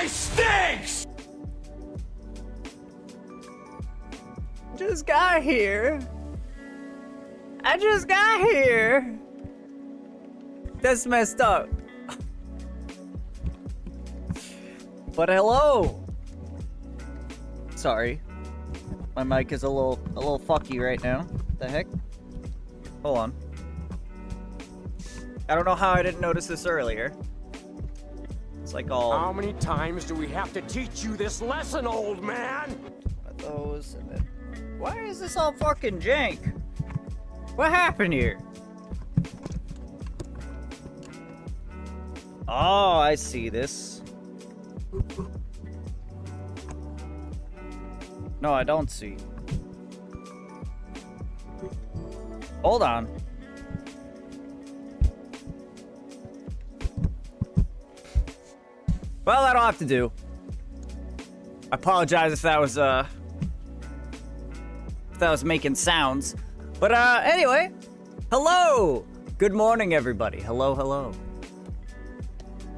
guy stinks! Just got here. I just got here. That's messed up. But hello. Sorry. My mic is a little fucky right now. What the heck? Hold on. I don't know how I didn't notice this earlier. It's like all... How many times do we have to teach you this lesson, old man? One of those and then... Why is this all fucking jank? What happened here? Oh, I see this. No, I don't see. Hold on. Well, that'll have to do. I apologize if that was making sounds. But anyway, hello. Good morning, everybody. Hello, hello.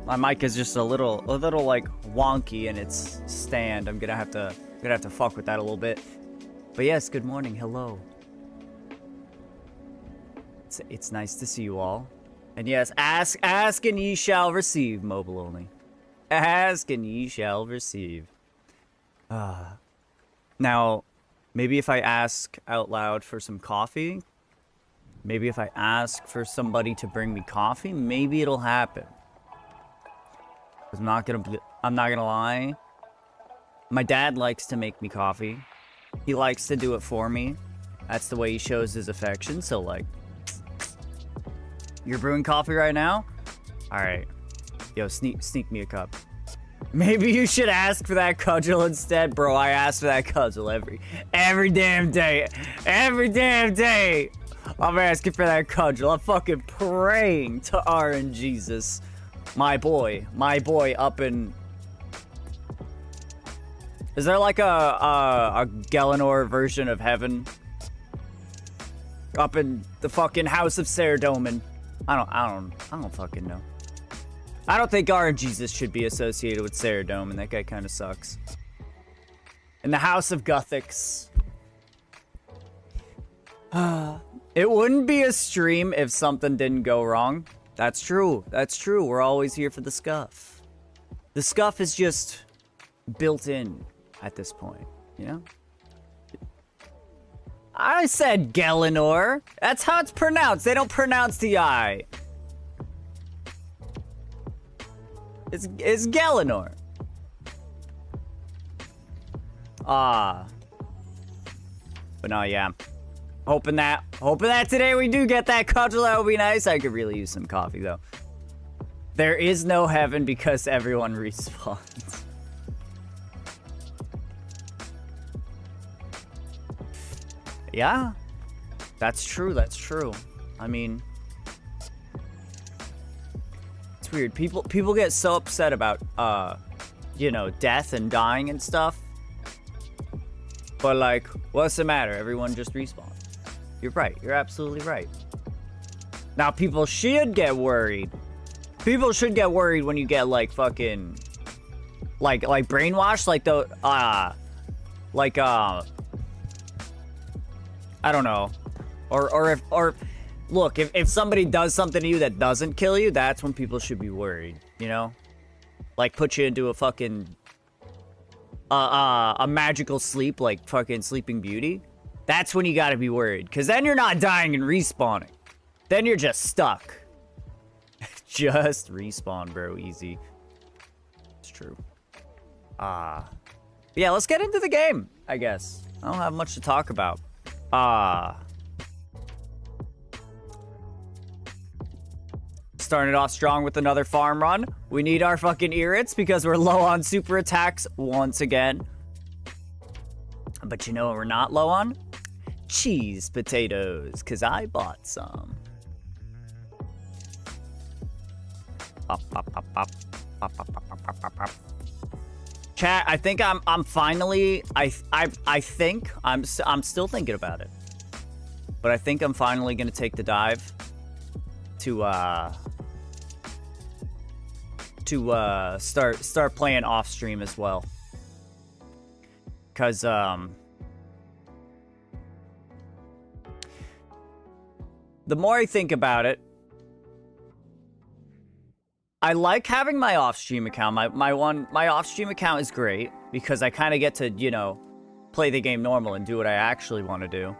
My mic is just a little like wonky in its stand. I'm gonna have to fuck with that a little bit. But yes, good morning. Hello. It's nice to see you all. And yes, ask and ye shall receive. Mobile only. Ask and ye shall receive. Now, maybe if I ask out loud for some coffee, maybe if I ask for somebody to bring me coffee, maybe it'll happen. I'm not gonna lie. My dad likes to make me coffee. He likes to do it for me. That's the way he shows his affection. So like, you're brewing coffee right now? All right. Yo, sneak me a cup. Maybe you should ask for that cudgel instead, bro. I ask for that cudgel every damn day. Every damn day. I'm asking for that cudgel. I'm fucking praying to RNGesus. My boy up in... Is there like a Galenor version of heaven? Up in the fucking House of Saradomin. I don't fucking know. I don't think RNGesus should be associated with Saradomin. That guy kind of sucks. In the House of Guthix. It wouldn't be a stream if something didn't go wrong. That's true. That's true. We're always here for the scuff. The scuff is just built in at this point, you know? I said Galenor. That's how it's pronounced. They don't pronounce the I. It's Galenor. But no, yeah. Hoping that today we do get that cudgel. That would be nice. I could really use some coffee though. There is no heaven because everyone respawns. Yeah, that's true. That's true. I mean, it's weird. People get so upset about you know, death and dying and stuff. But like, what's the matter? Everyone just respawns. You're right. You're absolutely right. Now, people should get worried. People should get worried when you get like fucking, like brainwashed, like the, I don't know, or look, if somebody does something to you that doesn't kill you, that's when people should be worried. You know, like put you into a fucking, a magical sleep, like fucking Sleeping Beauty. That's when you gotta be worried, because then you're not dying and respawning. Then you're just stuck. Just respawn, bro. Easy. It's true. Yeah, let's get into the game, I guess. I don't have much to talk about. Starting it off strong with another farm run. We need our fucking irrits because we're low on super attacks once again. But you know what we're not low on? Cheese potatoes, because I bought some. Pop, pop, pop, pop. Pop, pop, pop, pop, pop, pop, pop. Chat, I think I'm finally, I think I'm still thinking about it. But I think I'm finally gonna take the dive to to start playing off stream as well. Cause the more I think about it, I like having my off-stream account. My off-stream account is great because I kind of get to, you know, play the game normal and do what I actually want to do.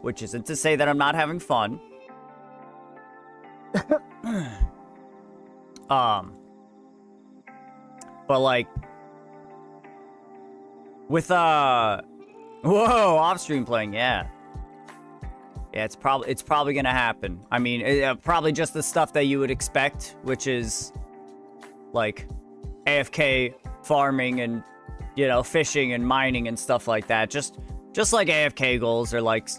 Which isn't to say that I'm not having fun. But like with whoa, off-stream playing, yeah. Yeah, it's probably gonna happen. I mean, probably just the stuff that you would expect, which is like AFK farming and, you know, fishing and mining and stuff like that. Just like AFK goals or like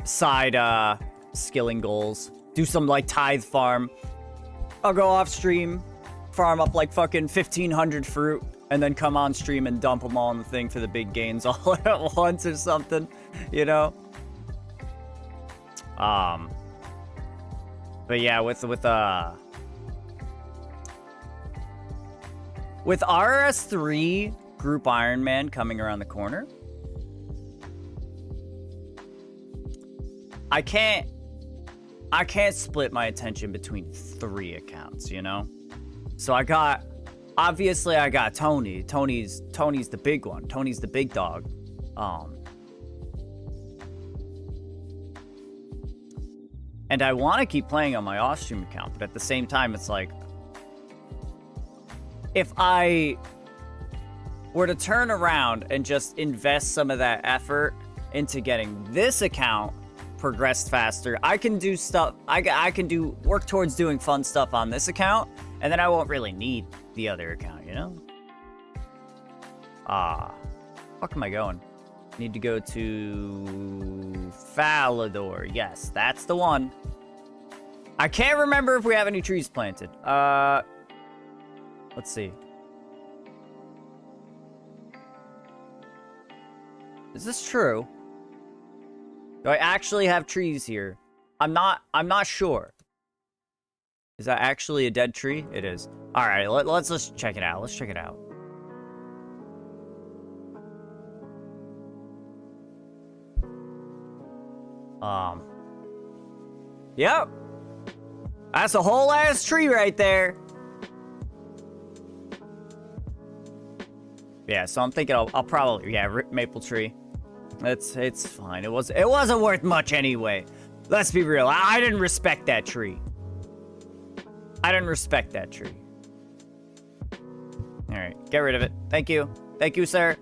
side skilling goals. Do some like tithe farm. I'll go off stream, farm up like fucking 1,500 fruit, and then come on stream and dump them all in the thing for the big gains all at once or something, you know. But yeah, with RS3 Group Ironman coming around the corner, I can't split my attention between 3 accounts, you know? So obviously I got Tony. Tony's the big one. Tony's the big dog. And I want to keep playing on my off-stream account, but at the same time, it's like, if I were to turn around and just invest some of that effort into getting this account progressed faster, I can do stuff, I can work towards doing fun stuff on this account, and then I won't really need the other account, you know? Fuck am I going? Need to go to Falador. Yes, that's the one. I can't remember if we have any trees planted. Let's see. Is this true? Do I actually have trees here? I'm not sure. Is that actually a dead tree? It is. All right, let's just check it out. Let's check it out. Yep. That's a whole ass tree right there. Yeah, so I'm thinking I'll probably, yeah, rip maple tree. It's fine. It wasn't worth much anyway. Let's be real. I didn't respect that tree. I didn't respect that tree. All right, get rid of it. Thank you. Thank you, sir.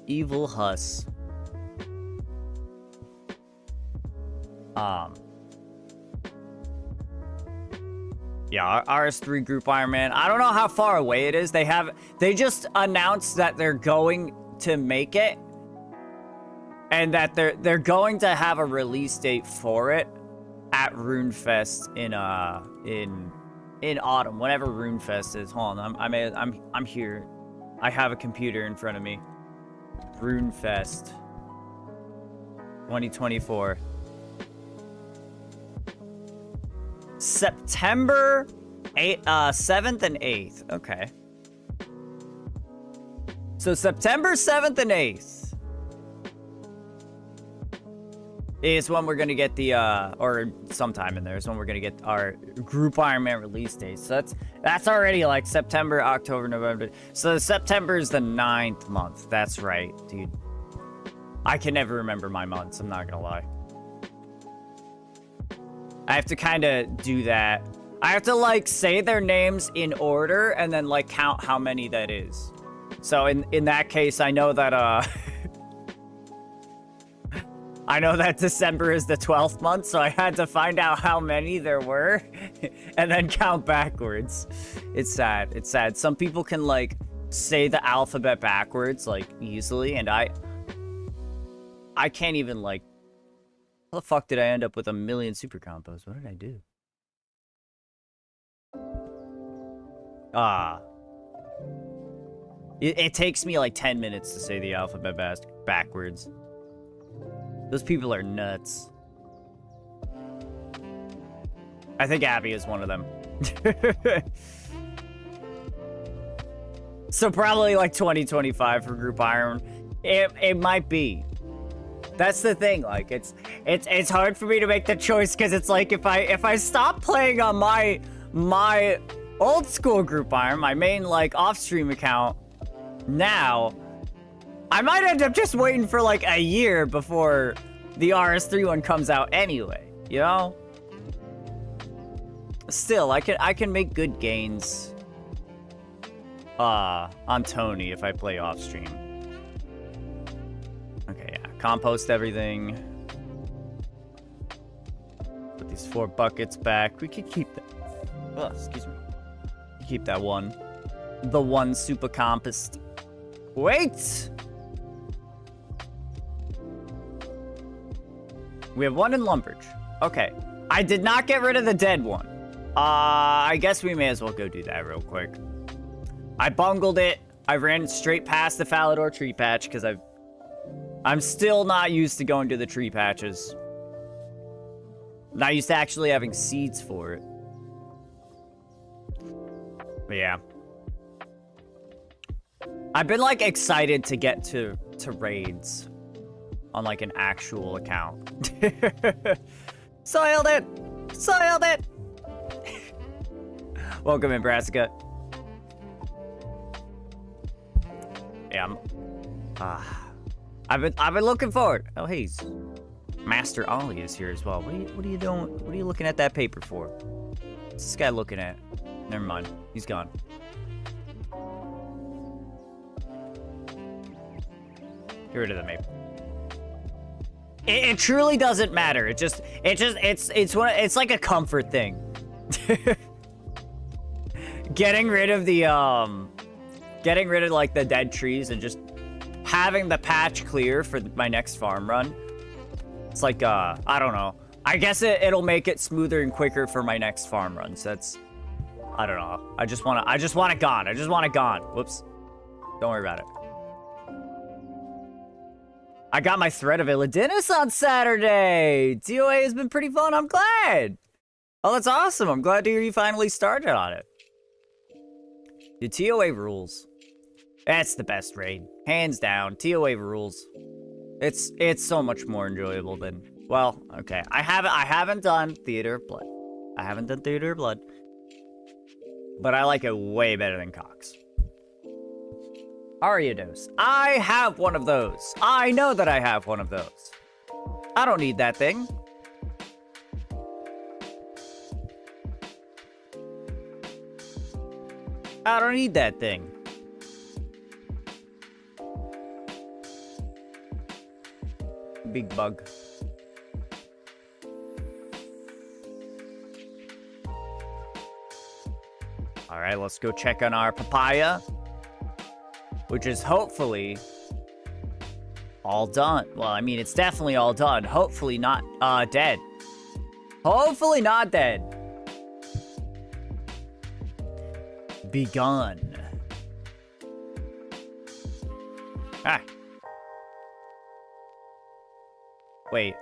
Evil Huss. Yeah, RS3 Group Ironman. I don't know how far away it is. They just announced that they're going to make it, and that they're going to have a release date for it at RuneFest in autumn, whenever RuneFest is. Hold on, I'm here. I have a computer in front of me. RuneFest 2024. September 7th and 8th. Okay. So September 7th and 8th is when we're gonna get the or sometime in there is when we're gonna get our Group Ironman release date. So that's already like September, October, November. So September is the 9th month. That's right, dude. I can never remember my months, I'm not gonna lie. I have to kind of do that. I have to like say their names in order and then like count how many that is. So in that case, I know that I know that December is the 12th month, so I had to find out how many there were and then count backwards. It's sad. It's sad. Some people can like say the alphabet backwards like easily, and I can't even like. How the fuck did I end up with 1 million super combos? What did I do? It takes me like 10 minutes to say the alphabet backwards. Those people are nuts. I think Abby is one of them. So probably like 2025 for Group Iron. It might be. That's the thing. Like it's hard for me to make the choice because it's like if I stop playing on my old school Group Iron, my main like off-stream account, now I might end up just waiting for like a year before the RS3 one comes out anyway, you know? Still, I can make good gains on Tony if I play off stream. Okay, yeah. Compost everything. Put these 4 buckets back. We could keep that. Oh, excuse me. Keep that one. The one super compost. Wait! We have 1 in Lumbridge. Okay. I did not get rid of the dead one. I guess we may as well go do that real quick. I bungled it. I ran straight past the Falador tree patch because I'm still not used to going to the tree patches. Not used to actually having seeds for it. But yeah. I've been like excited to get to raids on like an actual account. Soiled it! Soiled it! Welcome in, Brassica. Yeah, I've been looking forward. Oh, hey, Master Ollie is here as well. What are you doing? What are you looking at that paper for? What's this guy looking at? Never mind. He's gone. Get rid of the maple. It truly doesn't matter. It's like a comfort thing. Getting rid of like the dead trees and just having the patch clear for my next farm run. It's like I don't know. I guess it'll make it smoother and quicker for my next farm runs. That's, I don't know. I just want it gone. I just want it gone. Whoops. Don't worry about it. I got my thread of Illidinus on Saturday. DOA has been pretty fun. I'm glad. Oh, that's awesome. I'm glad to hear you finally started on it. The TOA rules. That's the best raid. Hands down. TOA rules. It's so much more enjoyable than, well, okay. I haven't done Theater of Blood. I haven't done Theater of Blood. But I like it way better than Cox. Ariados. I have one of those. I know that I have one of those. I don't need that thing. I don't need that thing. Big bug. All right, let's go check on our papaya, which is hopefully all done. Well, I mean, it's definitely all done. Hopefully not dead. Hopefully not dead. Begun. Ah. Wait.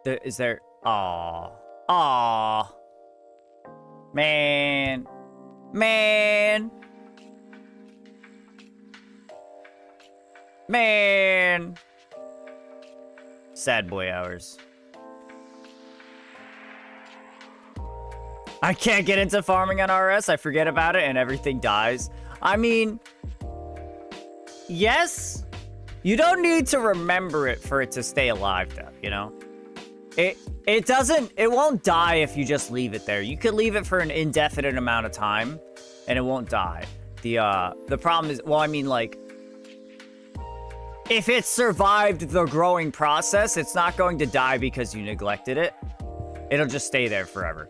Is there... Aw. Aw. Man. Man. Man. Sad boy hours. I can't get into farming on RS. I forget about it and everything dies. I mean, yes, you don't need to remember it for it to stay alive though, you know? It won't die if you just leave it there. You could leave it for an indefinite amount of time and it won't die. The problem is, well, I mean, like, if it survived the growing process, it's not going to die because you neglected it. It'll just stay there forever.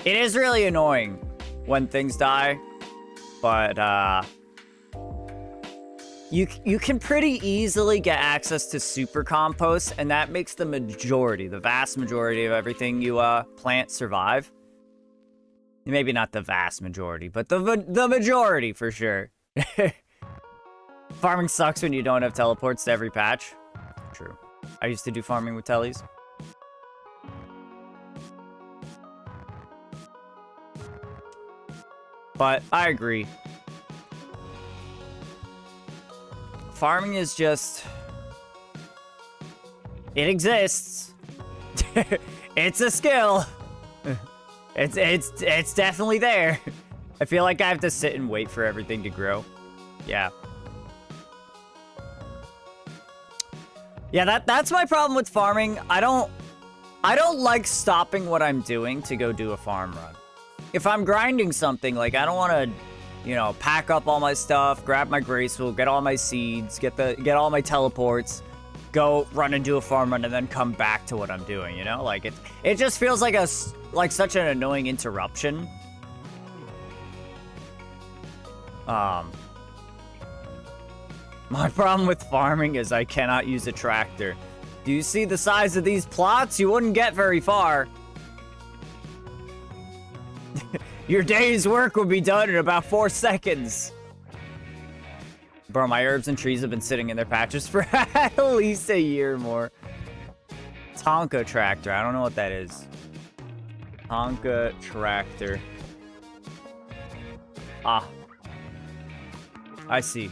It is really annoying when things die, but you can pretty easily get access to super compost, and that makes the vast majority of everything you plant survive. Maybe not the vast majority, but the majority for sure. Farming sucks when you don't have teleports to every patch. True. I used to do farming with tellies. But I agree. Farming is just... It exists. It's a skill. It's definitely there. I feel like I have to sit and wait for everything to grow. Yeah. Yeah, that's my problem with farming. I don't like stopping what I'm doing to go do a farm run. If I'm grinding something, like, I don't want to, you know, pack up all my stuff, grab my graceful, get all my seeds, get all my teleports, go run and do a farm run, and then come back to what I'm doing, you know? Like, it just feels like such an annoying interruption. My problem with farming is I cannot use a tractor. Do you see the size of these plots? You wouldn't get very far. Your day's work would be done in about 4 seconds. Bro, my herbs and trees have been sitting in their patches for at least a year or more. Tonka tractor. I don't know what that is. Tonka tractor. Ah. I see.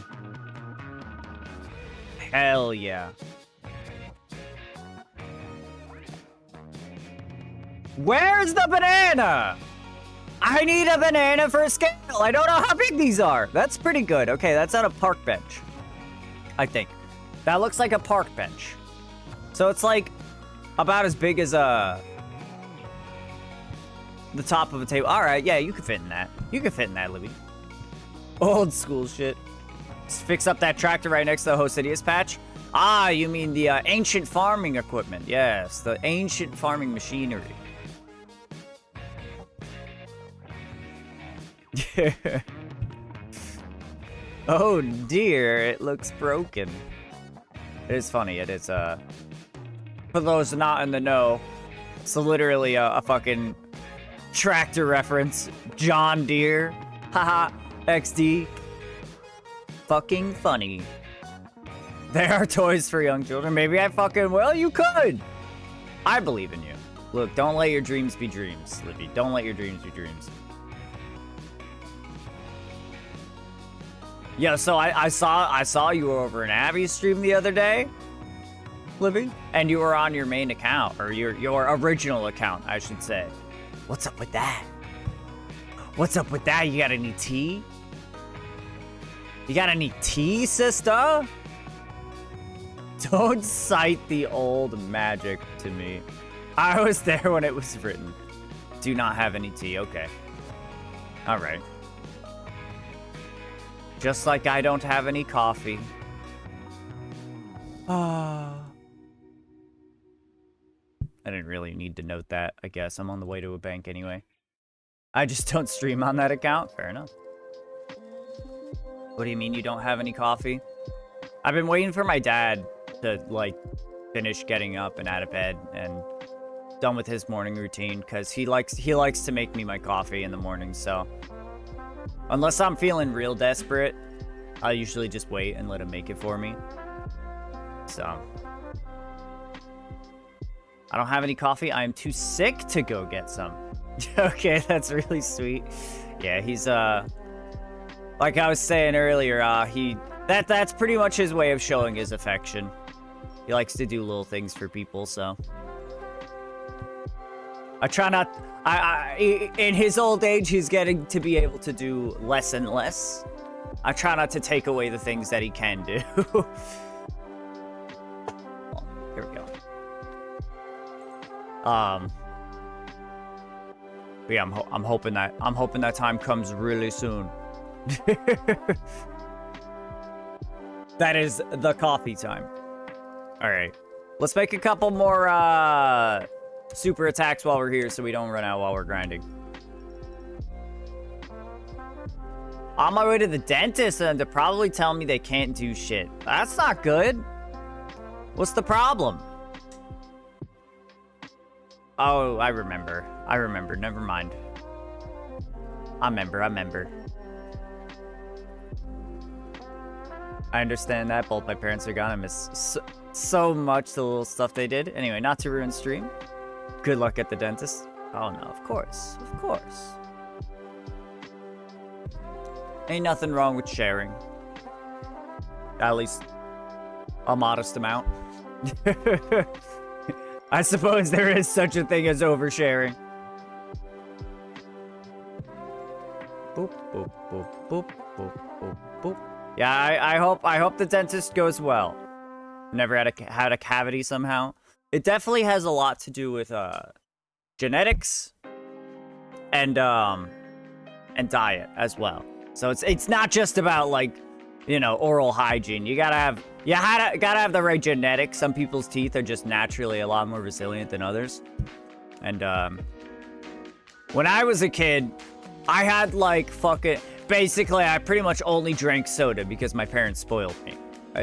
Hell yeah. Where's the banana? I need a banana for a scale. I don't know how big these are. That's pretty good. Okay, that's on a park bench. I think. That looks like a park bench. So it's like about as big as the top of a table. All right, yeah, you can fit in that. You can fit in that, Libby. Old school shit. Just fix up that tractor right next to the Hosidius patch. Ah, you mean the ancient farming equipment. Yes, the ancient farming machinery. Oh dear, it looks broken. It is funny, it is, for those not in the know, it's literally a fucking tractor reference. John Deere. Haha, XD. Fucking funny. There are toys for young children. Maybe I fucking will. You could. I believe in you. Look, don't let your dreams be dreams, Libby. Don't let your dreams be dreams. Yeah, so I saw you were over in Abby's stream the other day, Libby, and you were on your main account, or your original account, I should say. What's up with that? What's up with that? You got any tea? You got any tea, sister? Don't cite the old magic to me. I was there when it was written. Do not have any tea. Okay. All right. Just like I don't have any coffee. I didn't really need to note that, I guess. I'm on the way to a bank anyway. I just don't stream on that account. Fair enough. What do you mean you don't have any coffee? I've been waiting for my dad to, like, finish getting up and out of bed and done with his morning routine, because he likes to make me my coffee in the morning, so... Unless I'm feeling real desperate, I usually just wait and let him make it for me. So... I don't have any coffee. I am too sick to go get some. Okay, that's really sweet. Yeah, he's, like I was saying earlier, that's pretty much his way of showing his affection. He likes to do little things for people, so... I try not... in his old age, he's getting to be able to do less and less. I try not to take away the things that he can do. Well, here we go. But yeah, I'm hoping that time comes really soon. That is the coffee time. All right, let's make a couple more super attacks while we're here, so we don't run out while we're grinding. On my way to the dentist, and they're probably telling me they can't do shit. That's not good. What's the problem? Oh, I remember. Never mind. I remember. I understand that. Both my parents are gone. I miss so much the little stuff they did. Anyway, not to ruin stream. Good luck at the dentist. Oh no, of course. Ain't nothing wrong with sharing. At least a modest amount. I suppose there is such a thing as oversharing. Boop, boop, boop, boop, boop, boop, boop. Yeah, I hope the dentist goes well. Never had a cavity somehow. It definitely has a lot to do with genetics and diet as well. So it's not just about like, you know, oral hygiene. You gotta have the right genetics. Some people's teeth are just naturally a lot more resilient than others. And when I was a kid, I had like basically I pretty much only drank soda because my parents spoiled me.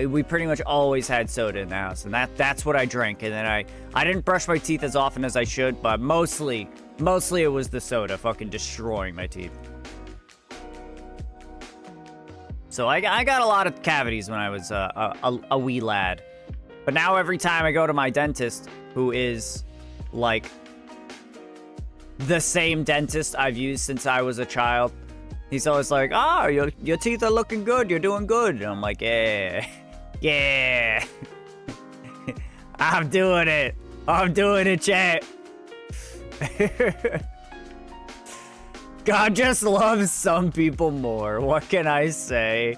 We pretty much always had soda in the house, and that's what I drank. And then I didn't brush my teeth as often as I should, but mostly it was the soda fucking destroying my teeth. So I got a lot of cavities when I was a wee lad. But now every time I go to my dentist, who is like the same dentist I've used since I was a child, he's always like, "Oh, your teeth are looking good. You're doing good." And I'm like, "Yeah, yeah, I'm doing it, chat." God just loves some people more. What can I say?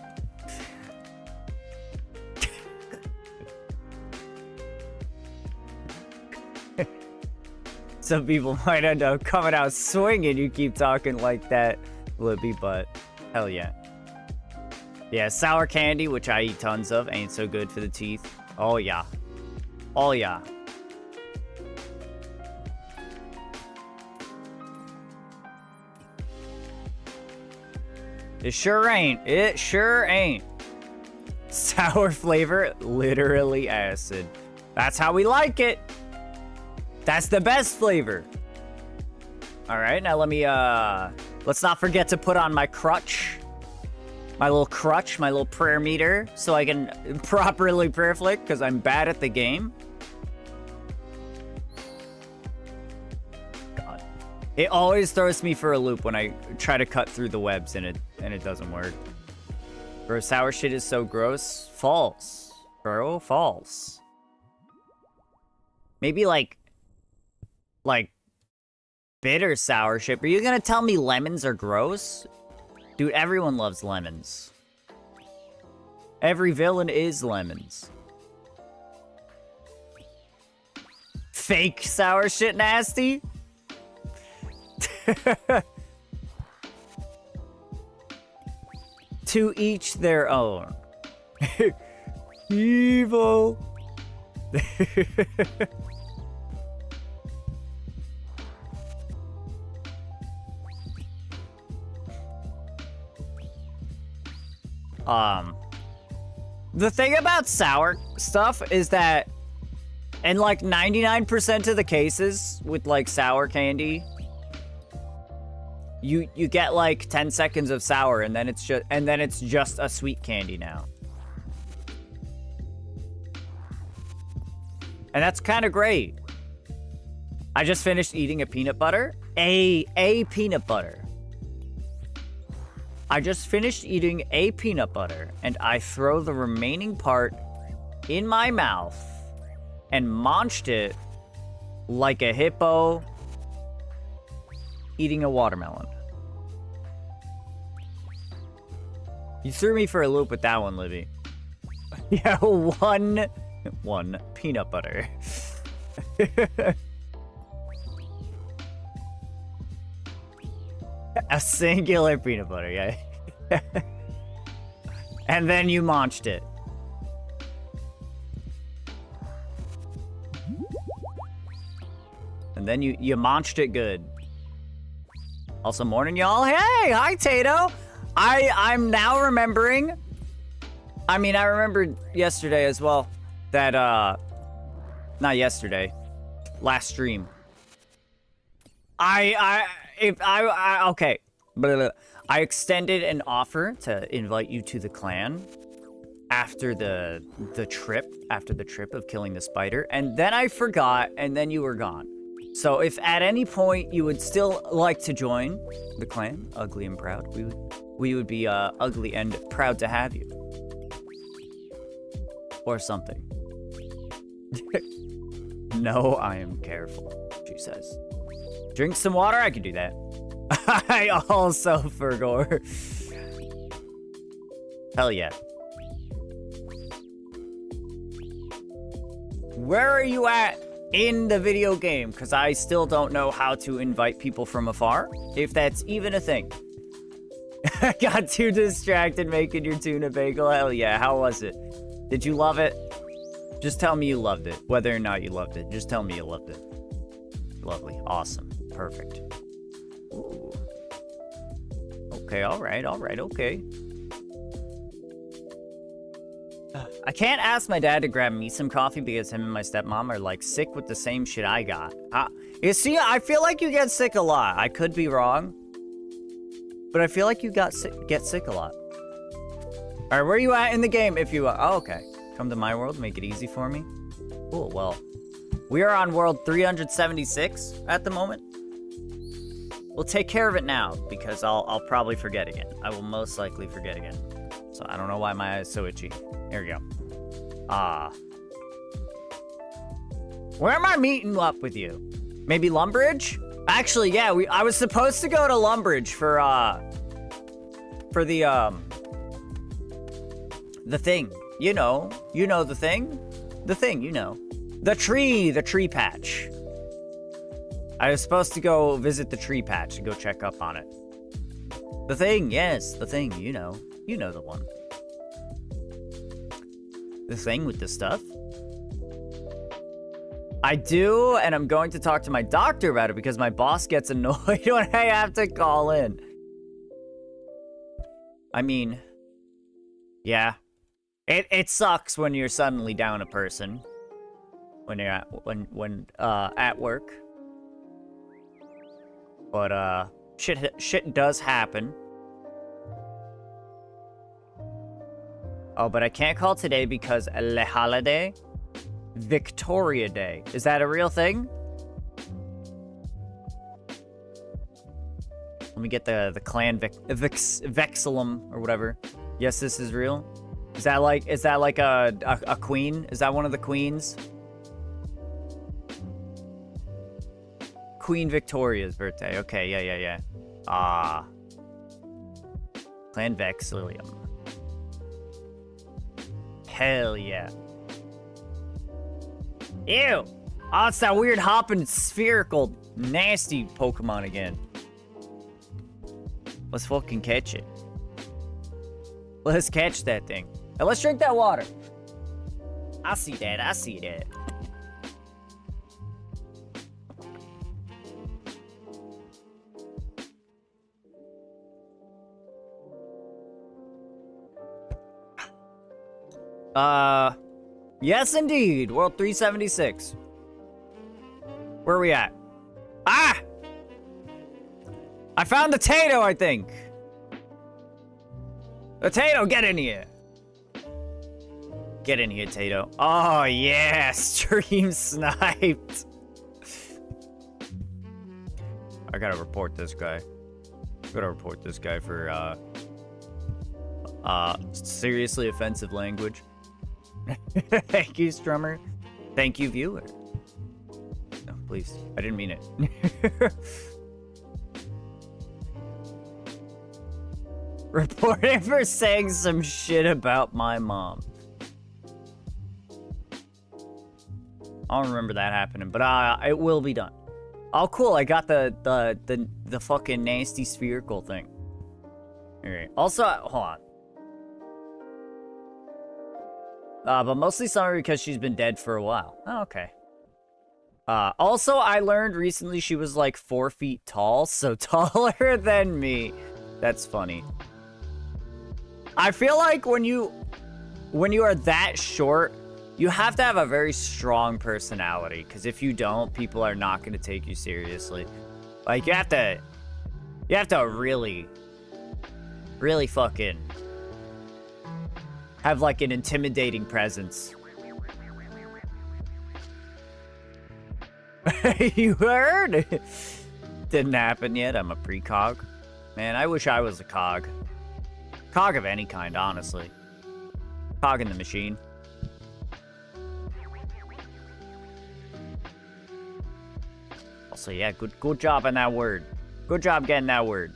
Some people might end up coming out swinging. You keep talking like that, Libby, but hell yeah. Yeah, sour candy, which I eat tons of, ain't so good for the teeth. Oh yeah. Oh yeah. It sure ain't. It sure ain't. Sour flavor, literally acid. That's how we like it. That's the best flavor. All right, now let me, let's not forget to put on my crutch. My little crutch, my little prayer meter, so I can properly prayer flick, because I'm bad at the game. God. It always throws me for a loop when I try to cut through the webs and it doesn't work. Bro, sour shit is so gross. False. Bro, false. Maybe like bitter sour shit. Are you gonna tell me lemons are gross? Dude, everyone loves lemons. Every villain is lemons. Fake sour shit nasty? To each their own. Evil. The thing about sour stuff is that in like 99% of the cases with like sour candy, you get like 10 seconds of sour and then it's just a sweet candy now. And that's kind of great. I just finished eating a peanut butter. A peanut butter. I just finished eating a peanut butter, and I throw the remaining part in my mouth and munched it like a hippo eating a watermelon. You threw me for a loop with that one, Libby. Yeah, one peanut butter. A singular peanut butter, yeah. And then you munched it. And then you munched it good. Also, morning, y'all. Hey, hi, Tato. I'm now remembering. I mean, I remembered yesterday as well. That, not yesterday. Last stream. Okay. I extended an offer to invite you to the clan after the trip of killing the spider, and then I forgot, and then you were gone. So if at any point you would still like to join the clan, Ugly and Proud, we would we would be ugly and proud to have you. Or something. No, I am careful, she says. Drink some water? I can do that. I also forgot. Hell yeah. Where are you at in the video game? Because I still don't know how to invite people from afar, if that's even a thing. I got too distracted making your tuna bagel. Hell yeah, how was it? Did you love it? Just tell me you loved it. Whether or not you loved it, just tell me you loved it. Lovely, awesome, perfect. Ooh. Okay, all right, okay. I can't ask my dad to grab me some coffee because him and my stepmom are like sick with the same shit I got. You see, I feel like you get sick a lot. I could be wrong, but I feel like you get sick a lot. All right, where are you at in the game? If you oh, okay, come to my world, make it easy for me. Cool. Well, we are on world 376 at the moment. We'll take care of it now because I'll probably forget again. I will most likely forget again. So I don't know why my eye is so itchy. Here we go. Where am I meeting up with you? Maybe Lumbridge? Actually, yeah, I was supposed to go to Lumbridge for the thing. You know the thing? The thing, you know. The tree patch. I was supposed to go visit the tree patch and go check up on it. The thing, yes, the thing, you know the one. The thing with the stuff. I do, and I'm going to talk to my doctor about it because my boss gets annoyed when I have to call in. I mean, yeah. It sucks when you're suddenly down a person. When you're at work. But shit does happen. Oh, but I can't call today because le holiday, Victoria Day. Is that a real thing? Let me get the clan Vexillum or whatever. Yes, this is real. Is that like a queen? Is that one of the queens? Queen Victoria's birthday. Okay, yeah. Clan Vexillium. Hell yeah. Ew! Oh, it's that weird hopping spherical nasty Pokemon again. Let's fucking catch it. Let's catch that thing. And let's drink that water. I see that. Yes indeed, World 376. Where are we at? Ah! I found the Tato, I think. The Tato, get in here. Get in here, Tato. Oh, yeah, stream sniped. I gotta report this guy. For, seriously offensive language. Thank you, Strummer. Thank you, viewer. No, please. I didn't mean it. Reporting for saying some shit about my mom. I don't remember that happening, but it will be done. Oh, cool. I got the fucking nasty spherical thing. Alright. Also, hold on. But mostly summer because she's been dead for a while. Oh, okay. Also, I learned recently she was like 4 feet tall, so taller than me. That's funny. I feel like when you are that short, you have to have a very strong personality, because if you don't, people are not going to take you seriously. Like, you have to really fucking have like an intimidating presence. You heard? Didn't happen yet. I'm a precog. Man, I wish I was a cog. Cog of any kind, honestly. Cog in the machine. Also, yeah, good job on that word. Good job getting that word.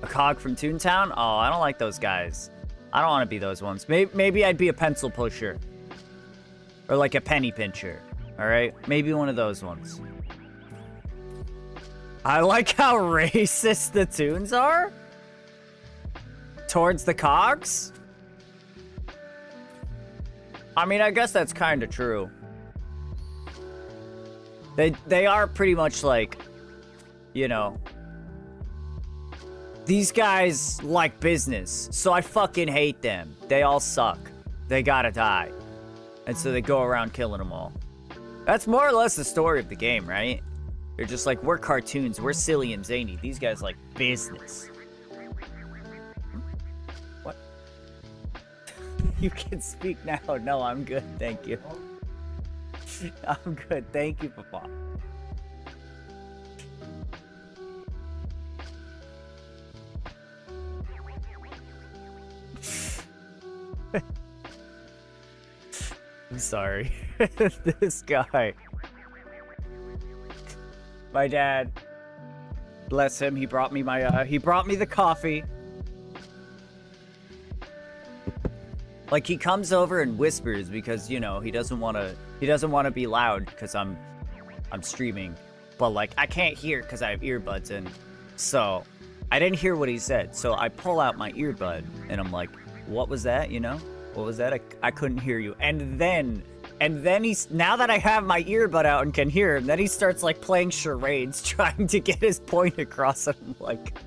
A cog from Toontown? Oh, I don't like those guys. I don't want to be those ones. Maybe I'd be a pencil pusher. Or like a penny pincher. Alright? Maybe one of those ones. I like how racist the Toons are. Towards the cogs? I mean, I guess that's kind of true. They are pretty much like, you know, these guys like business, so I fucking hate them. They all suck. They gotta die. And so they go around killing them all. That's more or less the story of the game, right? They're just like, we're cartoons, we're silly and zany. These guys like business. What? You can speak now. No, I'm good, thank you. I'm good, thank you, Papa. I'm sorry. This guy. My dad. Bless him, he brought me my he brought me the coffee. Like, he comes over and whispers because, you know, he doesn't want to be loud because I'm streaming. But like, I can't hear because I have earbuds in. So, I didn't hear what he said. So, I pull out my earbud and I'm like, "What was that, you know? What was that? I couldn't hear you." And then now that I have my earbud out and can hear him, then he starts like playing charades trying to get his point across. And I'm like,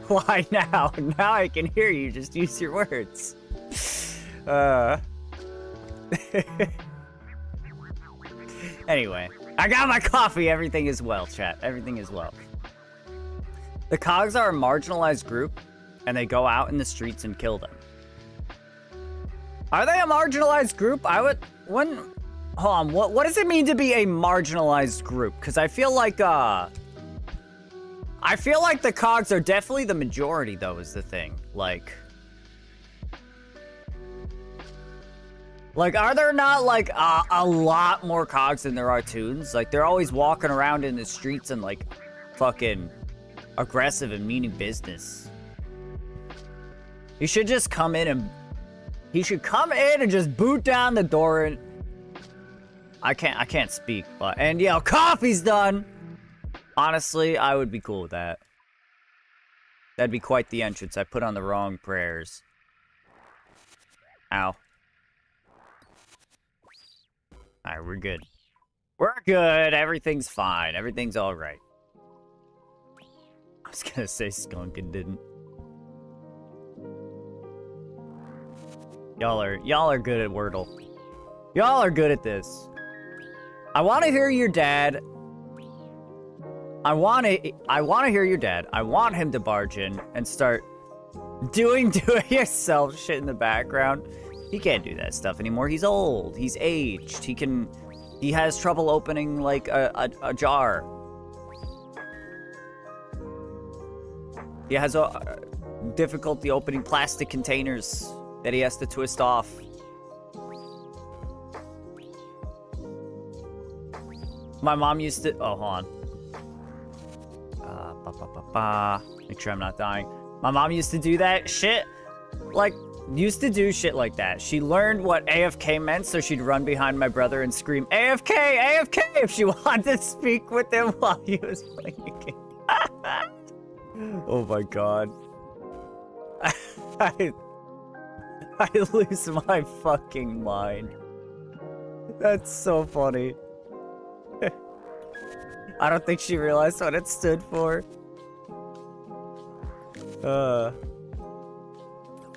why now? Now I can hear you. Just use your words. Anyway, I got my coffee. Everything is well, chat. Everything is well. The cogs are a marginalized group, and they go out in the streets and kill them. Are they a marginalized group? Hold on, what does it mean to be a marginalized group? Because I feel like the cogs are definitely the majority, though, is the thing. Like, are there not, like, a lot more cogs than there are Toons? Like, they're always walking around in the streets and, like, fucking aggressive and meaning business. He should just come in and... He should come in and just boot down the door and... I can't speak, but... And, yo, coffee's done! Honestly, I would be cool with that. That'd be quite the entrance. I put on the wrong prayers. Ow. Alright, we're good. We're good. Everything's fine. Everything's alright. I was gonna say skunk and didn't. Y'all are good at Wordle. Y'all are good at this. I want to hear your dad. I want to hear your dad. I want him to barge in and start doing yourself shit in the background. He can't do that stuff anymore. He's old. He's aged. He has trouble opening like a jar. He has a difficulty opening plastic containers that he has to twist off. My mom used to... Oh, hold on. Make sure I'm not dying. My mom used to do that shit. Like, used to do shit like that. She learned what AFK meant, so she'd run behind my brother and scream, AFK, AFK, if she wanted to speak with him while he was playing a game. Oh my god. I lose my fucking mind. That's so funny. I don't think she realized what it stood for.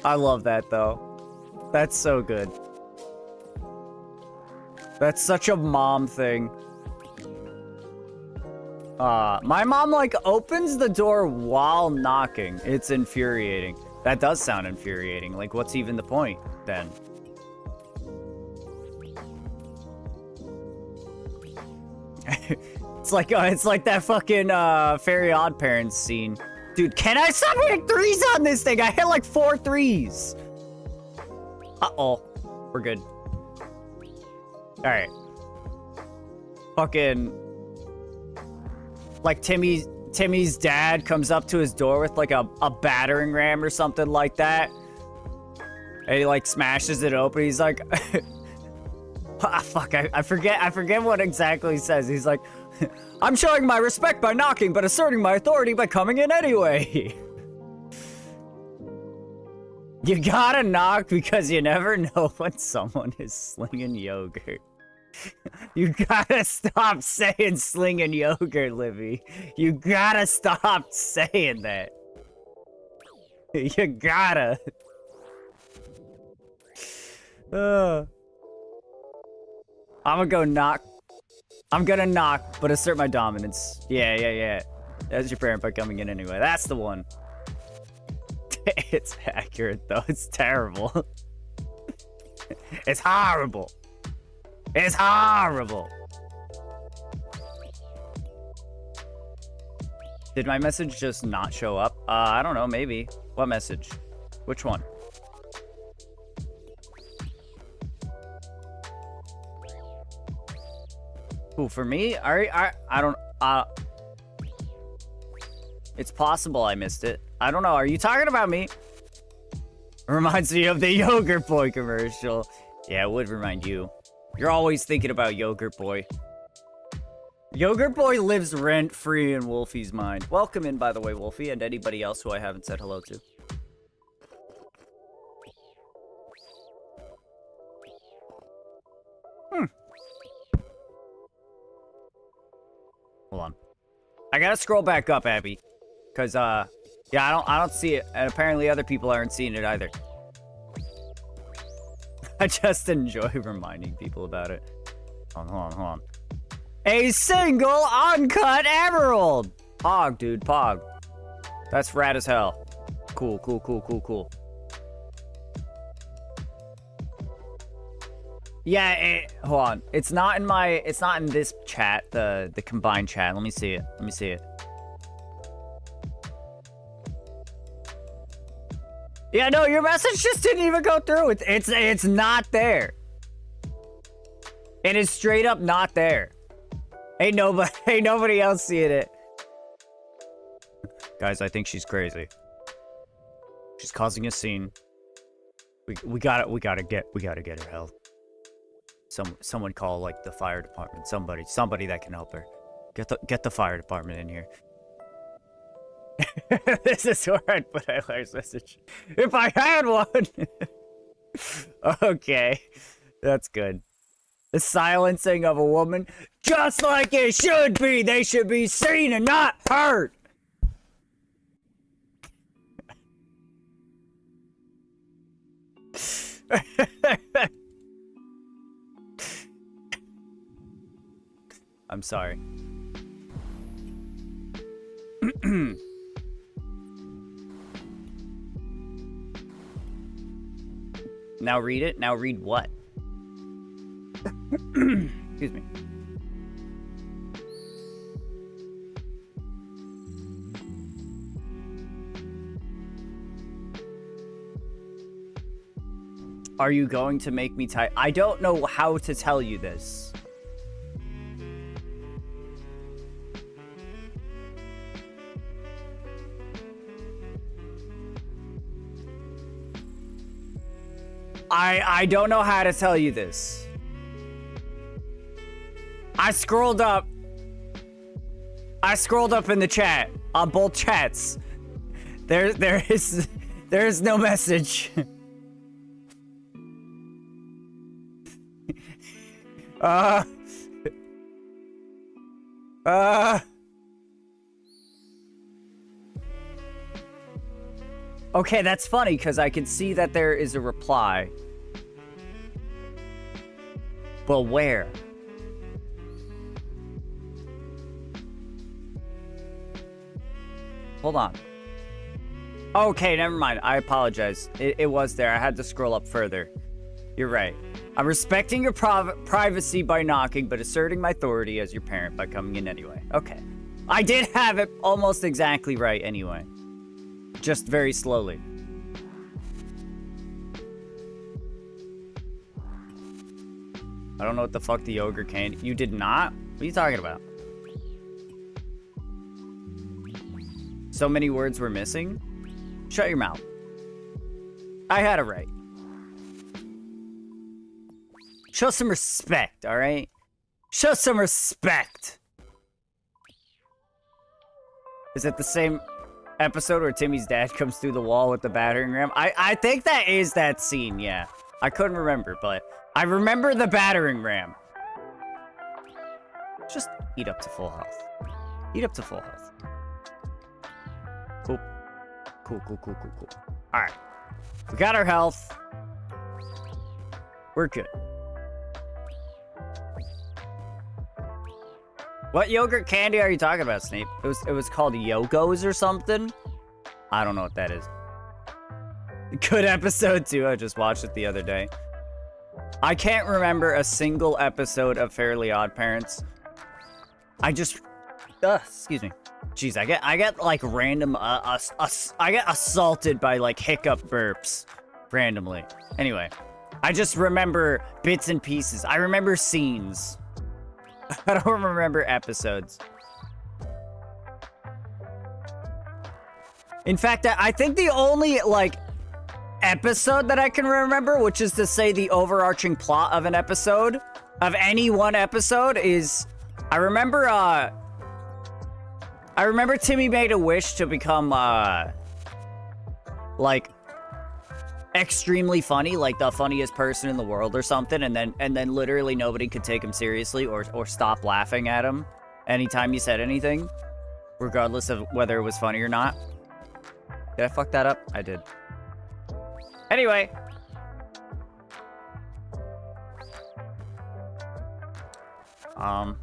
I love that though. That's so good. That's such a mom thing. My mom like opens the door while knocking. It's infuriating. That does sound infuriating. Like, what's even the point then? It's like that fucking Fairy Odd Parents scene. Dude, can I stop hitting 3s on this thing? I hit like 4 3s. Uh-oh. We're good. Alright. Fucking... Like, Timmy's dad comes up to his door with, like, a battering ram or something like that. And he, like, smashes it open. He's like... ah, fuck, I forget what exactly he says. He's like, I'm showing my respect by knocking, but asserting my authority by coming in anyway. You gotta knock because you never know when someone is slinging yogurt. You gotta stop saying slinging yogurt, Livy. You gotta stop saying that. You gotta. I'm gonna go knock. I'm gonna knock, but assert my dominance. Yeah. That's your parent by coming in anyway. That's the one. It's accurate, though. It's terrible. It's horrible. It's horrible. Did my message just not show up? I don't know, maybe. What message? Which one? Ooh, for me? I don't... It's possible I missed it. I don't know. Are you talking about me? Reminds me of the Yogurt Boy commercial. Yeah, it would remind you. You're always thinking about Yogurt Boy. Yogurt Boy lives rent-free in Wolfie's mind. Welcome in, by the way, Wolfie, and anybody else who I haven't said hello to. Hold on. I gotta scroll back up, Abby. Cause, yeah, I don't see it. And apparently other people aren't seeing it either. I just enjoy reminding people about it. Hold on. A single uncut emerald! Pog, dude, pog. That's rad as hell. Cool. Yeah, hold on. It's not in this chat, the combined chat. Let me see it. Yeah, no, your message just didn't even go through. It's not there. It is straight up not there. Ain't nobody else seeing it. Guys, I think she's crazy. She's causing a scene. We gotta get her help. Someone call like the fire department. Somebody that can help her. Get the fire department in here. This is where I'd put Hilar's message. If I had one! Okay. That's good. The silencing of a woman. Just like it should be! They should be seen and not heard! I'm sorry. Now read it. Now read what? Excuse me. Are you going to make me type? I don't know how to tell you this. I don't know how to tell you this. I scrolled up in the chat on both chats. There is no message. Okay, that's funny because I can see that there is a reply. But where? Hold on. Okay, never mind. I apologize. It was there. I had to scroll up further. You're right. I'm respecting your privacy by knocking, but asserting my authority as your parent by coming in anyway. Okay. I did have it almost exactly right anyway. Just very slowly. I don't know what the fuck the yogurt candy... You did not? What are you talking about? So many words were missing? Shut your mouth. I had it right. Show some respect, alright? Show some respect! Is it the same episode where Timmy's dad comes through the wall with the battering ram? I think that is that scene, yeah. I couldn't remember, but I remember the battering ram. Just eat up to full health. Eat up to full health. Cool. Cool. Alright. We got our health. We're good. What yogurt candy are you talking about, Snape? It was called Yogos or something? I don't know what that is. Good episode too. I just watched it the other day. I can't remember a single episode of Fairly Odd Parents. I just excuse me. Jeez, I get like random I get assaulted by like hiccup burps randomly. Anyway, I just remember bits and pieces. I remember scenes. I don't remember episodes. In fact, I think the only like episode that I can remember, which is to say the overarching plot of an episode, of any one episode, is I remember Timmy made a wish to become like extremely funny, like the funniest person in the world or something, and then literally nobody could take him seriously or stop laughing at him anytime he said anything, regardless of whether it was funny or not. Did I fuck that up? I did. Anyway. Hold on.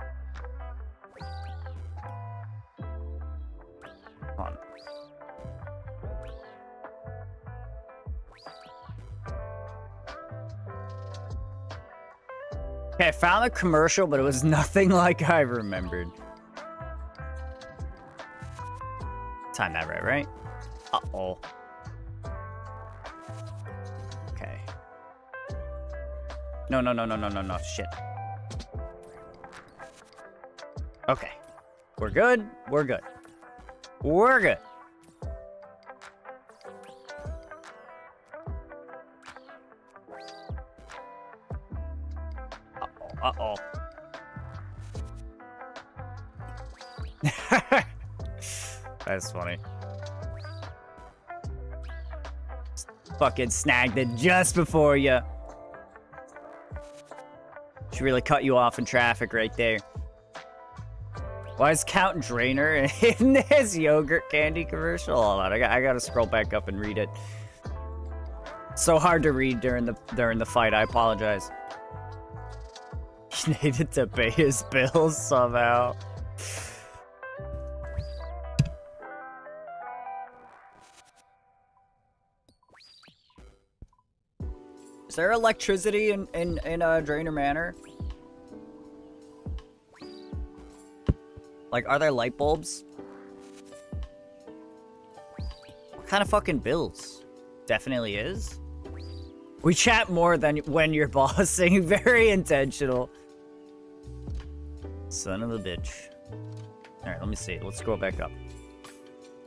Okay, I found the commercial, but it was nothing like I remembered. Time that right? Uh-oh. Okay. No, shit. Okay. We're good. We're good. Uh-oh. That's funny. Fucking snagged it just before you. She really cut you off in traffic right there. Why is Count Drainer in this yogurt candy commercial? Hold on, I gotta scroll back up and read it. So hard to read during the fight. I apologize. He needed to pay his bills somehow. Is there electricity in Drainer Manor? Like, are there light bulbs? What kind of fucking bills? Definitely is. We chat more than when you're bossing. Very intentional. Son of a bitch. Alright, let me see. Let's scroll back up.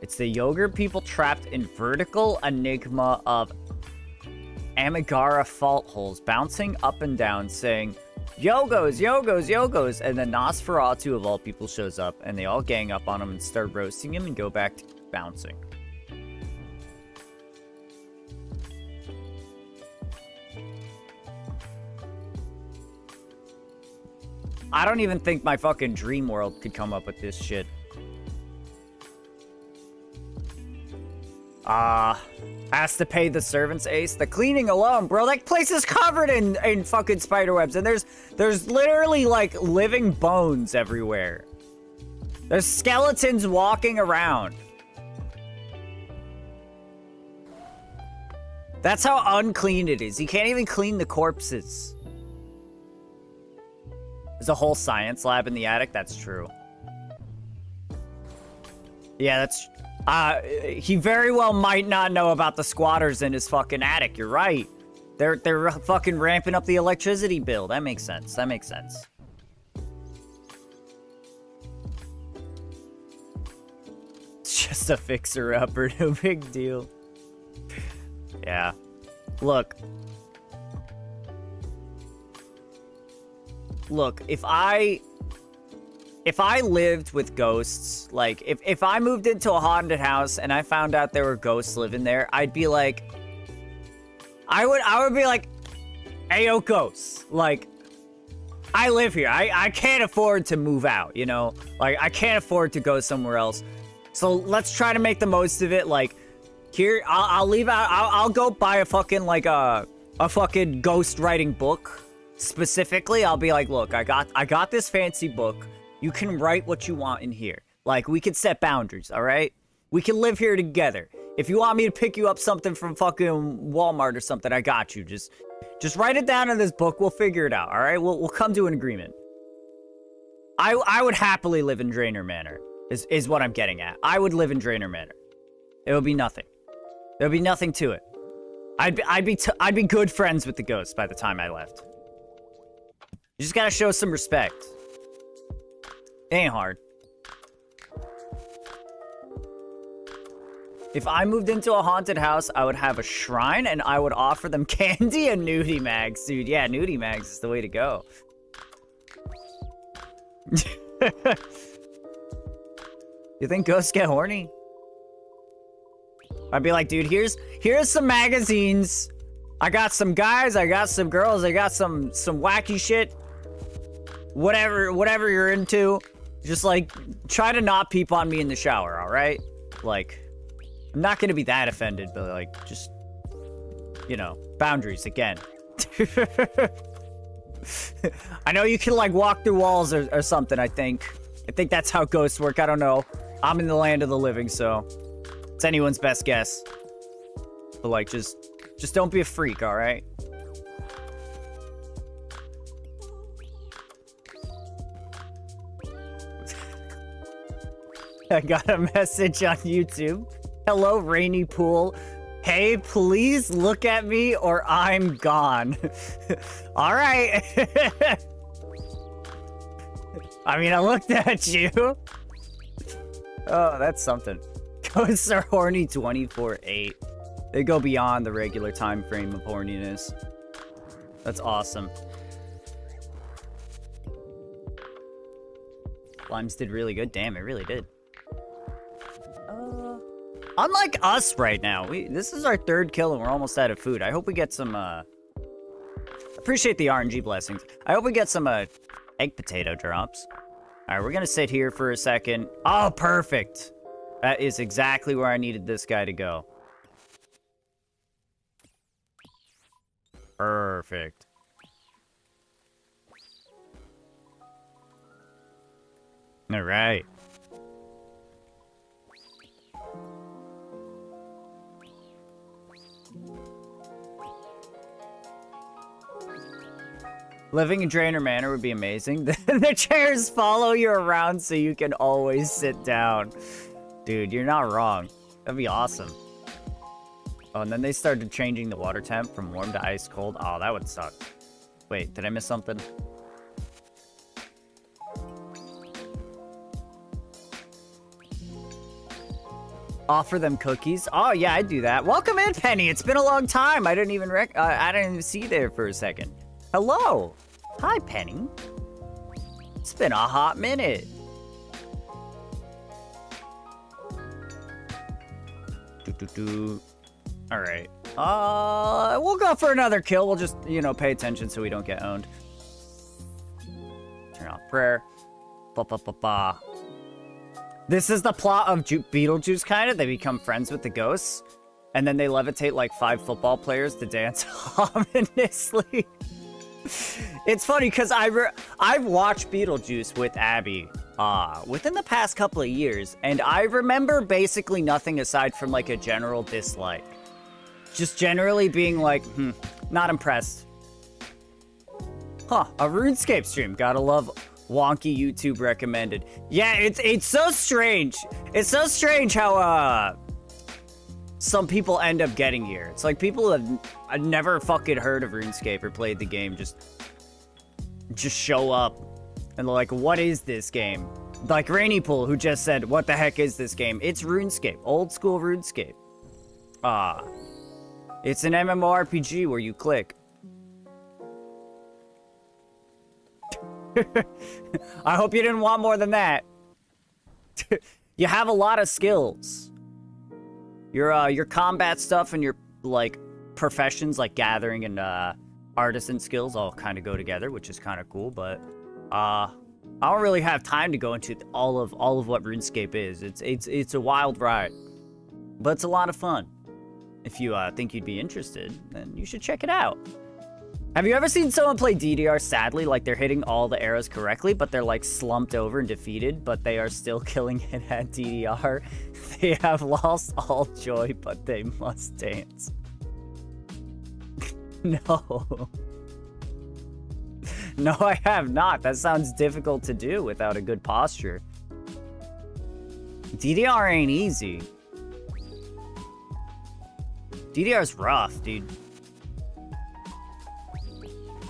It's the yogurt people trapped in vertical enigma of Amigara fault holes, bouncing up and down, saying, Yogos, Yogos, Yogos! And then Nosferatu, of all people, shows up, and they all gang up on him and start roasting him and go back to bouncing. I don't even think my fucking dream world could come up with this shit. Has to pay the servants, Ace. The cleaning alone, bro. That place is covered in fucking spiderwebs, and there's literally like living bones everywhere. There's skeletons walking around. That's how unclean it is. You can't even clean the corpses. There's a whole science lab in the attic. That's true. Yeah, He very well might not know about the squatters in his fucking attic. You're right. They're fucking ramping up the electricity bill. That makes sense. That makes sense. It's just a fixer-upper. No big deal. Yeah. Look. Look, if I lived with ghosts, like, if I moved into a haunted house and I found out there were ghosts living there, I'd be like, I would be like, hey, yo, ghosts, like, I live here. I can't afford to move out, you know? Like, I can't afford to go somewhere else. So let's try to make the most of it. Like, here, I'll leave out, I'll go buy a fucking, like, a fucking ghost writing book. Specifically, I'll be like, look, I got this fancy book. You can write what you want in here. Like, we can set boundaries, all right? We can live here together. If you want me to pick you up something from fucking Walmart or something, I got you. Just write it down in this book. We'll figure it out, all right? We'll come to an agreement. I would happily live in Drainer Manor, is what I'm getting at. I would live in Drainer Manor. It would be nothing. There would be nothing to it. I'd be good friends with the ghosts by the time I left. You just gotta show some respect. It ain't hard. If I moved into a haunted house, I would have a shrine and I would offer them candy and nudie mags. Dude, yeah, nudie mags is the way to go. You think ghosts get horny? I'd be like, dude, here's some magazines. I got some guys, I got some girls, I got some wacky shit. Whatever you're into, just like try to not peep on me in the shower, all right? Like, I'm not gonna be that offended, but like, just, you know, boundaries again. I know you can like walk through walls or something. I think that's how ghosts work. I don't know. I'm in the land of the living, so it's anyone's best guess. But like, just don't be a freak, all right? I got a message on YouTube. Hello, rainy pool. Hey, please look at me or I'm gone. All right. I mean, I looked at you. Oh, that's something. Ghosts are horny 24/8. They go beyond the regular time frame of horniness. That's awesome. Limes did really good. Damn, it really did. Unlike us right now, this is our third kill and we're almost out of food. I hope we get some, appreciate the RNG blessings. I hope we get some, egg potato drops. Alright, we're gonna sit here for a second. Oh, perfect! That is exactly where I needed this guy to go. Perfect. Alright. Living in Drainer Manor would be amazing. The chairs follow you around so you can always sit down. Dude, you're not wrong. That'd be awesome. Oh, and then they started changing the water temp from warm to ice cold. Oh, that would suck. Wait, did I miss something? Offer them cookies. Oh, yeah, I'd do that. Welcome in, Penny. It's been a long time. I didn't even see you there for a second. Hello. Hi, Penny. It's been a hot minute. All right. We'll go for another kill. We'll just, you know, pay attention so we don't get owned. Turn off prayer. Ba-ba-ba-ba. This is the plot of Beetlejuice, kind of. They become friends with the ghosts, and then they levitate like 5 football players to dance ominously. It's funny because I've watched Beetlejuice with Abby within the past couple of years, and I remember basically nothing aside from like a general dislike. Just generally being like, not impressed. Huh, a RuneScape stream. Gotta love Wonky YouTube recommended. Yeah, it's so strange. It's so strange how some people end up getting here. It's like people have never fucking heard of RuneScape or played the game just show up and they're like, what is this game? Like Rainy Pool, who just said, what the heck is this game? It's RuneScape, old school RuneScape. It's an MMORPG where you click. I hope you didn't want more than that. You have a lot of skills. Your combat stuff and your like professions like gathering and artisan skills all kind of go together, which is kind of cool, but I don't really have time to go into all of what RuneScape is. It's a wild ride, but it's a lot of fun. If you think you'd be interested, then you should check it out. Have you ever seen someone play DDR sadly, like they're hitting all the arrows correctly, but they're like slumped over and defeated, but they are still killing it at DDR? They have lost all joy, but they must dance. No. No, I have not. That sounds difficult to do without a good posture. DDR ain't easy. DDR's rough, dude.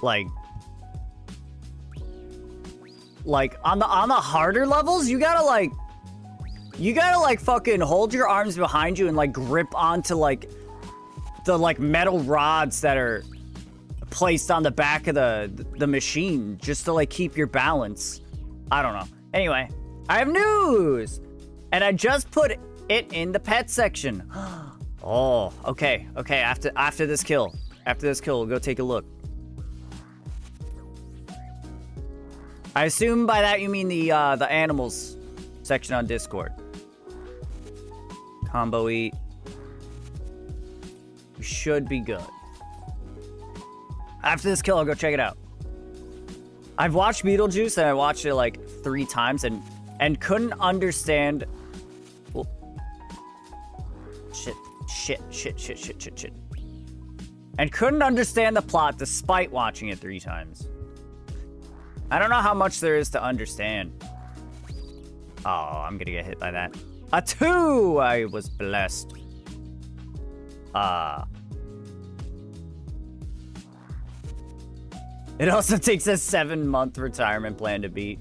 Like on the harder levels, you gotta like fucking hold your arms behind you and like grip onto like the like metal rods that are placed on the back of the machine just to like keep your balance. I don't know. Anyway, I have news, and I just put it in the pet section. Oh, okay. After this kill, we'll go take a look. I assume by that you mean the animals section on Discord. Combo eat. We should be good. After this kill, I'll go check it out. I've watched Beetlejuice and I watched it like 3 times and couldn't understand. Well, shit. And couldn't understand the plot despite watching it 3 times. I don't know how much there is to understand. Oh, I'm gonna get hit by that. A 2! I was blessed. It also takes a 7-month retirement plan to beat.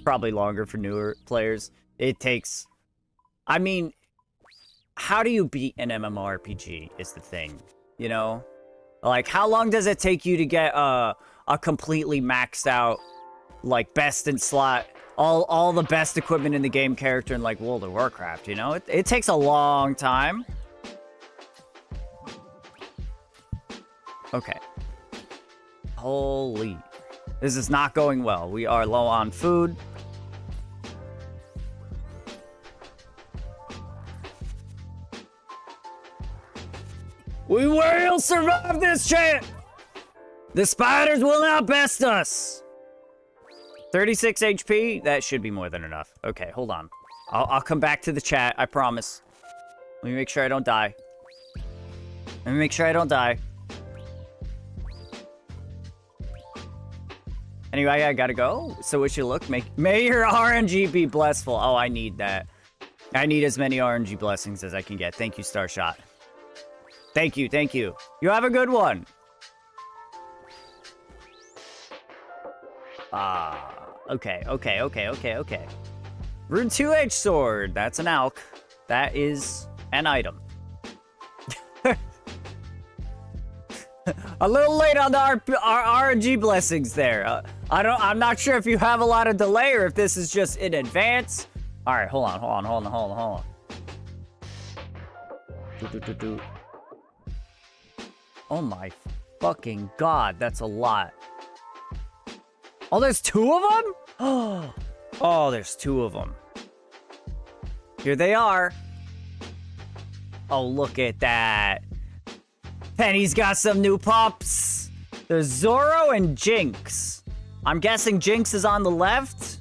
Probably longer for newer players. It takes... I mean, how do you beat an MMORPG is the thing, you know? Like, how long does it take you to get a completely maxed out, like, best in slot, all the best equipment in the game character in, like, World of Warcraft, you know? It takes a long time. Okay. Holy. This is not going well. We are low on food. We will survive this shit! The spiders will not best us! 36 HP? That should be more than enough. Okay, hold on. I'll come back to the chat, I promise. Let me make sure I don't die. Let me make sure I don't die. Anyway, I gotta go. So wish you luck. May your RNG be blessful. Oh, I need that. I need as many RNG blessings as I can get. Thank you, Starshot. Thank you, thank you. You have a good one. Okay. Rune 2H sword. That's an alk. That is an item. A little late on the RNG blessings there. I'm not sure if you have a lot of delay or if this is just in advance. All right, hold on. Oh my fucking god, that's a lot. Oh, there's 2 of them? Oh, there's 2 of them. Here they are. Oh, look at that. Penny's got some new pups. There's Zoro and Jinx. I'm guessing Jinx is on the left.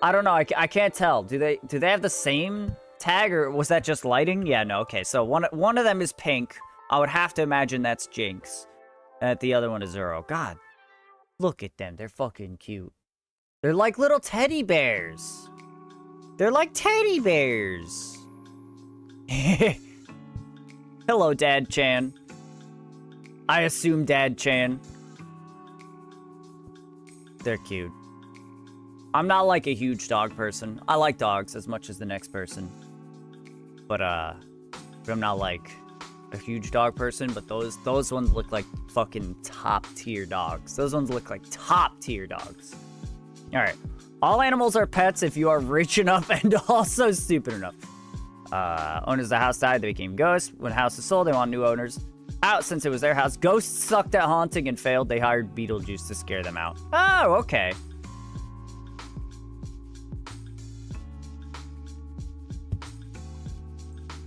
I don't know. I can't tell. Do they have the same tag, or was that just lighting? Yeah, no. Okay, so one of them is pink. I would have to imagine that's Jinx. And the other one is Zoro. God, look at them. They're fucking cute. They're like little teddy bears. They're like teddy bears. Hello, Dad Chan. I assume Dad Chan. They're cute. I'm not like a huge dog person. I like dogs as much as the next person. But I'm not like a huge dog person, but those ones look like fucking top tier dogs. Those ones look like top tier dogs. All right. All animals are pets if you are rich enough and also stupid enough. Owners of the house died, they became ghosts. When the house is sold, they want new owners out since it was their house. Ghosts sucked at haunting and failed. They hired Beetlejuice to scare them out. Oh, okay.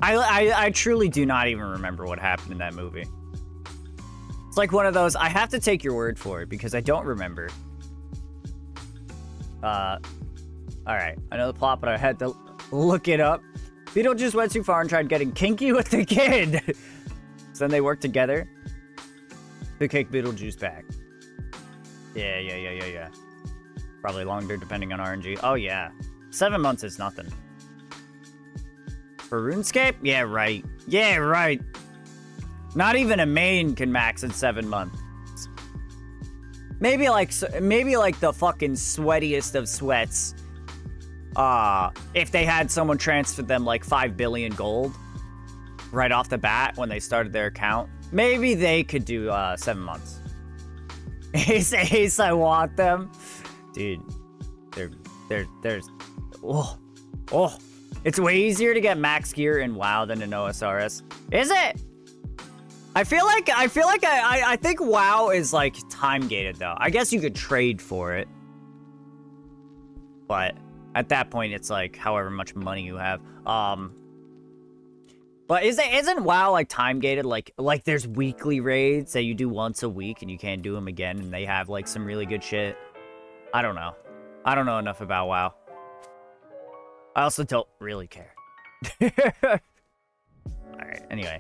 I truly do not even remember what happened in that movie. It's like one of those, I have to take your word for it because I don't remember. Alright, I know the plot, but I had to look it up. Beetlejuice went too far and tried getting kinky with the kid. So then they worked together to kick Beetlejuice back. Yeah. Probably longer depending on RNG. Oh yeah, 7 months is nothing. For RuneScape? Yeah, right. Not even a main can max in 7 months. Maybe like the fucking sweatiest of sweats. If they had someone transfer them like 5 billion gold right off the bat when they started their account, maybe they could do 7 months. Ace, I want them, dude. There's oh. It's way easier to get max gear in WoW than in OSRS. Is it? I think WoW is like time gated though. I guess you could trade for it. But at that point it's like however much money you have. But isn't WoW like time gated? Like there's weekly raids that you do once a week and you can't do them again and they have like some really good shit. I don't know. I don't know enough about WoW. I also don't really care. Alright, anyway.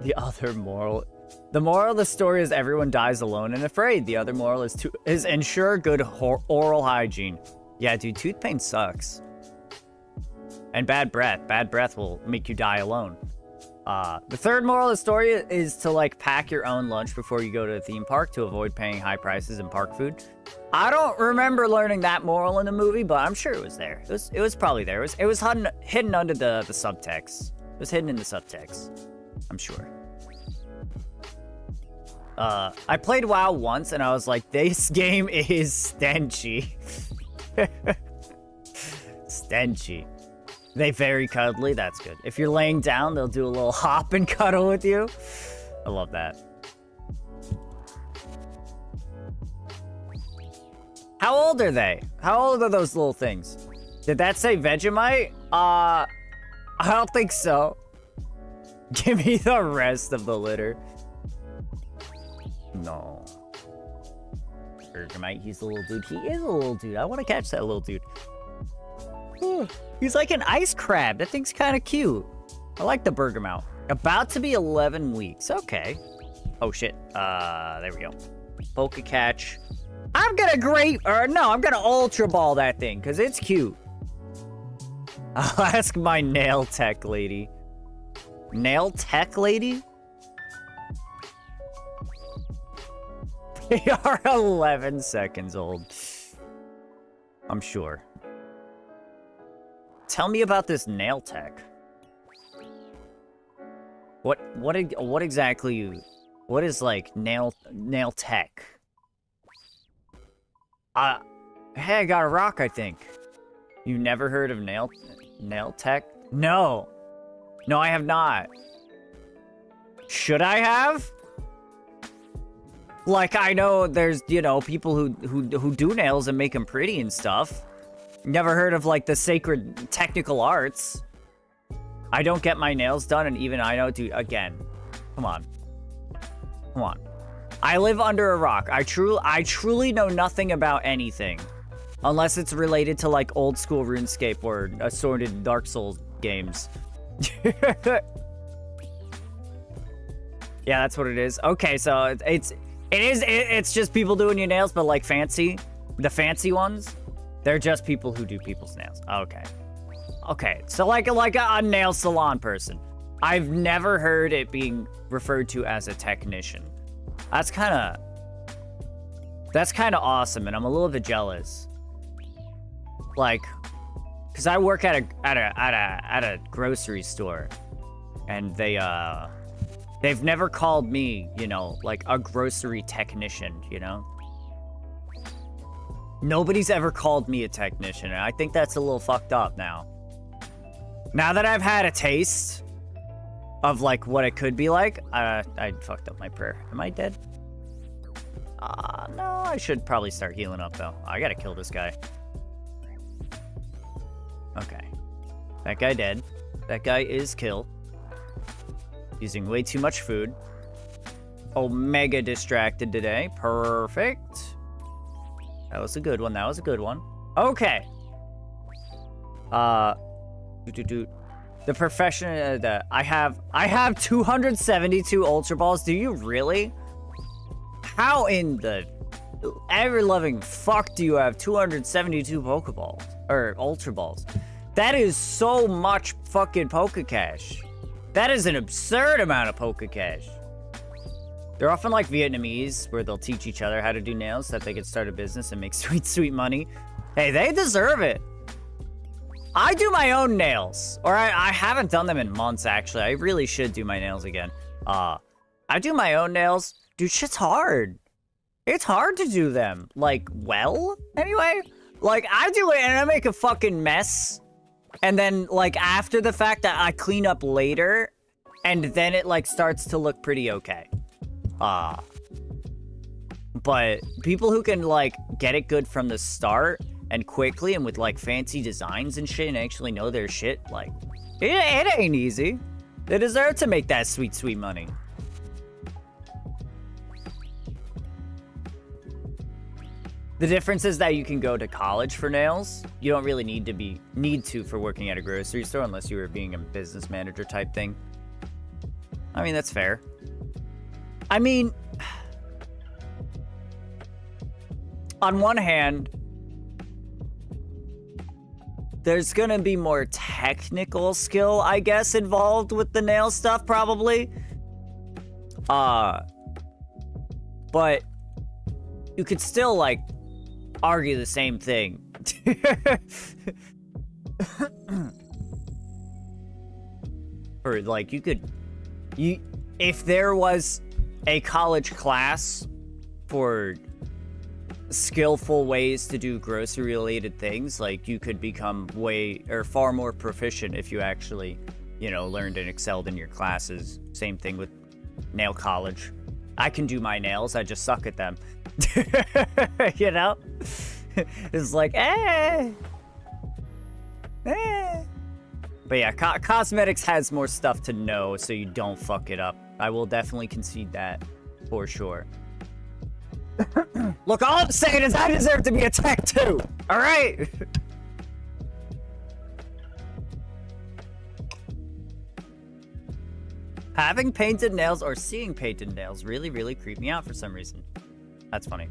The moral of the story is everyone dies alone and afraid. The other moral is ensure good oral hygiene. Yeah, dude, tooth pain sucks. And bad breath. Bad breath will make you die alone. The third moral of the story is to like pack your own lunch before you go to a theme park to avoid paying high prices in park food. I don't remember learning that moral in the movie, but I'm sure it was there. It was probably there. It was hidden under the subtext. It was hidden in the subtext. I'm sure. I played WoW once and I was like, this game is stenchy. Stenchy. They very cuddly, that's good. If you're laying down, they'll do a little hop and cuddle with you. I love that. How old are they? How old are those little things? Did that say Vegemite? I don't think so. Give me the rest of the litter. No. Vegemite, he's a little dude. He is a little dude. I want to catch that little dude. He's like an ice crab. That thing's kind of cute. I like the Bergamot. About to be 11 weeks. Okay. Oh, shit. There we go. Poke catch. I'm gonna Ultra Ball that thing, because it's cute. I'll ask my nail tech lady. Nail tech lady? They are 11 seconds old. I'm sure. Tell me about this nail tech. What exactly? What is like nail tech? Hey, I got a rock, I think. You never heard of nail tech? No, I have not. Should I have? Like, I know there's, people who do nails and make them pretty and stuff. Never heard of, like, the sacred technical arts. I don't get my nails done, and even I know, dude, again. Come on. I live under a rock. I truly know nothing about anything. Unless it's related to, like, old school RuneScape or assorted Dark Souls games. Yeah, that's what it is. Okay, so it's It's just people doing your nails, but like fancy. The fancy ones, they're just people who do people's nails. Okay. Okay, so like a nail salon person. I've never heard it being referred to as a technician. That's kind of awesome, and I'm a little bit jealous. Like, cause I work at a grocery store, and they've never called me, you know, like a grocery technician, you know? Nobody's ever called me a technician, and I think that's a little fucked up now. Now that I've had a taste of like what it could be like, I fucked up my prayer. Am I dead? No, I should probably start healing up though. I gotta kill this guy. Okay. That guy dead. That guy is killed. Using way too much food. Omega distracted today. Perfect. That was a good one. That was a good one. Okay. The profession. I have 272 Ultra Balls. Do you really? How in the ever-loving fuck do you have 272 Pokeballs or Ultra Balls? That is so much fucking Pokecash. That is an absurd amount of Pokecash. They're often like Vietnamese, where they'll teach each other how to do nails so that they can start a business and make sweet, sweet money. Hey, they deserve it. I do my own nails. Or I haven't done them in months, actually. I really should do my nails again. I do my own nails. Dude, shit's hard. It's hard to do them. Like, well, anyway. Like, I do it and I make a fucking mess. And then, like, after the fact, I clean up later. And then it, like, starts to look pretty okay. But people who can, like, get it good from the start and quickly and with, like, fancy designs and shit and actually know their shit, like, it ain't easy. They deserve to make that sweet, sweet money. The difference is that you can go to college for nails. You don't really need to for working at a grocery store unless you were being a business manager type thing. I mean, that's fair. I mean, on one hand, there's gonna be more technical skill, I guess, involved with the nail stuff, probably. But you could still, like, argue the same thing. Or, like, if there was a college class for skillful ways to do grocery related things, like, you could become far more proficient if you actually, you know, learned and excelled in your classes. Same thing with nail college. I can do my nails, I just suck at them. You know? It's like, But yeah, cosmetics has more stuff to know so you don't fuck it up. I will definitely concede that, for sure. Look, all I'm saying is I deserve to be attacked too, alright? Having painted nails or seeing painted nails really, really creep me out for some reason. That's funny.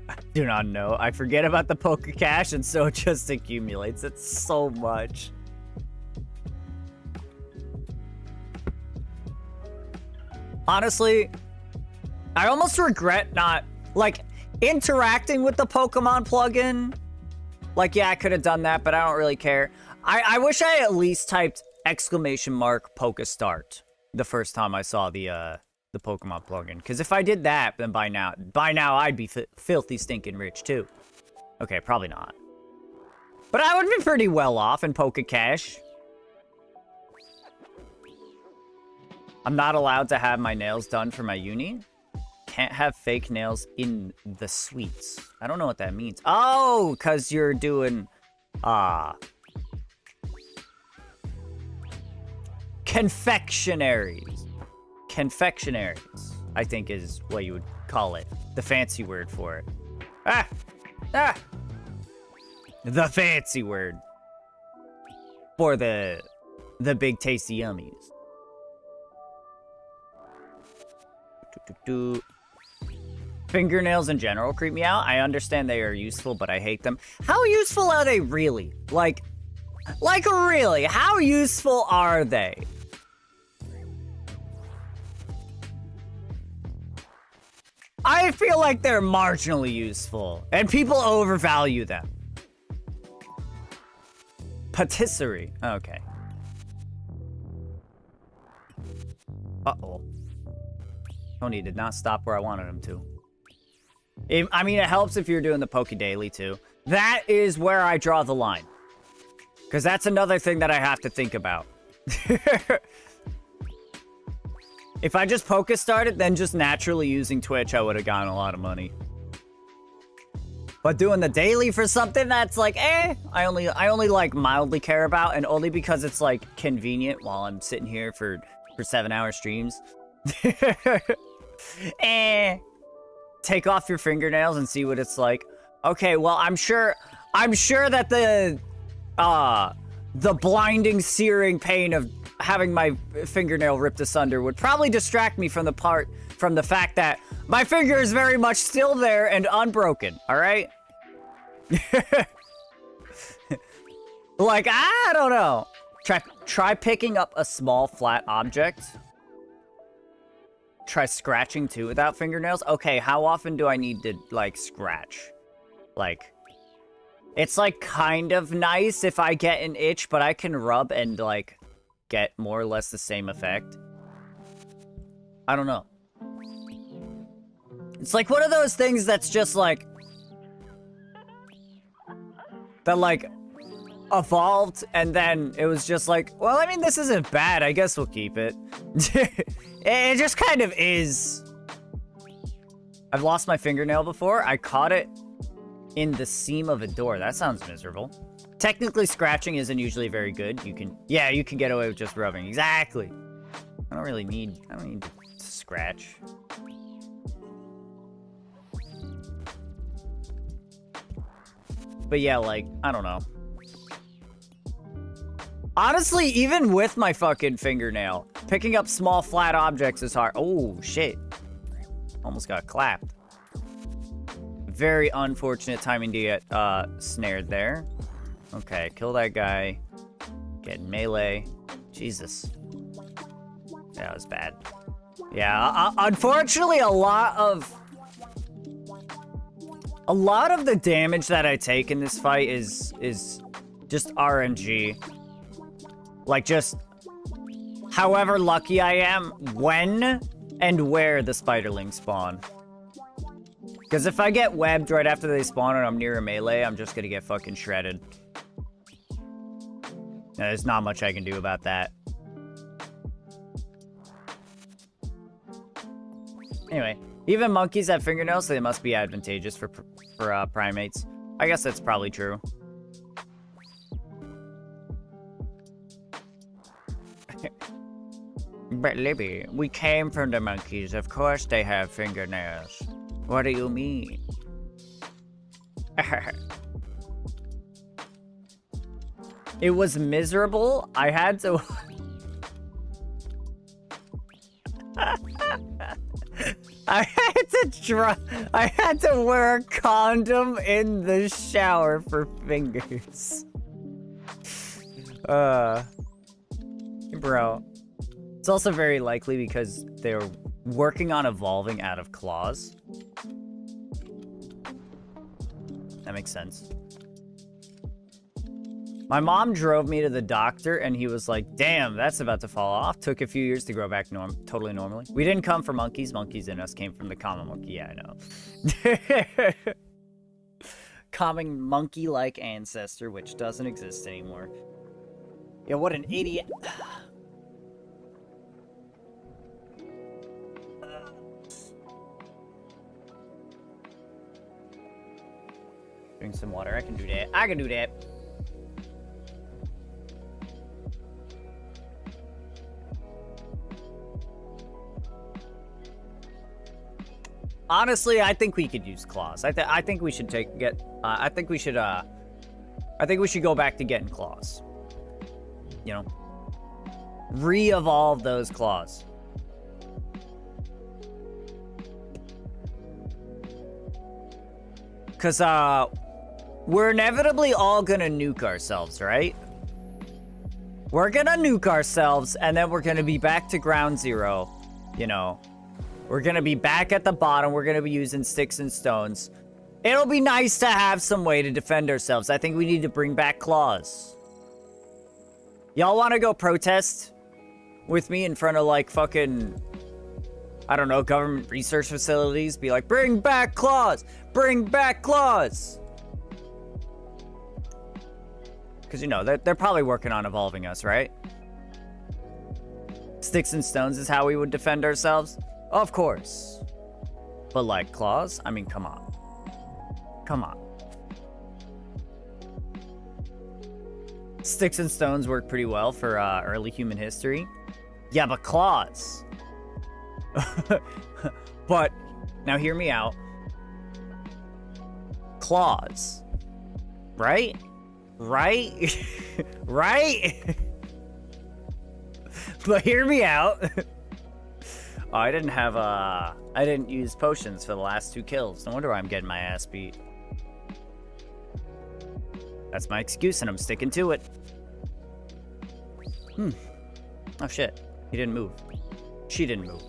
I do not know. I forget about the Pokecash and so it just accumulates. It's so much. Honestly, I almost regret not, like, interacting with the Pokemon plugin. Like, yeah, I could have done that, but I don't really care. I wish I at least typed !Pokestart the first time I saw the Pokemon plugin. Because if I did that, then by now I'd be filthy stinking rich too. Okay, probably not. But I would be pretty well off in Pokecash. I'm not allowed to have my nails done for my uni. Can't have fake nails in the suites. I don't know what that means. Oh, because you're doing... confectionaries. Confectionaries, I think is what you would call it. The fancy word for it. The fancy word. For the big tasty yummies. Fingernails in general creep me out. I understand they are useful, but I hate them. How useful are they really? Like really, how useful are they? I feel like they're marginally useful, and people overvalue them. Patisserie. Okay. Uh-oh. Tony did not stop where I wanted him to. I mean, it helps if you're doing the Poke Daily, too. That is where I draw the line. Because that's another thing that I have to think about. If I just Poke started, then just naturally using Twitch, I would have gotten a lot of money. But doing the daily for something that's like, I only like mildly care about, and only because it's like convenient while I'm sitting here for 7-hour streams. Take off your fingernails and see what it's like. Okay, well, I'm sure that the blinding, searing pain of having my fingernail ripped asunder would probably distract me from the fact that my finger is very much still there and unbroken, all right? Like, I don't know. Try picking up a small flat object. Try scratching too without fingernails. Okay, how often do I need to, like, scratch? Like, it's, like, kind of nice if I get an itch, but I can rub and, like, get more or less the same effect. I don't know. It's like one of those things that's just, like, that, like, evolved, and then it was just like, well, I mean, this isn't bad. I guess we'll keep it. It just kind of is. I've lost my fingernail before. I caught it in the seam of a door. That sounds miserable. Technically, scratching isn't usually very good. You can get away with just rubbing. Exactly. I don't need to scratch. But yeah, like, I don't know. Honestly, even with my fucking fingernail, picking up small flat objects is hard. Oh, shit. Almost got clapped. Very unfortunate timing to get snared there. Okay, kill that guy. Get melee. Jesus. That was bad. Yeah, unfortunately, a lot of the damage that I take in this fight is just RNG. Like, just however lucky I am when and where the spiderlings spawn. Because if I get webbed right after they spawn and I'm near a melee, I'm just gonna get fucking shredded. Now, there's not much I can do about that. Anyway, even monkeys have fingernails, so they must be advantageous for primates. I guess that's probably true. But Libby, we came from the monkeys. Of course they have fingernails. What do you mean? It was miserable. I had to... I had to wear a condom in the shower for fingers. Bro. It's also very likely because they're working on evolving out of claws. That makes sense. My mom drove me to the doctor and he was like, damn, that's about to fall off. Took a few years to grow back totally normally. We didn't come from monkeys. Monkeys in us came from the common monkey. Yeah, I know. Common monkey-like ancestor, which doesn't exist anymore. Yeah, what an idiot. Drink some water. I can do that. I can do that. Honestly, I think we could use claws. I think we should I think we should go back to getting claws. You know, re-evolve those claws. Because, we're inevitably all gonna nuke ourselves, right? We're gonna nuke ourselves, and then we're gonna be back to ground zero. You know, we're gonna be back at the bottom. We're gonna be using sticks and stones. It'll be nice to have some way to defend ourselves. I think we need to bring back claws. Y'all want to go protest with me in front of, like, fucking, I don't know, government research facilities? Be like, bring back claws! Bring back claws! Because, you know, they're probably working on evolving us, right? Sticks and stones is how we would defend ourselves? Of course. But, like, claws? I mean, come on. Come on. Sticks and stones work pretty well for early human history. Yeah, but claws. But, now hear me out. Claws. Right? Right? Right? But hear me out. Oh, I didn't use potions for the last 2 kills. No wonder why I'm getting my ass beat. That's my excuse, and I'm sticking to it. Oh, shit. He didn't move. She didn't move.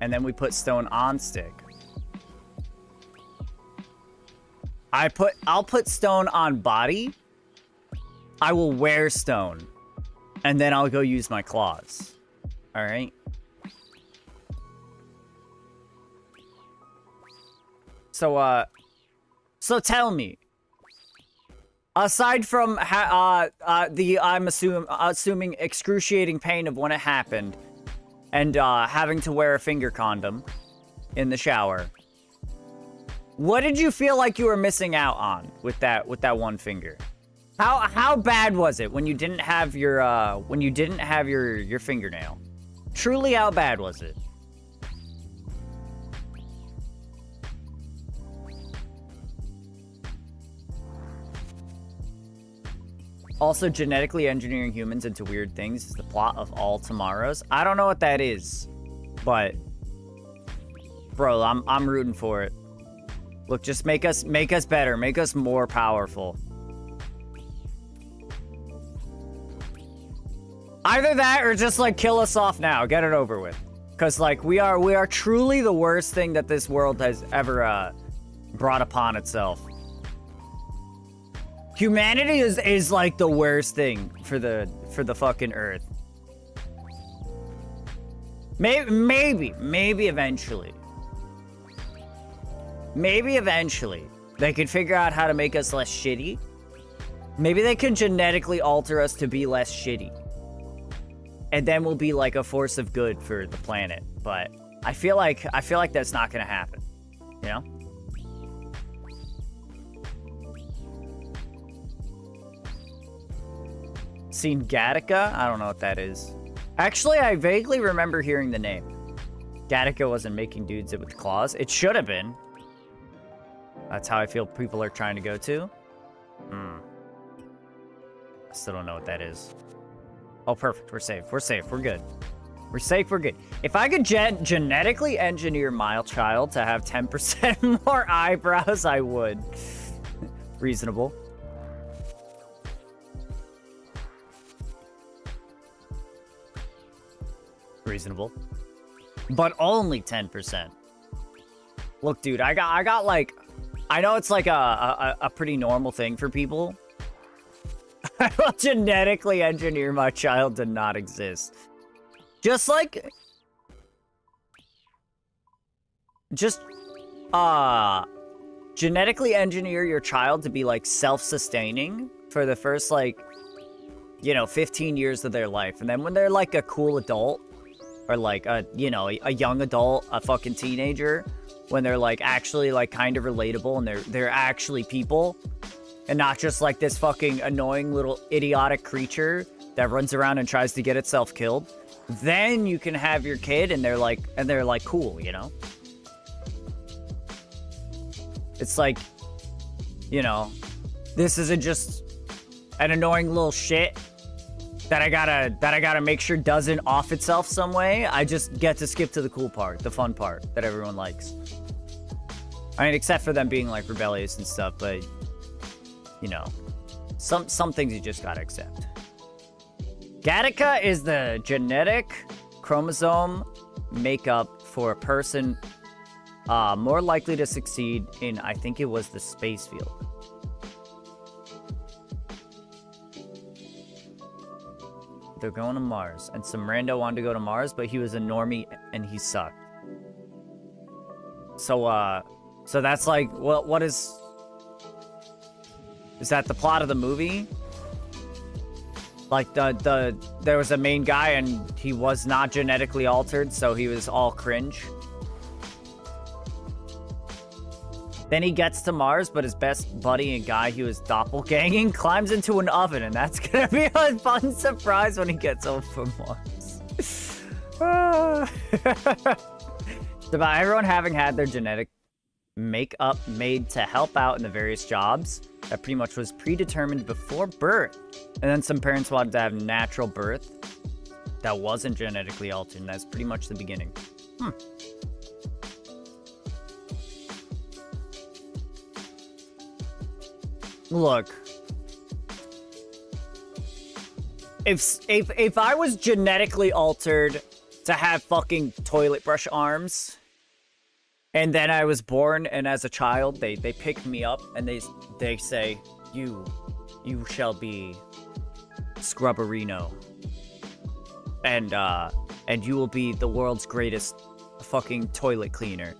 And then we put stone on stick. I'll put stone on body. I will wear stone. And then I'll go use my claws. Alright? So tell me. Aside from I'm assuming excruciating pain of when it happened, and having to wear a finger condom in the shower, what did you feel like you were missing out on with that one finger? How bad was it when you didn't have your your fingernail? Truly, how bad was it? Also, genetically engineering humans into weird things is the plot of All Tomorrows. I don't know what that is, but bro, I'm rooting for it. Look, just make us better, make us more powerful. Either that or just like kill us off now, get it over with. Cause like we are truly the worst thing that this world has ever brought upon itself. Humanity is like the worst thing for the fucking earth. Maybe eventually. Maybe eventually they could figure out how to make us less shitty. Maybe they can genetically alter us to be less shitty. And then we'll be like a force of good for the planet. But I feel like that's not gonna happen. You know? Seen Gattaca? I don't know what that is. Actually, I vaguely remember hearing the name. Gattaca wasn't making dudes with claws. It should have been. That's how I feel people are trying to go to. I still don't know what that is. Oh, perfect. We're safe. We're safe. We're good. We're safe. We're good. If I could genetically engineer my child to have 10% more eyebrows, I would. Reasonable. Reasonable. But only 10%. Look, dude, I got like, I know it's like a pretty normal thing for people. I will genetically engineer my child to not exist. Just genetically engineer your child to be like self-sustaining for the first like, 15 years of their life. And then when they're like a cool adult, or like a young adult, a fucking teenager, when they're like actually like kind of relatable and they're actually people and not just like this fucking annoying little idiotic creature that runs around and tries to get itself killed, then you can have your kid and they're like cool, you know? It's like, this isn't just an annoying little shit that I gotta make sure doesn't off itself some way. I just get to skip to the cool part, the fun part that everyone likes. I mean, except for them being like rebellious and stuff, but you know, some things you just gotta accept. Gattaca is the genetic chromosome makeup for a person more likely to succeed in, I think it was the space field. They're going to Mars, and some rando wanted to go to Mars, but he was a normie and he sucked. So that's like, what is that the plot of the movie? Like there was a main guy and he was not genetically altered, so he was all cringe. Then he gets to Mars, but his best buddy and guy he was doppelganging climbs into an oven, and that's gonna be a fun surprise when he gets home from Mars. It's about everyone having had their genetic makeup made to help out in the various jobs that pretty much was predetermined before birth. And then some parents wanted to have natural birth that wasn't genetically altered, and that's pretty much the beginning. Look, if I was genetically altered to have fucking toilet brush arms, and then I was born, and as a child they pick me up and they say you shall be Scrubberino, and you will be the world's greatest fucking toilet cleaner,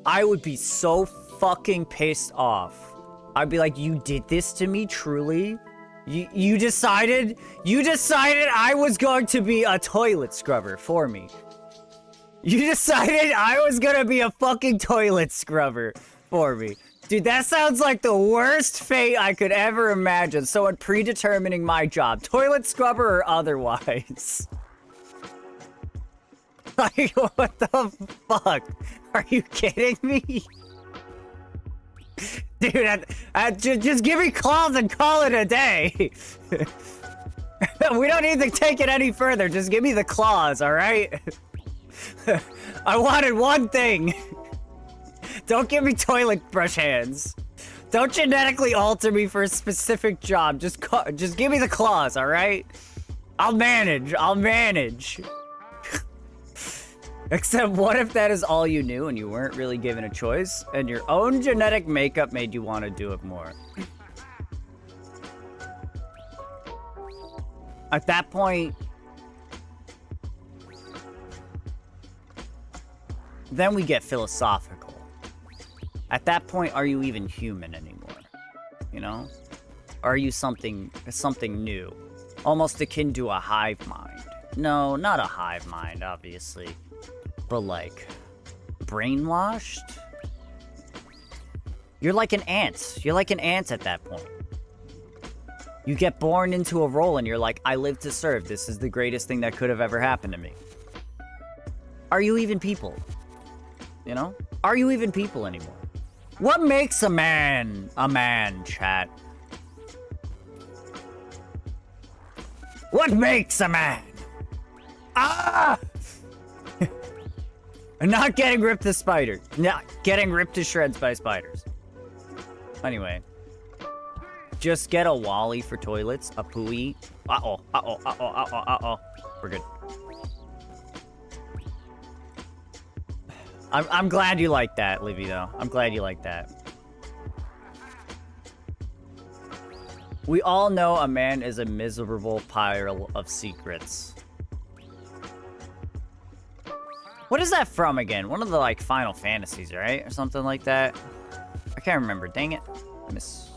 I would be so fucking pissed off. I'd be like, you did this to me, truly? You decided I was going to be a toilet scrubber for me. You decided I was gonna be a fucking toilet scrubber for me. Dude, that sounds like the worst fate I could ever imagine. Someone predetermining my job, toilet scrubber or otherwise. Like, what the fuck? Are you kidding me? Dude, just give me claws and call it a day. We don't need to take it any further. Just give me the claws, all right? I wanted one thing. Don't give me toilet brush hands. Don't genetically alter me for a specific job. Just give me the claws, all right? I'll manage. Except what if that is all you knew and you weren't really given a choice and your own genetic makeup made you want to do it more? At that point, then we get philosophical. At that point, are you even human anymore? You know? Are you something new? Almost akin to a hive mind. No, not a hive mind, obviously. But like, brainwashed? You're like an ant. You're like an ant at that point. You get born into a role and you're like, I live to serve. This is the greatest thing that could have ever happened to me. Are you even people? You know? Are you even people anymore? What makes a man, chat? What makes a man? Ah! Not getting ripped to spiders. Not getting ripped to shreds by spiders. Anyway. Just get a Wally for toilets, a Pooey. Uh-oh. We're good. I'm glad you like that, Livy, though. I'm glad you like that. We all know a man is a miserable pile of secrets. What is that from again? One of the, like, Final Fantasies, right? Or something like that. I can't remember. Dang it. I missed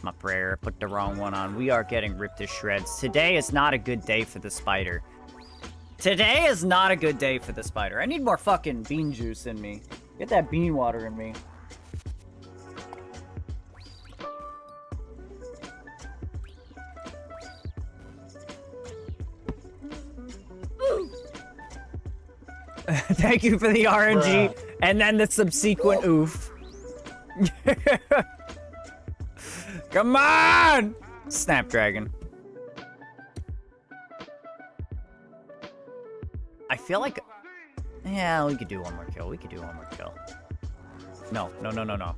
my prayer. Put the wrong one on. We are getting ripped to shreds. Today is not a good day for the spider. Today is not a good day for the spider. I need more fucking bean juice in me. Get that bean water in me. Thank you for the RNG. Bruh. And then the subsequent oof. Come on! Snapdragon. I feel like... Yeah, we could do one more kill. No, no, no, no, no.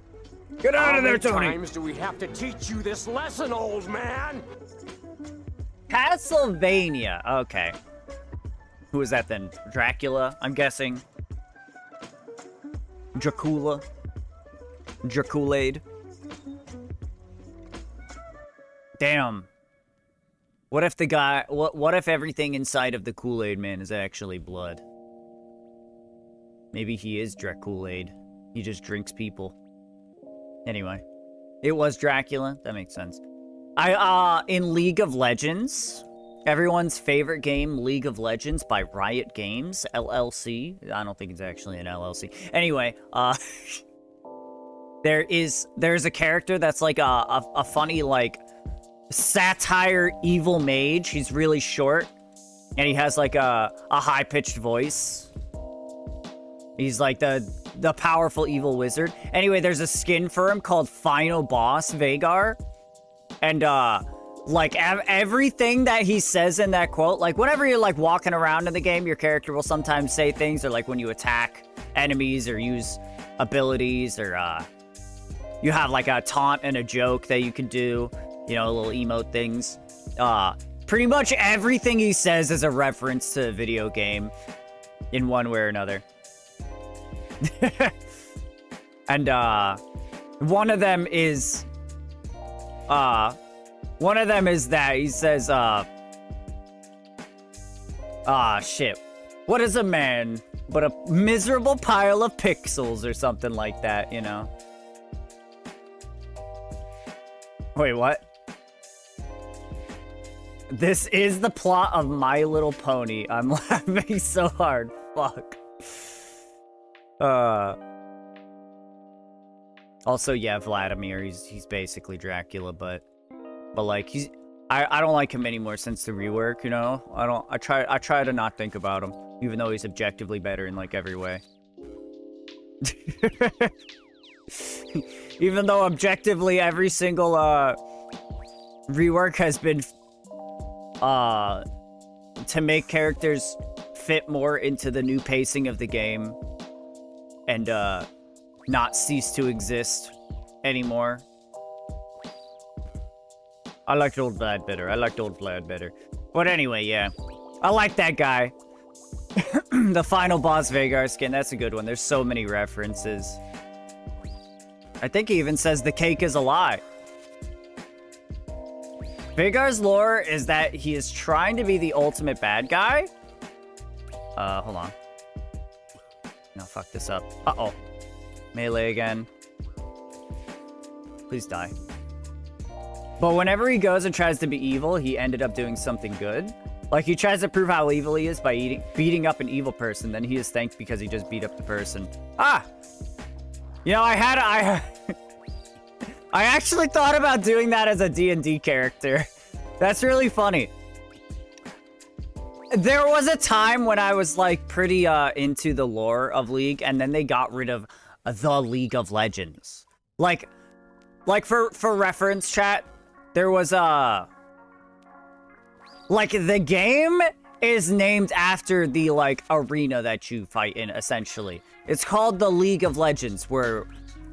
Get out of there, Tony! How many times do we have to teach you this lesson, old man? Castlevania. Okay. Who is that then? Dracula, I'm guessing. Dracula. Draculade. Damn. What if the guy... What if everything inside of the Kool-Aid Man is actually blood? Maybe he is Draculade. He just drinks people. Anyway. It was Dracula. That makes sense. In League of Legends... Everyone's favorite game, League of Legends by Riot Games, LLC. I don't think it's actually an LLC. Anyway, there's a character that's like a funny, like, satire evil mage. He's really short, and he has like a high-pitched voice. He's like the powerful evil wizard. Anyway, there's a skin for him called Final Boss Vagar, and like, everything that he says in that quote, like, whenever you're, like, walking around in the game, your character will sometimes say things, or, like, when you attack enemies or use abilities, or, you have, like, a taunt and a joke that you can do, you know, little emote things. Pretty much everything he says is a reference to a video game in one way or another. And, one of them is that he says, shit. What is a man but a miserable pile of pixels or something like that, you know? Wait, what? This is the plot of My Little Pony. I'm laughing so hard. Fuck. Also, yeah, Vladimir, he's basically Dracula, but like I don't like him anymore since the rework, you know? I try to not think about him, even though he's objectively better in like every way. Even though objectively every single rework has been to make characters fit more into the new pacing of the game and not cease to exist anymore. I liked old Vlad better. But anyway, yeah. I like that guy. The final boss Vagar skin, that's a good one. There's so many references. I think he even says the cake is a lie. Vagar's lore is that he is trying to be the ultimate bad guy. Hold on. No, fuck this up. Uh-oh. Melee again. Please die. But whenever he goes and tries to be evil, he ended up doing something good. Like, he tries to prove how evil he is by beating up an evil person, then he is thanked because he just beat up the person. Ah! You know, I actually thought about doing that as a D&D character. That's really funny. There was a time when I was, like, pretty into the lore of League, and then they got rid of the League of Legends. Like for reference, chat, there was like, the game is named after the, like, arena that you fight in, essentially. It's called the League of Legends, where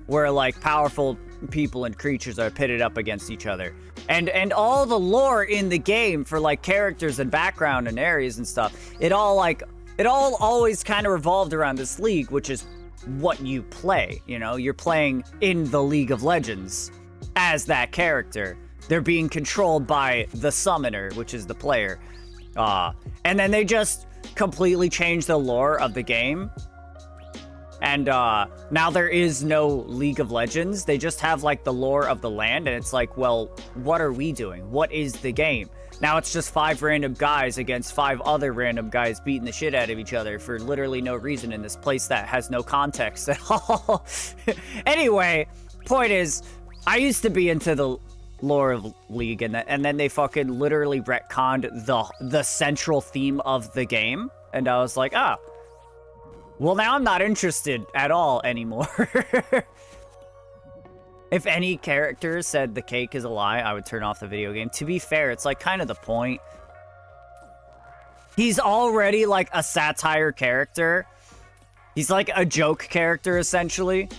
like, powerful people and creatures are pitted up against each other. And all the lore in the game for, like, characters and background and areas and stuff, it all always kind of revolved around this league, which is what you play, you know? You're playing in the League of Legends as that character. They're being controlled by the summoner, which is the player. And then they just completely changed the lore of the game. And now there is no League of Legends. They just have, like, the lore of the land. And it's like, well, what are we doing? What is the game? Now it's just 5 random guys against 5 other random guys beating the shit out of each other for literally no reason in this place that has no context at all. Anyway, point is, I used to be into the lore of League, and then they fucking literally retconned the central theme of the game, and I was like, ah, well, now I'm not interested at all anymore. If any character said the cake is a lie, I would turn off the video game. To be fair, it's like kind of the point. He's already like a satire character. He's like a joke character, essentially.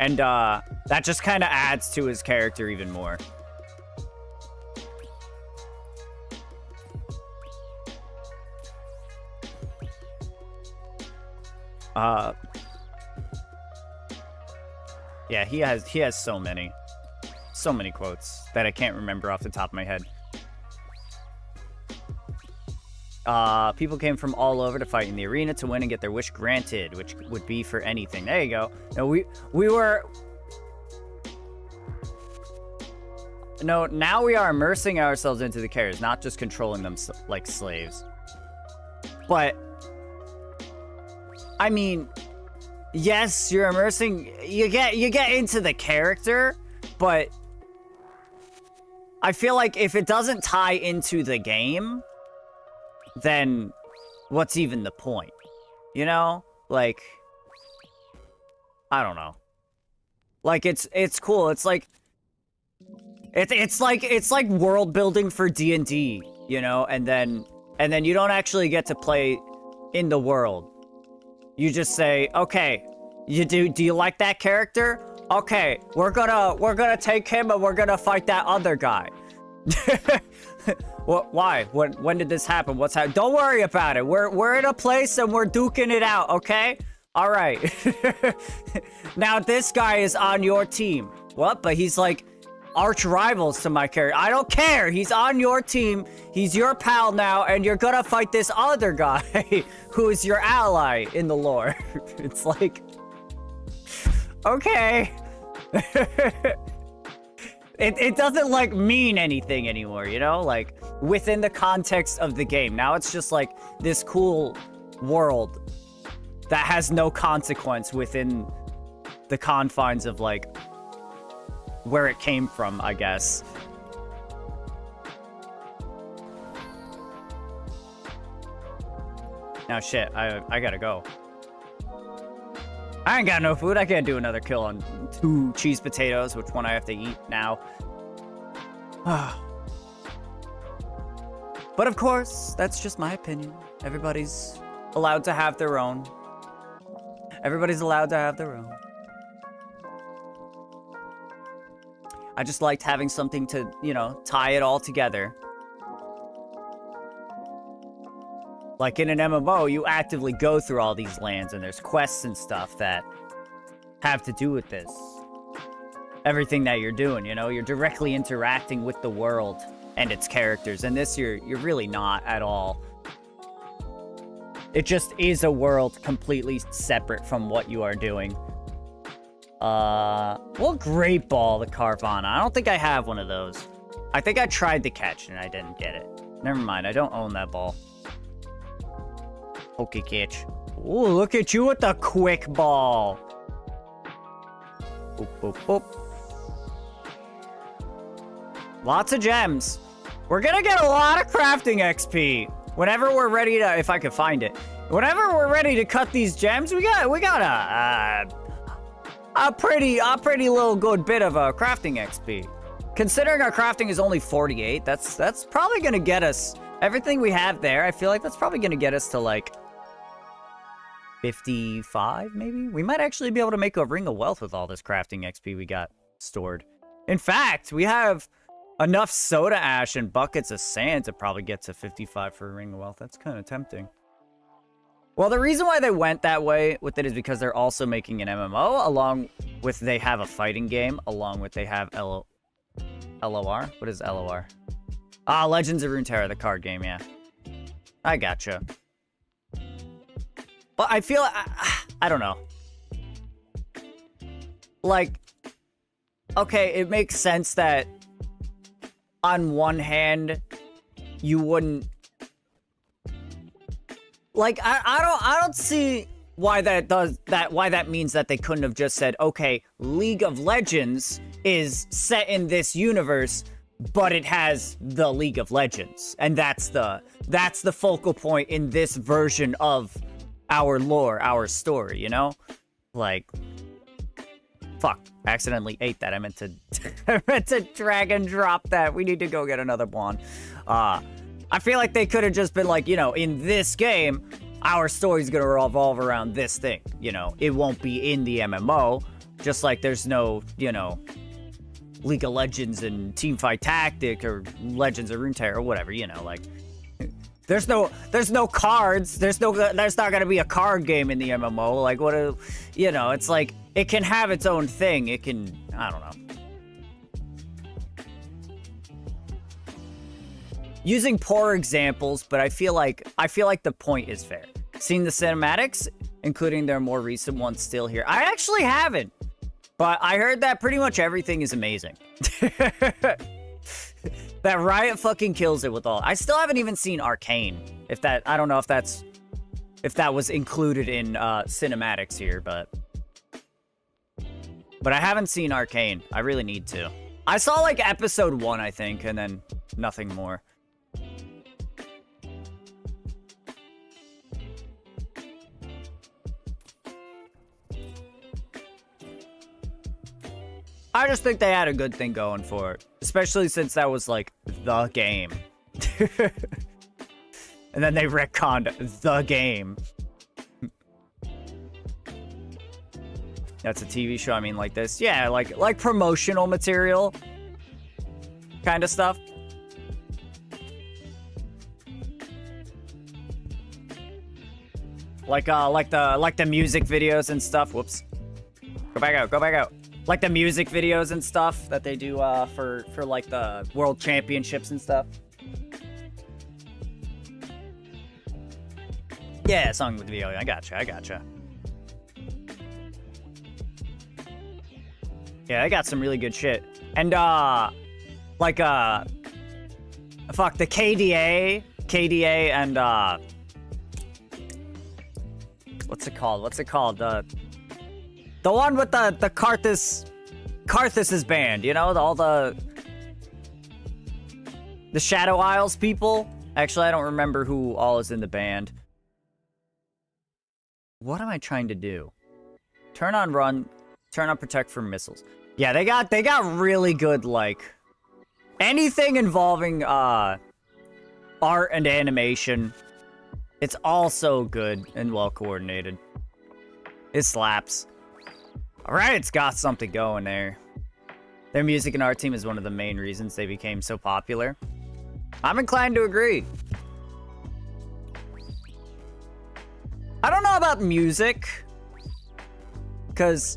And that just kind of adds to his character even more. Yeah, he has so many quotes that I can't remember off the top of my head. People came from all over to fight in the arena to win and get their wish granted, which would be for anything. There you go. No, now we are immersing ourselves into the characters, not just controlling them like slaves. But I mean, yes, you're immersing. You get into the character, but I feel like if it doesn't tie into the game, then what's even the point? You know? Like, I don't know. Like, it's cool. It's like it's like world building for D&D, you know? And then you don't actually get to play in the world. You just say, okay, do you like that character? Okay, we're gonna take him and we're gonna fight that other guy. What? Why? When did this happen? What's happening? Don't worry about it. We're in a place and we're duking it out. Okay. All right. Now this guy is on your team. What? But he's like arch rivals to my character. I don't care. He's on your team. He's your pal now, and you're gonna fight this other guy who is your ally in the lore. It's like, okay. It doesn't, like, mean anything anymore, you know? Like, within the context of the game. Now it's just, like, this cool world that has no consequence within the confines of, like, where it came from, I guess. Now, shit, I gotta go. I ain't got no food. I can't do another kill on 2 cheese potatoes, which one I have to eat now. But of course, that's just my opinion. Everybody's allowed to have their own. Everybody's allowed to have their own. I just liked having something to, you know, tie it all together. Like in an MMO, you actively go through all these lands and there's quests and stuff that have to do with this. Everything that you're doing, you know, you're directly interacting with the world and its characters. And this, you're really not at all. It just is a world completely separate from what you are doing. Well, Great Ball the Carvana. I don't think I have one of those. I think I tried to catch and I didn't get it. Never mind, I don't own that ball. Okay, catch. Ooh, look at you with the quick ball. Boop, boop, boop. Lots of gems. We're gonna get a lot of crafting XP. Whenever we're ready to, if I can find it. Whenever we're ready to cut these gems, we got a pretty little good bit of crafting XP. Considering our crafting is only 48, that's probably gonna get us everything we have there. I feel like that's probably gonna get us to like 55, maybe? We might actually be able to make a Ring of Wealth with all this crafting XP we got stored. In fact, we have enough soda ash and buckets of sand to probably get to 55 for a Ring of Wealth. That's kind of tempting. Well, the reason why they went that way with it is because they're also making an MMO, along with they have a fighting game, along with they have LOR? What is LOR? Ah, Legends of Runeterra, the card game, yeah. I gotcha. But I feel, I don't know. Like, okay, it makes sense that on one hand, you wouldn't, like, I don't see why that means that they couldn't have just said, okay, League of Legends is set in this universe, but it has the League of Legends, and that's the focal point in this version of our lore, our story, you know? Like, fuck, I accidentally ate that. I meant to drag and drop that. We need to go get another one. I feel like they could have just been like, you know, in this game, our story's gonna revolve around this thing, you know? It won't be in the MMO, Just like there's no, you know, League of Legends and Teamfight Tactic or Legends of Runeterra or whatever, you know, like there's no cards. There's not gonna be a card game in the MMO. Like you know, it's like it can have its own thing. It can, I don't know. Using poor examples, but I feel like the point is fair. Seen the cinematics, including their more recent ones still here. I actually haven't. But I heard that pretty much everything is amazing. That Riot fucking kills it with all. I still haven't even seen Arcane. I don't know if that was included in cinematics here, but I haven't seen Arcane. I really need to. I saw like episode 1, I think, and then nothing more. I just think they had a good thing going for it. Especially since that was, like, the game. And then they retconned the game. That's a TV show, I mean, like this. Yeah, like promotional material. Kind of stuff. Like the music videos and stuff. Whoops. Go back out. Like the music videos and stuff that they do for like the world championships and stuff. Yeah, song with video. I gotcha. Yeah, I got some really good shit. And like fuck the KDA and what's it called? The one with the Karthus's band, you know, all the Shadow Isles people. Actually, I don't remember who all is in the band. What am I trying to do? Turn on run, turn on protect from missiles. Yeah, they got really good, like, anything involving art and animation. It's all so good and well coordinated. It slaps. Alright, it's got something going there. Their music and art team is one of the main reasons they became so popular. I'm inclined to agree. I don't know about music, because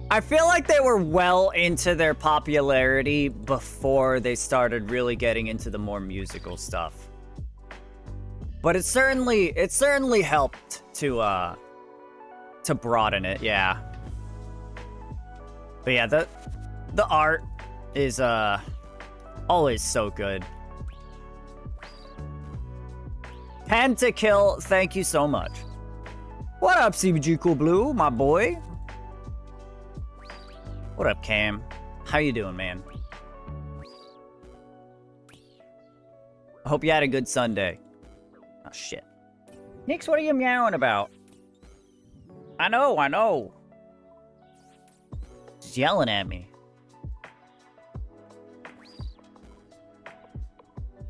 I feel like they were well into their popularity before they started really getting into the more musical stuff. But it certainly helped to broaden it, yeah. But yeah, the art is always so good. Pentakill, thank you so much. What up, CBG Cool Blue, my boy? What up, Cam? How you doing, man? I hope you had a good Sunday. Oh, shit. Nix, what are you meowing about? I know. Just yelling at me.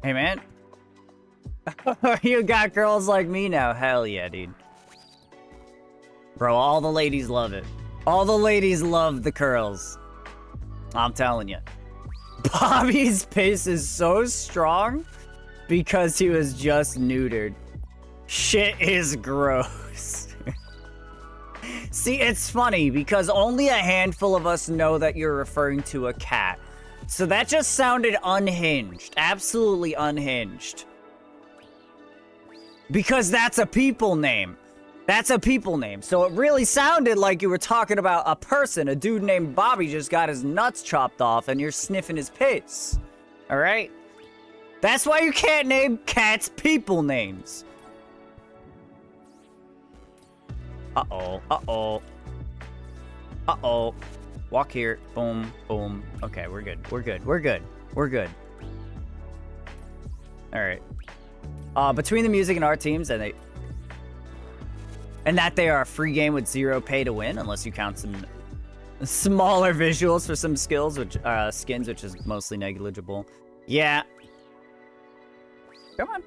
Hey, man. You got girls like me now. Hell yeah, dude. Bro, all the ladies love it. All the ladies love the curls. I'm telling you. Bobby's piss is so strong because he was just neutered. Shit is gross. See, it's funny because only a handful of us know that you're referring to a cat. So that just sounded unhinged. Absolutely unhinged. Because that's a people name. That's a people name. So it really sounded like you were talking about a person. A dude named Bobby just got his nuts chopped off and you're sniffing his piss. Alright? That's why you can't name cats people names. Uh-oh. Walk here. Boom, boom. Okay, we're good. Alright. Between the music and art teams, and that they are a free game with zero pay to win, unless you count some smaller visuals for some skins, which is mostly negligible. Yeah. Come on.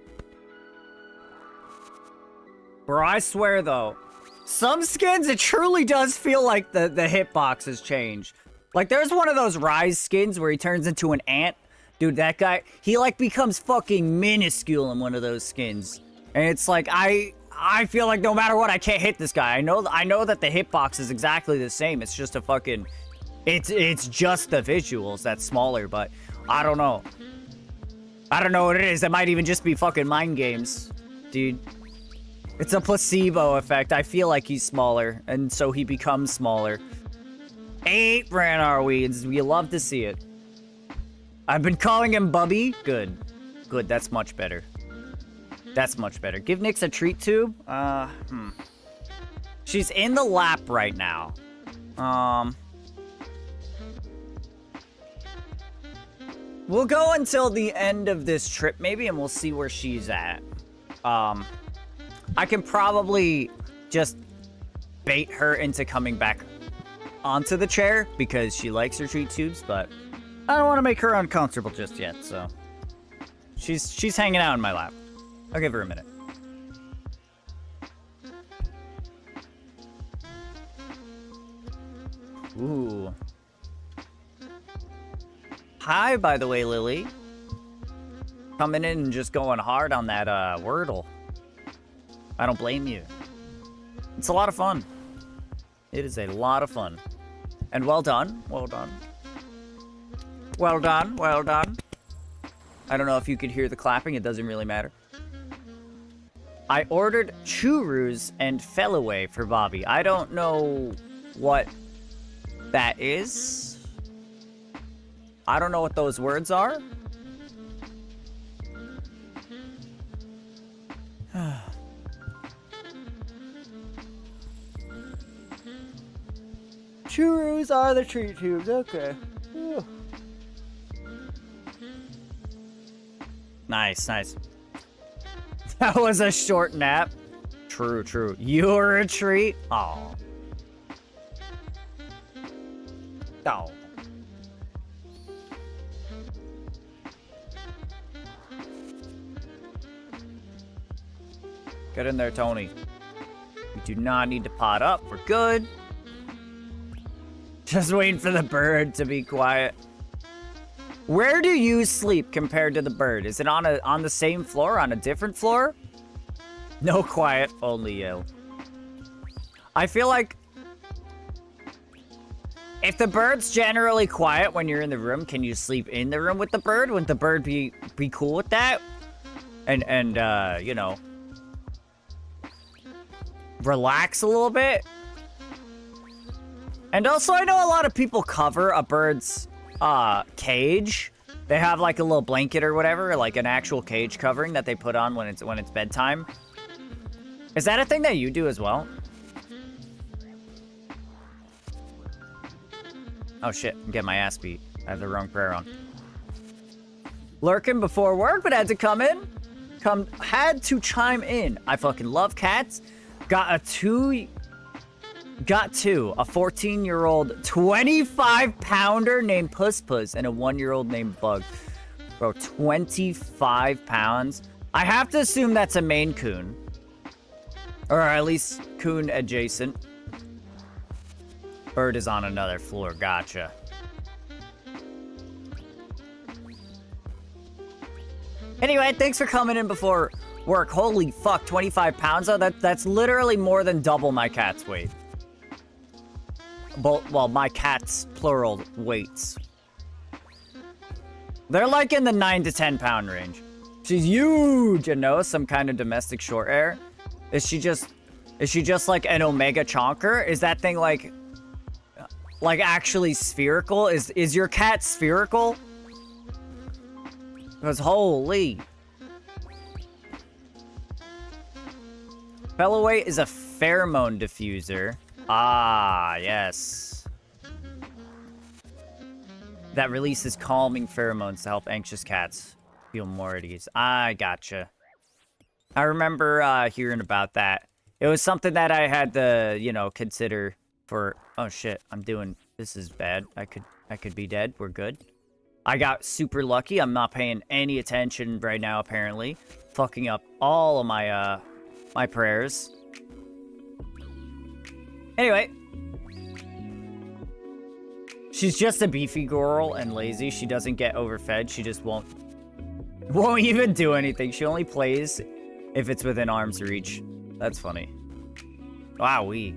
Bro, I swear though, Some skins, it truly does feel like the hitbox has changed. Like, there's one of those Rise skins where he turns into an ant. Dude, that guy, he, like, becomes fucking minuscule in one of those skins. And it's like, I feel like no matter what, I can't hit this guy. I know that the hitbox is exactly the same. It's just a fucking... It's just the visuals that's smaller, but I don't know. I don't know what it is. That might even just be fucking mind games, dude. It's a placebo effect. I feel like he's smaller, and so he becomes smaller. 8 Brannar weeds. We love to see it. I've been calling him Bubby. Good. Good, that's much better. That's much better. Give Nyx a treat tube? She's in the lap right now. We'll go until the end of this trip, maybe, and we'll see where she's at. I can probably just bait her into coming back onto the chair because she likes her treat tubes, but I don't want to make her uncomfortable just yet, so she's hanging out in my lap. I'll give her a minute. Ooh. Hi, by the way, Lily. Coming in and just going hard on that Wordle. I don't blame you. It's a lot of fun. It is a lot of fun. And well done. Well done. Well done. Well done. I don't know if you could hear the clapping. It doesn't really matter. I ordered churros and Fellaway for Bobby. I don't know what that is. I don't know what those words are. Churros are the treat tubes. Okay. Ooh. Nice, nice. That was a short nap. True, true. You're a treat. Oh. Oh. Get in there, Tony. We do not need to pot up. We're good. Just waiting for the bird to be quiet. Where do you sleep compared to the bird? Is it on the same floor, on a different floor? No quiet, only ill. I feel like if the bird's generally quiet when you're in the room, can you sleep in the room with the bird? Wouldn't the bird be cool with that? And you know, relax a little bit? And also, I know a lot of people cover a bird's cage. They have like a little blanket or whatever, like an actual cage covering that they put on when it's bedtime. Is that a thing that you do as well? Oh shit, I'm getting my ass beat. I have the wrong prayer on. Lurking before work, but had to come in. Had to chime in. I fucking love cats. Got a 14-year-old 25-pounder named Puss Puss and a 1-year-old named Bug. Bro, 25 pounds? I have to assume that's a Maine Coon. Or at least Coon adjacent. Bird is on another floor, gotcha. Anyway, thanks for coming in before work. Holy fuck, 25 pounds though? That's literally more than double my cat's weight. Well, my cat's plural weights. They're like in the 9 to 10 pound range. She's huge, you know, some kind of domestic short hair. Is she just like an Omega chonker? Is that thing like actually spherical? Is your cat spherical? Because holy. Fellaway is a pheromone diffuser. Ah, yes. That releases calming pheromones to help anxious cats feel more at ease. I gotcha. I remember hearing about that. It was something that I had to, you know, consider for... Oh shit, this is bad. I could be dead. We're good. I got super lucky. I'm not paying any attention right now, apparently. Fucking up all of my, my prayers. Anyway. She's just a beefy girl and lazy. She doesn't get overfed. She just won't even do anything. She only plays if it's within arm's reach. That's funny. Wowee.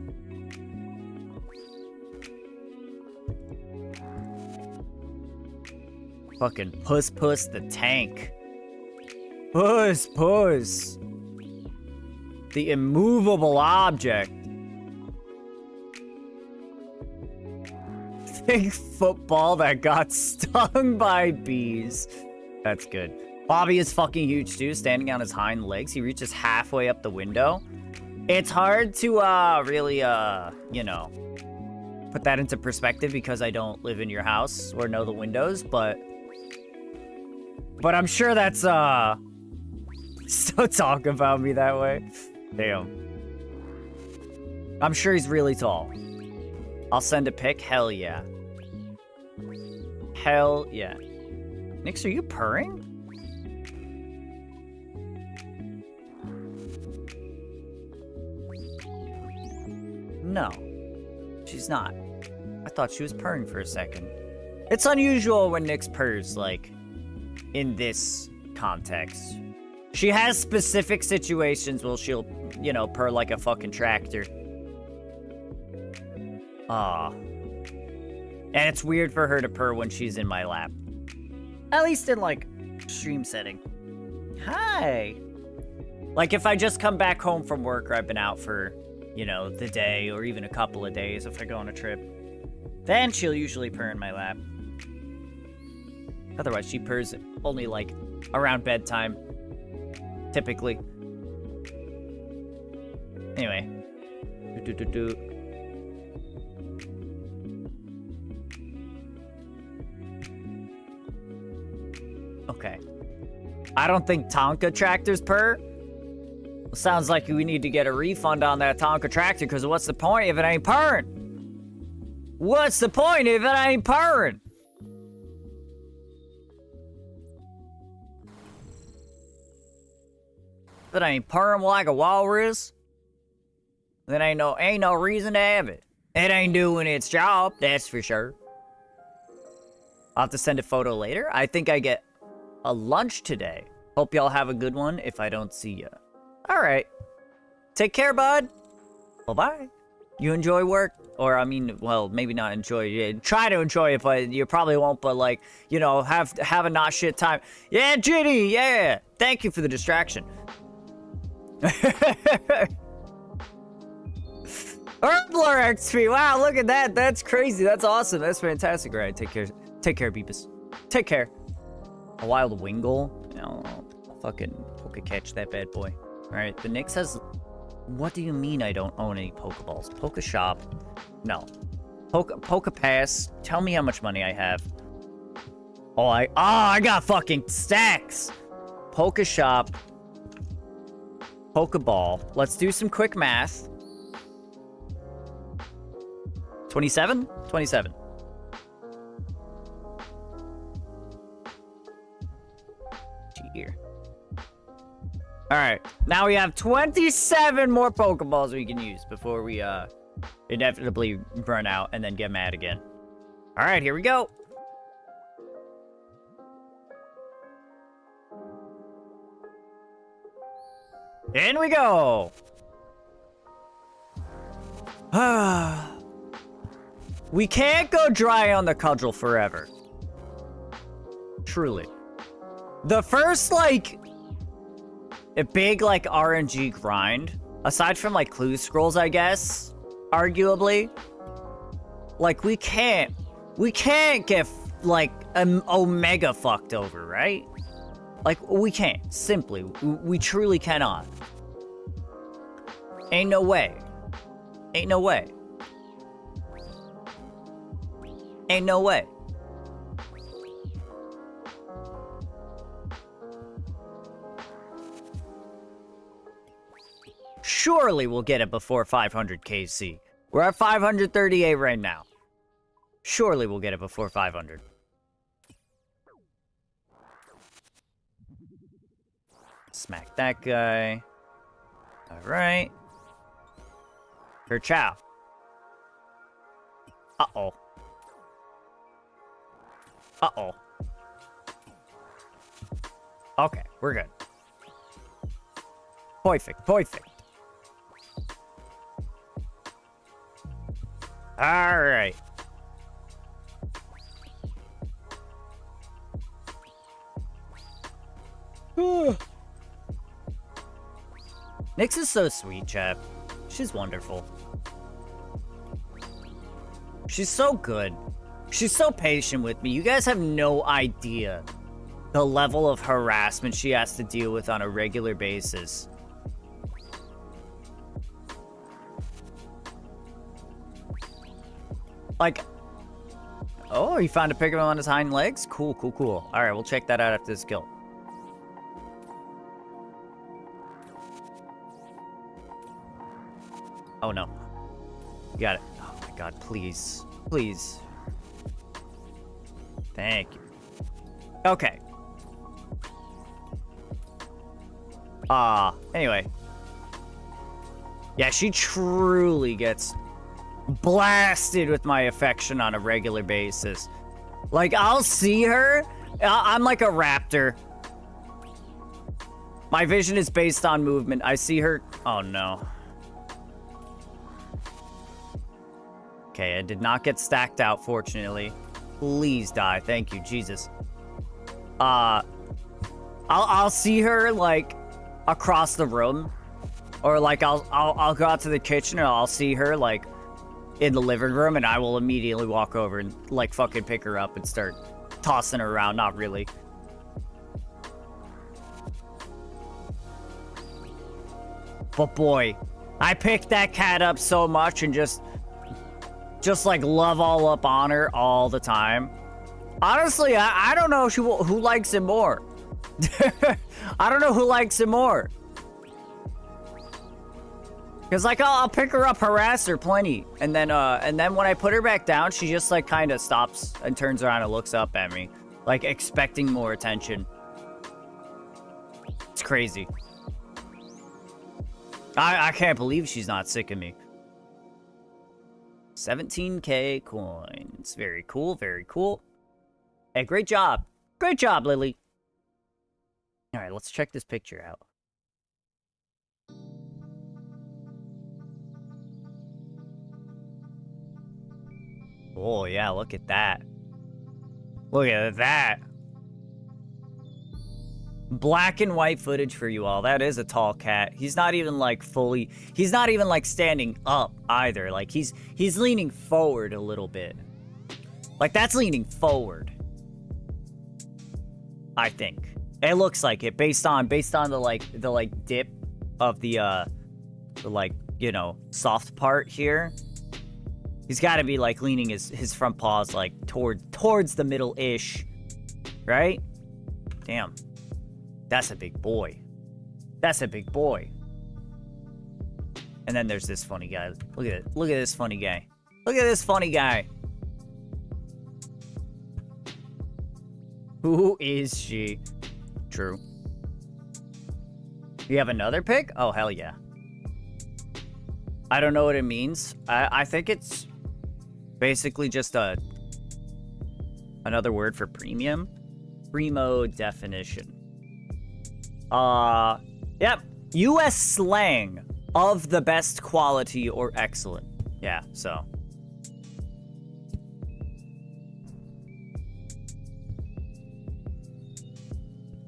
Fucking Puss Puss the tank. Puss Puss. The immovable object. Big football that got stung by bees. That's good. Bobby is fucking huge too, standing on his hind legs. He reaches halfway up the window. It's hard to really you know, put that into perspective because I don't live in your house or know the windows, but I'm sure that's still talk about me that way. Damn. I'm sure he's really tall. I'll send a pic. Hell yeah. Hell yeah. Nix, are you purring? No. She's not. I thought she was purring for a second. It's unusual when Nix purrs, like, in this context. She has specific situations where she'll, you know, purr like a fucking tractor. Ah. And it's weird for her to purr when she's in my lap. At least in, like, stream setting. Hi! Like, if I just come back home from work or I've been out for, you know, the day or even a couple of days if I go on a trip, then she'll usually purr in my lap. Otherwise, she purrs only, like, around bedtime. Typically. Anyway. Okay. I don't think Tonka tractors purr. Sounds like we need to get a refund on that Tonka tractor, because what's the point if it ain't purring? What's the point if it ain't purring? If it ain't purring like a walrus, then ain't no reason to have it. It ain't doing its job, that's for sure. I'll have to send a photo later. I think I get a lunch today. Hope y'all have a good one if I don't see ya. Alright. Take care, bud. Bye-bye. You enjoy work? Or, I mean, well, maybe not enjoy it. Try to enjoy it, but you probably won't, but, like, you know, have a not shit time. Yeah, Ginny, yeah! Thank you for the distraction. Herbler XP, wow, look at that. That's crazy. That's awesome. That's fantastic. All right, take care. Take care, Beepus. Take care. A wild Wingle? No, I'll fucking poke a catch that bad boy. Alright, the Nick says, what do you mean I don't own any Pokeballs? Poke Shop? No. Poke Pass? Tell me how much money I have. Oh, I got fucking stacks! Poke Shop. Pokeball. Let's do some quick math. 27? 27. Here. Alright, now we have 27 more Pokeballs we can use before we inevitably run out and then get mad again. Alright, here we go. In we go. We can't go dry on the cudgel forever. Truly. The first, like, a big, like, RNG grind, aside from, like, clue scrolls, I guess, arguably, like, we can't get, like, Omega fucked over, right? Like, we can't. Simply. We truly cannot. Ain't no way. Ain't no way. Ain't no way. Surely we'll get it before 500 KC. We're at 538 right now. Surely we'll get it before 500. Smack that guy. Alright. Kerchow. Uh-oh. Uh-oh. Okay, we're good. Perfect, perfect. Alright. Nyx is so sweet, chap. She's wonderful. She's so good. She's so patient with me. You guys have no idea the level of harassment she has to deal with on a regular basis. Like, oh, you found a pick of him on his hind legs? Cool, cool, cool. All right, we'll check that out after this kill. Oh, no. You got it. Oh, my God, please. Please. Thank you. Okay. Anyway. Yeah, she truly gets blasted with my affection on a regular basis. Like, I'll see her. I'm like a raptor. My vision is based on movement. I see her. Oh, no. Okay, I did not get stacked out, fortunately. Please die. Thank you, Jesus. I'll see her, like, across the room. Or, like, I'll go out to the kitchen and I'll see her, like, in the living room, and I will immediately walk over and, like, fucking pick her up and start tossing her around. Not really. But boy, I picked that cat up so much and just like love all up on her all the time. Honestly, I don't know who likes it more. I don't know who likes it more. Cause like I'll pick her up, harass her plenty, and then when I put her back down, she just like kind of stops and turns around and looks up at me, like expecting more attention. It's crazy. I can't believe she's not sick of me. 17k coins. Very cool, very cool. Hey, great job. Great job, Lily. All right, let's check this picture out. Oh, yeah, look at that. Look at that. Black and white footage for you all. That is a tall cat. He's not even like fully, he's not even like standing up either. Like he's leaning forward a little bit. Like that's leaning forward. I think. It looks like it based on the dip of the like, you know, soft part here. He's got to be like leaning his front paws like towards the middle-ish. Right? Damn. That's a big boy. That's a big boy. And then there's this funny guy. Look at it. Look at this funny guy. Look at this funny guy. Who is she? True. You have another pick? Oh, hell yeah. I don't know what it means. I think it's basically just another word for premium. Primo definition. Yep. U.S. slang of the best quality or excellent. Yeah, so.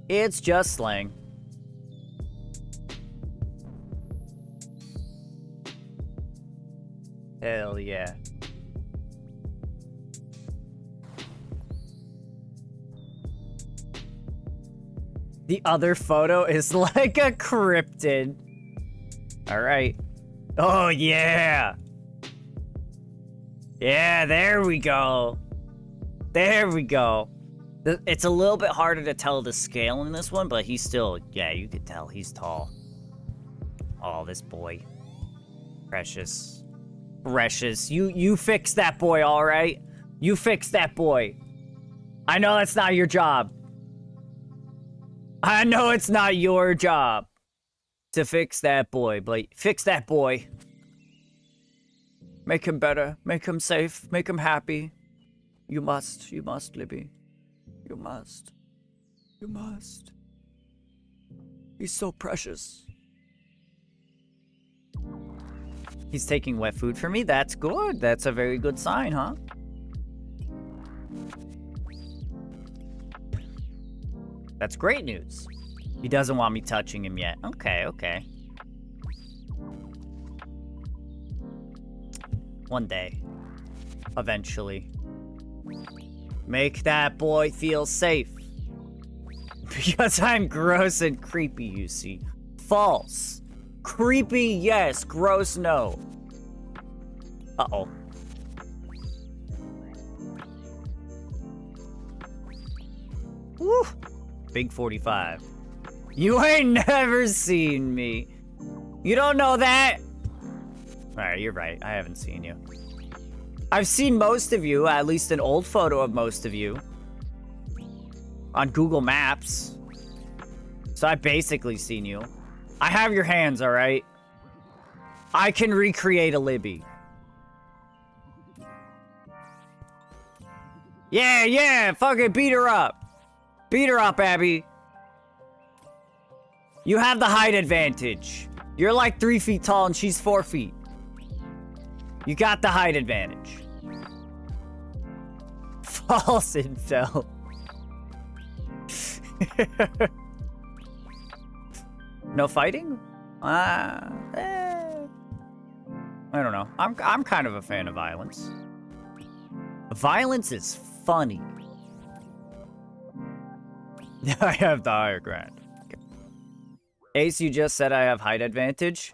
It's just slang. Hell yeah. The other photo is like a cryptid. All right. Oh, yeah. Yeah, there we go. There we go. It's a little bit harder to tell the scale in this one, but he's still, yeah, you could tell he's tall. Oh, this boy. Precious. Precious. You fix that boy, all right? You fix that boy. I know that's not your job. I know it's not your job to fix that boy, but fix that boy. Make him better. Make him safe. Make him happy. You must, Libby. You must. You must. He's so precious. He's taking wet food for me? That's good. That's a very good sign, huh? That's great news. He doesn't want me touching him yet. Okay, okay. One day. Eventually. Make that boy feel safe. Because I'm gross and creepy, you see. False. Creepy, yes. Gross, no. Uh-oh. Woo! Big 45. You ain't never seen me. You don't know that? Alright, you're right. I haven't seen you. I've seen most of you, at least an old photo of most of you. On Google Maps. So I've basically seen you. I have your hands, alright? I can recreate a Libby. Yeah, yeah, fucking beat her up. Beat her up, Abby. You have the height advantage. You're like 3 feet tall and she's 4 feet. You got the height advantage. False intel. No fighting? I don't know. I'm kind of a fan of violence. Violence is funny. I have the higher ground. Okay. Ace, you just said I have height advantage.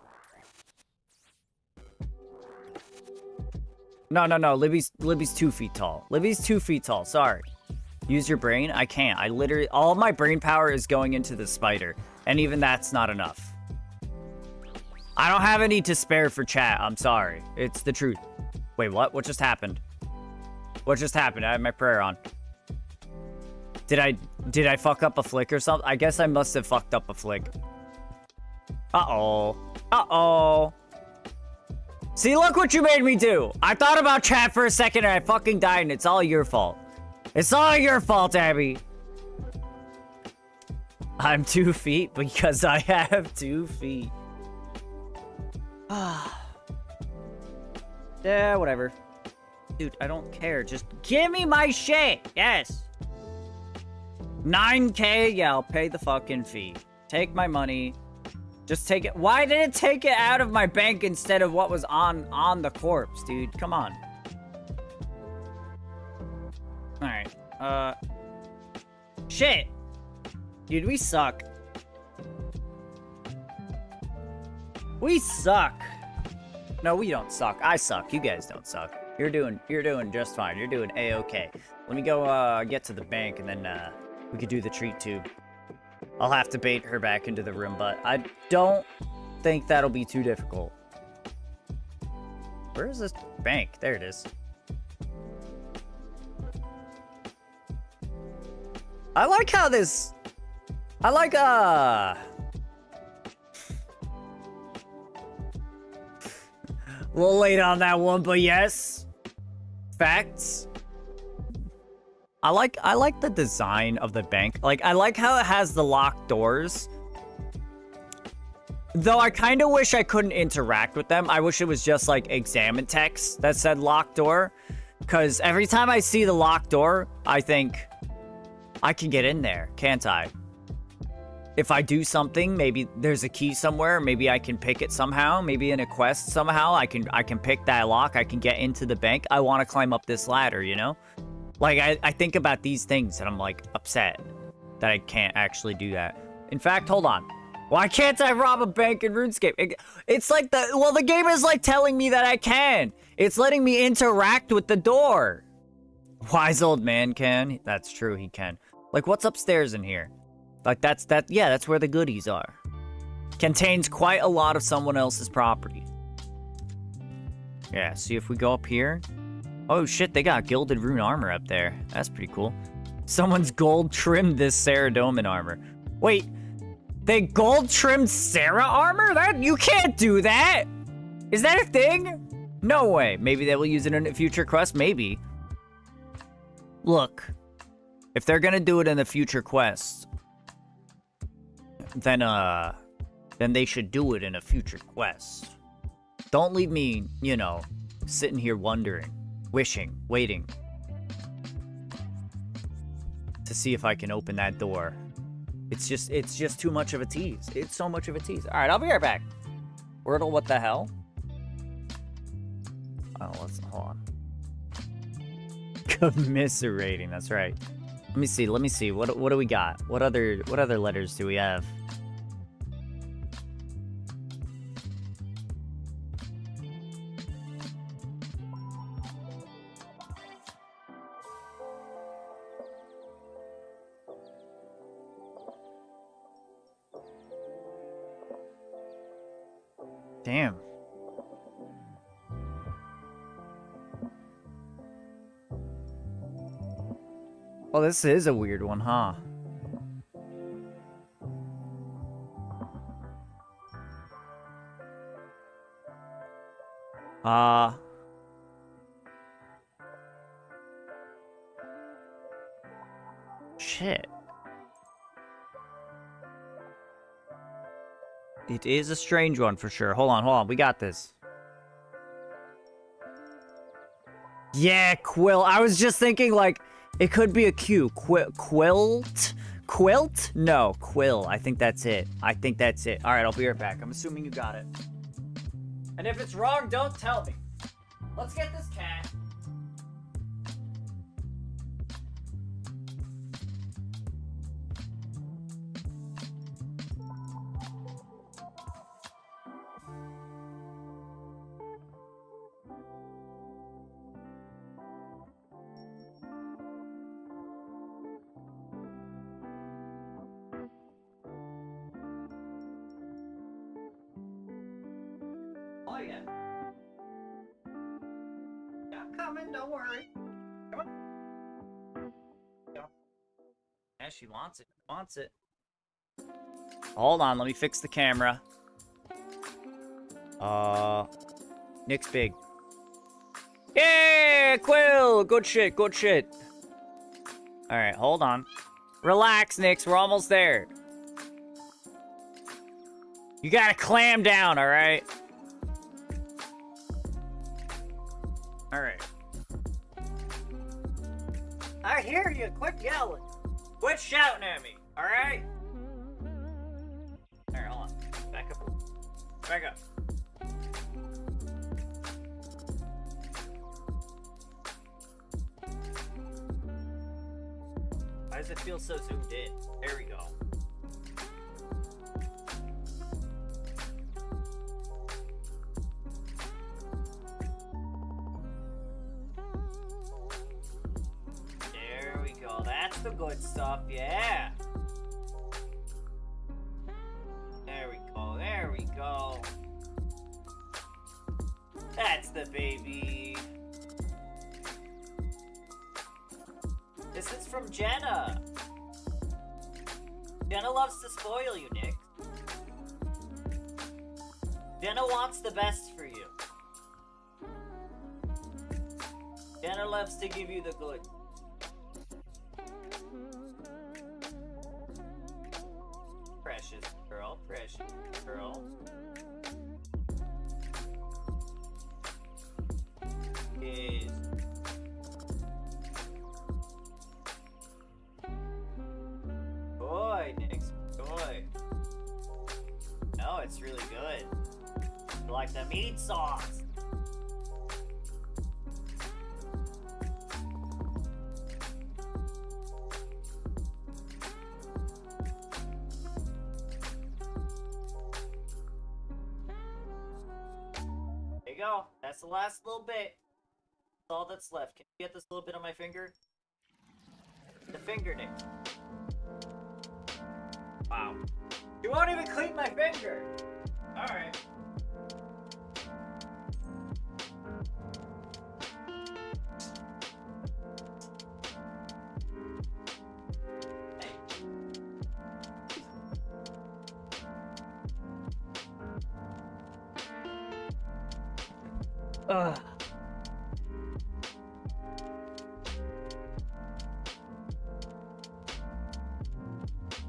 No. Libby's 2 feet tall. Libby's 2 feet tall. Sorry. Use your brain? I can't. I literally... all my brain power is going into the spider. And even that's not enough. I don't have any to spare for chat. I'm sorry. It's the truth. Wait, what? What just happened? What just happened? I had my prayer on. Did I fuck up a flick or something? I guess I must have fucked up a flick. Uh-oh. Uh-oh. See, look what you made me do. I thought about chat for a second and I fucking died and it's all your fault. It's all your fault, Abby. I'm 2 feet because I have 2 feet. Yeah, whatever. Dude, I don't care. Just give me my shit. Yes. 9K? Yeah, I'll pay the fucking fee. Take my money. Just take it. Why did it take it out of my bank instead of what was on the corpse, dude? Come on. Alright. Shit. Dude, we suck. We suck. No, we don't suck. I suck. You guys don't suck. You're doing just fine. You're doing A-okay. Let me go get to the bank and then we could do the treat tube. I'll have to bait her back into the room, but I don't think that'll be too difficult. Where is this bank? There it is. I like how this... I like, a little late on that one, but yes. Facts. I like the design of the bank. Like, I like how it has the locked doors. Though I kind of wish I couldn't interact with them. I wish it was just, like, examine text that said locked door. Because every time I see the locked door, I think, I can get in there, can't I? If I do something, maybe there's a key somewhere. Maybe I can pick it somehow. Maybe in a quest somehow, I can pick that lock. I can get into the bank. I want to climb up this ladder, you know? Like, I think about these things and I'm, like, upset that I can't actually do that. In fact, hold on. Why can't I rob a bank in RuneScape? It's like the game is, like, telling me that I can. It's letting me interact with the door. Wise old man can. That's true, he can. Like, what's upstairs in here? Like, that's where the goodies are. Contains quite a lot of someone else's property. Yeah, see if we go up here. Oh shit, they got gilded rune armor up there. That's pretty cool. Someone's gold trimmed this Saradomin armor. Wait, they gold trimmed Sarah armor? You can't do that! Is that a thing? No way. Maybe they will use it in a future quest. Maybe. Look, if they're gonna do it in a future quest, then they should do it in a future quest. Don't leave me, you know, sitting here wondering, wishing, waiting to see if I can open that door. It's just too much of a tease. It's so much of a tease. All right, I'll be right back. Wordle, what the hell? Oh, hold on. Commiserating, that's right. Let me see. What do we got? What other letters do we have? Damn. Well, this is a weird one, huh? Shit. It is a strange one for sure. Hold on. We got this. Yeah, quill. I was just thinking, like, it could be a Q. Quilt? Quilt? No, quill. I think that's it. All right, I'll be right back. I'm assuming you got it. And if it's wrong, don't tell me. Let's get this cat. Oh, yeah. Yeah, I'm coming, don't worry. Come on. Yeah, she wants it. Hold on, let me fix the camera. Nick's big. Yeah, Quill! Good shit. Alright, hold on. Relax, Nix, we're almost there. You gotta clam down, alright? Alright. I hear you, quit yelling. Quit shouting at me, alright? Alright, hold on. Back up. Why does it feel so zoomed in? There we go. There we go. That's the good stuff, yeah. There we go. That's the baby. This is from Jenna. Jenna loves to spoil you, Nick. Jenna wants the best for you. Jenna loves to give you the good. Precious girl. Is boy, Nick, boy. No, it's really good. You like the meat sauce? There you go. That's the last little bit. That's all that's left. Can you get this little bit on my finger? The finger, Nick. Wow. You won't even clean my finger. Alright. Ugh.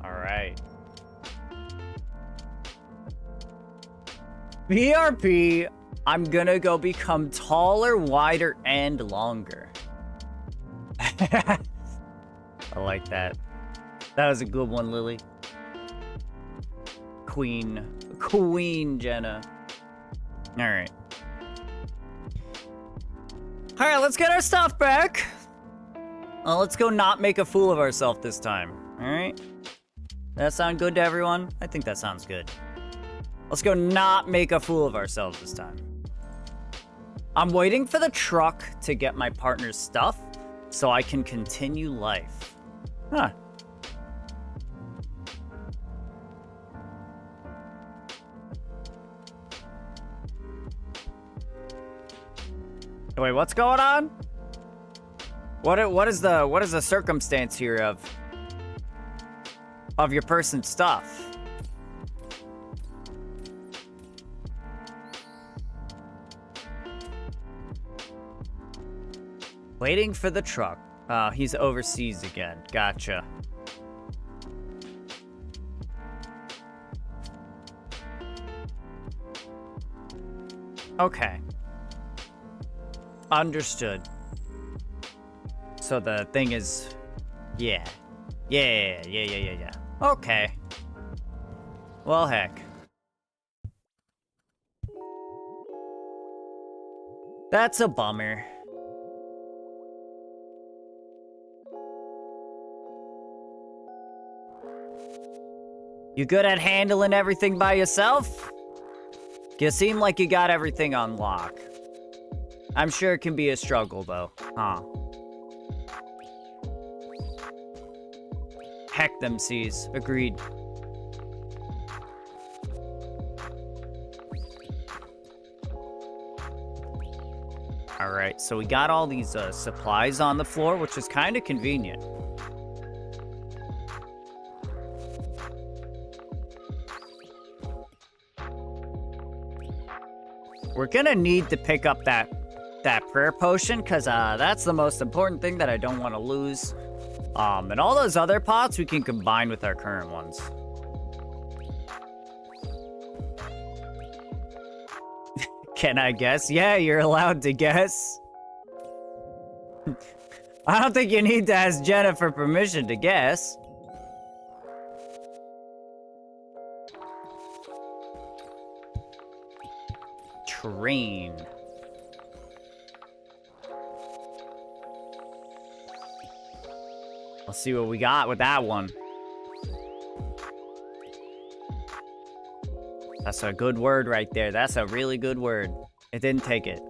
All right. BRP, I'm gonna go become taller, wider, and longer. I like that. That was a good one, Lily. Queen Jenna. All right. All right, let's get our stuff back. Let's go not make a fool of ourselves this time. All right. That sound good to everyone? I think that sounds good. Let's go not make a fool of ourselves this time. I'm waiting for the truck to get my partner's stuff so I can continue life. Huh. Wait, what's going on? What is the circumstance here of your person's stuff? Waiting for the truck. He's overseas again. Gotcha. Okay. Understood. So the thing is... Yeah. Okay. Well, heck. That's a bummer. You good at handling everything by yourself? You seem like you got everything on lock. I'm sure it can be a struggle, though. Huh. Heck them seas. Agreed. Alright, so we got all these supplies on the floor, which is kind of convenient. We're gonna need to pick up that prayer potion, because that's the most important thing that I don't want to lose. And all those other pots we can combine with our current ones. Can I guess? Yeah, you're allowed to guess. I don't think you need to ask Jenna for permission to guess. Train. Let's see what we got with that one. That's a good word right there. That's a really good word. It didn't take it.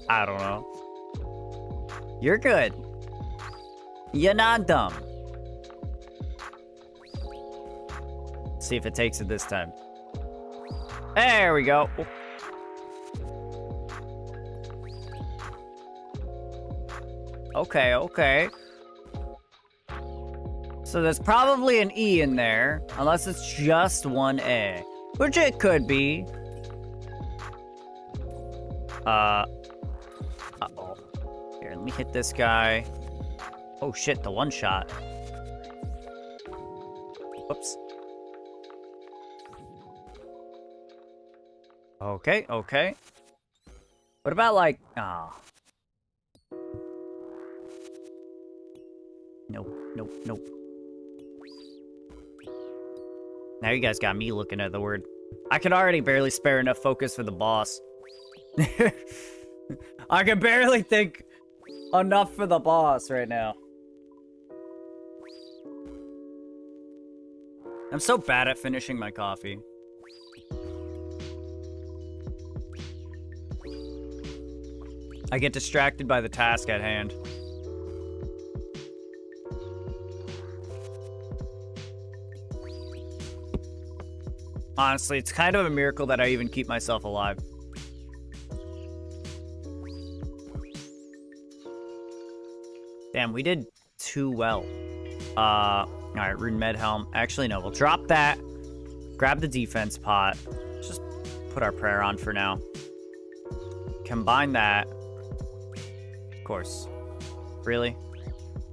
I don't know. You're good. You're not dumb. Let's see if it takes it this time. There we go. Okay. So there's probably an E in there, unless it's just one A, which it could be. Uh-oh. Here, let me hit this guy. Oh shit, the one shot. Whoops. Okay. What about like, Nope. Now you guys got me looking at the word. I can already barely spare enough focus for the boss. I can barely think enough for the boss right now. I'm so bad at finishing my coffee. I get distracted by the task at hand. Honestly, it's kind of a miracle that I even keep myself alive. Damn, we did too well. Alright, Rune Med Helm. Actually, no, we'll drop that. Grab the defense pot. Just put our prayer on for now. Combine that. Of course. Really?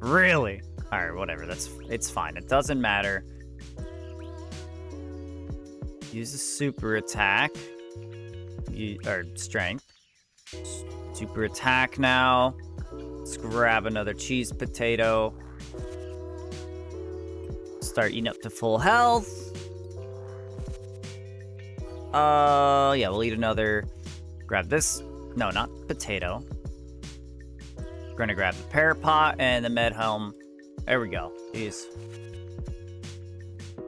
Really? Alright, whatever. It's fine. It doesn't matter. Use a super attack. Or strength. Super attack now. Let's grab another cheese potato. Start eating up to full health. Yeah, we'll eat another. Grab this. No, not potato. We're gonna grab the parrot pot and the med helm. There we go. Jeez.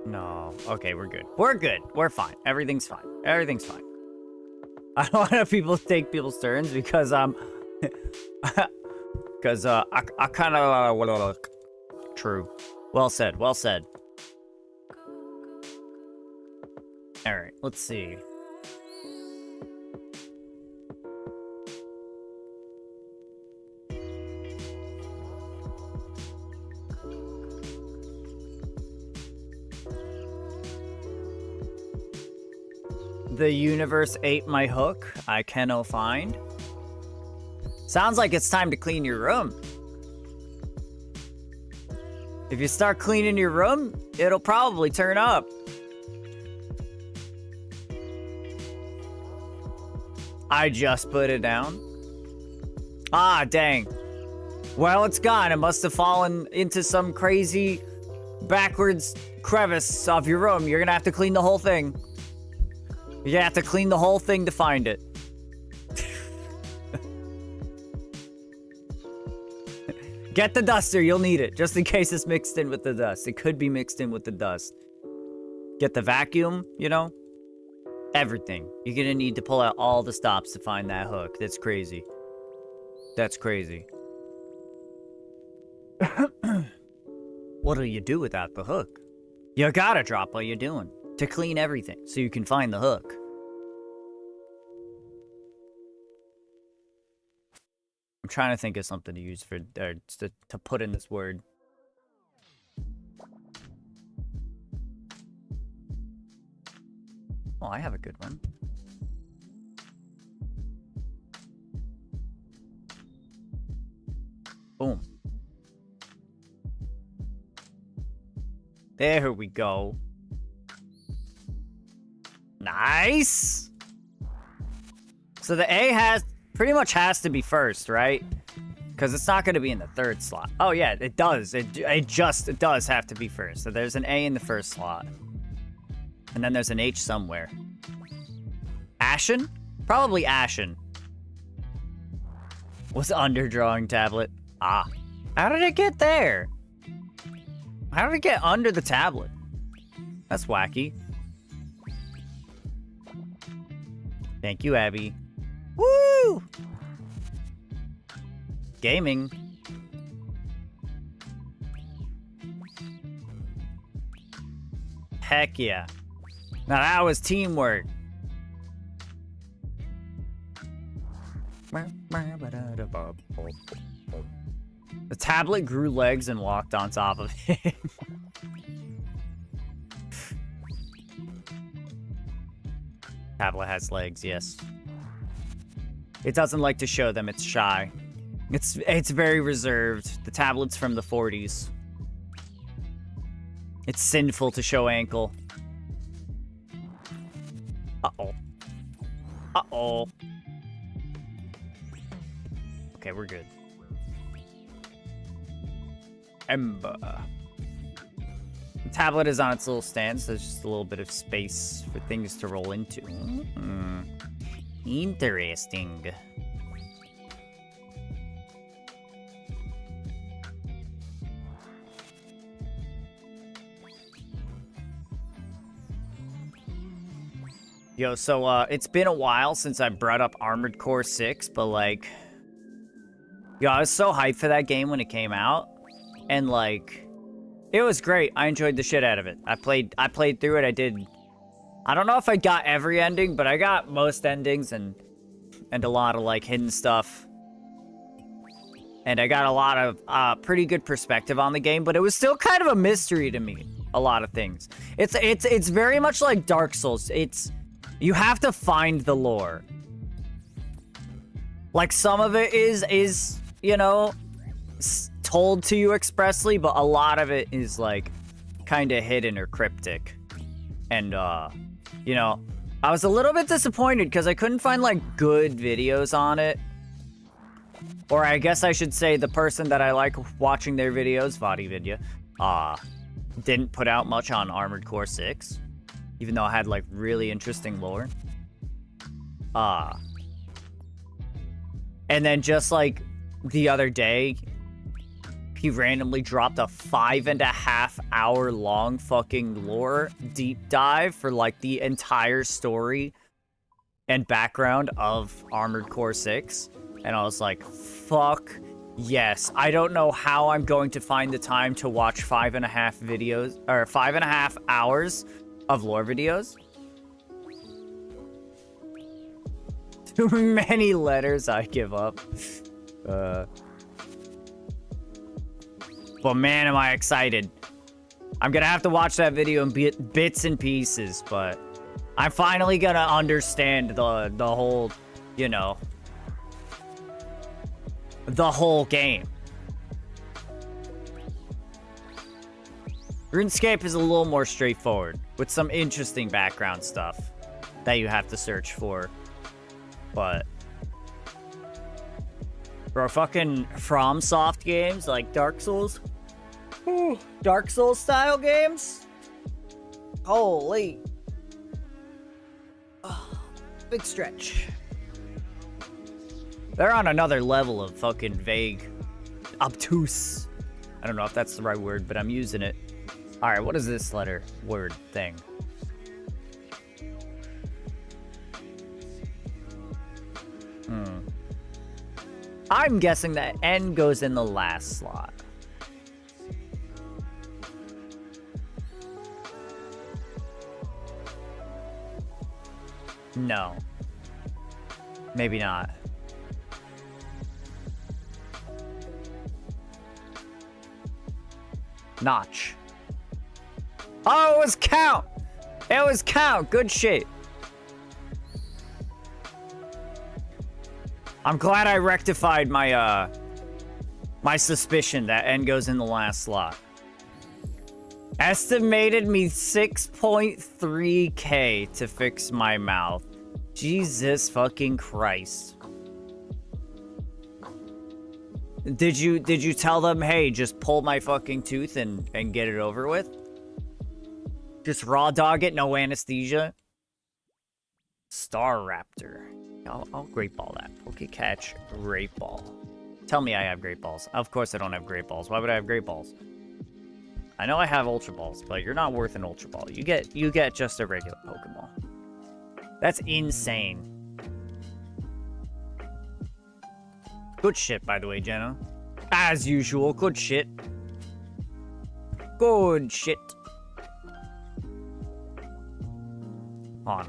No. Okay, we're good. We're good. We're fine. Everything's fine. Everything's fine. I don't want to people take people's turns because because I kind of true. Well said. Well said. All right. Let's see. The universe ate my hook. I cannot find. Sounds like it's time to clean your room. If you start cleaning your room, it'll probably turn up. I just put it down. Ah, dang. Well, it's gone. It must have fallen into some crazy backwards crevice of your room. You're gonna have to clean the whole thing. You have to clean the whole thing to find it. Get the duster, you'll need it, just in case it's mixed in with the dust. It could be mixed in with the dust. Get the vacuum, you know? Everything. You're gonna need to pull out all the stops to find that hook. That's crazy. That's crazy. What'll you do without the hook? You gotta drop what you're doing to clean everything so you can find the hook. I'm trying to think of something to use for, or to put in this word. Oh, I have a good one. Boom. There we go. Nice. So the A pretty much has to be first, right? Because it's not going to be in the third slot. Oh yeah, it does. It does have to be first. So there's an A in the first slot. And then there's an H somewhere. Ashen? Probably Ashen. What's under drawing tablet? Ah. How did it get there? How did it get under the tablet? That's wacky. Thank you, Abby. Woo! Gaming. Heck yeah. Now that was teamwork. The tablet grew legs and walked on top of it. Tablet has legs, yes. It doesn't like to show them, it's shy. It's very reserved. The tablet's from the 40s. It's sinful to show ankle. Uh-oh. Uh-oh. Okay, we're good. Ember. The tablet is on its little stand, so there's just a little bit of space for things to roll into. Interesting. Yo, so, it's been a while since I brought up Armored Core 6, but, like... Yo, I was so hyped for that game when it came out. And, like... It was great. I enjoyed the shit out of it. I played through it. I don't know if I got every ending, but I got most endings and a lot of, like, hidden stuff. And I got a lot of, pretty good perspective on the game, but it was still kind of a mystery to me. A lot of things. It's very much like Dark Souls. You have to find the lore. Like, some of it is you know, told to you expressly, but a lot of it is, like, kind of hidden or cryptic. And, you know, I was a little bit disappointed because I couldn't find, like, good videos on it. Or I guess I should say the person that I like watching their videos, VodiVidya, didn't put out much on Armored Core 6. Even though I had, like, really interesting lore. And then just, like, the other day, he randomly dropped a 5.5 hour long fucking lore deep dive for, like, the entire story and background of Armored Core 6. And I was like, fuck yes. I don't know how I'm going to find the time to watch 5.5 hours of lore videos. Too many letters, I give up. But man, am I excited. I'm gonna have to watch that video in bits and pieces, but I'm finally gonna understand the whole, you know, the whole game. RuneScape is a little more straightforward, with some interesting background stuff that you have to search for. But bro, fucking FromSoft games like Dark Souls, Dark Souls style games, holy, big stretch. They're on another level of fucking vague, obtuse. I don't know if that's the right word, but I'm using it. All right, what is this letter word thing? I'm guessing that N goes in the last slot. No. Maybe not. Notch. Oh, it was count! It was count! Good shit. I'm glad I rectified my, my suspicion that N goes in the last slot. Estimated me 6.3K to fix my mouth. Jesus fucking Christ. Did you tell them, hey, just pull my fucking tooth and get it over with? Just raw dog it, no anesthesia? Star Raptor. I'll great ball that. Pokecatch, great ball. Tell me I have great balls. Of course I don't have great balls. Why would I have great balls? I know I have ultra balls, but you're not worth an ultra ball. You get just a regular Pokemon. That's insane. Good shit, by the way, Jenna. As usual, good shit. Good shit. On.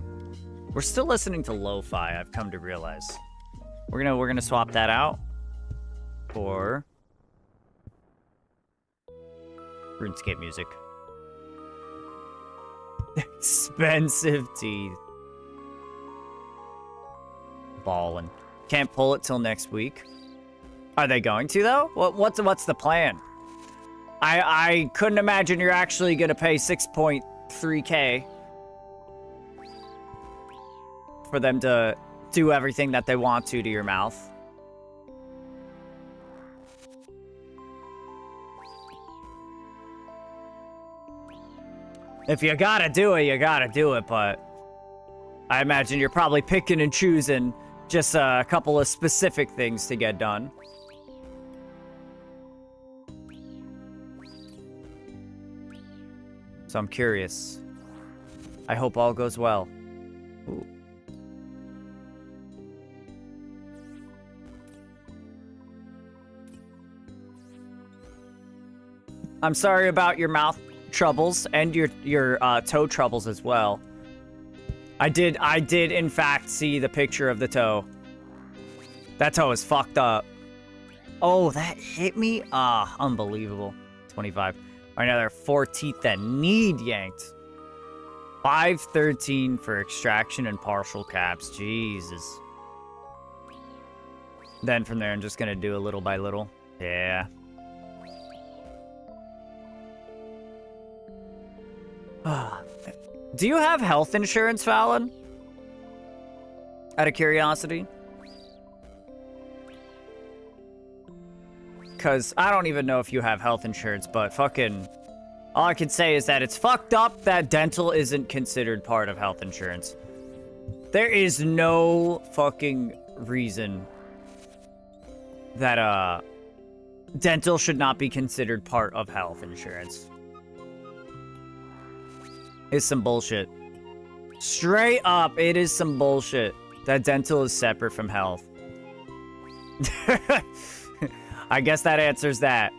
We're still listening to lo-fi, I've come to realize. We're gonna swap that out for RuneScape music. Expensive teeth. Ballin'. Can't pull it till next week. Are they going to though? What's the plan? I couldn't imagine you're actually gonna pay 6.3K for them to do everything that they want to your mouth. If you gotta do it, you gotta do it, but I imagine you're probably picking and choosing just a couple of specific things to get done. So I'm curious. I hope all goes well. Ooh. I'm sorry about your mouth troubles and your toe troubles as well. I did in fact see the picture of the toe. That toe is fucked up. Oh, that hit me? Ah, unbelievable. 25. All right, now there are 4 teeth that need yanked. $513 for extraction and partial caps. Jesus. Then from there, I'm just gonna do a little by little. Yeah. Do you have health insurance, Fallon? Out of curiosity? Because I don't even know if you have health insurance, but fucking... all I can say is that it's fucked up that dental isn't considered part of health insurance. There is no fucking reason that, dental should not be considered part of health insurance. It's some bullshit. Straight up, it is some bullshit that dental is separate from health. I guess that answers that.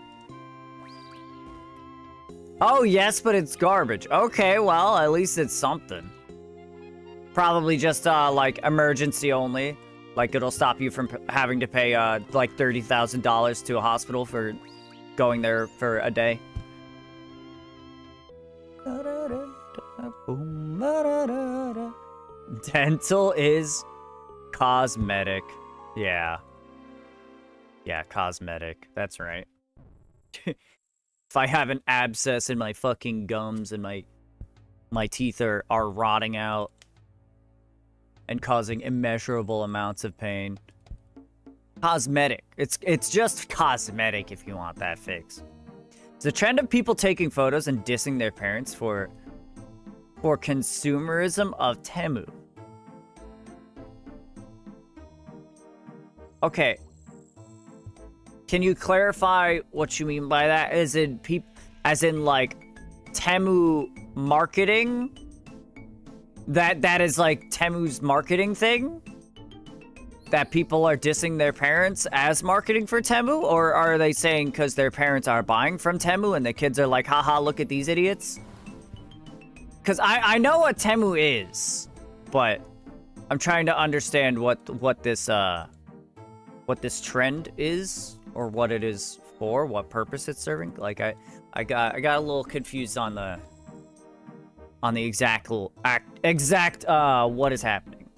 Oh, yes, but it's garbage. Okay, well, at least it's something. Probably just, like, emergency only. Like, it'll stop you from having to pay, like, $30,000 to a hospital for going there for a day. Dental is cosmetic. Yeah. Yeah, cosmetic. That's right. If I have an abscess in my fucking gums and my teeth are rotting out and causing immeasurable amounts of pain. Cosmetic. It's just cosmetic if you want that fix. It's a trend of people taking photos and dissing their parents for consumerism of Temu. Okay. Can you clarify what you mean by that? As in like Temu marketing? That is like Temu's marketing thing? That people are dissing their parents as marketing for Temu? Or are they saying because their parents are buying from Temu and the kids are like, haha, look at these idiots? Because I know what Temu is, but I'm trying to understand what this trend is, or what it is for, what purpose it's serving. Like I got a little confused on the exact what is happening.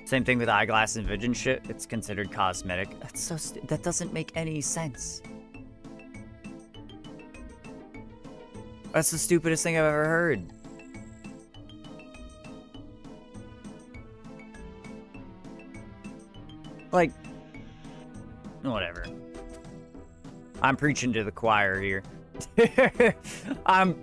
Same thing with eyeglasses and vision shit. It's considered cosmetic. That's so that doesn't make any sense. That's the stupidest thing I've ever heard. Like, whatever. I'm preaching to the choir here. I'm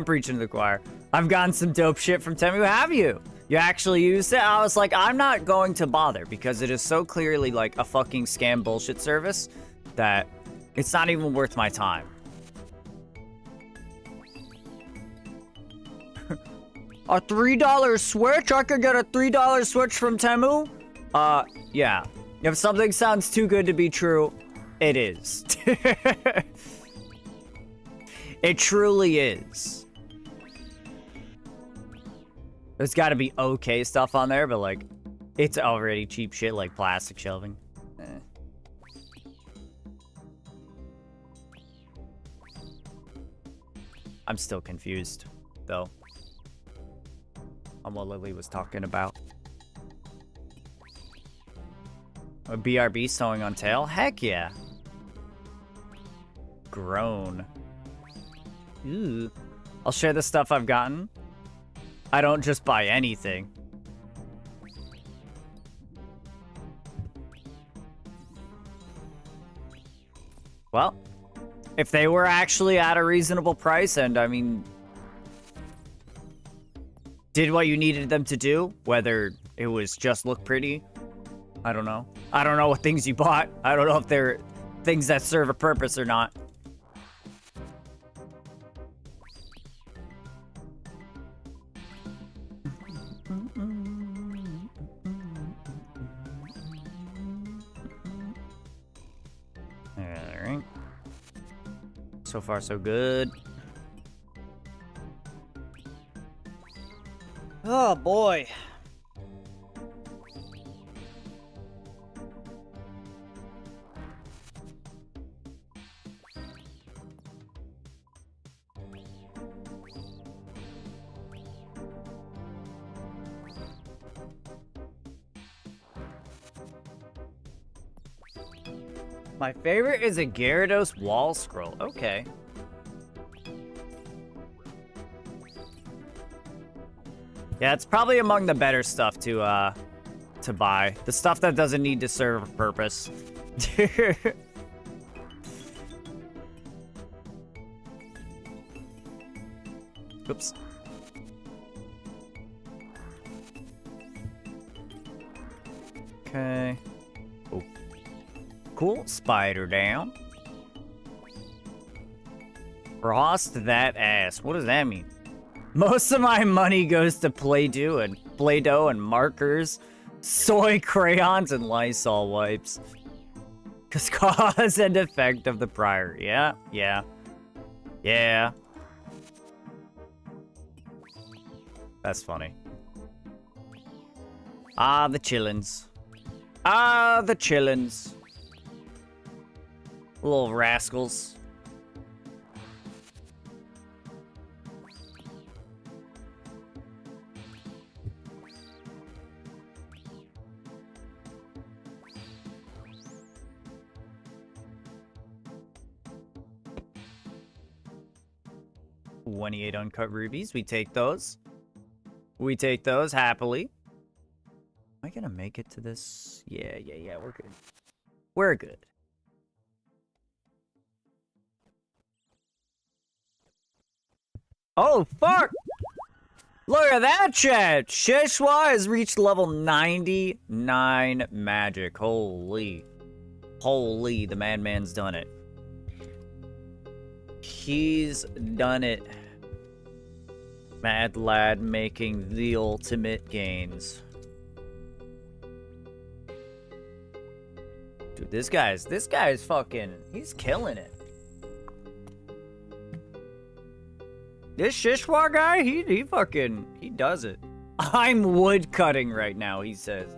preaching to the choir. I've gotten some dope shit from Temu. Have you? You actually used it? I was like, I'm not going to bother because it is so clearly like a fucking scam bullshit service that it's not even worth my time. A $3 Switch? I could get a $3 Switch from Temu? Yeah. If something sounds too good to be true, it is. It truly is. There's gotta be okay stuff on there, but like, it's already cheap shit like plastic shelving. I'm still confused, though, on what Lily was talking about. A BRB sewing on tail? Heck yeah. Grown. Ooh. I'll share the stuff I've gotten. I don't just buy anything. Well, if they were actually at a reasonable price and, I mean, did what you needed them to do, whether it was just look pretty, I don't know. I don't know what things you bought. I don't know if they're things that serve a purpose or not. Alright. So far, so good. Oh, boy. My favorite is a Gyarados wall scroll. Okay. Yeah, it's probably among the better stuff to buy. The stuff that doesn't need to serve a purpose. Oops. Okay. Oh. Cool. Spider down. Frost that ass. What does that mean? Most of my money goes to Play-Doh and markers, soy crayons, and Lysol wipes. Cause cause and effect of the prior. Yeah. That's funny. Ah, the chillins. Little rascals. $28 uncut rubies. We take those. We take those happily. Am I gonna make it to this? Yeah. We're good. We're good. Oh, fuck! Look at that, chat! Shishwa has reached level 99 magic. Holy, the madman's done it. He's done it. Mad lad making the ultimate gains. Dude, this guy's fucking, he's killing it. This Shishwa guy, he does it. I'm wood cutting right now, he says.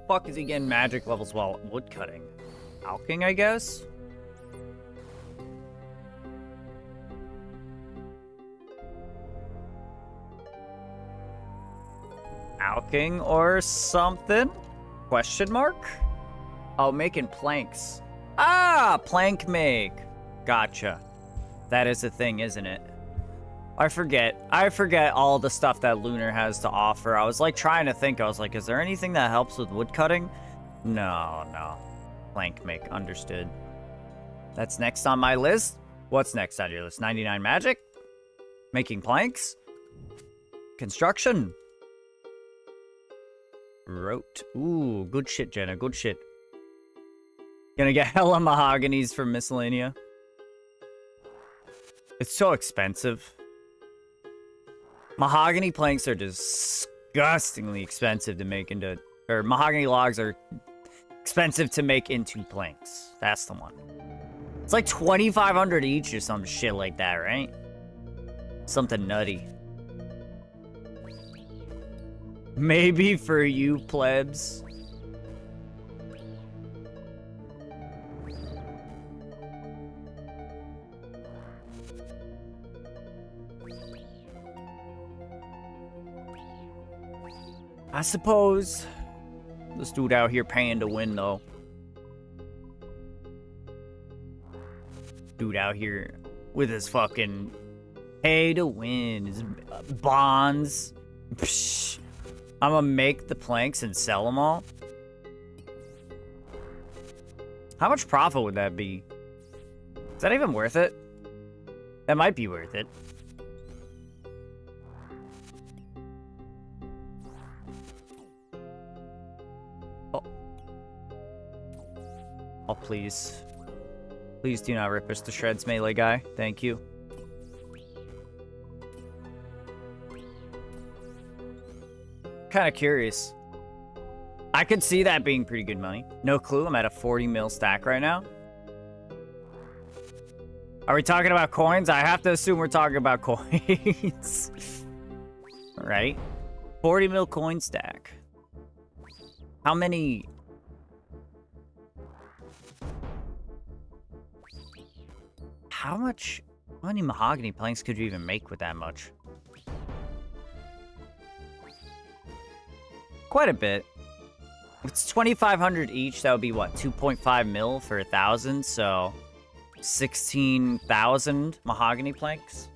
Fuck is he getting magic levels while wood cutting? Alking, I guess? Alking or something? Question mark? Oh, making planks. Ah, plank make. Gotcha. That is a thing, isn't it? I forget all the stuff that Lunar has to offer. I was like trying to think. I was like, is there anything that helps with wood cutting? No. Plank make, understood. That's next on my list. What's next on your list? 99 magic? Making planks? Construction? Rote. Ooh, good shit, Jenna. Good shit. Gonna get hella mahoganies from Miscellanea. It's so expensive. Mahogany planks are disgustingly expensive to make into... Or mahogany logs are expensive to make into planks. That's the one. It's like 2,500 each or some shit like that, right? Something nutty. Maybe for you plebs. I suppose this dude out here paying to win, though. Dude out here with his fucking pay to win, his bonds. Psh, I'm gonna make the planks and sell them all. How much profit would that be? Is that even worth it? That might be worth it. Oh, please. Please do not rip us to shreds, melee guy. Thank you. Kind of curious. I could see that being pretty good money. No clue. I'm at a 40 mil stack right now. Are we talking about coins? I have to assume we're talking about coins. Right? 40 mil coin stack. How many how many mahogany planks could you even make with that much? Quite a bit. It's 2,500 each. That would be what, 2.5 mil for 1,000. So 16,000 mahogany planks.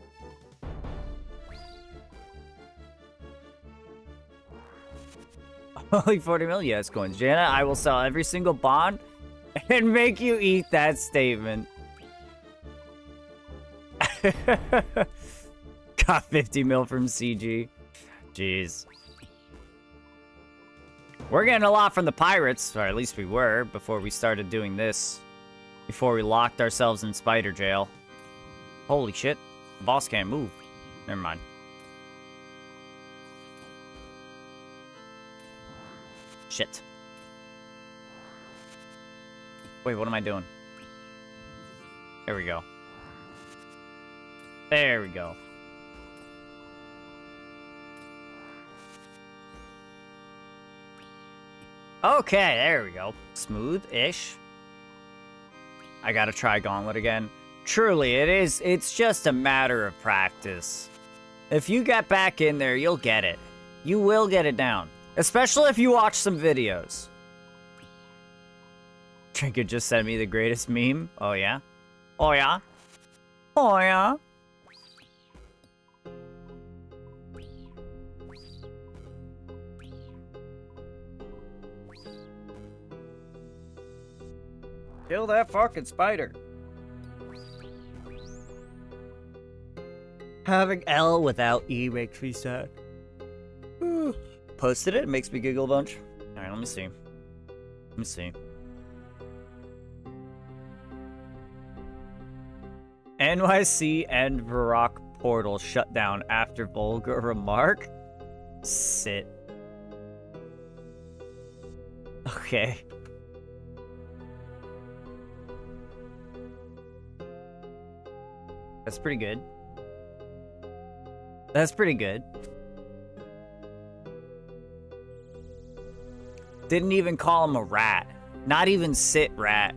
Only 40 mil? Yes, coins. Jana, I will sell every single bond and make you eat that statement. Got 50 mil from CG. Jeez. We're getting a lot from the pirates, or at least we were, before we started doing this. Before we locked ourselves in spider jail. Holy shit. The boss can't move. Never mind. Shit. Wait, what am I doing? There we go. There we go. Okay, there we go. Smooth-ish. I gotta try Gauntlet again. Truly, it's just a matter of practice. If you get back in there, you'll get it. You will get it down. Especially if you watch some videos. Trinket just sent me the greatest meme. Oh, yeah? Oh, yeah? Oh, yeah? Kill that fucking spider. Having L without E makes me sad. Posted it. It makes me giggle a bunch. Alright, let me see. Let me see. NYC and Varrock portal shut down after vulgar remark? Sit. Okay. That's pretty good. That's pretty good. Didn't even call him a rat. Not even sit rat.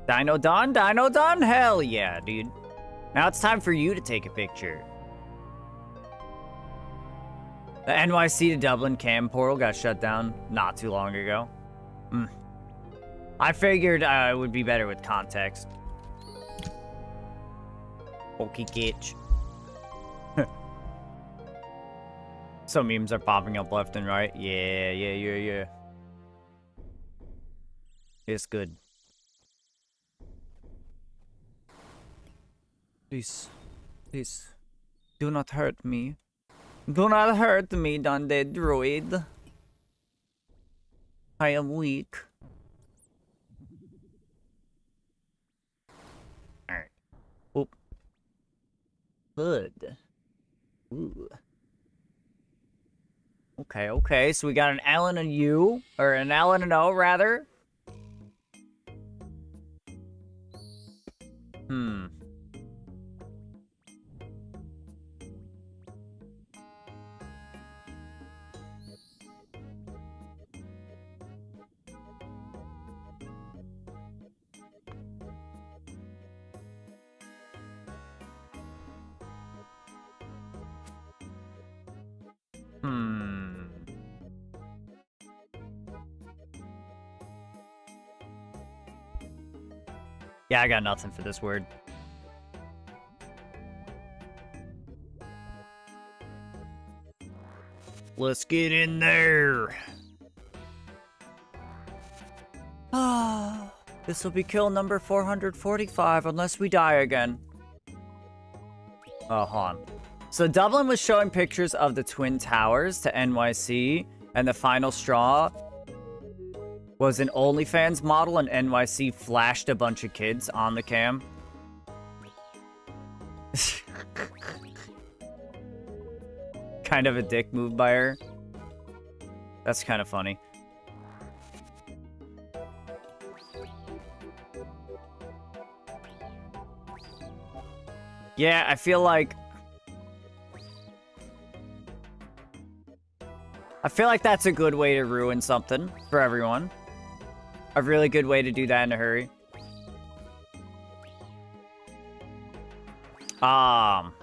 Dino Don? Dino Don? Hell yeah, dude. Now it's time for you to take a picture. The NYC to Dublin cam portal got shut down not too long ago. I figured it would be better with context. Okay, kitch. Some memes are popping up left and right. Yeah. It's good. Please. Do not hurt me. Do not hurt me, Dundee Druid. I am weak. Alright. Oop. Good. Ooh. Okay. So we got an L and a U. Or an L and an O, rather. Yeah, I got nothing for this word. Let's get in there. This will be kill number 445 unless we die again. Oh, hold on. So Dublin was showing pictures of the Twin Towers to NYC, and the final straw was an OnlyFans model, and NYC flashed a bunch of kids on the cam. Kind of a dick move by her. That's kind of funny. Yeah, I feel like that's a good way to ruin something for everyone. A really good way to do that in a hurry. On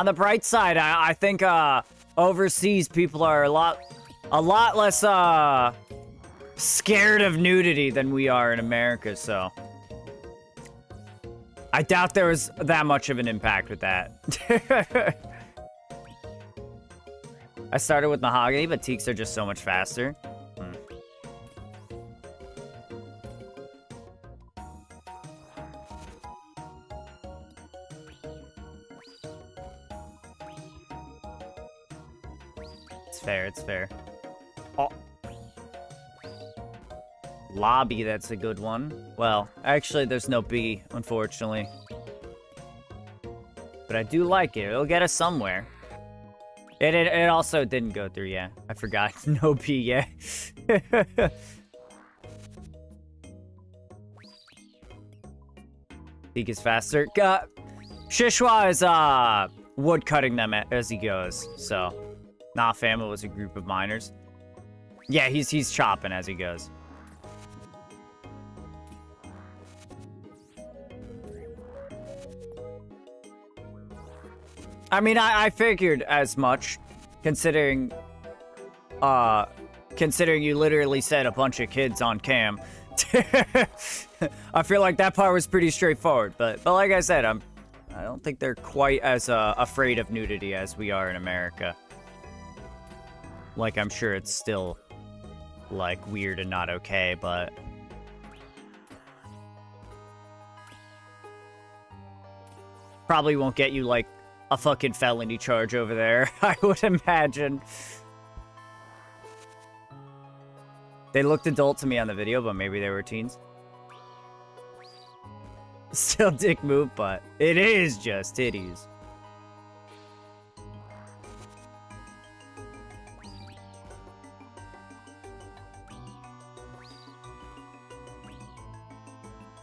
the bright side, I think overseas people are a lot less scared of nudity than we are in America, so I doubt there was that much of an impact with that. I started with mahogany, but teaks are just so much faster. It's fair, it's fair. Oh. Lobby, that's a good one. Well, actually, there's no B, unfortunately. But I do like it. It'll get us somewhere. It also didn't go through, yeah. I forgot. No B, yeah. Peak is faster. Shishwa is wood cutting them as he goes, so. Nah, fam, it was a group of miners. Yeah, he's chopping as he goes. I mean, I figured as much, considering you literally said a bunch of kids on cam. I feel like that part was pretty straightforward, but like I said, I don't think they're quite as afraid of nudity as we are in America. Like, I'm sure it's still, like, weird and not okay, but probably won't get you, like, a fucking felony charge over there, I would imagine. They looked adult to me on the video, but maybe they were teens. Still dick move, but it is just titties.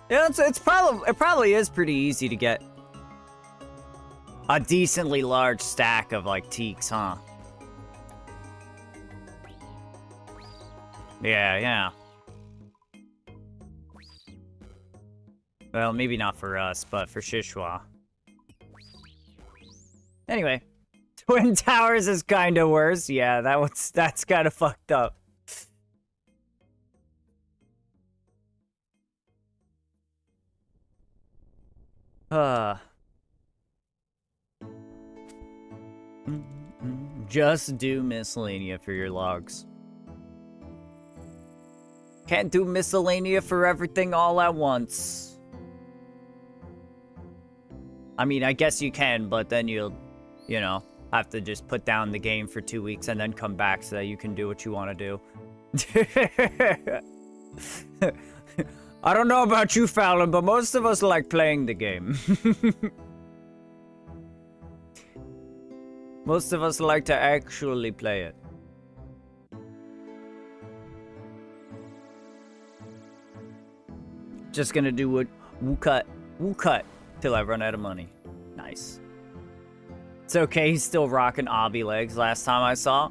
Yeah, it probably is pretty easy to get a decently large stack of, like, teaks, huh? Yeah. Well, maybe not for us, but for Shishwa. Anyway, Twin Towers is kind of worse. Yeah, that's kind of fucked up. Just do miscellanea for your logs. Can't do miscellanea for everything all at once. I mean, I guess you can, but then you'll, you know, have to just put down the game for 2 weeks and then come back so that you can do what you want to do. I don't know about you, Fallon, but most of us like playing the game. Most of us like to actually play it. Just gonna do wood, woo cut, till I run out of money. Nice. It's okay, he's still rocking obby legs last time I saw.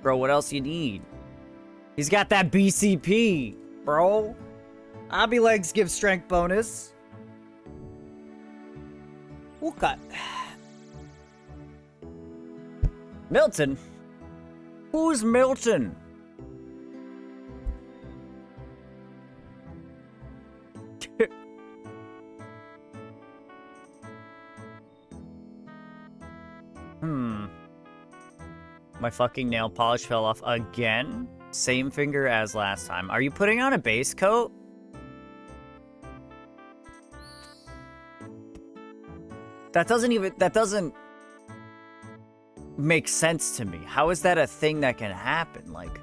Bro, what else you need? He's got that BCP, bro. Obby legs give strength bonus. Woo cut. Milton? Who's Milton? My fucking nail polish fell off again? Same finger as last time. Are you putting on a base coat? That doesn't make sense to me. How is that a thing that can happen? Like,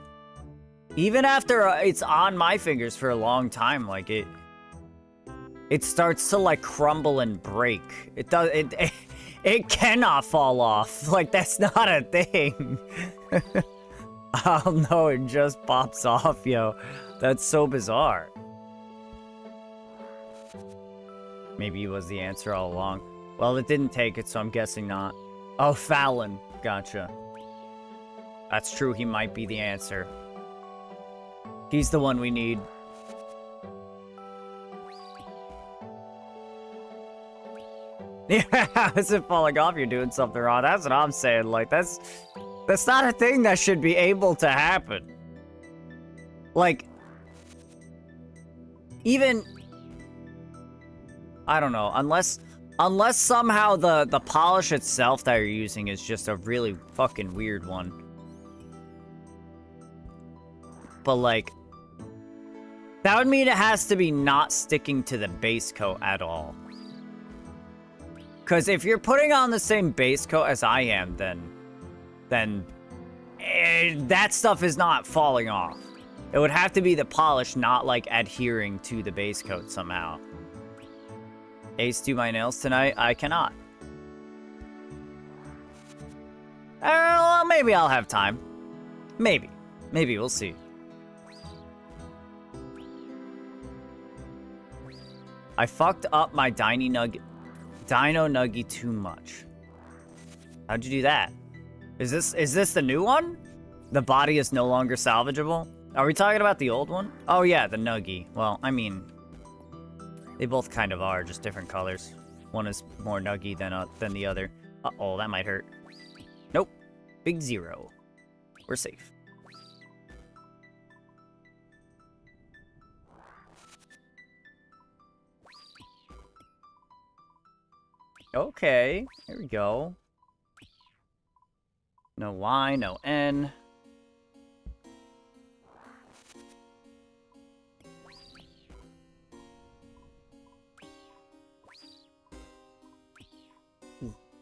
even after it's on my fingers for a long time, like it starts to like crumble and break. It cannot fall off. Like, that's not a thing. Oh no, it just pops off, yo. That's so bizarre. Maybe he was the answer all along. Well, it didn't take it, so I'm guessing not. Oh, Fallon. Gotcha. That's true, he might be the answer. He's the one we need. Yeah, is it falling off? You're doing something wrong. That's what I'm saying. Like, that's not a thing that should be able to happen. Like, even, I don't know, unless somehow the polish itself that you're using is just a really fucking weird one. But like, that would mean it has to be not sticking to the base coat at all. Because if you're putting on the same base coat as I am, then that stuff is not falling off. It would have to be the polish not, like, adhering to the base coat somehow. Ace, do my nails tonight? I cannot. Well, maybe I'll have time. Maybe. Maybe, we'll see. I fucked up my Dino Nuggie too much. How'd you do that? Is this the new one? The body is no longer salvageable? Are we talking about the old one? Oh yeah, the Nuggie. Well, I mean, they both kind of are, just different colors. One is more Nuggie than the other. Uh-oh, that might hurt. Nope. Big 0. We're safe. Okay, here we go. No Y, no N.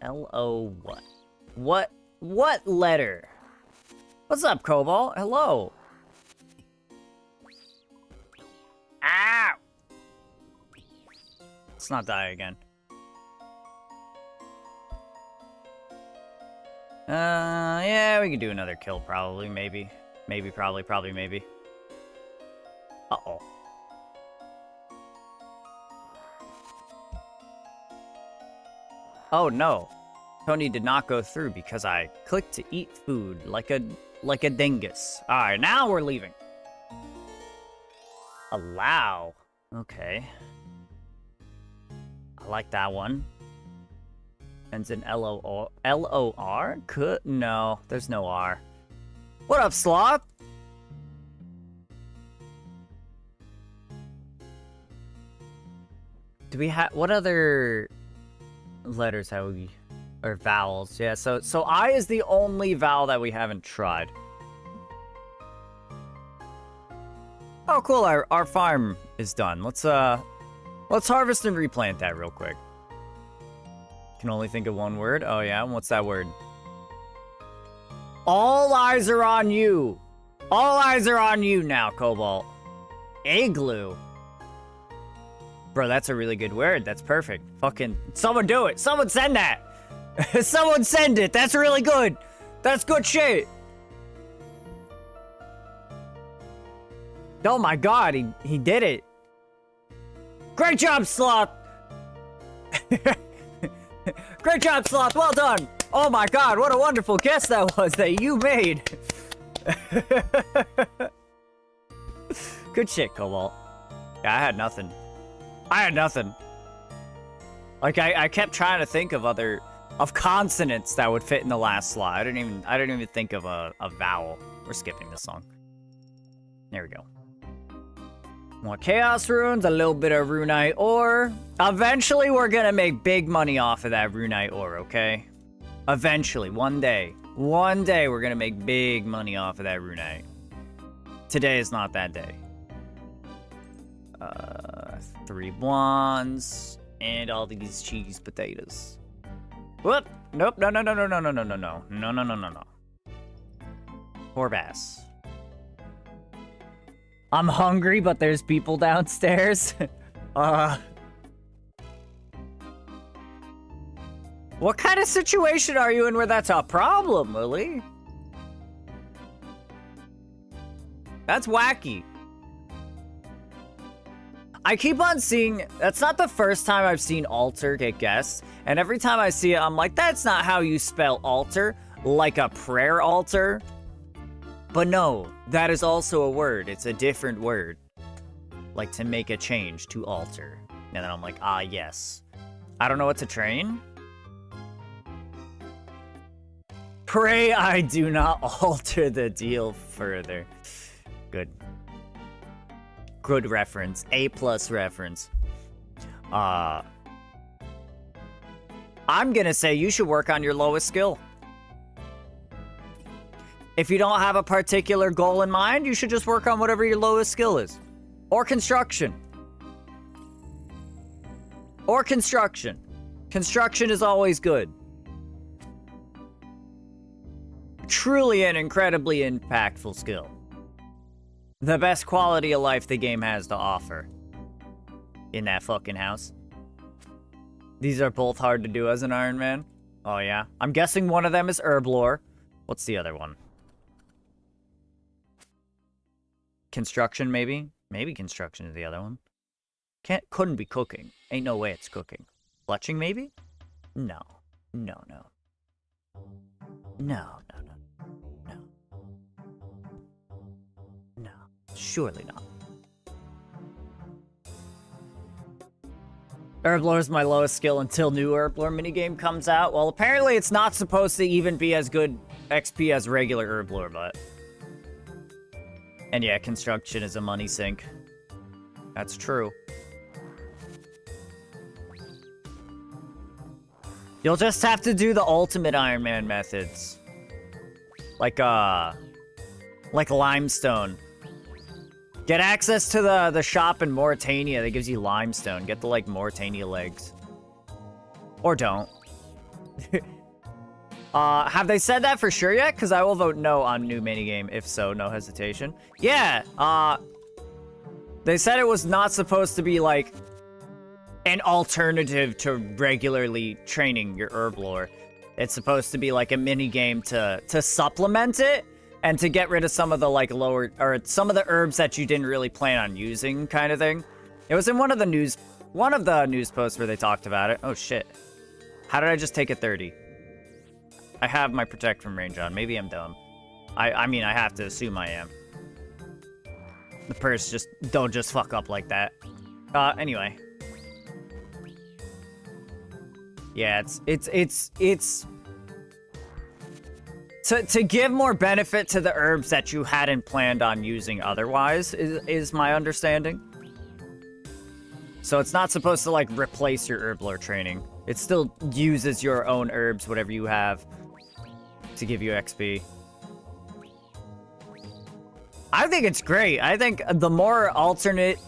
L-O what? What letter? What's up, Cobalt? Hello. Ow! Let's not die again. Yeah, we could do another kill, probably, maybe. Maybe, probably, maybe. Uh-oh. Oh, no. Tony did not go through because I clicked to eat food like a dingus. Alright, now we're leaving. Allow. Okay. I like that one. Ends in L-O-R? Could? No, there's no R. What up, Sloth? Do we have... What other letters have we... Or vowels? Yeah, so I is the only vowel that we haven't tried. Oh, cool, our farm is done. Let's harvest and replant that real quick. Can only think of one word. Oh yeah, what's that word? All eyes are on you. All eyes are on you now, Cobalt. Igloo. Bro, that's a really good word. That's perfect. Fucking someone do it. Someone send that. Someone send it. That's really good. That's good shit. Oh my god, he did it. Great job, Sloth. Great job, Sloth. Well done. Oh my god, what a wonderful guess that was that you made. Good shit, Cobalt. Yeah, I had nothing. Like, I kept trying to think of consonants that would fit in the last slot. I didn't even think of a vowel. We're skipping this song. There we go. More Chaos Runes, a little bit of Runite Ore. Eventually, we're gonna make big money off of that Runite Ore, okay? Eventually, one day. One day, we're gonna make big money off of that Runite. Today is not that day. 3 wands, and all these cheese potatoes. Whoop! Nope, no. Poor bass. I'm hungry, but there's people downstairs. What kind of situation are you in where that's a problem, Lily? That's wacky. I keep on seeing... That's not the first time I've seen altar get guessed. And every time I see it, I'm like, that's not how you spell altar. Like a prayer altar. But no, that is also a word. It's a different word. Like to make a change, to alter. And then I'm like, ah, yes. I don't know what to train. Pray I do not alter the deal further. Good. Good reference. A+ reference. I'm gonna say you should work on your lowest skill. If you don't have a particular goal in mind, you should just work on whatever your lowest skill is. Or construction. Or construction. Construction is always good. Truly an incredibly impactful skill. The best quality of life the game has to offer. In that fucking house. These are both hard to do as an Iron Man. Oh yeah. I'm guessing one of them is herb lore. What's the other one? Construction, maybe? Maybe construction is the other one. Couldn't be cooking. Ain't no way it's cooking. Fletching, maybe? No. No, no. No, no, no. No. No. Surely not. Herblore is my lowest skill until new Herblore minigame comes out. Well, apparently it's not supposed to even be as good XP as regular Herblore, but... And yeah, construction is a money sink. That's true. You'll just have to do the ultimate Iron Man methods. Like limestone. Get access to the shop in Mauritania that gives you limestone. Get the, like, Mauritania legs. Or don't. Have they said that for sure yet? Because I will vote no on new minigame. If so, no hesitation. Yeah, they said it was not supposed to be, like, an alternative to regularly training your herb lore. It's supposed to be, like, a minigame to supplement it. And to get rid of some of the, like, lower... Or some of the herbs that you didn't really plan on using, kind of thing. It was in one of the news posts where they talked about it. Oh, shit. How did I just take a 30? I have my Protect from range on. Maybe I'm dumb. I mean, I have to assume I am. The purse just... Don't just fuck up like that. Anyway. Yeah, it's... To give more benefit to the herbs that you hadn't planned on using otherwise, is my understanding. So it's not supposed to, like, replace your herb lore training. It still uses your own herbs, whatever you have, to give you XP. I think it's great. I think the more alternate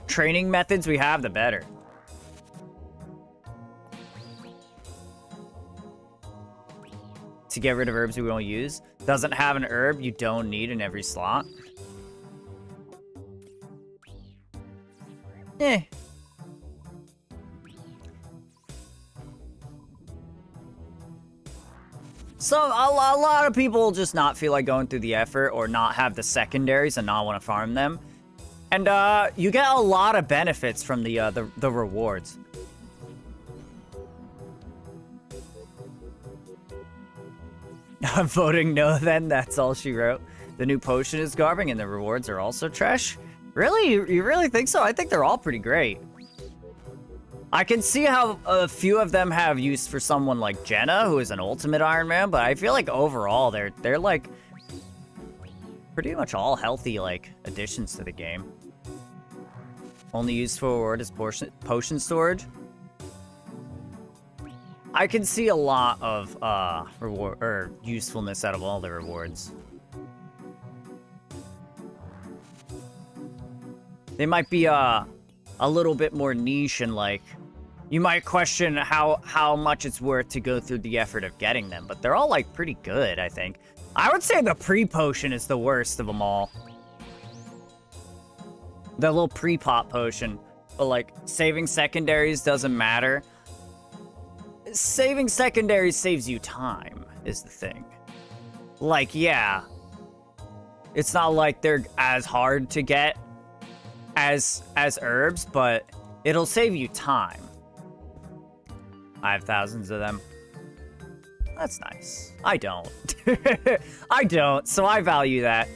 training methods we have, the better. To get rid of herbs we won't use. Doesn't have an herb you don't need in every slot. Eh. So, a lot of people just not feel like going through the effort or not have the secondaries and not want to farm them. And, you get a lot of benefits from the rewards. I'm voting no then, that's all she wrote. The new potion is garbage and the rewards are also trash? Really? You really think so? I think they're all pretty great. I can see how a few of them have use for someone like Jenna, who is an ultimate Iron Man, but I feel like overall they're like pretty much all healthy, like, additions to the game. Only useful reward is potion storage. I can see a lot of reward or usefulness out of all the rewards. They might be a little bit more niche and, like, you might question how much it's worth to go through the effort of getting them, but they're all, like, pretty good, I think. I would say the pre-potion is the worst of them all. The little pre-pop potion. But, like, saving secondaries doesn't matter. Saving secondaries saves you time, is the thing. Like, yeah. It's not like they're as hard to get as herbs, but it'll save you time. I have thousands of them. That's nice. I don't. I don't, so I value that.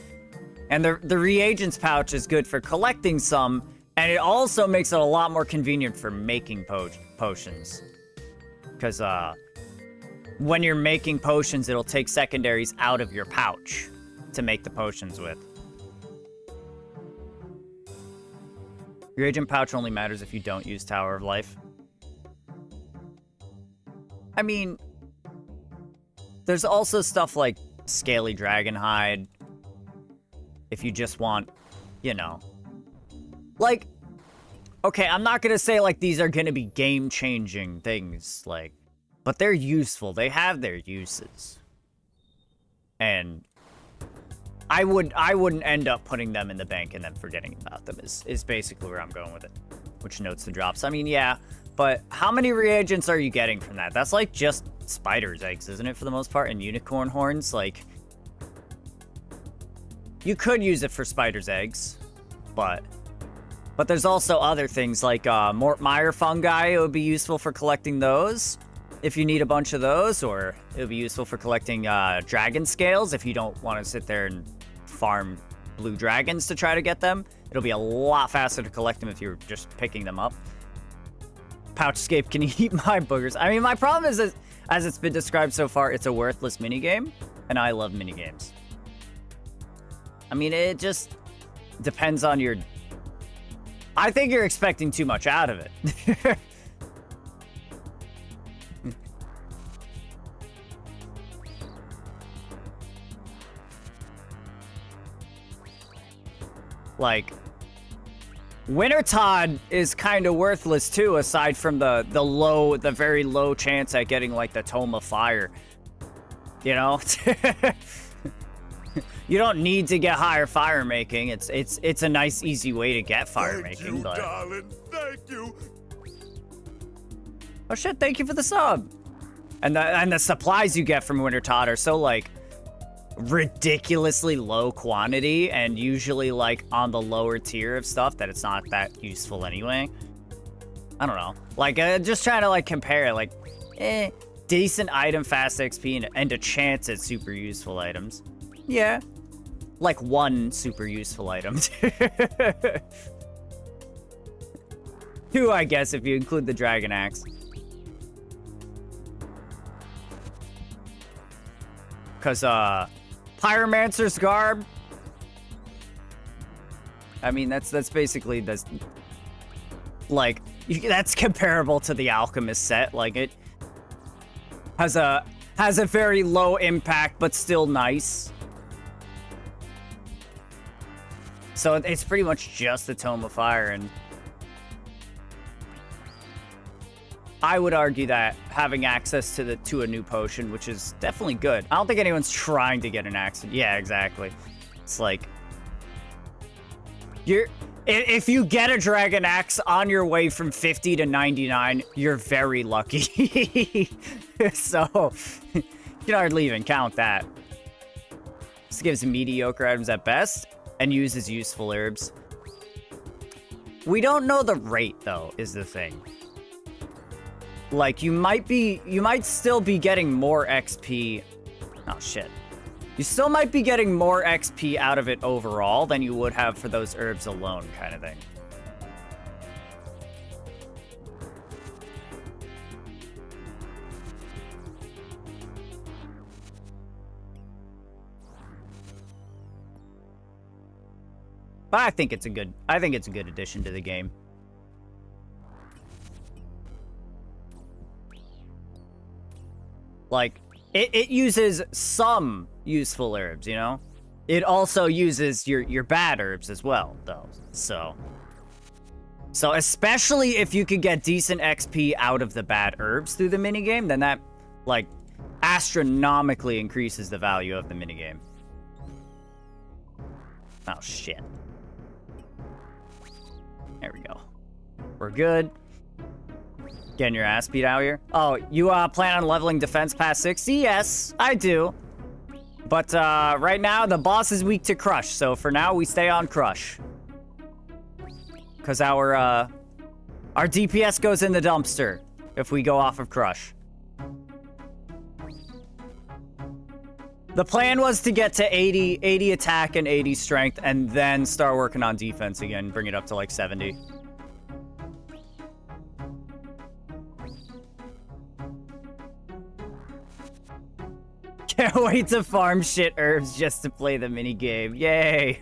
And the reagents pouch is good for collecting some, and it also makes it a lot more convenient for making potions. Because, when you're making potions, it'll take secondaries out of your pouch to make the potions with. Your agent pouch only matters if you don't use Tower of Life. I mean, there's also stuff like Scaly Dragon Hide. If you just want, you know. Like, okay, I'm not gonna say, like, these are gonna be game-changing things, like, but they're useful. They have their uses. And I wouldn't end up putting them in the bank and then forgetting about them is basically where I'm going with it. Which notes the drops. I mean, yeah, but how many reagents are you getting from that? That's like just spider's eggs, isn't it, for the most part? And unicorn horns, like, you could use it for spider's eggs, but there's also other things like Mort Meyer fungi. It would be useful for collecting those if you need a bunch of those, or it would be useful for collecting dragon scales if you don't want to sit there and farm blue dragons to try to get them. It'll be a lot faster to collect them if you're just picking them up. Pouchscape can eat my boogers. I mean, my problem is, as it's been described so far, it's a worthless minigame, and I love minigames. I mean, it just depends on your... I think you're expecting too much out of it. Like, Wintertod is kind of worthless too, aside from the very low chance at getting like the Tome of Fire. You know, you don't need to get higher fire making. It's a nice, easy way to get fire making. But... darling, thank you. Oh shit! Thank you for the sub. And the supplies you get from Wintertod are so like ridiculously low quantity and usually like on the lower tier of stuff that it's not that useful anyway. I don't know. Like just trying to like compare like decent item, fast XP, and a chance at super useful items. Yeah. Like one super useful item. Two, I guess, if you include the Dragon Axe. Cause Pyromancer's Garb. I mean, that's basically this. Like, that's comparable to the Alchemist set. Like, it has a very low impact, but still nice. So it's pretty much just the Tome of Fire, and I would argue that having access to a new potion, which is definitely good. I don't think anyone's trying to get an axe. Yeah, exactly. It's like if you get a dragon axe on your way from 50 to 99, you're very lucky. So you can hardly even count that. This gives mediocre items at best and uses useful herbs. We don't know the rate though, is the thing. Like, you might still be getting more XP. Oh, shit. You still might be getting more XP out of it overall than you would have for those herbs alone, kind of thing. But I think it's a good addition to the game. Like, it uses some useful herbs, you know? It also uses your bad herbs as well, though. So especially if you could get decent XP out of the bad herbs through the minigame, then that, like, astronomically increases the value of the minigame. Oh, shit. There we go. We're good. Getting your ass beat out here. Oh, you plan on leveling defense past 60? Yes, I do. But right now, the boss is weak to Crush, so for now, we stay on Crush. Because our DPS goes in the dumpster if we go off of Crush. The plan was to get to 80 attack and 80 strength, and then start working on defense again, bring it up to like 70. Can't wait to farm shit herbs just to play the mini game. Yay.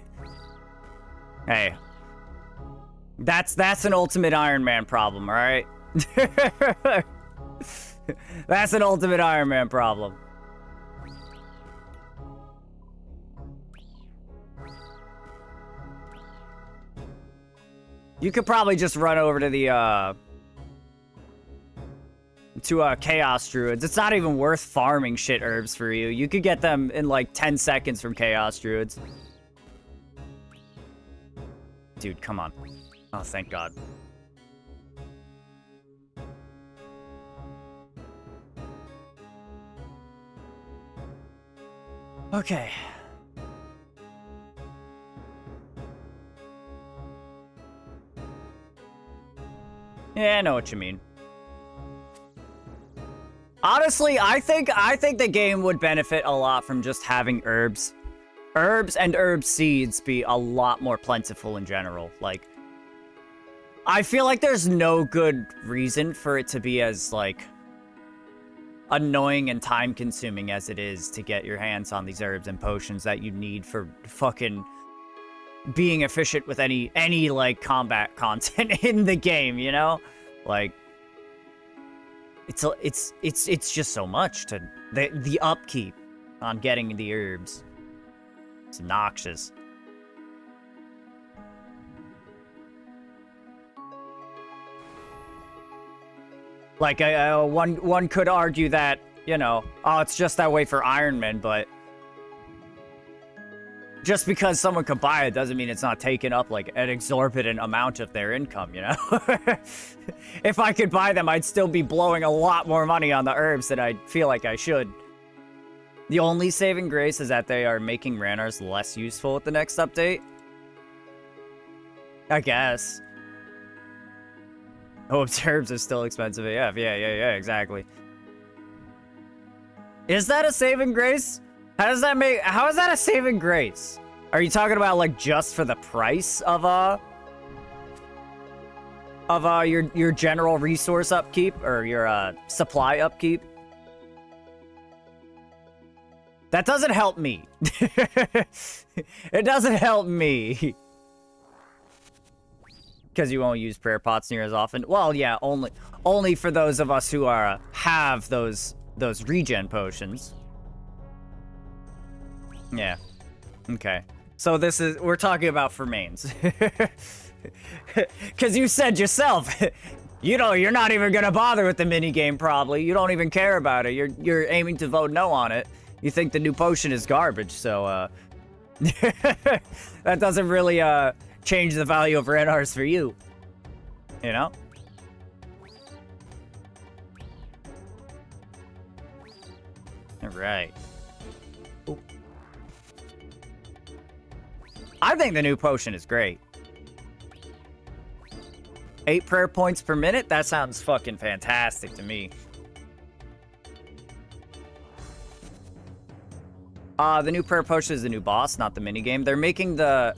Hey. That's an ultimate Iron Man problem, all right? That's an ultimate Iron Man problem. You could probably just run over to the Chaos Druids. It's not even worth farming shit herbs for you. You could get them in like 10 seconds from Chaos Druids. Dude, come on. Oh, thank God. Okay. Yeah, I know what you mean. Honestly, I think the game would benefit a lot from just having herbs. Herbs and herb seeds be a lot more plentiful in general. Like, I feel like there's no good reason for it to be as, like, annoying and time-consuming as it is to get your hands on these herbs and potions that you need for fucking being efficient with any like, combat content in the game, you know? Like, it's just so much to... The upkeep on getting the herbs. It's obnoxious. Like, one could argue that, you know, oh, it's just that way for Iron Man, but just because someone could buy it doesn't mean it's not taking up, like, an exorbitant amount of their income, you know? If I could buy them, I'd still be blowing a lot more money on the herbs than I feel like I should. The only saving grace is that they are making Ranarrs less useful with the next update. I guess. Oh, herbs is still expensive AF. Yeah, exactly. Is that a saving grace? How is that a saving grace? Are you talking about, like, just for the price of your general resource upkeep or your supply upkeep? That doesn't help me. It doesn't help me. Because you won't use prayer pots near as often. Well, yeah, only for those of us who are have those regen potions. Yeah. Okay. So we're talking about for mains. Because you said yourself, you know, you're not even gonna bother with the minigame probably. You don't even care about it. You're aiming to vote no on it. You think the new potion is garbage, so that doesn't really change the value of Ranarrs for you. You know? Alright. I think the new potion is great. 8 prayer points per minute? That sounds fucking fantastic to me. The new prayer potion is the new boss, not the minigame. They're making the...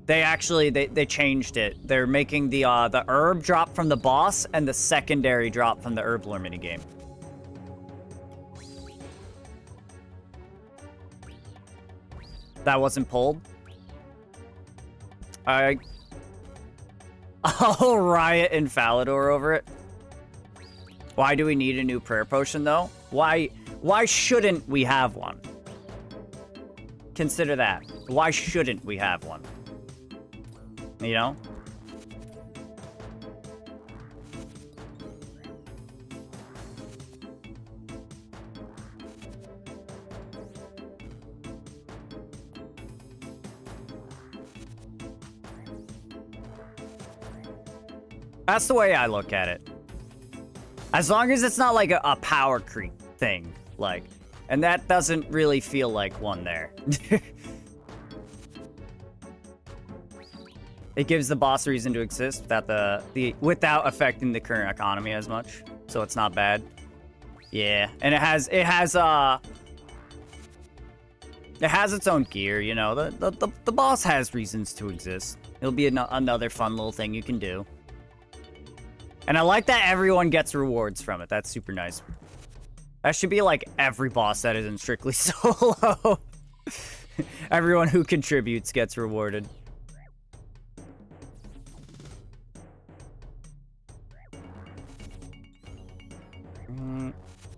They changed it. They're making the herb drop from the boss and the secondary drop from the herb lore minigame. That wasn't pulled? I'll riot in Falador over it. Why do we need a new prayer potion, though? Why shouldn't we have one? Consider that. Why shouldn't we have one? You know? That's the way I look at it. As long as it's not like a power creep thing, like, and that doesn't really feel like one there. It gives the boss a reason to exist without without affecting the current economy as much, so it's not bad. Yeah, and it has its own gear, you know. The boss has reasons to exist. It'll be another fun little thing you can do. And I like that everyone gets rewards from it. That's super nice. That should be like every boss that isn't strictly solo. Everyone who contributes gets rewarded.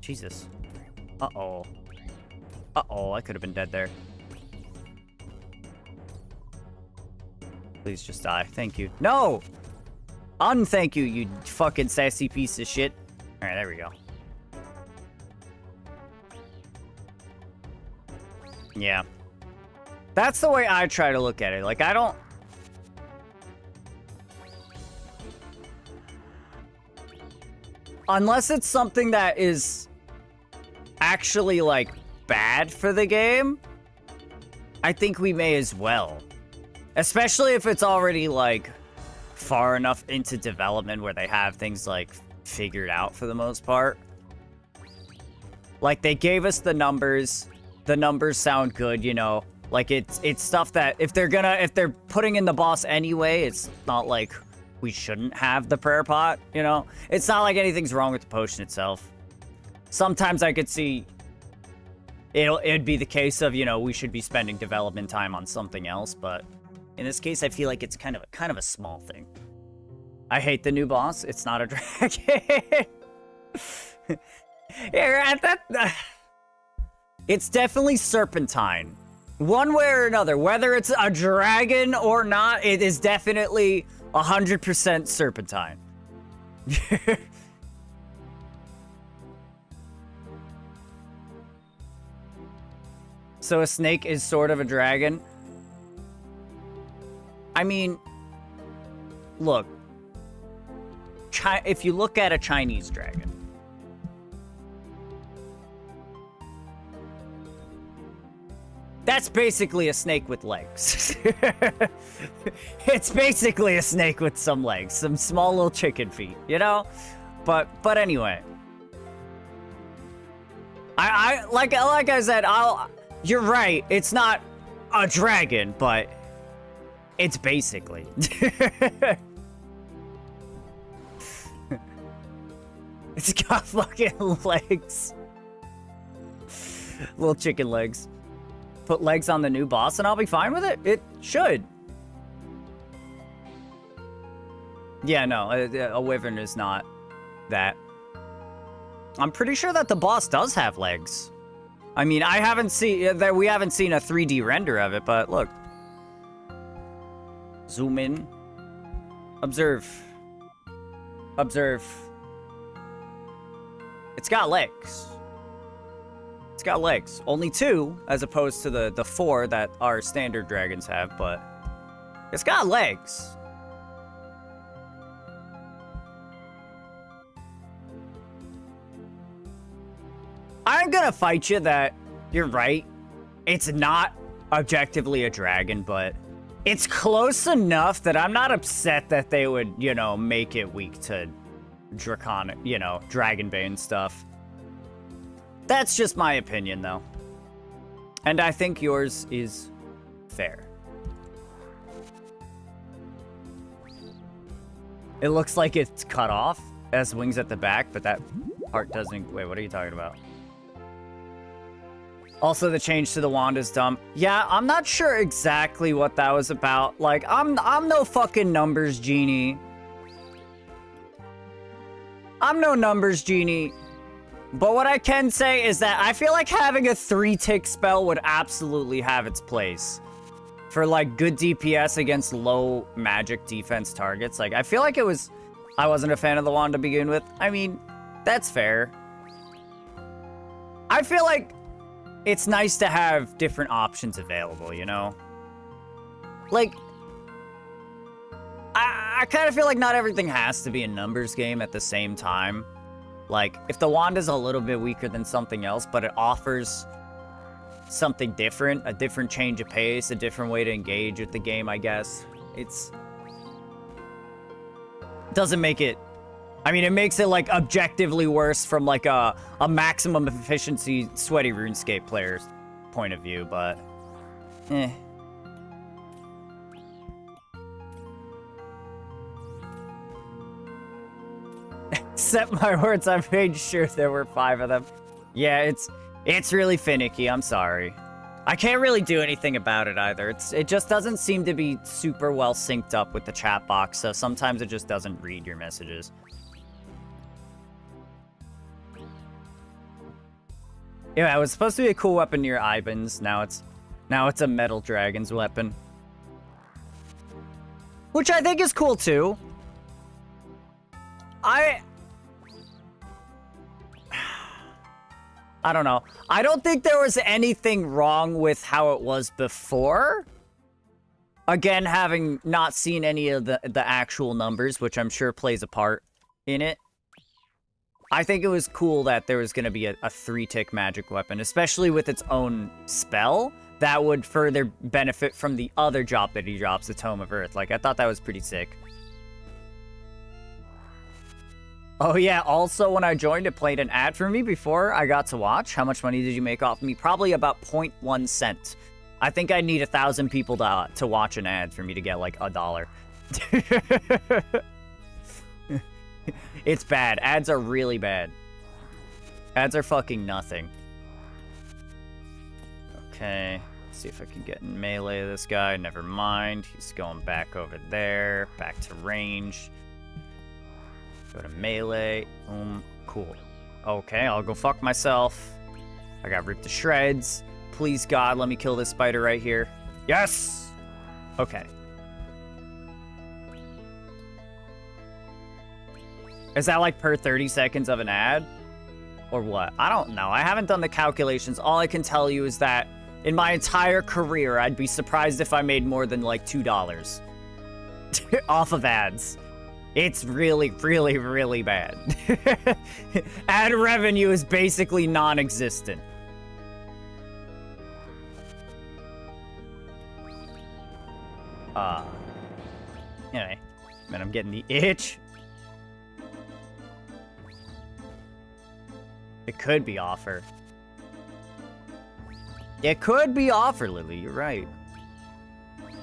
Jesus. Uh-oh. Uh-oh, I could have been dead there. Please just die. Thank you. No! Unthank you, you fucking sassy piece of shit. Alright, there we go. Yeah. That's the way I try to look at it. Like, I don't... Unless it's something that is actually, like, bad for the game, I think we may as well. Especially if it's already, like, far enough into development where they have things, like, figured out for the most part. Like, they gave us the numbers. The numbers sound good, you know. Like, it's stuff that if they're putting in the boss anyway, it's not like we shouldn't have the prayer pot, you know? It's not like anything's wrong with the potion itself. Sometimes I could see it'd be the case of, you know, we should be spending development time on something else, but in this case, I feel like it's kind of a small thing. I hate the new boss. It's not a dragon. It's definitely serpentine. One way or another, whether it's a dragon or not, it is definitely 100% serpentine. So a snake is sort of a dragon? I mean, look. If you look at a Chinese dragon, that's basically a snake with legs. It's basically a snake with some legs, some small little chicken feet, you know? But anyway, like I said, you're right. It's not a dragon, but it's basically. It's got fucking legs. Little chicken legs. Put legs on the new boss and I'll be fine with it? It should. Yeah, no, a wyvern is not that. I'm pretty sure that the boss does have legs. I mean, we haven't seen a 3D render of it, but look. Zoom in. Observe. Observe. It's got legs. It's got legs. Only 2, as opposed to the 4 that our standard dragons have, but it's got legs. I'm gonna fight you that you're right. It's not objectively a dragon, but it's close enough that I'm not upset that they would, you know, make it weak to draconic, you know, dragonbane stuff. That's just my opinion, though. And I think yours is fair. It looks like it's cut off, as wings at the back, but that part doesn't... Wait, what are you talking about? Also, the change to the wand is dumb. Yeah, I'm not sure exactly what that was about. Like, I'm no fucking numbers genie. I'm no numbers genie. But what I can say is that I feel like having a 3-tick spell would absolutely have its place. For, like, good DPS against low magic defense targets. Like, I feel like I wasn't a fan of the wand to begin with. I mean, that's fair. I feel like it's nice to have different options available, you know? Like, I kind of feel like not everything has to be a numbers game at the same time. Like, if the wand is a little bit weaker than something else, but it offers something different, a different change of pace, a different way to engage with the game, I guess. Doesn't make it... I mean, it makes it, like, objectively worse from, like, a maximum efficiency sweaty RuneScape player's point of view, but... eh. Except my words, I made sure there were 5 of them. Yeah, it's really finicky. I'm sorry. I can't really do anything about it either. It just doesn't seem to be super well synced up with the chat box, so sometimes it just doesn't read your messages. Yeah, it was supposed to be a cool weapon near Ivan's. Now it's a metal dragon's weapon. Which I think is cool too. I don't know. I don't think there was anything wrong with how it was before. Again, having not seen any of the actual numbers, which I'm sure plays a part in it. I think it was cool that there was going to be a 3-tick magic weapon, especially with its own spell that would further benefit from the other drop that he drops, the Tome of Earth. Like, I thought that was pretty sick. Oh yeah, also when I joined, it played an ad for me before I got to watch. How much money did you make off me? Probably about 0.1 cent. I think I need 1,000 people to watch an ad for me to get like $1. It's bad. Ads are really bad. Ads are fucking nothing. Okay, let's see if I can get in melee this guy. Never mind. He's going back over there. Back to range. Go to melee. Boom. Cool. Okay, I'll go fuck myself. I got ripped to shreds. Please, God, let me kill this spider right here. Yes! Okay. Is that like per 30 seconds of an ad? Or what? I don't know. I haven't done the calculations. All I can tell you is that in my entire career, I'd be surprised if I made more than like $2 off of ads. It's really, really, really bad. Ad revenue is basically non-existent. Anyway, man, I'm getting the itch. It could be offer. It could be offer, Lily. You're right.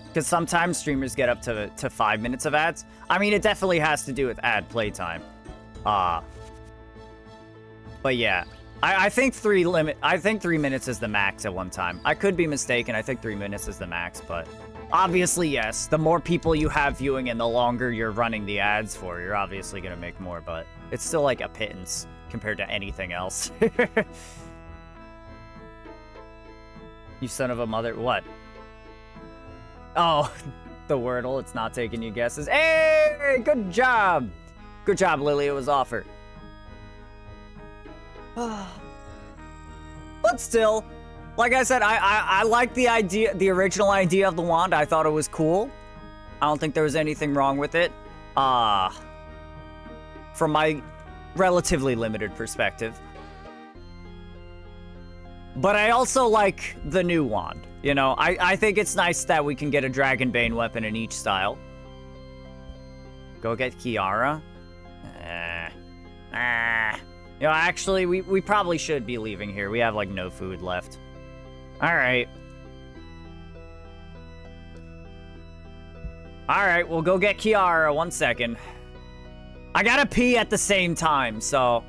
Because sometimes streamers get up to 5 minutes of ads. I mean, it definitely has to do with ad playtime. But yeah, I think 3 minutes is the max at one time. I could be mistaken. I think 3 minutes is the max, but obviously, yes. The more people you have viewing and the longer you're running the ads for, you're obviously gonna make more. But it's still like a pittance compared to anything else. You son of a mother. What? Oh, the Wordle. It's not taking you guesses. Hey, good job. Good job, Lily. It was offer. But still, like I said, I like the idea, the original idea of the wand. I thought it was cool. I don't think there was anything wrong with it. From my relatively limited perspective. But I also like the new wand. You know, I think it's nice that we can get a Dragonbane weapon in each style. Go get Kiara. You know, actually, we probably should be leaving here. We have, like, no food left. Alright. Alright, we'll go get Kiara. 1 second. I gotta pee at the same time, so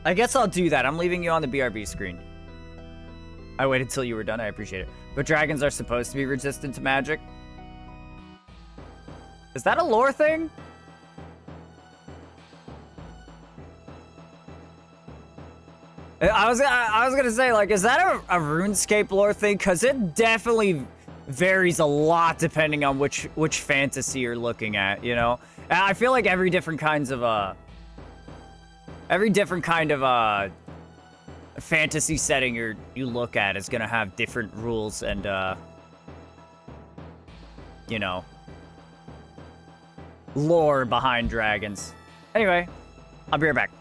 I guess I'll do that. I'm leaving you on the BRB screen. I waited till you were done. I appreciate it. But dragons are supposed to be resistant to magic. Is that a lore thing? I was gonna say, like, is that a RuneScape lore thing? Because it definitely varies a lot depending on which fantasy you're looking at, you know? And I feel like every different kind of fantasy setting you look at is gonna have different rules and you know, lore behind dragons. Anyway, I'll be right back.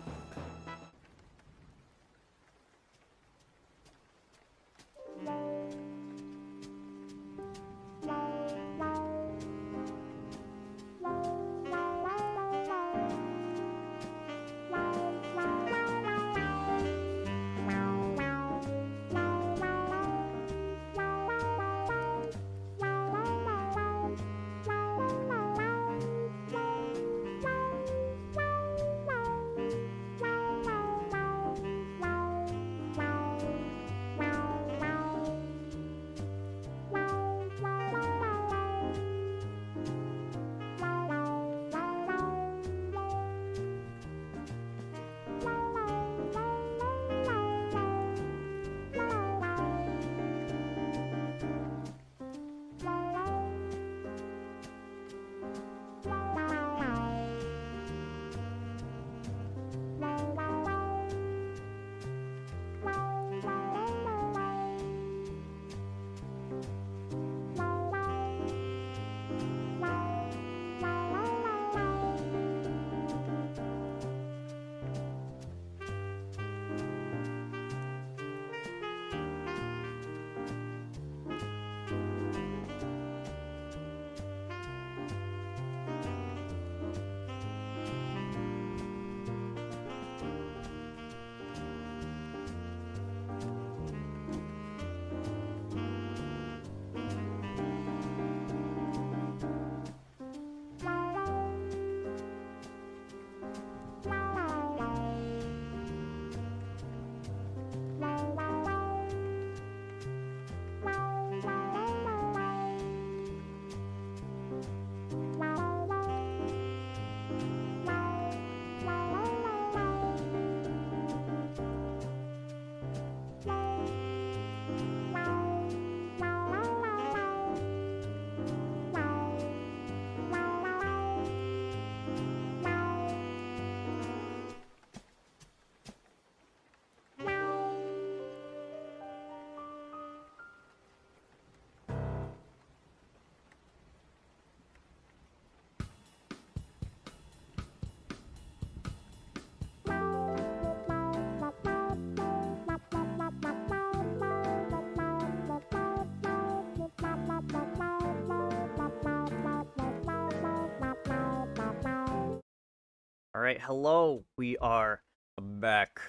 Alright, hello. We are back.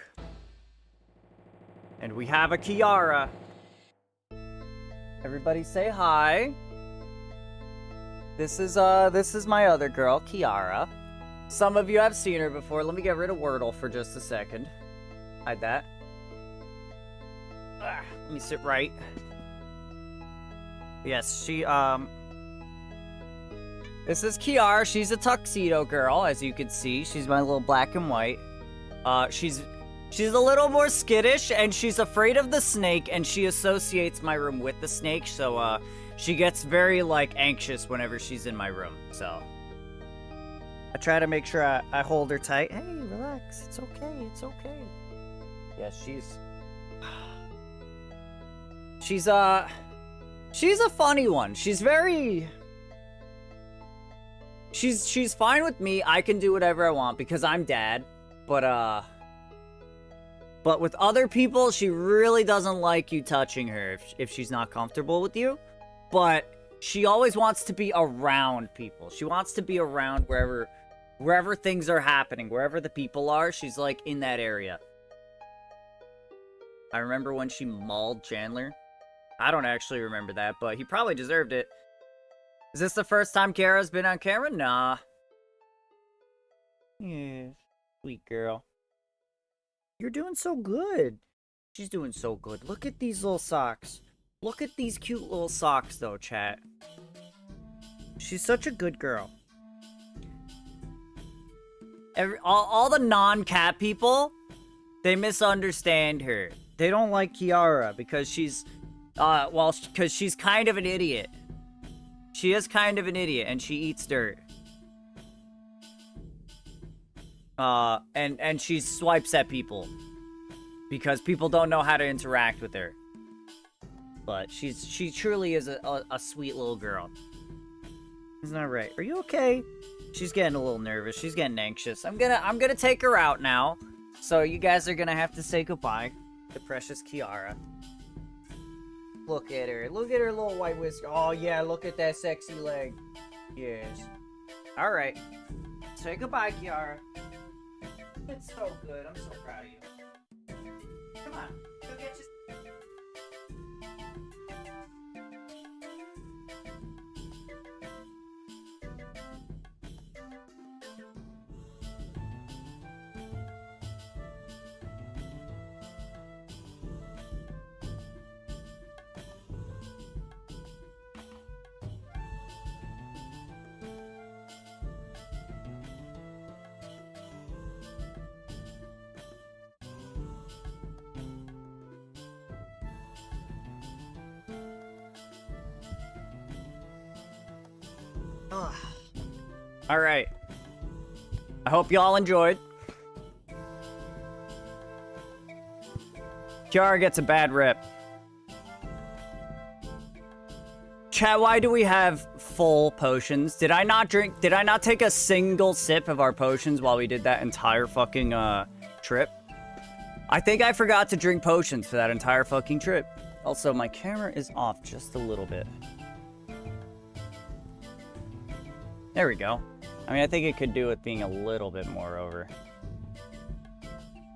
And we have a Kiara. Everybody say hi. This is my other girl, Kiara. Some of you have seen her before. Let me get rid of Wordle for just a second. Hide that. Let me sit right. Yes, this is Kiara. She's a tuxedo girl, as you can see. She's my little black and white. She's a little more skittish, and she's afraid of the snake, and she associates my room with the snake, so, she gets very, like, anxious whenever she's in my room, so. I try to make sure I hold her tight. Hey, relax. It's okay. It's okay. Yeah, she's a funny one. She's very... She's fine with me. I can do whatever I want because I'm dad. But with other people, she really doesn't like you touching her if she's not comfortable with you. But she always wants to be around people. She wants to be around wherever things are happening, wherever the people are. She's like in that area. I remember when she mauled Chandler. I don't actually remember that, but he probably deserved it. Is this the first time Kara's been on camera? Nah. Yeah, sweet girl. You're doing so good. She's doing so good. Look at these little socks. Look at these cute little socks, though, chat. She's such a good girl. All the non-cat people, they misunderstand her. They don't like Kiara because she's, because she's kind of an idiot. She is kind of an idiot, and she eats dirt. And she swipes at people. Because people don't know how to interact with her. But she truly is a sweet little girl. Isn't that right? Are you okay? She's getting a little nervous. She's getting anxious. I'm gonna take her out now. So you guys are gonna have to say goodbye to precious Kiara. Look at her. Look at her little white whisker. Oh, yeah. Look at that sexy leg. Yes. All right. Say goodbye, Kiara. It's so good. I'm so proud of you. Come on. Go get your... Alright. I hope y'all enjoyed. Kiara gets a bad rep. Chat, why do we have full potions? Did I not take a single sip of our potions while we did that entire fucking, trip? I think I forgot to drink potions for that entire fucking trip. Also, my camera is off just a little bit. There we go. I mean, I think it could do with being a little bit more over.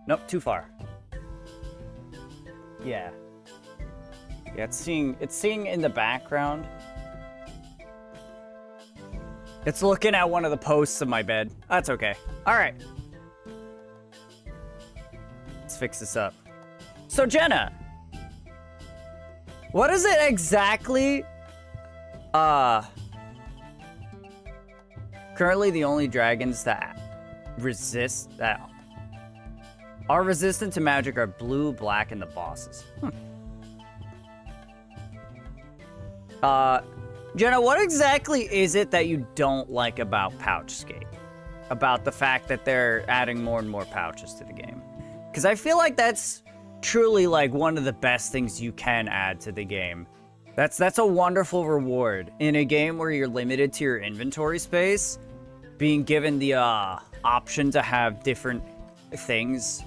Nope, too far. Yeah. Yeah, it's seeing in the background. It's looking at one of the posts of my bed. That's okay. All right. Let's fix this up. So, Jenna, what is it exactly? Currently, the only dragons that are resistant to magic are blue, black, and the bosses. Jenna, what exactly is it that you don't like about Pouchscape? About the fact that they're adding more and more pouches to the game? Because I feel like that's truly like one of the best things you can add to the game. That's a wonderful reward in a game where you're limited to your inventory space. Being given the option to have different things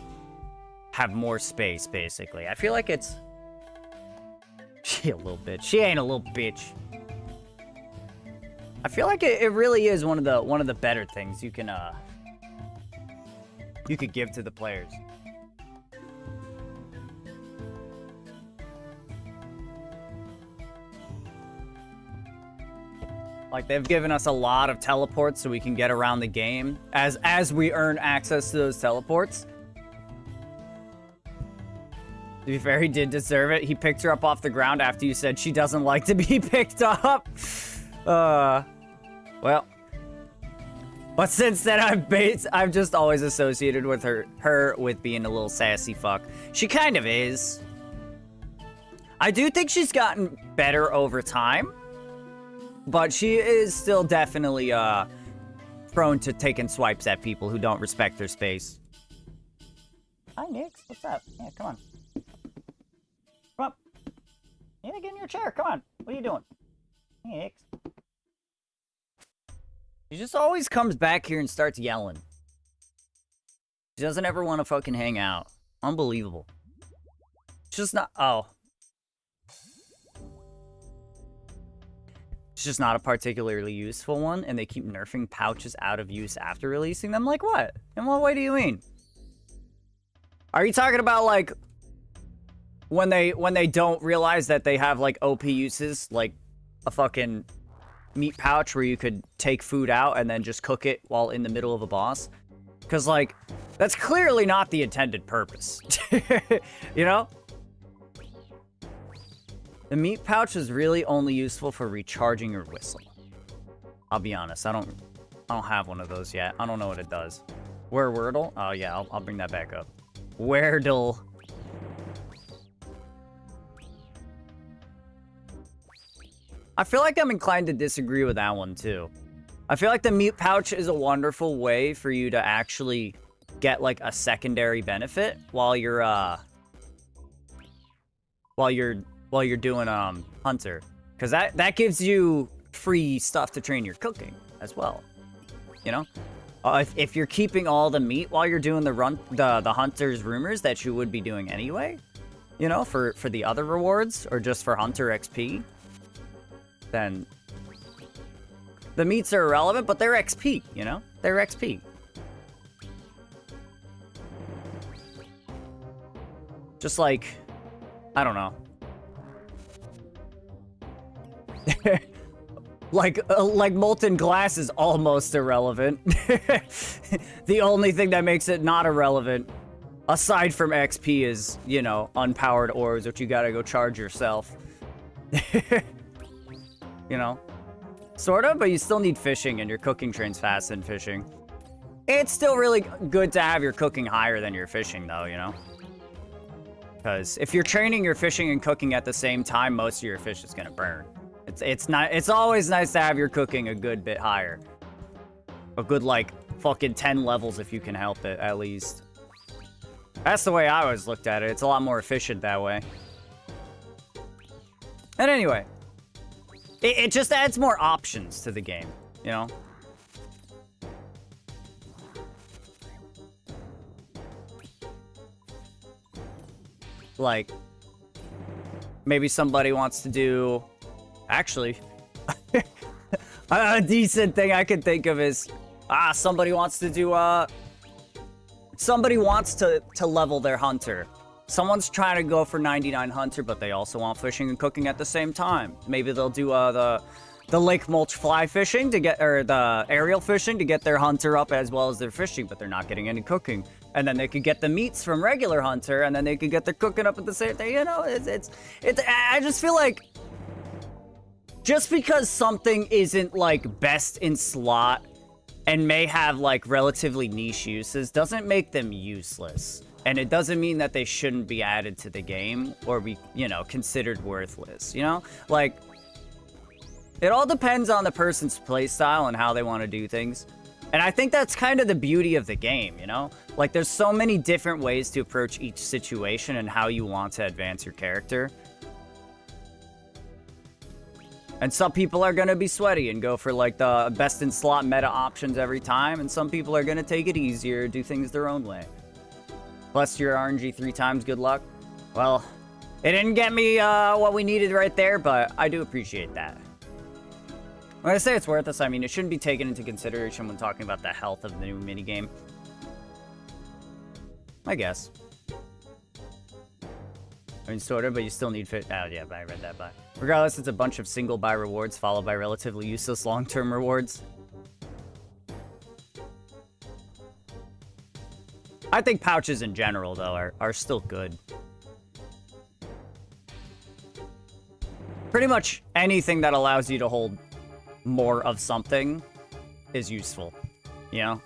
have more space, basically. I feel like it's... She a little bitch. She ain't a little bitch. I feel like it really is one of the better things you can you could give to the players. Like, they've given us a lot of teleports so we can get around the game as we earn access to those teleports. To be fair, he did deserve it. He picked her up off the ground after you said she doesn't like to be picked up. Well. But since then, I've just always associated with her with being a little sassy fuck. She kind of is. I do think she's gotten better over time. But she is still definitely prone to taking swipes at people who don't respect her space. Hi, Nix. What's up? Yeah, come on. Come up. Yeah, get in your chair. Come on. What are you doing? Hey, Nix. She just always comes back here and starts yelling. She doesn't ever want to fucking hang out. Unbelievable. It's just not... Oh. It's just not a particularly useful one, and they keep nerfing pouches out of use after releasing them? Like what? In what way do you mean? Are you talking about, like, when they don't realize that they have, like, OP uses, like a fucking meat pouch where you could take food out and then just cook it while in the middle of a boss? Because, like, that's clearly not the intended purpose. You know? The meat pouch is really only useful for recharging your whistle. I'll be honest, I don't have one of those yet. I don't know what it does. Where Wordle? Oh yeah, I'll bring that back up. Wordle. I feel like I'm inclined to disagree with that one too. I feel like the meat pouch is a wonderful way for you to actually get like a secondary benefit while you're doing Hunter, because that gives you free stuff to train your cooking as well. You know, if you're keeping all the meat while you're doing the Hunter's rumors that you would be doing anyway, you know, for the other rewards or just for Hunter XP, then the meats are irrelevant, but they're XP. You know, they're XP. Just like, I don't know. like molten glass is almost irrelevant. The only thing that makes it not irrelevant, aside from XP, is, you know, unpowered ores, which you gotta go charge yourself. You know? Sort of, but you still need fishing, and your cooking trains fast in fishing. It's still really good to have your cooking higher than your fishing, though, you know? Because if you're training your fishing and cooking at the same time, most of your fish is gonna burn. It's always nice to have your cooking a good bit higher. A good, like, fucking 10 levels if you can help it, at least. That's the way I always looked at it. It's a lot more efficient that way. And anyway, it just adds more options to the game, you know? Like, maybe somebody wants to do... Actually, a decent thing I could think of is, somebody wants to do, somebody wants to level their Hunter. Someone's trying to go for 99 Hunter, but they also want fishing and cooking at the same time. Maybe they'll do, the lake mulch fly fishing to get, or the aerial fishing to get their Hunter up as well as their fishing, but they're not getting any cooking. And then they could get the meats from regular Hunter, and then they could get their cooking up at the same time. You know, it's I just feel like, just because something isn't, like, best in slot and may have, like, relatively niche uses doesn't make them useless. And it doesn't mean that they shouldn't be added to the game or be, you know, considered worthless, you know? Like, it all depends on the person's playstyle and how they want to do things. And I think that's kind of the beauty of the game, you know? Like, there's so many different ways to approach each situation and how you want to advance your character. And some people are going to be sweaty and go for, like, the best in slot meta options every time. And some people are going to take it easier, do things their own way. Plus your RNG 3 times, good luck. Well, it didn't get me what we needed right there, but I do appreciate that. When I say it's worth this, I mean it shouldn't be taken into consideration when talking about the health of the new minigame. I guess. I mean, sort of, but you still need fit. Oh, yeah, I read that by. Regardless, it's a bunch of single buy rewards followed by relatively useless long-term rewards. I think pouches in general, though, are still good. Pretty much anything that allows you to hold more of something is useful, you know?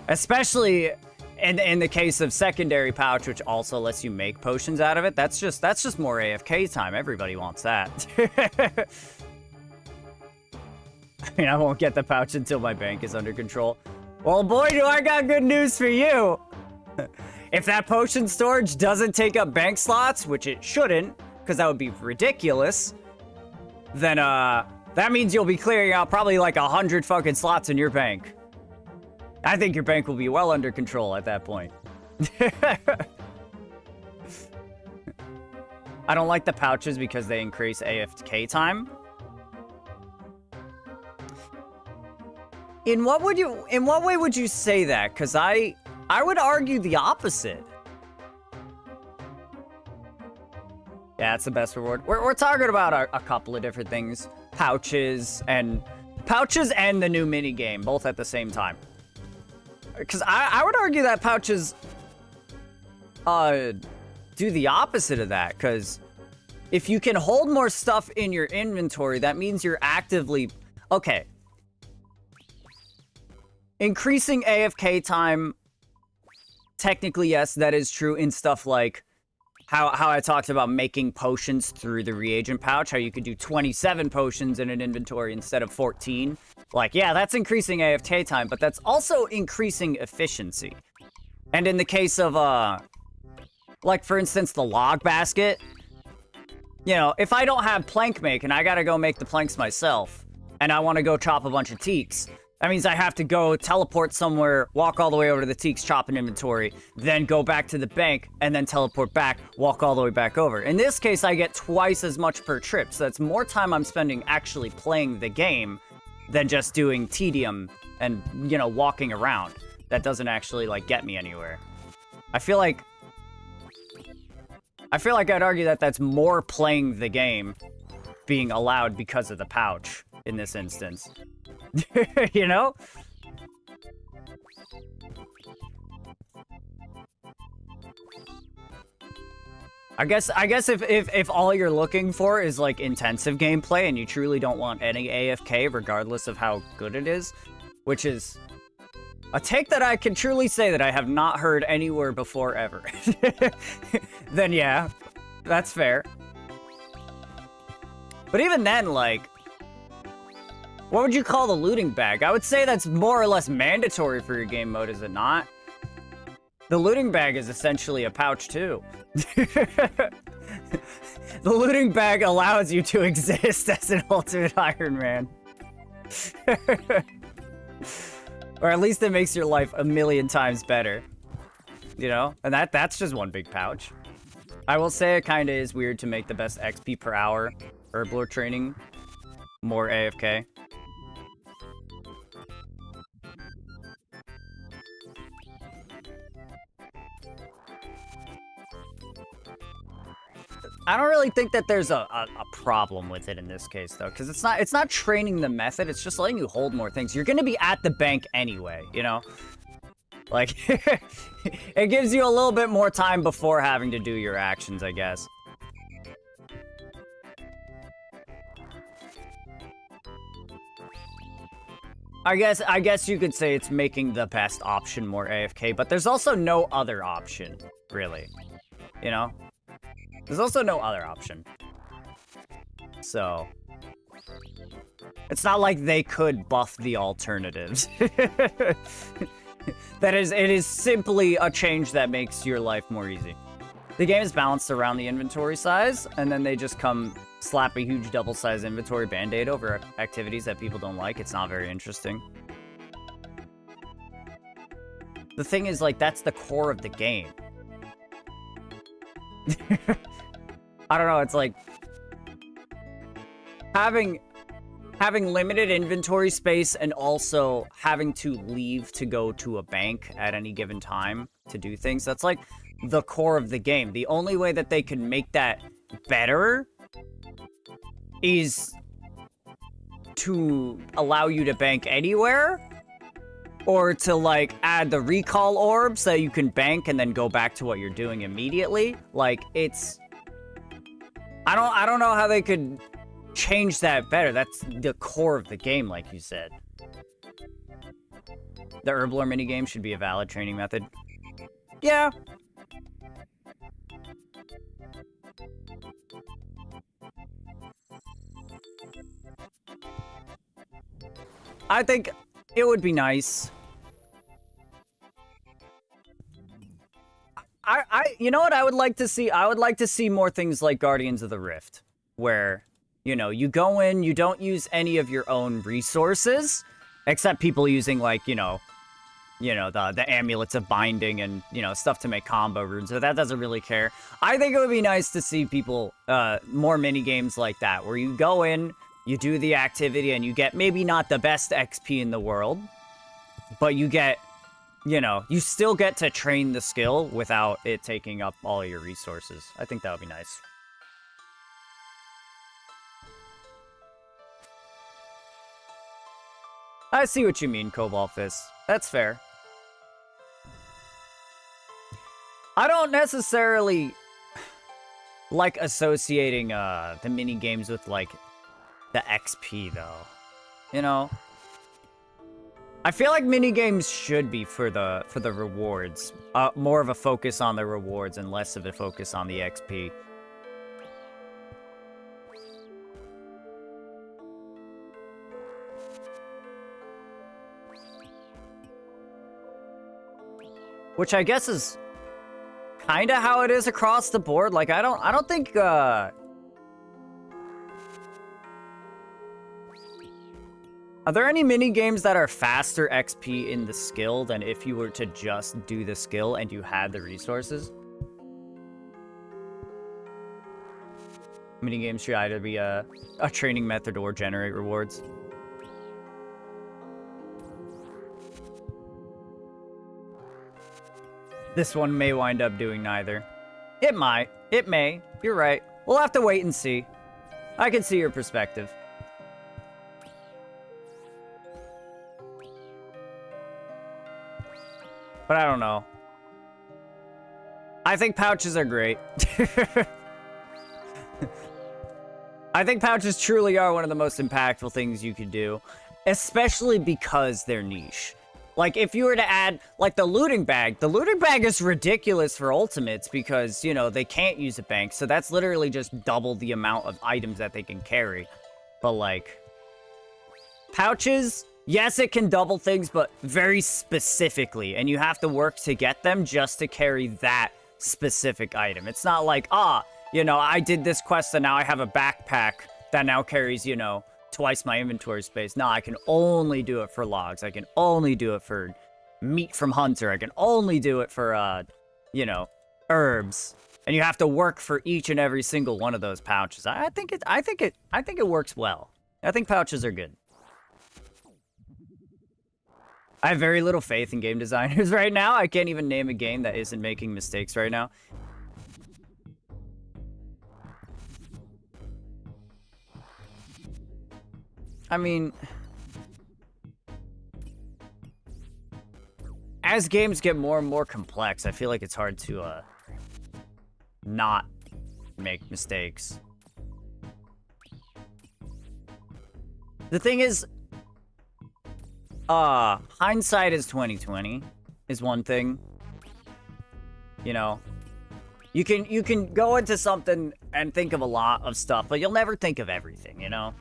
Especially in the case of secondary pouch, which also lets you make potions out of it. That's just more AFK time. Everybody wants that. I mean, I won't get the pouch until my bank is under control. Well, boy, do I got good news for you. If that potion storage doesn't take up bank slots, which it shouldn't, because that would be ridiculous, then that means you'll be clearing out probably like 100 fucking slots in your bank. I think your bank will be well under control at that point. I don't like the pouches because they increase AFK time. In what way would you say that? Because I would argue the opposite. Yeah, it's the best reward. We're talking about a couple of different things. Pouches and the new mini game, both at the same time. Because I would argue that pouches do the opposite of that. Because if you can hold more stuff in your inventory, that means you're actively... Okay. Increasing AFK time, technically, yes, that is true in stuff like how I talked about making potions through the reagent pouch, how you could do 27 potions in an inventory instead of 14. Like, yeah, that's increasing AFK time, but that's also increasing efficiency. And in the case of, like, for instance, the log basket, you know, if I don't have plank make and I gotta go make the planks myself, and I want to go chop a bunch of teaks, that means I have to go teleport somewhere, walk all the way over to the teaks, chop an inventory, then go back to the bank, and then teleport back, walk all the way back over. In this case, I get twice as much per trip, so that's more time I'm spending actually playing the game than just doing tedium and, you know, walking around. That doesn't actually, like, get me anywhere. I feel like I'd argue that that's more playing the game being allowed because of the pouch in this instance. You know? I guess if all you're looking for is like intensive gameplay and you truly don't want any AFK regardless of how good it is, which is a take that I can truly say that I have not heard anywhere before ever, then yeah, that's fair. But even then, like, what would you call the looting bag? I would say that's more or less mandatory for your game mode, is it not? The looting bag is essentially a pouch, too. The looting bag allows you to exist as an Ultimate Iron Man. Or at least it makes your life a million times better. You know? And that's just one big pouch. I will say it kind of is weird to make the best XP per hour Herblore training more AFK. I don't really think that there's a problem with it in this case, though, because it's not training the method, it's just letting you hold more things. You're gonna be at the bank anyway, you know? Like, it gives you a little bit more time before having to do your actions, I guess. I guess you could say it's making the best option more AFK, but there's also no other option, really. You know? There's also no other option. So, it's not like they could buff the alternatives. It is simply a change that makes your life more easy. The game is balanced around the inventory size, and then they just slap a huge double-size inventory band-aid over activities that people don't like. It's not very interesting. The thing is, like, that's the core of the game. I don't know, it's like having having limited inventory space and also having to leave to go to a bank at any given time to do things. That's like the core of the game. The only way that they can make that better is to allow you to bank anywhere, or to like add the recall orbs that you can bank and then go back to what you're doing immediately. Like, it's, I don't know how they could change that better. That's the core of the game, like you said. The Herblore minigame should be a valid training method. Yeah. I think it would be nice. You know what I would like to see? I would like to see more things like Guardians of the Rift, where, you know, you go in, you don't use any of your own resources, except people using, like, you know, the amulets of binding and, you know, stuff to make combo runes, but that doesn't really care. I think it would be nice to see people, more mini games like that, where you go in, you do the activity, and you get maybe not the best XP in the world, but you get, you know, you still get to train the skill without it taking up all your resources. I think that would be nice. I see what you mean, Cobalt Fist. That's fair. I don't necessarily like associating the mini games with like the XP though. You know? I feel like mini games should be for the rewards. More of a focus on the rewards and less of a focus on the XP. Which I guess is kind of how it is across the board. Like, I don't think, are there any mini games that are faster XP in the skill than if you were to just do the skill and you had the resources? Mini games should either be a training method or generate rewards. This one may wind up doing neither. It might. It may. You're right. We'll have to wait and see. I can see your perspective. But I don't know. I think pouches are great. I think pouches truly are one of the most impactful things you could do. Especially because they're niche. Like, if you were to add, like, the looting bag is ridiculous for ultimates because, you know, they can't use a bank. So that's literally just double the amount of items that they can carry. But, like, pouches, yes, it can double things, but very specifically. And you have to work to get them just to carry that specific item. It's not like, you know, I did this quest and now I have a backpack that now carries, you know, twice my inventory space. No, I can only do it for logs. I can only do it for meat from Hunter. I can only do it for, you know, herbs. And you have to work for each and every single one of those pouches. I think it works well. I think pouches are good. I have very little faith in game designers right now. I can't even name a game that isn't making mistakes right now. I mean, as games get more and more complex, I feel like it's hard to not make mistakes. The thing is, hindsight is 20/20 is one thing. You know, you can go into something and think of a lot of stuff, but you'll never think of everything, you know?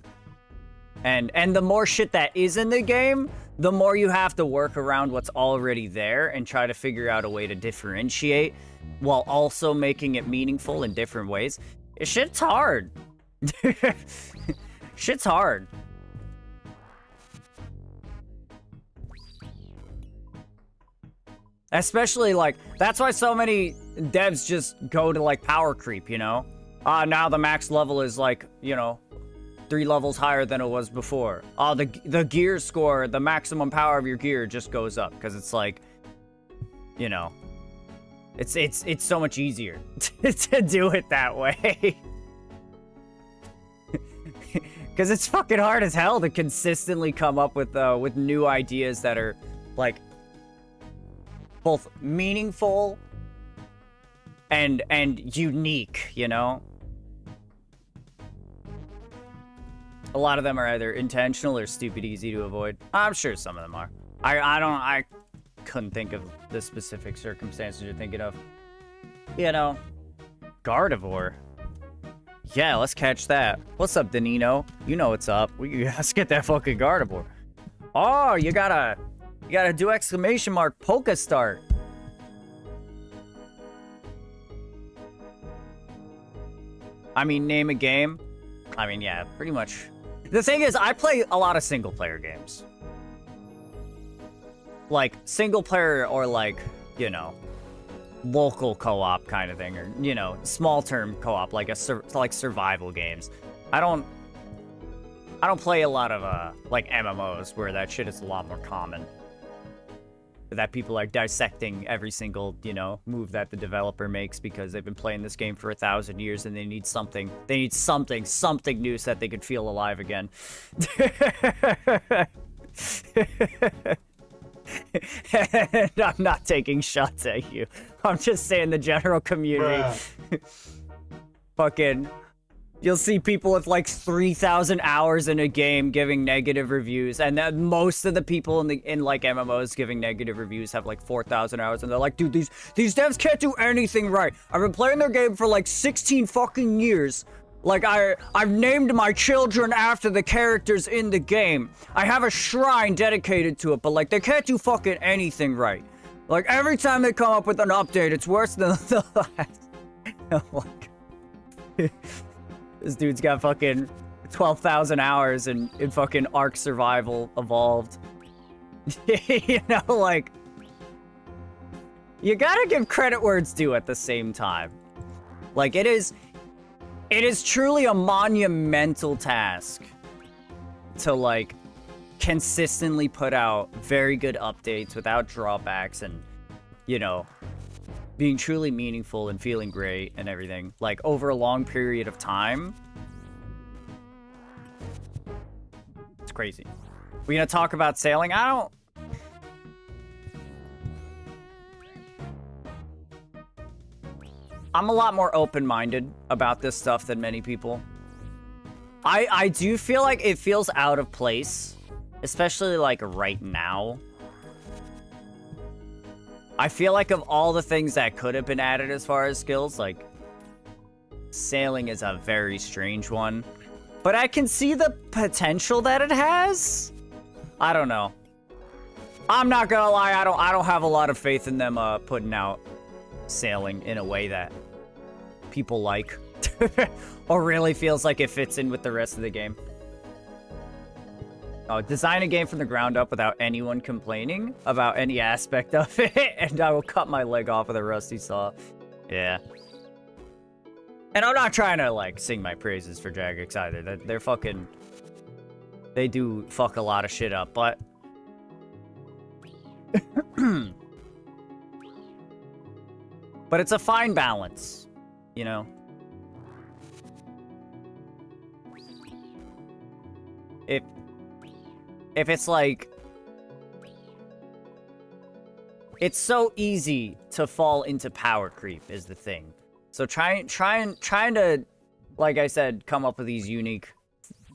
And the more shit that is in the game, the more you have to work around what's already there and try to figure out a way to differentiate while also making it meaningful in different ways. Shit's hard. Shit's hard. Especially, like, that's why so many devs just go to, like, power creep, you know? Now the max level is, like, you know, 3 levels higher than it was before. Oh, the gear score, the maximum power of your gear just goes up because it's like, you know, it's so much easier to do it that way. Because it's fucking hard as hell to consistently come up with new ideas that are like both meaningful and unique, you know? A lot of them are either intentional or stupid easy to avoid. I'm sure some of them are. I couldn't think of the specific circumstances you're thinking of. You know, Gardevoir. Yeah, let's catch that. What's up, Danino? You know what's up. Let's get that fucking Gardevoir. Oh, you gotta do exclamation mark polka start. I mean, name a game. I mean, yeah, pretty much. The thing is, I play a lot of single player games. Like, single player or like, you know, local co-op kind of thing, or, you know, small term co-op, like like survival games. I don't play a lot of like MMOs where that shit is a lot more common. That people are dissecting every single, you know, move that the developer makes because they've been playing this game for 1,000 years and they need something new so that they could feel alive again. And I'm not taking shots at you. I'm just saying the general community. Fucking, you'll see people with like 3,000 hours in a game giving negative reviews, and then most of the people in like MMOs giving negative reviews have like 4,000 hours, and they're like, dude, these devs can't do anything right. I've been playing their game for like 16 fucking years. Like, I've named my children after the characters in the game. I have a shrine dedicated to it, but like, they can't do fucking anything right. Like, every time they come up with an update, it's worse than the last. I'm like, this dude's got fucking 12,000 hours in fucking Ark Survival Evolved. You know, like, you gotta give credit where it's due at the same time. Like, it is truly a monumental task to, like, consistently put out very good updates without drawbacks and, you know, being truly meaningful and feeling great and everything, like, over a long period of time. It's crazy. We're gonna talk about sailing? I'm a lot more open-minded about this stuff than many people. I do feel like it feels out of place, especially like right now. I feel like of all the things that could have been added as far as skills, like, sailing is a very strange one. But I can see the potential that it has. I don't know. I'm not gonna lie, I don't have a lot of faith in them putting out sailing in a way that people like. Or really feels like it fits in with the rest of the game. Oh, design a game from the ground up without anyone complaining about any aspect of it, and I will cut my leg off with a rusty saw. Yeah. And I'm not trying to, like, sing my praises for Jagex either. They're fucking... They do fuck a lot of shit up, but... But it's a fine balance, you know? If it's like... It's so easy to fall into power creep is the thing. So trying to, like I said, come up with these unique,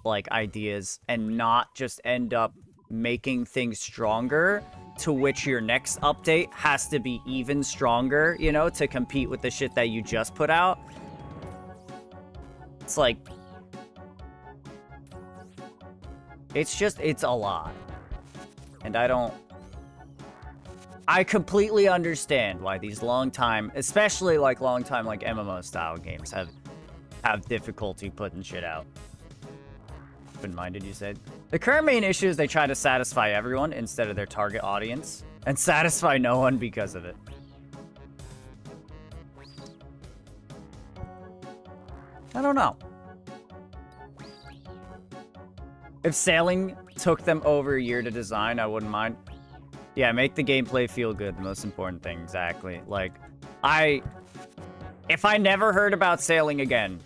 like, ideas and not just end up making things stronger, to which your next update has to be even stronger, you know, to compete with the shit that you just put out. It's like... It's a lot. And I completely understand why these especially like long-time like MMO-style games have difficulty putting shit out. Open-minded, you said? The current main issue is they try to satisfy everyone instead of their target audience, and satisfy no one because of it. I don't know. If sailing took them over a year to design, I wouldn't mind. Yeah, make the gameplay feel good, the most important thing, exactly. Like, if I never heard about sailing again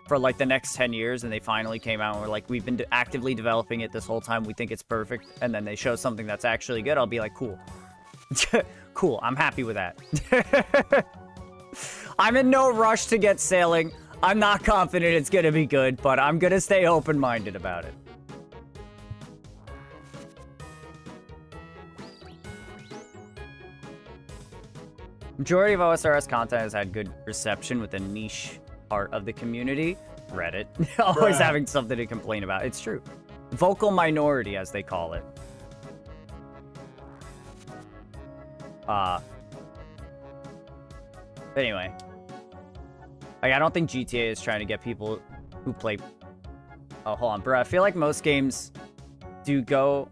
for like the next 10 years and they finally came out and were like, we've been actively developing it this whole time, we think it's perfect, and then they show something that's actually good, I'll be like, cool. Cool, I'm happy with that. I'm in no rush to get sailing. I'm not confident it's gonna be good, but I'm gonna stay open-minded about it. Majority of OSRS content has had good reception with a niche part of the community. Reddit. Always having something to complain about. It's true. Vocal minority, as they call it. Anyway. Like, I don't think GTA is trying to get people who play... Oh, hold on, bro. I feel like most games do go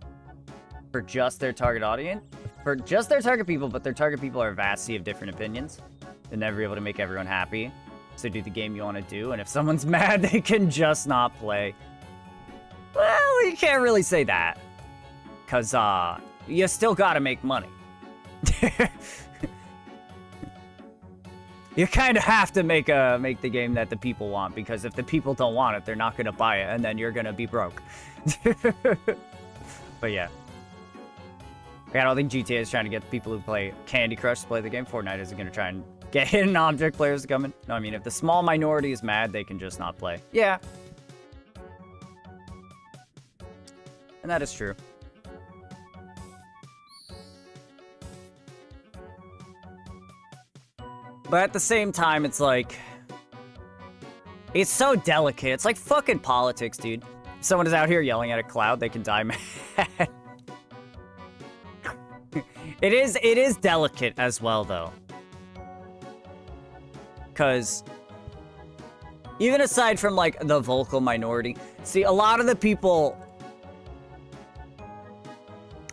for just their target audience. For just their target people, but their target people are a vast sea of different opinions. They're never able to make everyone happy. So do the game you want to do, and if someone's mad, they can just not play. Well, you can't really say that. Because, you still gotta make money. You kind of have to make the game that the people want, because if the people don't want it, they're not gonna buy it, and then you're gonna be broke. But yeah. I don't think GTA is trying to get the people who play Candy Crush to play the game. Fortnite isn't gonna try and get hidden object players to come in. No, I mean, if the small minority is mad, they can just not play. Yeah. And that is true. But at the same time, it's like... It's so delicate. It's like fucking politics, dude. If someone is out here yelling at a cloud, they can die mad. It is delicate as well, though. Because... Even aside from, like, the vocal minority... See, a lot of the people...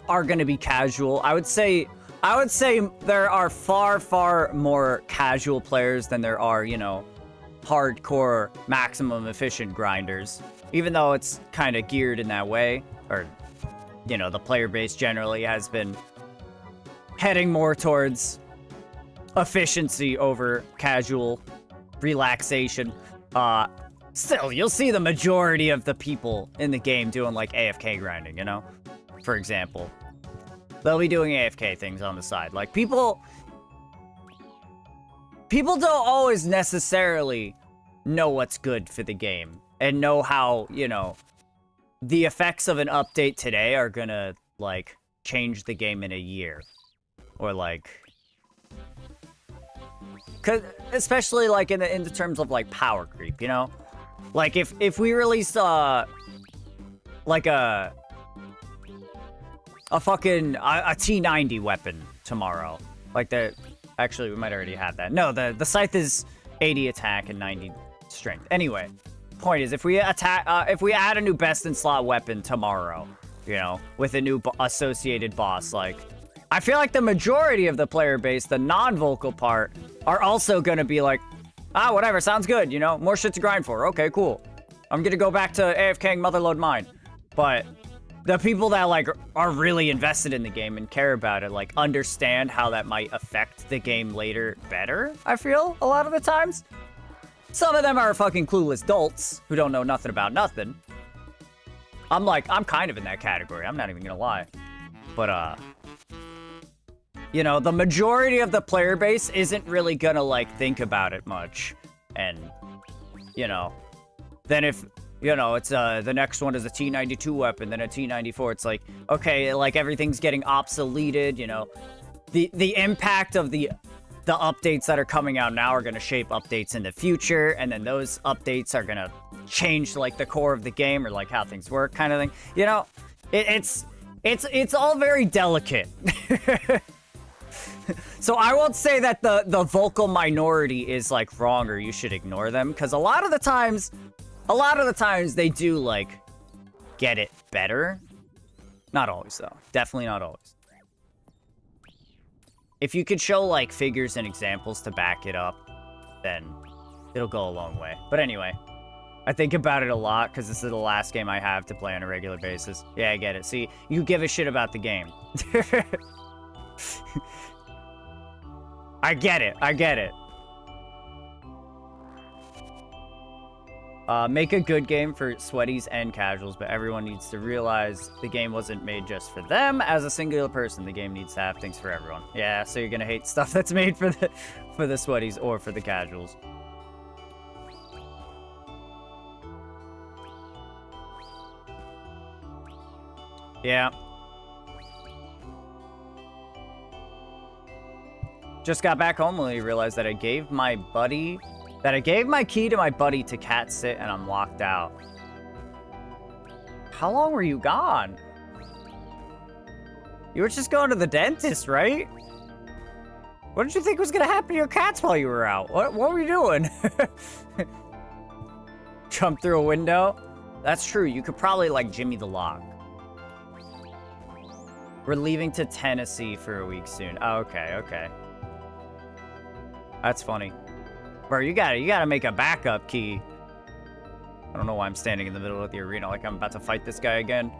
are gonna be casual. I would say there are far, far more casual players than there are, you know, hardcore, maximum efficient grinders. Even though it's kind of geared in that way, or, you know, the player base generally has been heading more towards efficiency over casual relaxation. Still, you'll see the majority of the people in the game doing, like, AFK grinding, you know? For example. They'll be doing AFK things on the side. Like, people don't always necessarily know what's good for the game and know how, you know, the effects of an update today are gonna, like, change the game in a year. Or, like... Cause, especially, like, in the terms of, like, power creep, you know? Like, if we released, like, a fucking T90 weapon tomorrow. Like actually we might already have that. No, the scythe is 80 attack and 90 strength. Anyway, point is if we add a new best in slot weapon tomorrow, you know, with a new associated boss, like I feel like the majority of the player base, the non-vocal part, are also gonna be like, ah, whatever, sounds good, you know, more shit to grind for. Okay, cool. I'm gonna go back to AFKing Motherload Mine. But the people that, like, are really invested in the game and care about it, like, understand how that might affect the game later better, I feel, a lot of the times. Some of them are fucking clueless dolts who don't know nothing about nothing. I'm kind of in that category, I'm not even gonna lie. But, you know, the majority of the player base isn't really gonna, like, think about it much. And, you know, then if... You know, it's, the next one is a T92 weapon, then a T94. It's like, okay, like, everything's getting obsoleted, you know. The impact of the updates that are coming out now are gonna shape updates in the future, and then those updates are gonna change, like, the core of the game, or, like, how things work, kind of thing. You know, it's all very delicate. So I won't say that the vocal minority is, like, wrong or you should ignore them, because a lot of the times they do, like, get it better. Not always, though. Definitely not always. If you could show, like, figures and examples to back it up, then it'll go a long way. But anyway. I think about it a lot because this is the last game I have to play on a regular basis. Yeah, I get it. See, you give a shit about the game. I get it. I get it. Make a good game for sweaties and casuals, but everyone needs to realize the game wasn't made just for them as a singular person. The game needs to have things for everyone. Yeah, so you're gonna hate stuff that's made for the sweaties or for the casuals. Yeah. Just got back home when I realized that I gave my key to my buddy to cat sit and I'm locked out. How long were you gone? You were just going to the dentist, right? What did you think was gonna happen to your cats while you were out? What were you doing? Jump through a window? That's true. You could probably like Jimmy the lock. We're leaving to Tennessee for a week soon. Oh, okay, okay. That's funny. Bro, you gotta make a backup key. I don't know why I'm standing in the middle of the arena like I'm about to fight this guy again.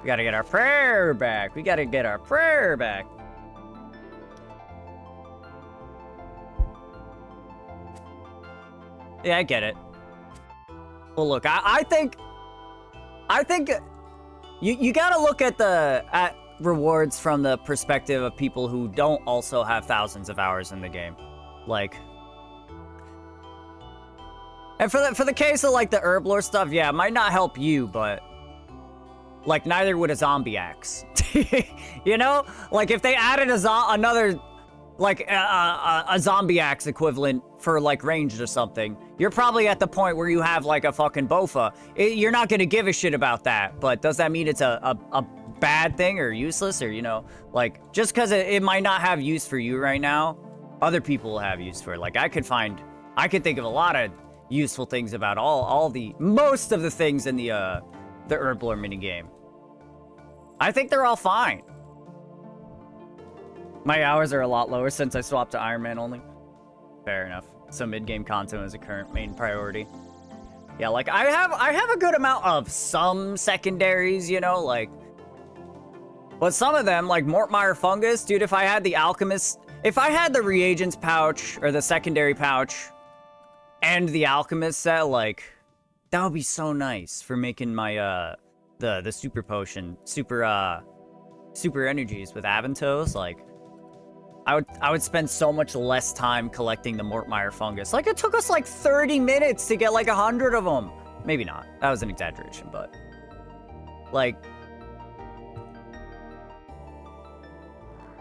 We gotta get our prayer back. We gotta get our prayer back. Yeah, I get it. Well, look, I think you gotta look at rewards from the perspective of people who don't also have thousands of hours in the game. Like, and for the case of like the herb lore stuff, yeah, it might not help you, but like neither would a zombie axe. You know, like if they added another like a zombie axe equivalent for like ranged or something, you're probably at the point where you have like a fucking bofa. You're not gonna give a shit about that, but does that mean it's a bad thing or useless, or, you know, like just because it might not have use for you right now, other people will have use for it. Like I could think of a lot of useful things about most of the things in the herb lore minigame. I think they're all fine. My hours are a lot lower since I swapped to Iron Man only. Fair enough. So mid-game content is a current main priority. Yeah, like I have a good amount of some secondaries, you know, like, but some of them, like Mortmire Fungus, dude, if I had the Alchemist, if I had the reagents pouch or the secondary pouch and the Alchemist set, like, that would be so nice for making my the super potion, super energies with Aventos. Like, I would spend so much less time collecting the Mortmire Fungus. Like, it took us like 30 minutes to get like 100 of them. Maybe not. That was an exaggeration, but like,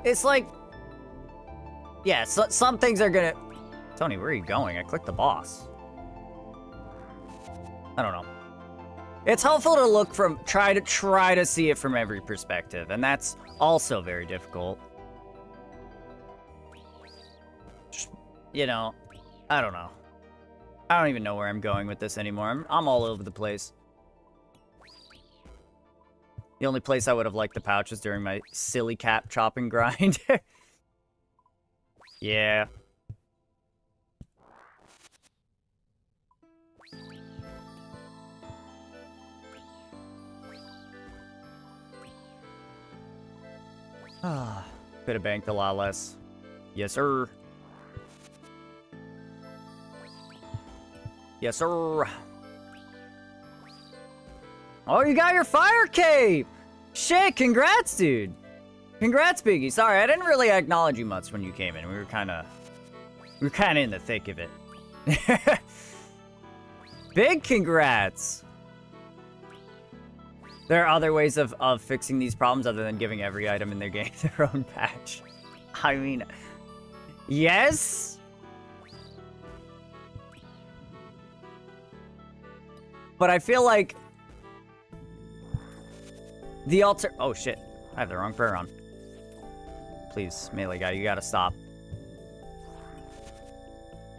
it's like, yeah, so, some things are gonna... Tony, where are you going? I clicked the boss. I don't know. It's helpful to look from, try to see it from every perspective, and that's also very difficult. Just, you know, I don't know. I don't even know where I'm going with this anymore. I'm all over the place. The only place I would have liked the pouch was during my silly cap chopping grind. Yeah. Could have banked a lot less. Yes, sir. Yes, sir. Oh, you got your fire cape! Shit, congrats, dude. Congrats, Biggie. Sorry, I didn't really acknowledge you much when you came in. We were kind of in the thick of it. Big congrats. There are other ways of fixing these problems other than giving every item in their game their own patch. I mean, yes. But I feel like the oh shit, I have the wrong prayer on. Please, melee guy, you gotta stop.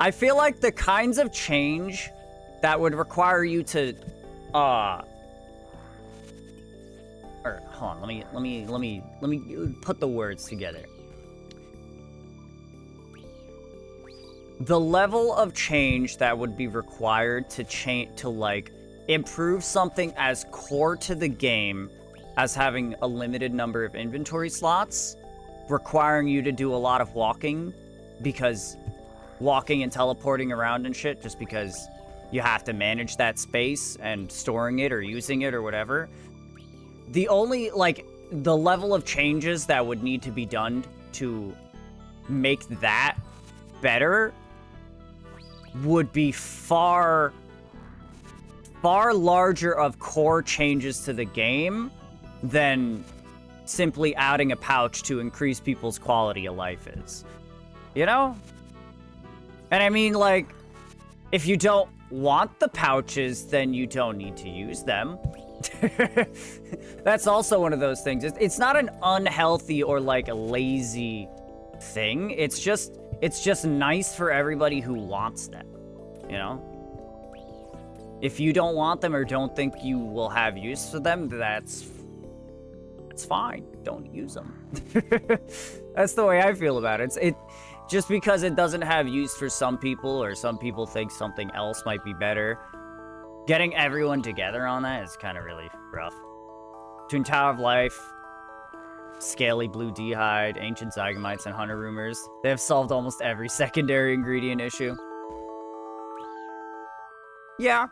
I feel like the kinds of change that would require you to, or hold on, let me put the words together. the level of change that would be required to like improve something as core to the game as having a limited number of inventory slots, requiring you to do a lot of walking, because walking and teleporting around and shit, just because you have to manage that space and storing it or using it or whatever. The only, like, the level of changes that would need to be done to make that better would be far larger of core changes to the game than simply adding a pouch to increase people's quality of life is. You know? And I mean, like, if you don't want the pouches, then you don't need to use them. That's also one of those things. It's not an unhealthy or, like, a lazy thing. It's just nice for everybody who wants them, you know? If you don't want them or don't think you will have use for them, that's fine. Don't use them. That's the way I feel about it. Just because it doesn't have use for some people, or some people think something else might be better, getting everyone together on that is kind of really rough. Between Tower of Life, Scaly Blue D'hide, Ancient Zygomites, and Hunter Rumors, they have solved almost every secondary ingredient issue. Yeah.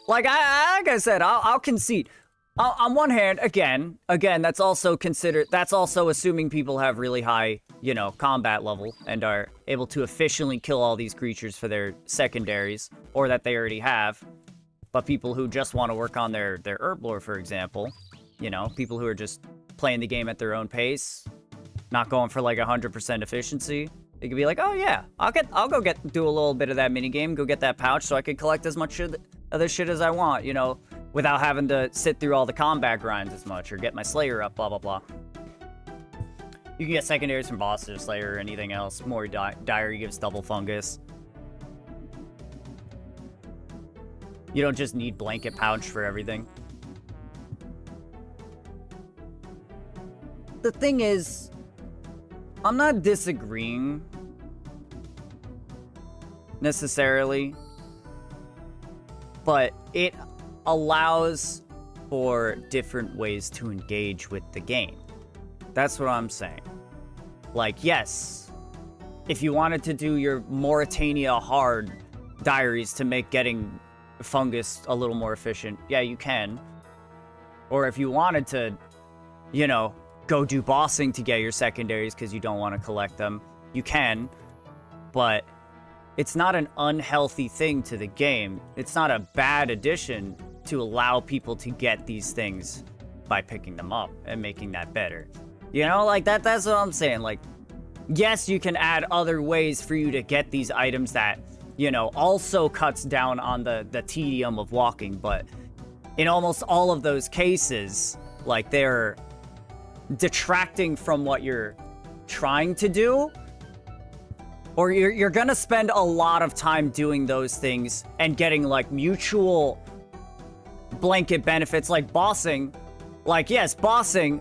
Like I said, I'll concede. On one hand, again, that's also assuming people have really high, you know, combat level and are able to efficiently kill all these creatures for their secondaries, or that they already have. But people who just want to work on their herb lore, for example, you know, people who are just playing the game at their own pace, not going for like 100% efficiency, they could be like, oh yeah, I'll go do a little bit of that mini game, go get that pouch so I can collect as much other shit as I want, you know, without having to sit through all the combat grinds as much, or get my Slayer up, blah, blah, blah. You can get secondaries from bosses, Slayer, or anything else. More Diary gives double fungus. You don't just need blanket pouch for everything. The thing is, I'm not disagreeing necessarily, but it allows for different ways to engage with the game. That's what I'm saying. Like, yes, if you wanted to do your Mauritania hard diaries to make getting fungus a little more efficient, yeah, you can. Or if you wanted to, you know, go do bossing to get your secondaries because you don't want to collect them, you can. But it's not an unhealthy thing to the game. It's not a bad addition to allow people to get these things by picking them up and making that better. You know, like that's what I'm saying. Like, yes, you can add other ways for you to get these items that, you know, also cuts down on the tedium of walking, but in almost all of those cases, like, they're detracting from what you're trying to do, or you're gonna spend a lot of time doing those things and getting, like, mutual blanket benefits, like bossing. Like, yes, bossing,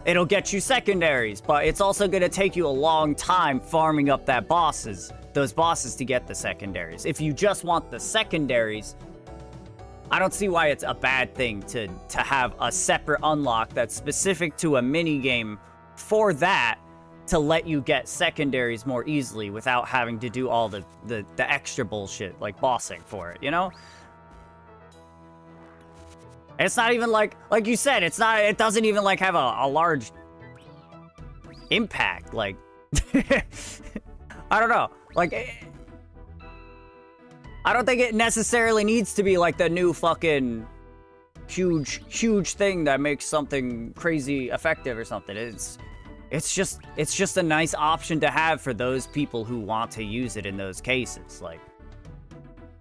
it'll get you secondaries, but it's also gonna take you a long time farming up those bosses to get the secondaries. If you just want the secondaries, I don't see why it's a bad thing to have a separate unlock that's specific to a mini game for that, to let you get secondaries more easily without having to do all the extra bullshit like bossing for it, you know? It's not even like you said, it doesn't even like have a large impact. Like, I don't know. Like, I don't think it necessarily needs to be like the new fucking huge thing that makes something crazy effective or something. It's just a nice option to have for those people who want to use it in those cases.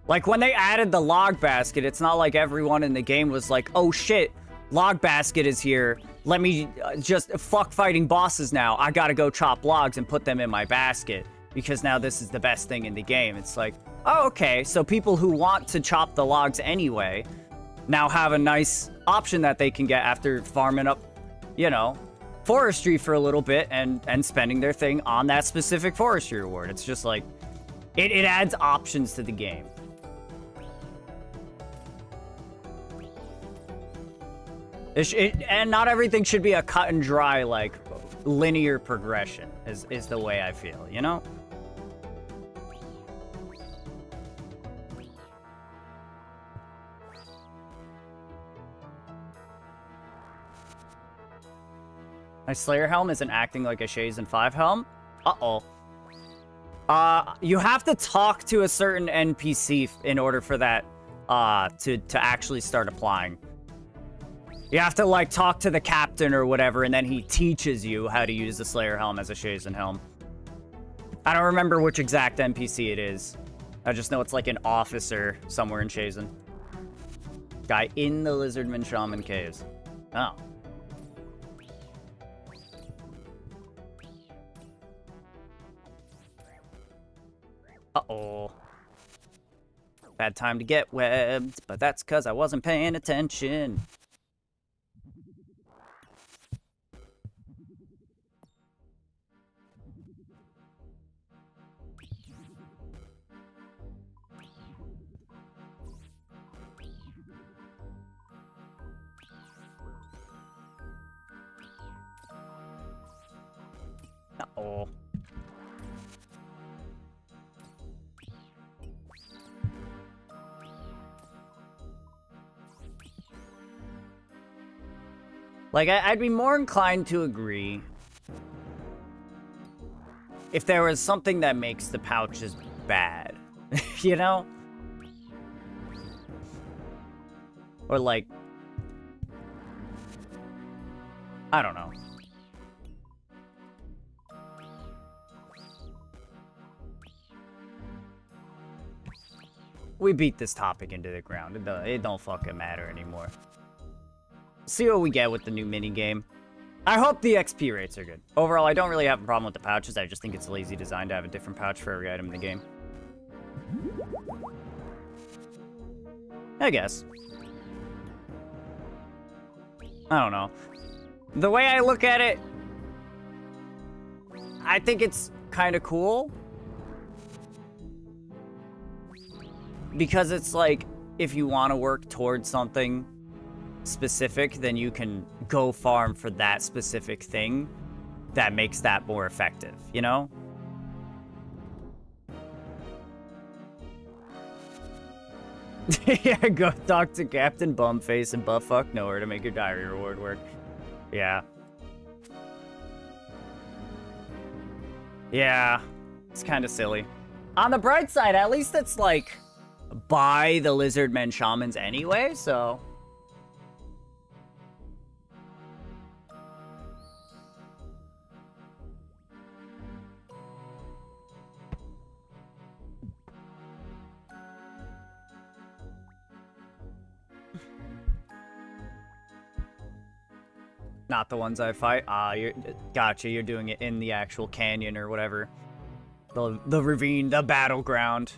Like when they added the log basket, it's not like everyone in the game was like, oh shit, log basket is here. Let me just fuck fighting bosses now. I gotta go chop logs and put them in my basket because now this is the best thing in the game. It's like, oh, okay, so people who want to chop the logs anyway now have a nice option that they can get after farming up, you know, forestry for a little bit and spending their thing on that specific forestry reward. It's just like, It adds options to the game. And not everything should be a cut and dry, like, linear progression, is the way I feel, you know? My Slayer helm isn't acting like a Shazen 5 helm? Uh-oh. You have to talk to a certain NPC in order for that, to actually start applying. You have to, like, talk to the captain or whatever, and then he teaches you how to use the Slayer helm as a Shazen helm. I don't remember which exact NPC it is. I just know it's like an officer somewhere in Shazen. Guy in the Lizardman Shaman caves. Oh. Uh-oh. Bad time to get webbed, but that's because I wasn't paying attention. Uh-oh. Like, I'd be more inclined to agree if there was something that makes the pouches bad, you know? Or, like, I don't know. We beat this topic into the ground. It don't fucking matter anymore. See what we get with the new minigame. I hope the XP rates are good. Overall, I don't really have a problem with the pouches. I just think it's a lazy design to have a different pouch for every item in the game. I guess. I don't know. The way I look at it, I think it's kind of cool. Because it's like, if you want to work towards something specific, then you can go farm for that specific thing that makes that more effective, you know? Yeah, go talk to Captain Bumface and Buttfuck Nowhere to make your diary reward work. Yeah. Yeah, it's kind of silly. On the bright side, at least it's like by the Lizardmen Shamans anyway, so... Not the ones I fight? Gotcha, you're doing it in the actual canyon or whatever. The ravine, the battleground.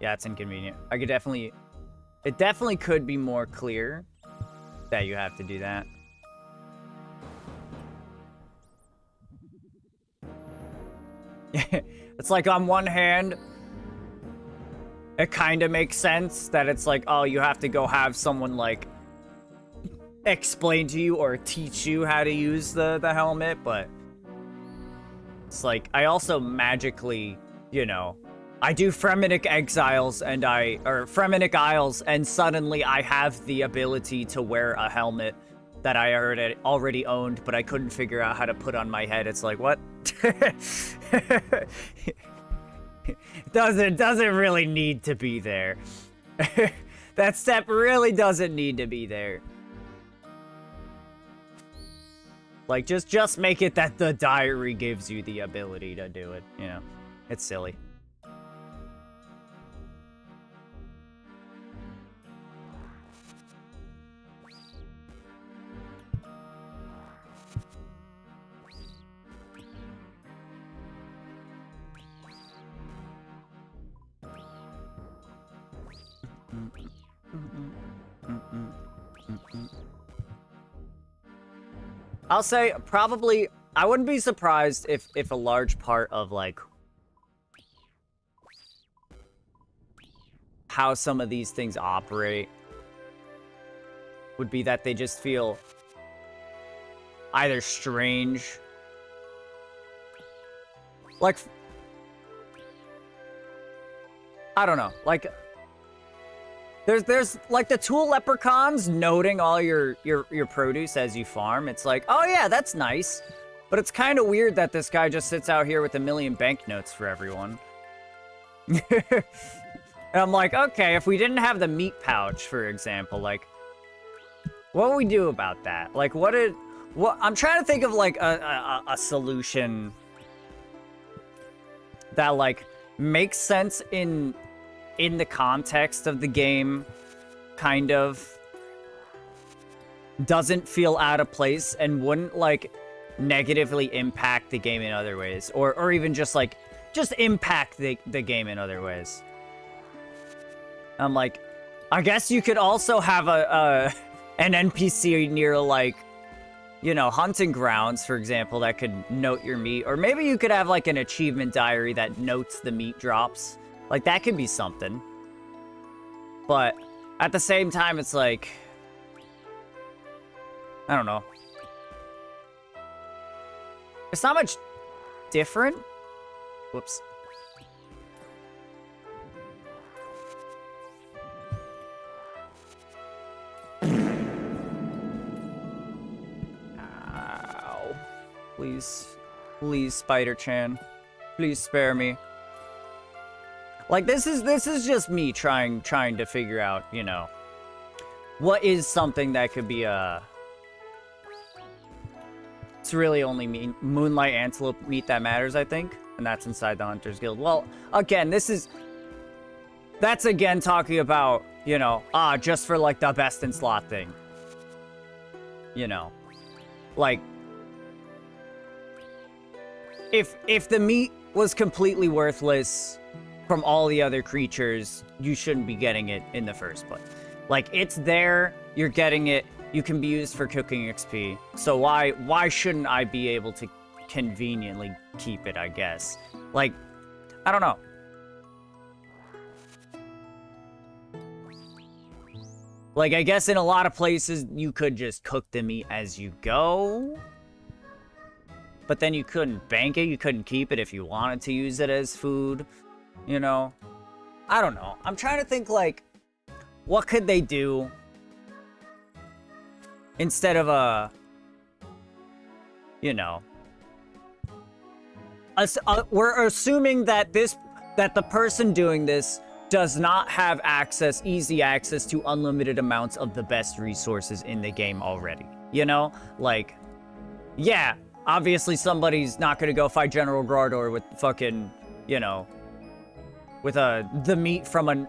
Yeah, it's inconvenient. I could definitely... It definitely could be more clear that you have to do that. It's like, on one hand, it kind of makes sense that it's like, oh, you have to go have someone, like, explain to you or teach you how to use the helmet, but it's like, I also magically, you know, I do Fremennik Exiles and Fremennik Isles, and suddenly I have the ability to wear a helmet that I already owned, but I couldn't figure out how to put on my head. It's like, what? doesn't really need to be there. That step really doesn't need to be there. Like, just make it that the diary gives you the ability to do it, you know? It's silly. I'll say probably I wouldn't be surprised if a large part of like how some of these things operate would be that they just feel either strange, like, I don't know, like, there's like the tool leprechauns noting all your produce as you farm. It's like, oh yeah, that's nice. But it's kind of weird that this guy just sits out here with 1 million banknotes for everyone. And I'm like, okay, if we didn't have the meat pouch, for example, like, what would we do about that? Like, what I'm trying to think of, like, a solution that, like, makes sense in the context of the game, kind of doesn't feel out of place and wouldn't, like, negatively impact the game in other ways, or even just, like, just impact the game in other ways. I'm like, I guess you could also have an NPC near, like, you know, hunting grounds, for example, that could note your meat. Or maybe you could have, like, an achievement diary that notes the meat drops. Like, that could be something. But at the same time, it's like, I don't know. It's not much different. Whoops. Ow. Please. Please, Spider-Chan. Please spare me. Like, this is just me trying to figure out, you know, what is something that could be it's really only Moonlight Antelope meat that matters, I think, and that's inside the Hunters Guild. Well, again, that's again talking about, you know, just for, like, the best in slot thing. You know, like, if the meat was completely worthless from all the other creatures, you shouldn't be getting it in the first place. Like, it's there, you're getting it, you can be used for cooking XP. So why shouldn't I be able to conveniently keep it, I guess? Like, I don't know. Like, I guess in a lot of places, you could just cook the meat as you go. But then you couldn't bank it, you couldn't keep it if you wanted to use it as food. You know? I don't know. I'm trying to think, like, what could they do instead of you know, we're assuming that the person doing this does not have easy access to unlimited amounts of the best resources in the game already. You know? Like, yeah, obviously somebody's not gonna go fight General Gardor with fucking, you know, with the meat from an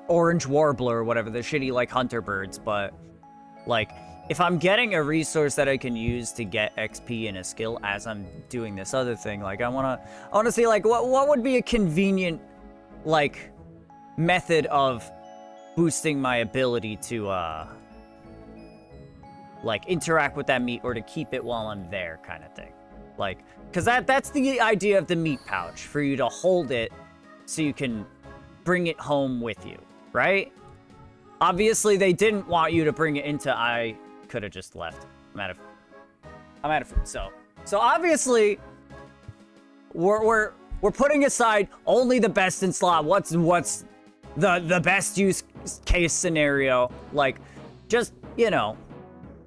orange warbler or whatever, the shitty, like, hunter birds. But, like, if I'm getting a resource that I can use to get XP and a skill as I'm doing this other thing, like, I wanna see, like, what would be a convenient, like, method of boosting my ability to like, interact with that meat or to keep it while I'm there, kind of thing. Like, because that's the idea of the meat pouch, for you to hold it so you can bring it home with you, right? Obviously, they didn't want you to bring it into... I could have just left. I'm out of food. So obviously, we're putting aside only the best in slot. What's the best use case scenario? Like, just, you know,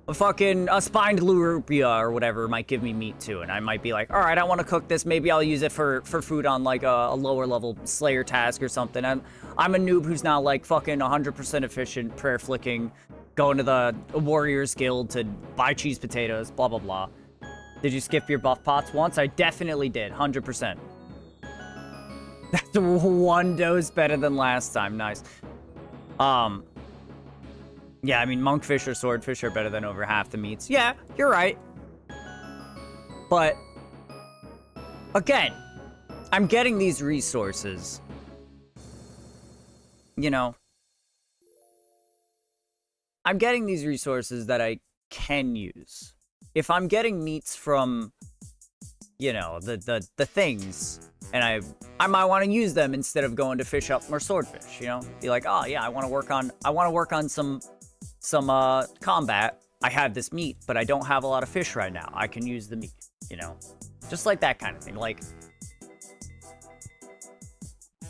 a spined lurupia or whatever might give me meat too, and I might be like, all right, I want to cook this. Maybe I'll use it for food on, like, a lower level Slayer task or something. I'm a noob who's not, like, fucking 100% efficient, prayer flicking, going to the Warriors Guild to buy cheese potatoes, blah blah blah. Did you skip your buff pots once? I definitely did, 100%. That's one dose better than last time. Nice. Yeah, I mean, monkfish or swordfish are better than over half the meats. Yeah, you're right. But, again, I'm getting these resources. You know, I'm getting these resources that I can use. If I'm getting meats from, you know, the things. And I might want to use them instead of going to fish up more swordfish, you know? Be like, oh yeah, I want to work on some combat. I have this meat, but I don't have a lot of fish right now. I can use the meat, you know? Just like that kind of thing. Like,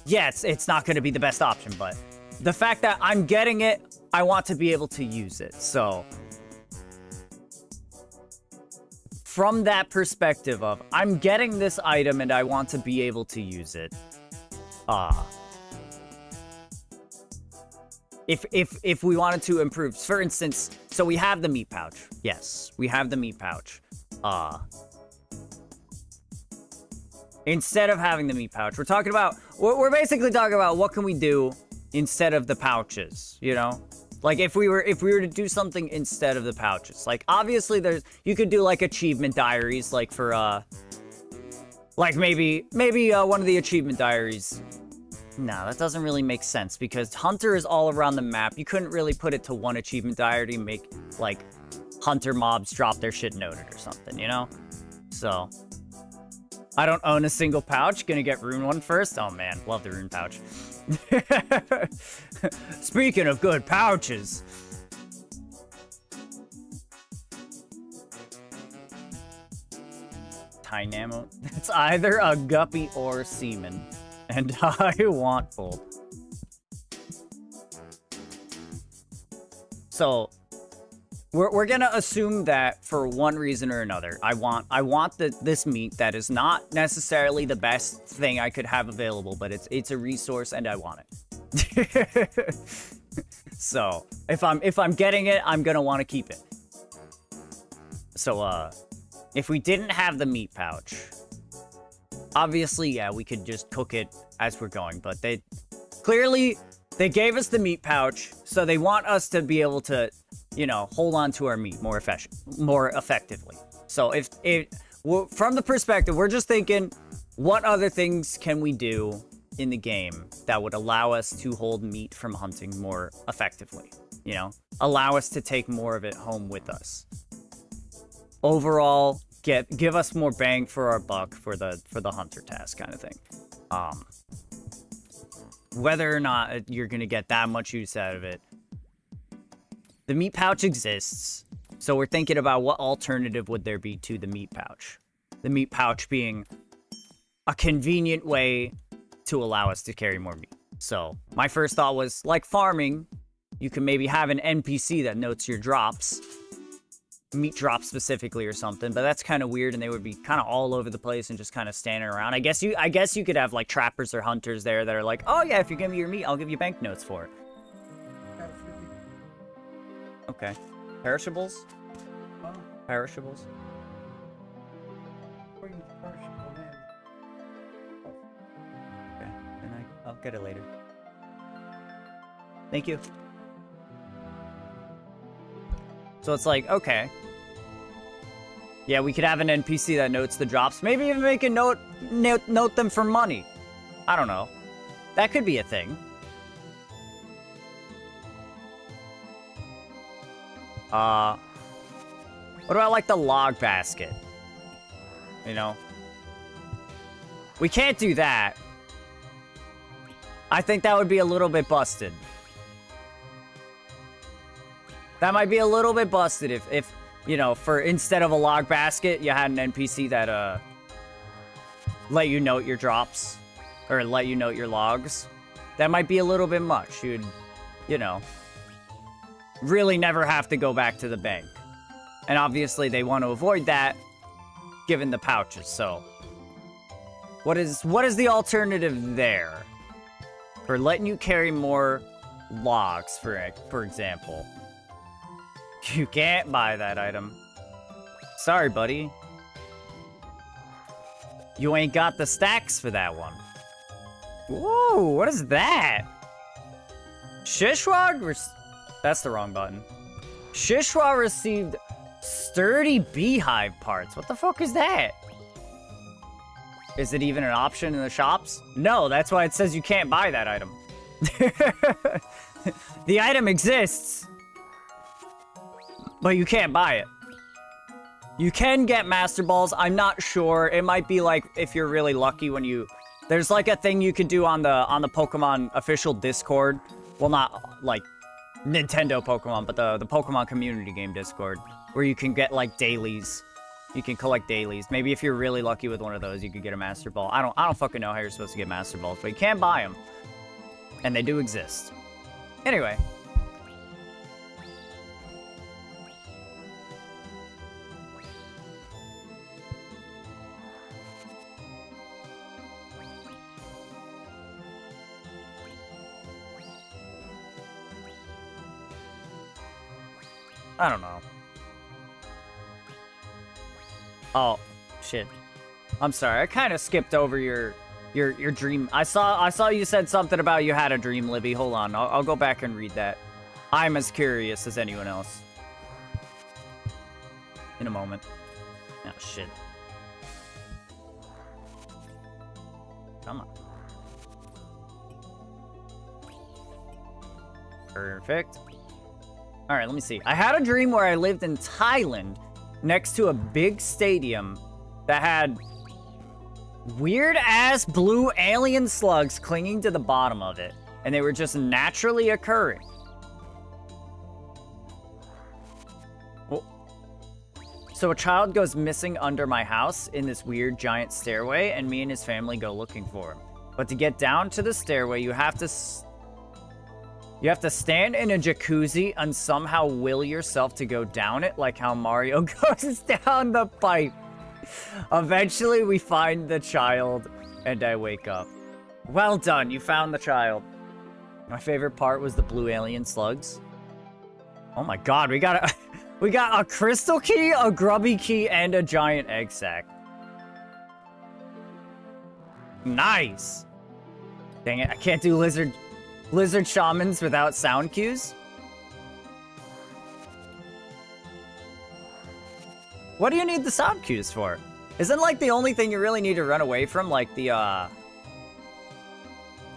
yeah, it's not going to be the best option, but the fact that I'm getting it, I want to be able to use it. So from that perspective of I'm getting this item and I want to be able to use it. If we wanted to improve, for instance, so we have the meat pouch. Yes, we have the meat pouch. Instead of having the meat pouch, we're basically talking about what can we do instead of the pouches, you know? Like if we were to do something instead of the pouches. Like obviously you could do like achievement diaries, like for like maybe one of the achievement diaries. No, that doesn't really make sense because Hunter is all around the map. You couldn't really put it to one achievement diary and make like Hunter mobs drop their shit noted or something, you know? So I don't own a single pouch. Gonna get Rune one first. Oh man, love the Rune pouch. Speaking of good pouches. Dynamo. It's either a guppy or semen. And I want both. So we're gonna assume that for one reason or another, I want this meat that is not necessarily the best thing I could have available, but it's a resource and I want it. So if I'm getting it, I'm gonna want to keep it. So if we didn't have the meat pouch, obviously yeah, we could just cook it as we're going, but they gave us the meat pouch, so they want us to be able to, you know, hold on to our meat more effectively. So from the perspective, we're just thinking, what other things can we do in the game that would allow us to hold meat from hunting more effectively? You know, allow us to take more of it home with us. Overall, give us more bang for our buck for the hunter task kind of thing. Whether or not you're gonna get that much use out of it, the meat pouch exists, so we're thinking about what alternative would there be to the meat pouch. The meat pouch being a convenient way to allow us to carry more meat. So my first thought was, like farming, you can maybe have an NPC that notes your drops, meat drops specifically or something, but that's kind of weird, and they would be kind of all over the place and just kind of standing around. I guess you could have like trappers or hunters there that are like, oh yeah, if you give me your meat, I'll give you banknotes for it. Okay. Perishables? Perishables? Okay, then I'll get it later. Thank you. So it's like, okay. Yeah, we could have an NPC that notes the drops. Maybe even make a note them for money. I don't know. That could be a thing. What about like the log basket? You know? We can't do that. I think that would be a little bit busted. That might be a little bit busted if you know, for instead of a log basket, you had an NPC that let you note your drops or let you note your logs. That might be a little bit much. You'd, you know, really never have to go back to the bank. And obviously they want to avoid that given the pouches. So what is the alternative there for letting you carry more logs, for example? You can't buy that item. Sorry, buddy. You ain't got the stacks for that one. Whoa, what is that? Shishwa? That's the wrong button. Shishwa received sturdy beehive parts. What the fuck is that? Is it even an option in the shops? No, that's why it says you can't buy that item. The item exists, but you can't buy it. You can get Master Balls. I'm not sure. It might be like if you're really lucky when you... There's like a thing you can do on the Pokemon official Discord. Well, not like Nintendo Pokemon, but the Pokemon community game Discord, where you can get like dailies. You can collect dailies. Maybe if you're really lucky with one of those, you could get a Master Ball. I don't fucking know how you're supposed to get Master Balls, but you can buy them. And they do exist. Anyway. I don't know. Oh, shit. I'm sorry. I kind of skipped over your dream. I saw you said something about you had a dream, Libby. Hold on. I'll go back and read that. I'm as curious as anyone else. In a moment. Oh, shit. Come on. Perfect. All right, let me see. I had a dream where I lived in Thailand next to a big stadium that had weird-ass blue alien slugs clinging to the bottom of it. And they were just naturally occurring. Well, so a child goes missing under my house in this weird giant stairway, and me and his family go looking for him. But to get down to the stairway, you have to stand in a jacuzzi and somehow will yourself to go down it, like how Mario goes down the pipe. Eventually, we find the child, and I wake up. Well done, you found the child. My favorite part was the blue alien slugs. Oh my god, we got a crystal key, a grubby key, and a giant egg sack. Nice. Dang it, I can't do lizard shamans without sound cues? What do you need the sound cues for? Isn't like the only thing you really need to run away from, like the, I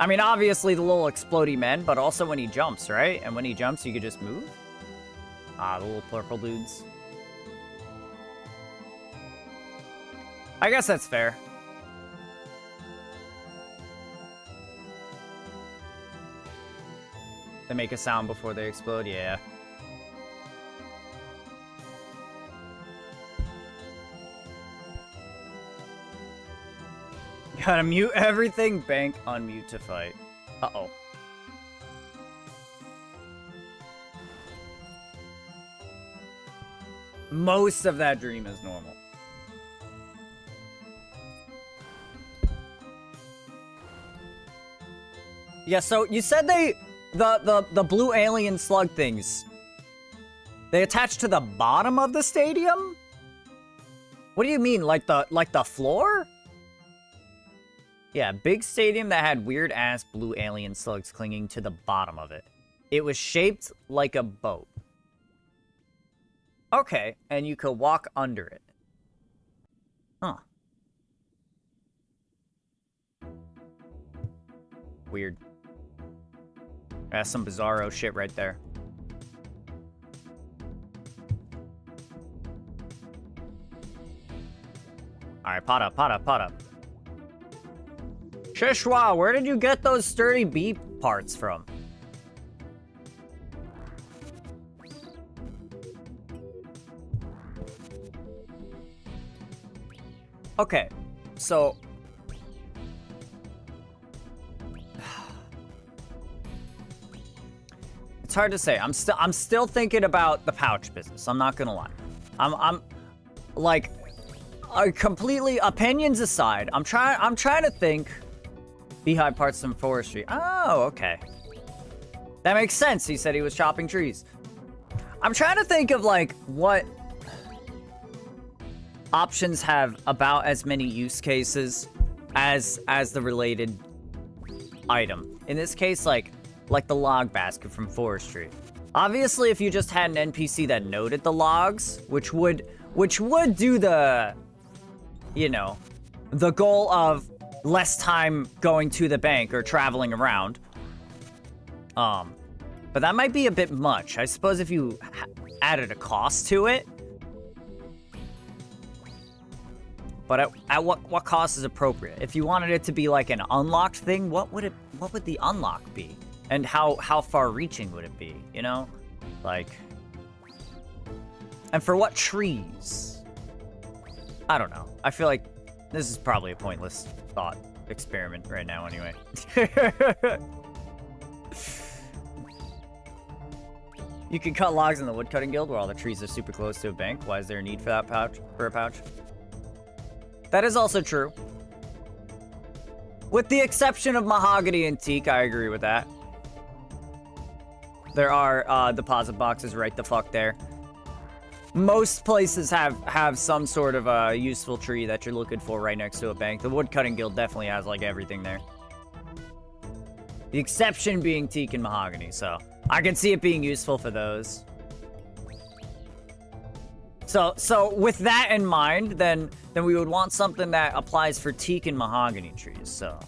mean, obviously the little explodey men, but also when he jumps, right? And when he jumps, you could just move? Ah, the little purple dudes. I guess that's fair. They make a sound before they explode, yeah. Gotta mute everything, bank, unmute to fight. Uh-oh. Most of that dream is normal. Yeah, so you said the blue alien slug things, they attach to the bottom of the stadium? What do you mean, like the floor? Yeah, big stadium that had weird-ass blue alien slugs clinging to the bottom of it. It was shaped like a boat. Okay, and you could walk under it. Huh. Weird. That's some bizarro shit right there. Alright, pot up. Shishwa, where did you get those sturdy bee parts from? Okay, so... It's hard to say. I'm still thinking about the pouch business. I'm not gonna lie. I'm like, completely opinions aside. I'm trying to think. Beehive parts from forestry. Oh, okay. That makes sense. He said he was chopping trees. I'm trying to think of like what options have about as many use cases as the related item. In this case, like the log basket from forestry. Obviously, if you just had an NPC that noted the logs, which would do the, you know, the goal of less time going to the bank or traveling around. But that might be a bit much. I suppose if you added a cost to it. But at what cost is appropriate? If you wanted it to be like an unlocked thing, what would the unlock be? And how far reaching would it be, you know? Like, and for what trees? I don't know. I feel like this is probably a pointless thought experiment right now anyway. You can cut logs in the woodcutting guild where all the trees are super close to a bank. Why is there a need for that pouch? For a pouch? That is also true. With the exception of mahogany and teak, I agree with that. There are deposit boxes right the fuck there. Most places have some sort of useful tree that you're looking for right next to a bank. The woodcutting guild definitely has like everything there. The exception being teak and mahogany, so I can see it being useful for those. So with that in mind, then we would want something that applies for teak and mahogany trees, so.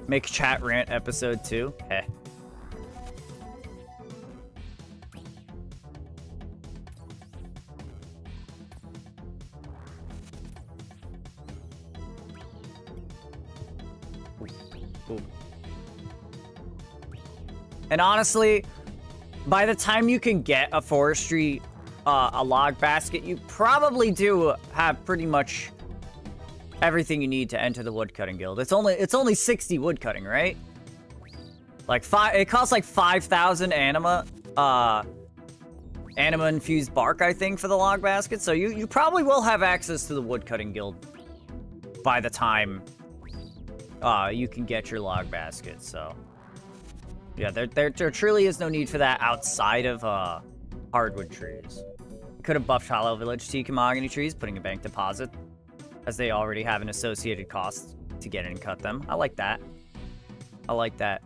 Make chat rant episode 2. Heh. Ooh. And honestly, by the time you can get a forestry, a log basket, you probably do have pretty much everything you need to enter the woodcutting guild. It's only 60 woodcutting, right? Like it costs like 5,000 anima infused bark, I think, for the log basket. So you probably will have access to the woodcutting guild by the time you can get your log basket. So yeah, there truly is no need for that outside of hardwood trees. Could have buffed Hollow Village teak and mahogany trees, putting a bank deposit, as they already have an associated cost to get in and cut them. I like that. I like that.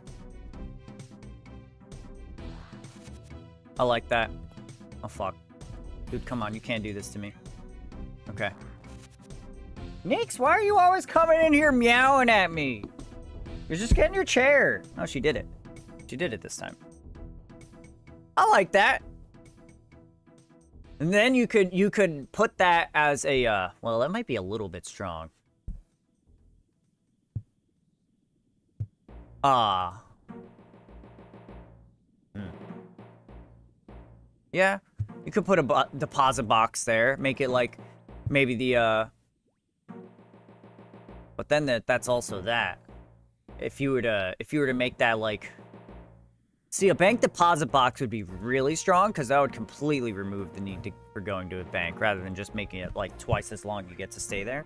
I like that. Oh, fuck. Dude, come on. You can't do this to me. Okay. Nix, why are you always coming in here meowing at me? You're just getting your chair. Oh, she did it. She did it this time. I like that. And then you could put that as a, well, that might be a little bit strong. Yeah, you could put a deposit box there, make it like maybe the, but then that's also that. If you were to make that like, see, a bank deposit box would be really strong because that would completely remove the need for going to a bank rather than just making it like twice as long you get to stay there.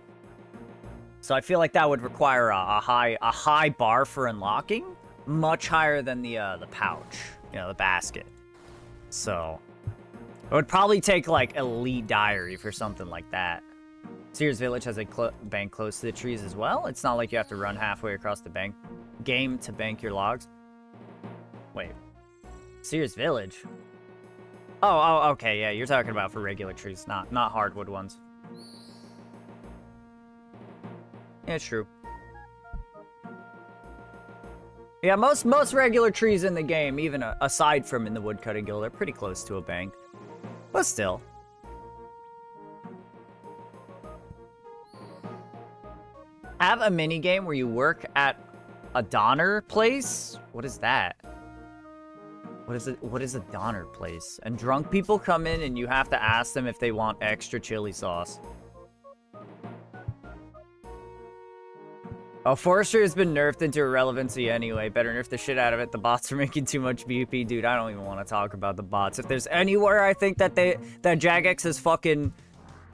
So I feel like that would require a high bar for unlocking, much higher than the pouch, you know, the basket. So it would probably take like Elite Diary for something like that. Sears Village has a bank close to the trees as well. It's not like you have to run halfway across the game to bank your logs. Wait. Sears Village? Oh, okay, yeah, you're talking about for regular trees, not hardwood ones. Yeah, it's true. Yeah, most regular trees in the game, even aside from in the woodcutting guild, are pretty close to a bank. But still. Have a mini game where you work at a Donner place? What is that? What is a Donner place? And drunk people come in and you have to ask them if they want extra chili sauce. Oh, Forestry has been nerfed into irrelevancy anyway. Better nerf the shit out of it. The bots are making too much BP. Dude, I don't even want to talk about the bots. If there's anywhere I think that Jagex has fucking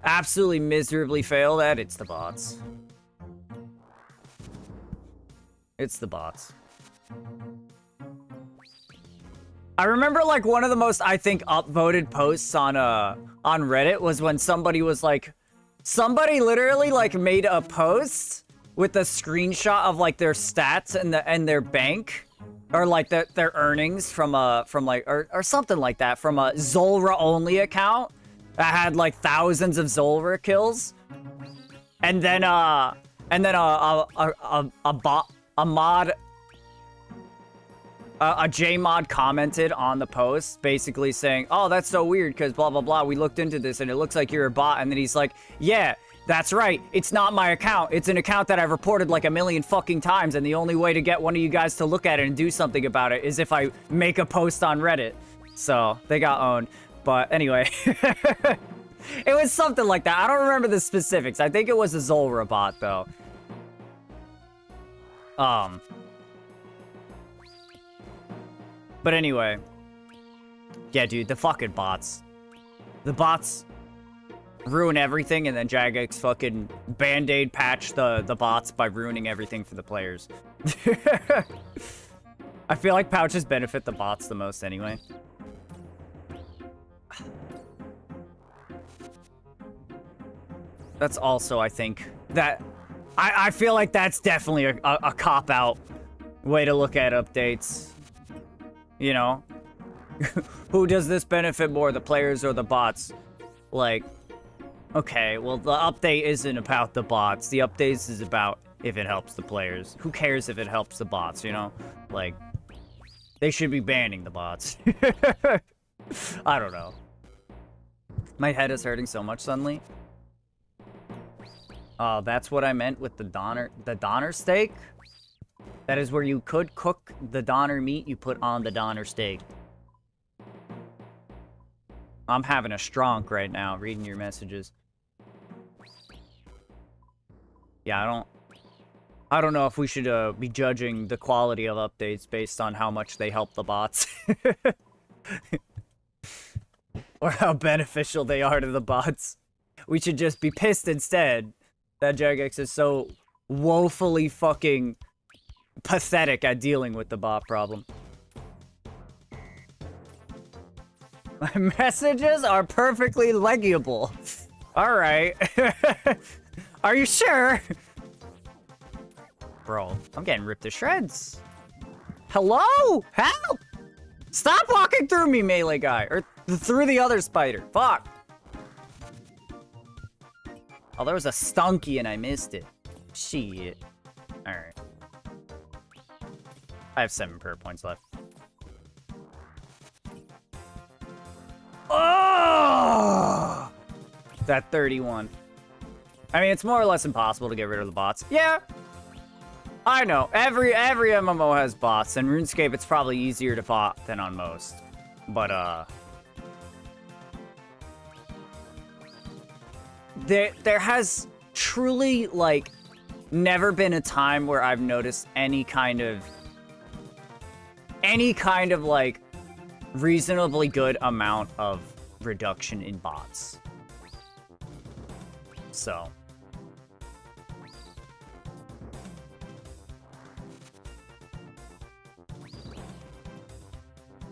absolutely miserably failed at, it's the bots. It's the bots. I remember like one of the most, I think, upvoted posts on Reddit was when somebody was like, somebody literally like made a post with a screenshot of like their stats and their bank, or like their earnings from like or something like that from a Zulrah only account that had like thousands of Zulrah kills, and then a mod a JMod commented on the post, basically saying, "Oh, that's so weird because blah blah blah. We looked into this and it looks like you're a bot." And then he's like, "Yeah, that's right. It's not my account. It's an account that I've reported like a million fucking times, and the only way to get one of you guys to look at it and do something about it is if I make a post on Reddit." So they got owned. But anyway, it was something like that. I don't remember the specifics. I think it was a Zolra bot though. But anyway, yeah, dude, the fucking bots. The bots ruin everything, and then Jagex fucking band-aid patch the bots by ruining everything for the players. I feel like pouches benefit the bots the most anyway. That's also, I think, that... I feel like that's definitely a cop-out way to look at updates. You know? Who does this benefit more, the players or the bots? Like, okay, well, the update isn't about the bots. The update is about if it helps the players. Who cares if it helps the bots, you know? Like, they should be banning the bots. I don't know. My head is hurting so much suddenly. Oh, that's what I meant with the Donner steak? That is where you could cook the Donner meat you put on the Donner steak. I'm having a stronk right now, reading your messages. Yeah, I don't know if we should be judging the quality of updates based on how much they help the bots. Or how beneficial they are to the bots. We should just be pissed instead that Jagex is so woefully fucking pathetic at dealing with the bot problem. My messages are perfectly legible. Alright. Are you sure? Bro, I'm getting ripped to shreds. Hello? Help! Stop walking through me, melee guy. Or through the other spider. Fuck. Oh, there was a stunky and I missed it. Shit. Alright. I have 7 prayer points left. Oh! That 31. I mean, it's more or less impossible to get rid of the bots. Yeah. I know. Every MMO has bots, and RuneScape, it's probably easier to bot than on most. But, there has truly, like, never been a time where I've noticed any kind of, like, reasonably good amount of reduction in bots. So.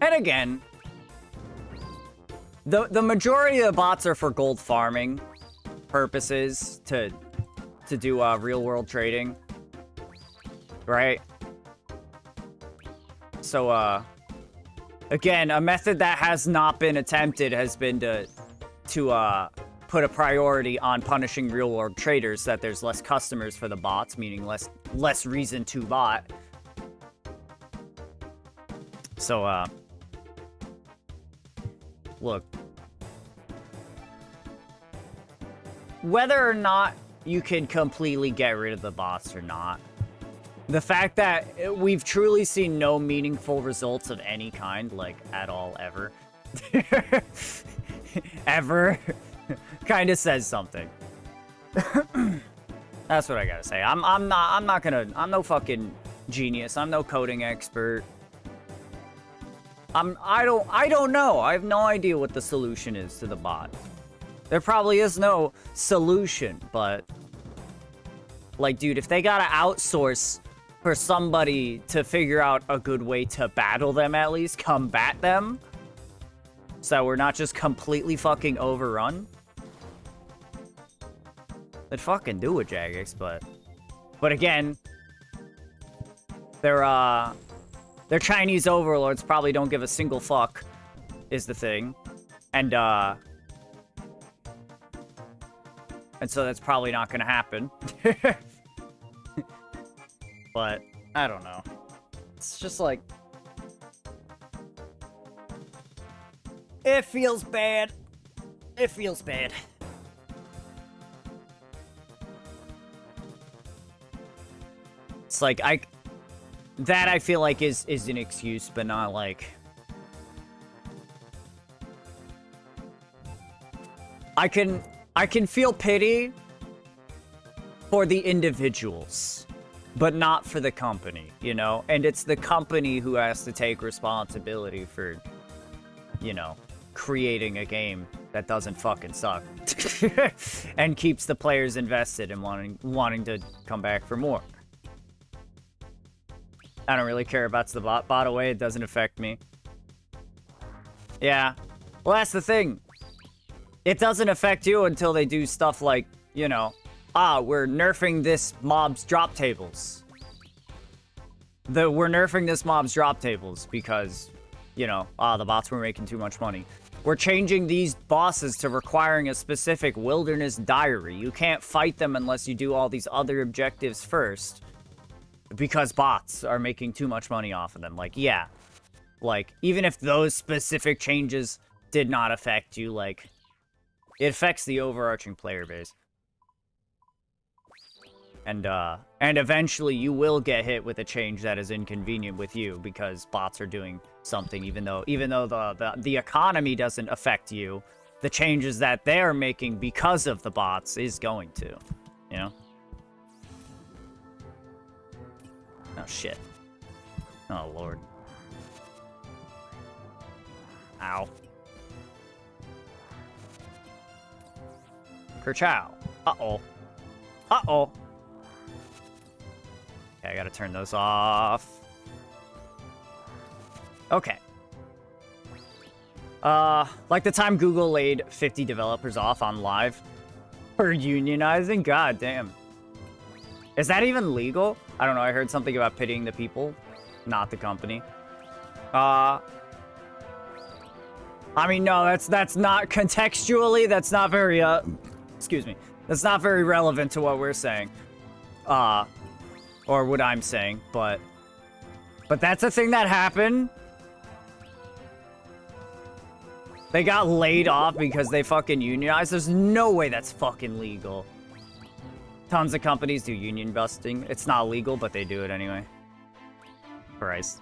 And again, the majority of the bots are for gold farming purposes to do real world trading, right? So again, a method that has not been attempted has been to put a priority on punishing real world traders so that there's less customers for the bots, meaning less reason to bot. So look, whether or not you can completely get rid of the bots or not, the fact that we've truly seen no meaningful results of any kind, like, at all, ever, ever, kind of says something. That's what I gotta say. I'm no fucking genius. I'm no coding expert. I don't know. I have no idea what the solution is to the bot. There probably is no solution, but, like, dude, if they gotta outsource for somebody to figure out a good way to battle them, at least combat them, so we're not just completely fucking overrun, then fucking do it, Jagex. But again, their Chinese overlords probably don't give a single fuck, is the thing, and so that's probably not gonna happen. But I don't know. It's just like, It feels bad. It feels bad. It's like I feel like is an excuse, but not like I can feel pity for the individuals, but not for the company, you know? And it's the company who has to take responsibility for, you know, creating a game that doesn't fucking suck and keeps the players invested and wanting to come back for more. I don't really care about the bot away. It doesn't affect me. Yeah. Well, that's the thing. It doesn't affect you until they do stuff like, you know, we're nerfing this mob's drop tables. We're nerfing this mob's drop tables because, you know, the bots were making too much money. We're changing these bosses to requiring a specific wilderness diary. You can't fight them unless you do all these other objectives first. Because bots are making too much money off of them. Like, yeah. Like, even if those specific changes did not affect you, like, it affects the overarching player base. And eventually you will get hit with a change that is inconvenient with you because bots are doing something, even though the economy doesn't affect you, the changes that they're making because of the bots is going to, you know? Oh, shit. Oh, Lord. Ow. Kerchow. Uh-oh. Uh-oh. Okay, I gotta turn those off. Okay. Like the time Google laid 50 developers off on live for unionizing? God damn. Is that even legal? I don't know, I heard something about pitying the people, not the company. I mean, no, that's not contextually, that's not very, excuse me. That's not very relevant to what we're saying. Or what I'm saying, but that's a thing that happened. They got laid off because they fucking unionized. There's no way that's fucking legal. Tons of companies do union busting. It's not legal, but they do it anyway. Christ.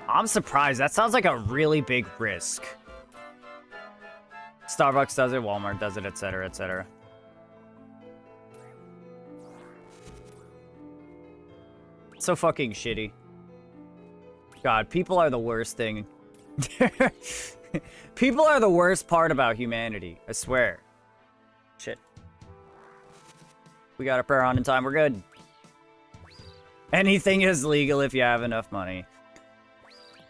I'm surprised. That sounds like a really big risk. Starbucks does it, Walmart does it, etc., etc. So fucking shitty. God, people are the worst thing. People are the worst part about humanity, I swear. Shit. We got our prayer on in time, we're good. Anything is legal if you have enough money.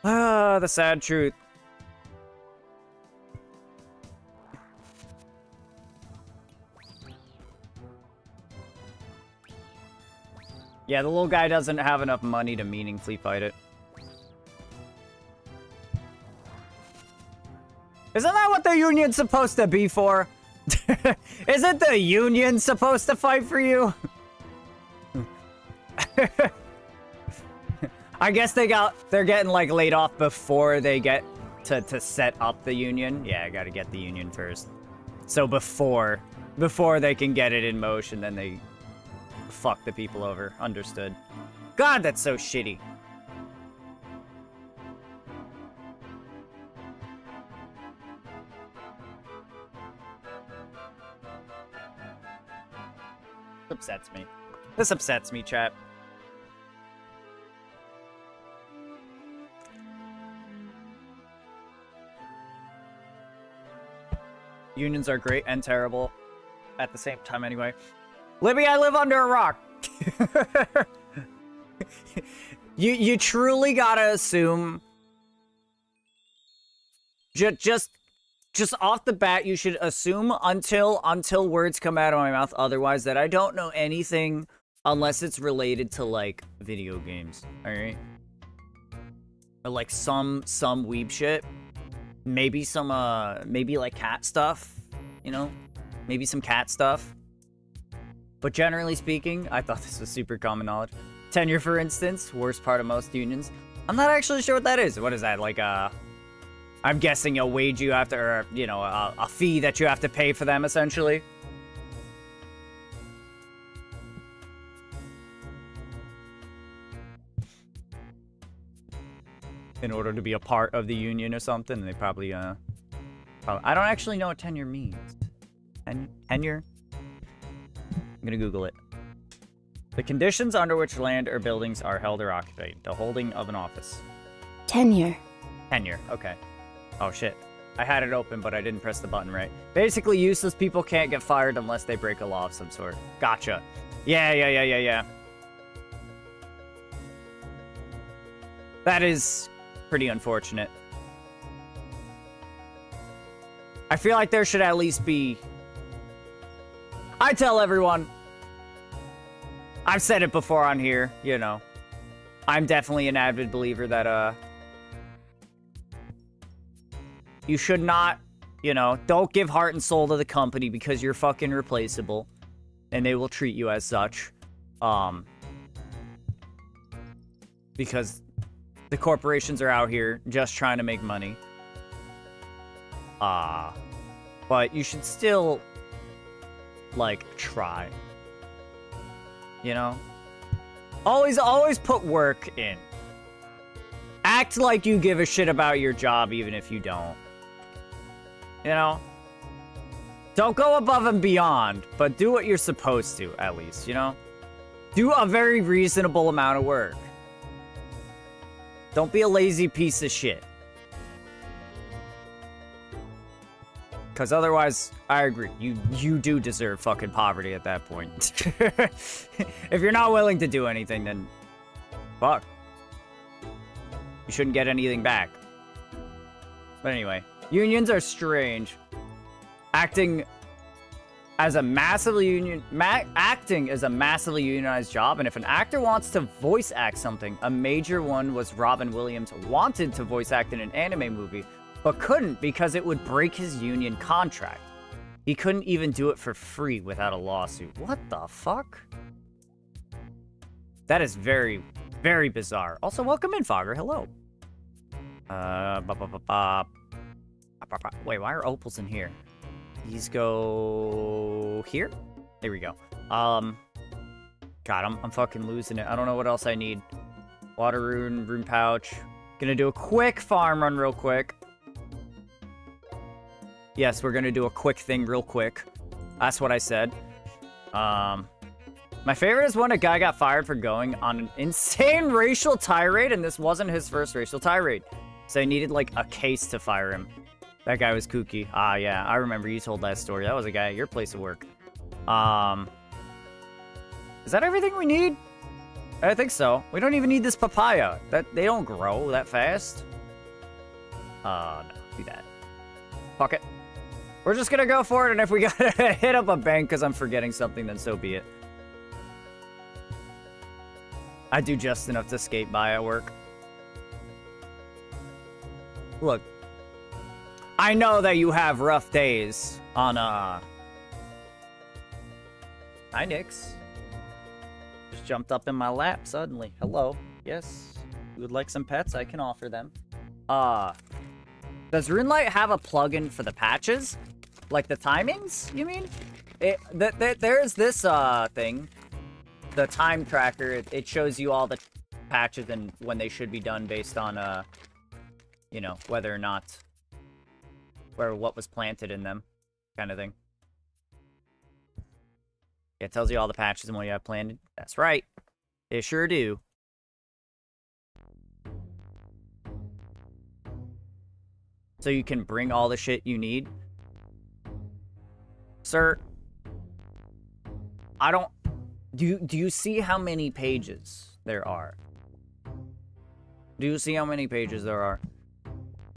Ah, the sad truth. Yeah, the little guy doesn't have enough money to meaningfully fight it. Isn't that what the union's supposed to be for? Isn't the union supposed to fight for you? I guess they're getting like laid off before they get to set up the union. Yeah, I gotta get the union first. So before they can get it in motion, then they fuck the people over. Understood. God, that's so shitty. This upsets me. This upsets me, chat. Unions are great and terrible at the same time anyway. Libby, I live under a rock. You truly gotta assume just off the bat, you should assume until words come out of my mouth otherwise that I don't know anything unless it's related to like video games. All right? Or like some weeb shit. Maybe some maybe like cat stuff, you know? Maybe some cat stuff. But generally speaking, I thought this was super common knowledge. Tenure, for instance, worst part of most unions. I'm not actually sure what that is. What is that, like I'm guessing a wage you have to, or, you know, a fee that you have to pay for them, essentially. In order to be a part of the union or something, they probably, I don't actually know what tenure means. Tenure? I'm gonna Google it. The conditions under which land or buildings are held or occupied. The holding of an office. Tenure. Tenure, okay. Oh, shit. I had it open, but I didn't press the button right. Basically, useless people can't get fired unless they break a law of some sort. Gotcha. Yeah. That is pretty unfortunate. I feel like there should at least be... I tell everyone... I've said it before on here, you know. I'm definitely an avid believer that, you should not, you know, don't give heart and soul to the company because you're fucking replaceable. And they will treat you as such. Because the corporations are out here just trying to make money. But you should still, like, try. You know? Always put work in. Act like you give a shit about your job even if you don't. You know? Don't go above and beyond, but do what you're supposed to, at least, you know? Do a very reasonable amount of work. Don't be a lazy piece of shit. Because otherwise, I agree. You do deserve fucking poverty at that point. If you're not willing to do anything, then fuck. You shouldn't get anything back. But anyway, unions are strange. Acting is a massively unionized job, and if an actor wants to voice act something, a major one was Robin Williams wanted to voice act in an anime movie, but couldn't because it would break his union contract. He couldn't even do it for free without a lawsuit. What the fuck? That is very, very bizarre. Also, welcome in, Fogger. Hello. Wait, why are opals in here? These go here? There we go. God, I'm fucking losing it. I don't know what else I need. Water rune pouch. Gonna do a quick farm run real quick. Yes, we're gonna do a quick thing real quick. That's what I said. My favorite is when a guy got fired for going on an insane racial tirade, and this wasn't his first racial tirade. So they needed, like, a case to fire him. That guy was kooky. Ah, yeah, I remember you told that story. That was a guy at your place of work. Is that everything we need? I think so. We don't even need this papaya. They don't grow that fast. No, do that. Fuck it. We're just gonna go for it, and if we gotta hit up a bank because I'm forgetting something, then so be it. I do just enough to skate by at work. Look, I know that you have rough days on, Hi, Nix. Just jumped up in my lap suddenly. Hello. Yes. You would like some pets? I can offer them. Does RuneLite have a plugin for the patches? Like the timings, you mean? There's this, thing. The time tracker. It shows you all the patches and when they should be done based on, you know, whether or not... or what was planted in them, kind of thing. It tells you all the patches and what you have planted. That's right. They sure do. So you can bring all the shit you need. Sir, I don't... Do you see how many pages there are? Do you see how many pages there are?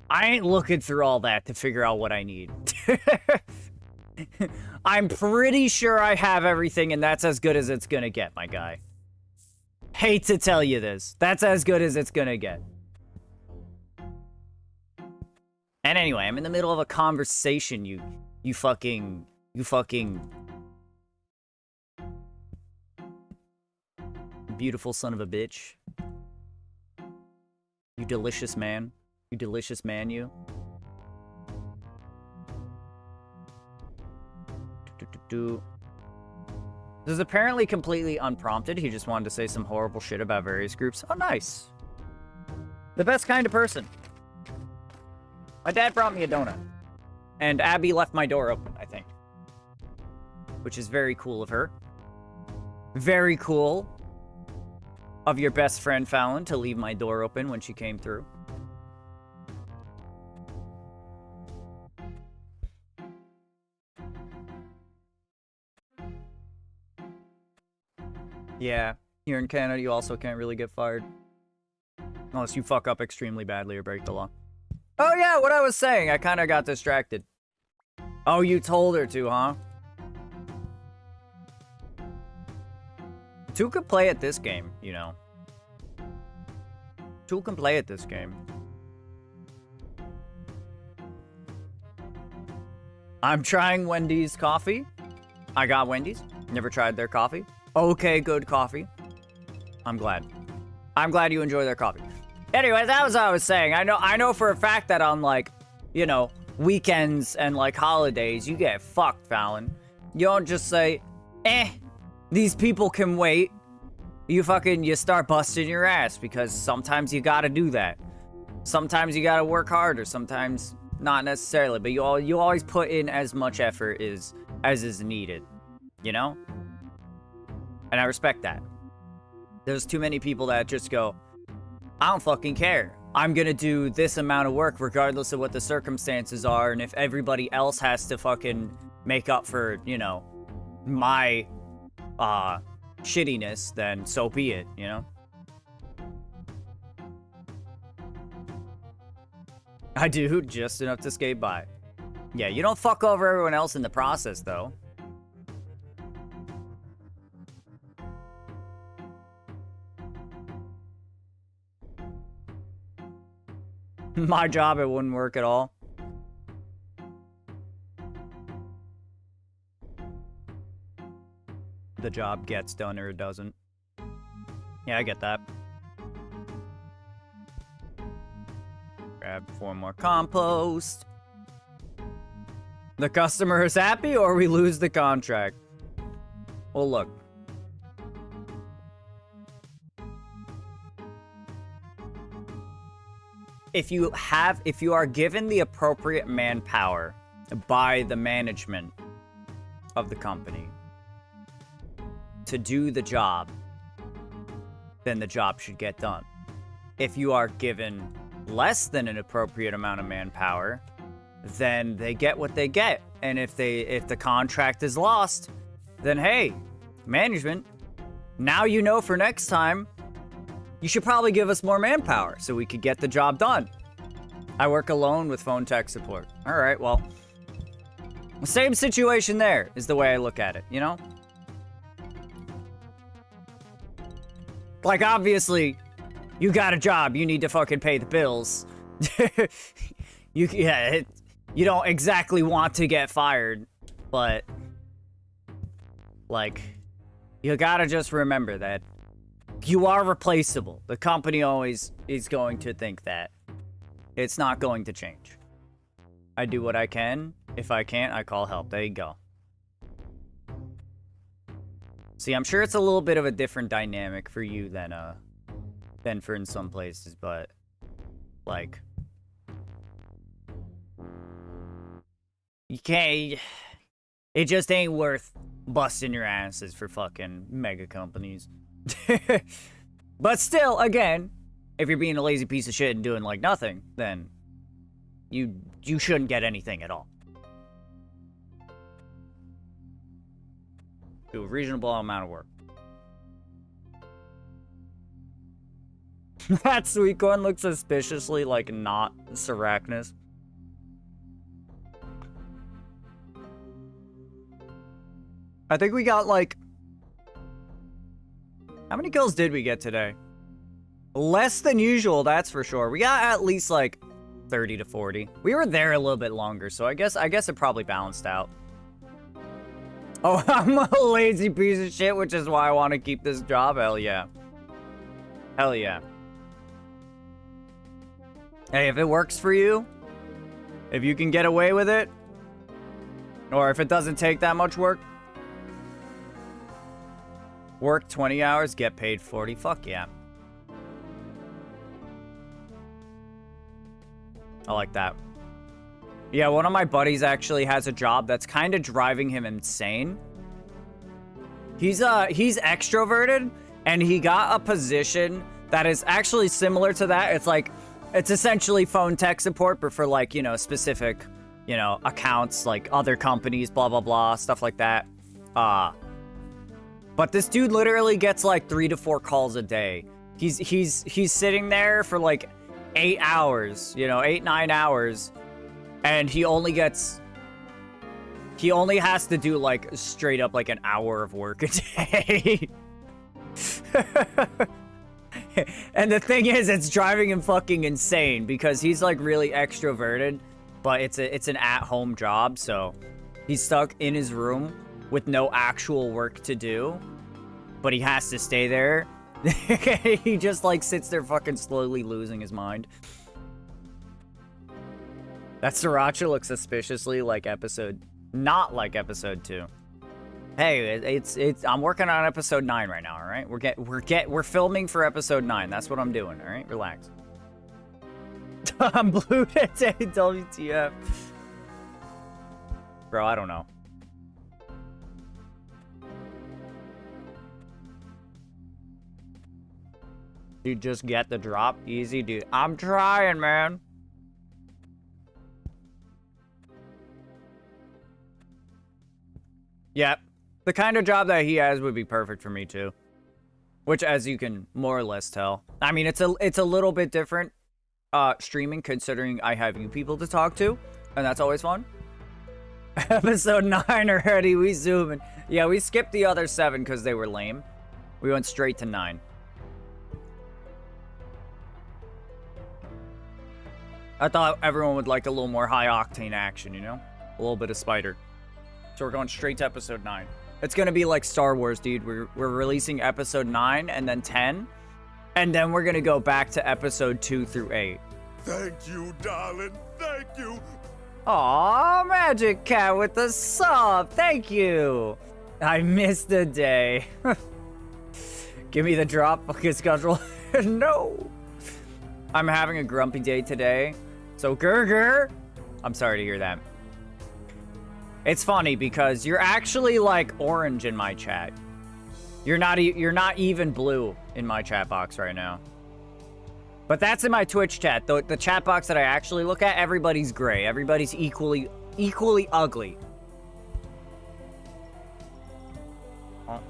I ain't looking through all that to figure out what I need. I'm pretty sure I have everything, and that's as good as it's gonna get, my guy. Hate to tell you this. That's as good as it's gonna get. And anyway, I'm in the middle of a conversation, you fucking... beautiful son of a bitch. You delicious man. You delicious man, you. This is apparently completely unprompted. He just wanted to say some horrible shit about various groups. Oh, nice. The best kind of person. My dad brought me a donut. And Abby left my door open, I think. Which is very cool of her. Very cool of your best friend, Fallon, to leave my door open when she came through. Yeah, here in Canada, you also can't really get fired. Unless you fuck up extremely badly or break the law. Oh yeah, what I was saying, I kind of got distracted. Oh, you told her to, huh? Two could play at this game, you know. Two can play at this game. I'm trying Wendy's coffee. I got Wendy's. Never tried their coffee. Okay, good coffee. I'm glad. I'm glad you enjoy their coffee. Anyways, that was what I was saying. I know for a fact that on, like, you know, weekends and, like, holidays, you get fucked, Fallon. You don't just say, these people can wait. You start busting your ass, because sometimes you gotta do that. Sometimes you gotta work harder, sometimes not necessarily, but you always put in as much effort as is needed, you know? And I respect that. There's too many people that just go, I don't fucking care. I'm gonna do this amount of work regardless of what the circumstances are, and if everybody else has to fucking make up for, you know, my, shittiness, then so be it, you know? I do, just enough to skate by. Yeah, you don't fuck over everyone else in the process, though. My job, it wouldn't work at all. The job gets done or it doesn't. Yeah, I get that. Grab 4 more compost. The customer is happy or we lose the contract? Well, look. If you are given the appropriate manpower by the management of the company to do the job, then the job should get done. If you are given less than an appropriate amount of manpower, then they get what they get. And if the contract is lost, then hey, management, now you know for next time, you should probably give us more manpower so we could get the job done. I work alone with phone tech support. All right, well, same situation there is the way I look at it, you know? Like, obviously, you got a job, you need to fucking pay the bills. You don't exactly want to get fired, but, like, you gotta just remember that you are replaceable. The company always is going to think that. It's not going to change. I do what I can. If I can't, I call help. There you go. See, I'm sure it's a little bit of a different dynamic for you than for in some places, but, like, you can't, it just ain't worth busting your asses for fucking mega companies. But still, again, if you're being a lazy piece of shit and doing, like, nothing, then you shouldn't get anything at all. Do a reasonable amount of work. That sweet corn looks suspiciously like not Sarachnis. I think we got like... How many kills did we get today? Less than usual, that's for sure. We got at least like 30 to 40. We were there a little bit longer, so I guess it probably balanced out. Oh, I'm a lazy piece of shit, which is why I want to keep this job. Hell yeah. Hell yeah. Hey, if it works for you, if you can get away with it, or if it doesn't take that much work, work 20 hours, get paid 40. Fuck yeah. I like that. Yeah, one of my buddies actually has a job that's kind of driving him insane. He's extroverted, and he got a position that is actually similar to that. It's like, it's essentially phone tech support, but for like, you know, specific, you know, accounts, like other companies, blah, blah, blah, stuff like that. But this dude literally gets like 3 to 4 calls a day. He's sitting there for like 8 hours, you know, 8-9 hours. And he only has to do like straight up like an hour of work a day. And the thing is, it's driving him fucking insane because he's like really extroverted, but it's an at-home job, so he's stuck in his room with no actual work to do, but he has to stay there. He just like sits there fucking slowly losing his mind. That sriracha looks suspiciously like not like episode 2. Hey, it's I'm working on episode 9 right now, all right? We're filming for episode 9. That's what I'm doing, all right? Relax. I'm blue today, WTF. Bro, I don't know. You just get the drop easy, dude. I'm trying, man. Yep. The kind of job that he has would be perfect for me too. Which, as you can more or less tell. I mean, it's a little bit different streaming, considering I have you people to talk to. And that's always fun. Episode 9 already, we zooming. Yeah, we skipped the other 7 because they were lame. We went straight to 9. I thought everyone would like a little more high-octane action, you know? A little bit of spider. So we're going straight to episode 9. It's gonna be like Star Wars, dude. We're releasing episode 9 and then 10. And then we're gonna go back to episode 2 through 8. Thank you, darling. Thank you. Aw, Magic Cat with the sub. Thank you. I missed the day. Give me the drop. Okay, schedule. No. I'm having a grumpy day today. So, Gurgur. I'm sorry to hear that. It's funny because you're actually like orange in my chat. You're not even blue in my chat box right now. But that's in my Twitch chat. The chat box that I actually look at, everybody's gray. Everybody's equally ugly. Oh.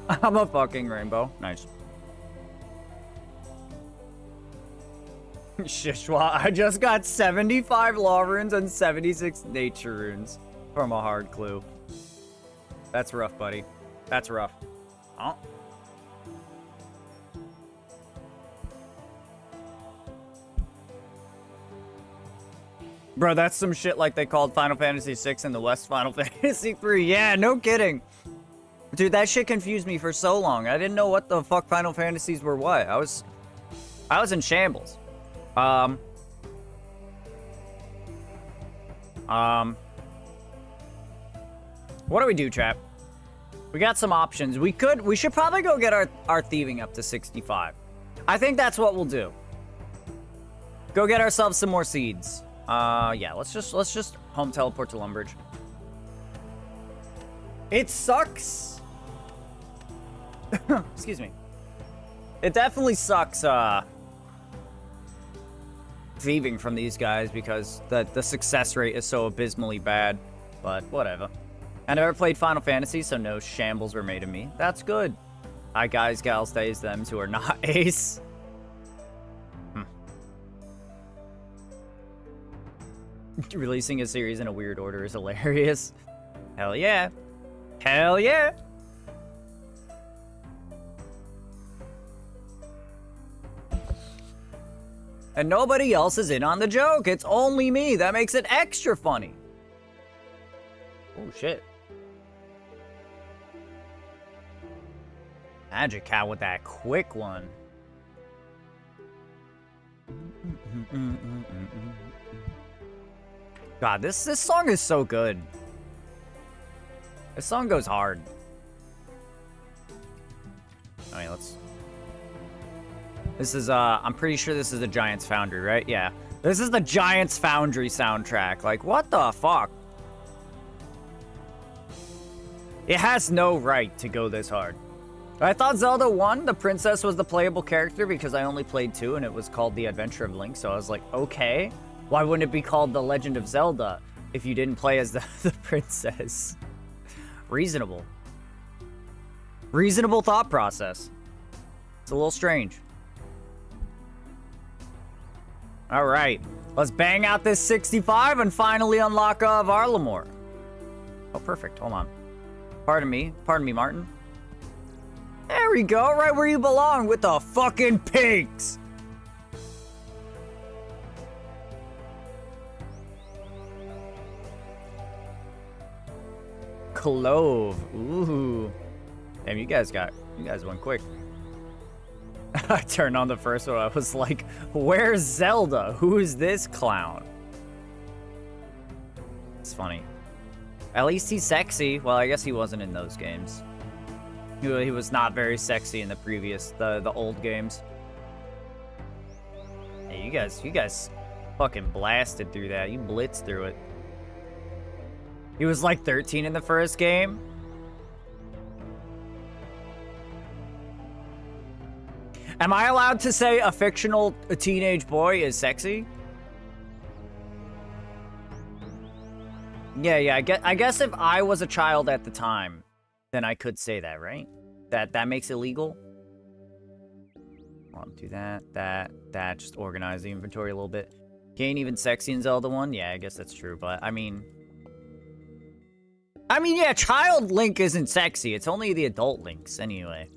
I'm a fucking rainbow. Nice. Shishwa, I just got 75 law runes and 76 nature runes from a hard clue. That's rough, buddy. That's rough. Oh. Bro, that's some shit like they called Final Fantasy VI in the West Final Fantasy 3. Yeah, no kidding. Dude, that shit confused me for so long. I didn't know what the fuck Final Fantasies were what. I was in shambles. What do we do, chat? We got some options. We should probably go get our thieving up to 65. I think that's what we'll do. Go get ourselves some more seeds. Yeah, let's just home teleport to Lumbridge. It sucks. Excuse me. It definitely sucks, thieving from these guys because the success rate is so abysmally bad, but whatever. I never played Final Fantasy, so no shambles were made of me. That's good. Hi guys, gals, theys, thems who are not ace. Releasing a series in a weird order is hilarious. Hell yeah. Hell yeah. And nobody else is in on the joke. It's only me. That makes it extra funny. Oh, shit. Magic Cow with that quick one. God, this song is so good. This song goes hard. I mean, let's... This is, I'm pretty sure this is the Giants Foundry, right? Yeah. This is the Giants Foundry soundtrack. Like, what the fuck? It has no right to go this hard. I thought Zelda 1, the princess was the playable character because I only played 2 and it was called The Adventure of Link, so I was like, okay. Why wouldn't it be called The Legend of Zelda if you didn't play as the princess? Reasonable. Reasonable thought process. It's a little strange. All right, let's bang out this 65 and finally unlock Varlamore. Oh, perfect. Hold on. Pardon me, Martin. There we go, right where you belong with the fucking pigs. Clove. Ooh. Damn, you guys went quick. I turned on the first one. I was like, where's Zelda? Who is this clown? It's funny. At least he's sexy. Well, I guess he wasn't in those games. He was not very sexy in the previous, the old games. Hey, you guys fucking blasted through that. You blitzed through it. He was like 13 in the first game. Am I allowed to say a fictional teenage boy is sexy? Yeah, I guess if I was a child at the time, then I could say that, right? That makes it legal? I'll do that, just organize the inventory a little bit. He ain't even sexy in Zelda 1? Yeah, I guess that's true, but I mean, yeah, child Link isn't sexy. It's only the adult Links, anyway.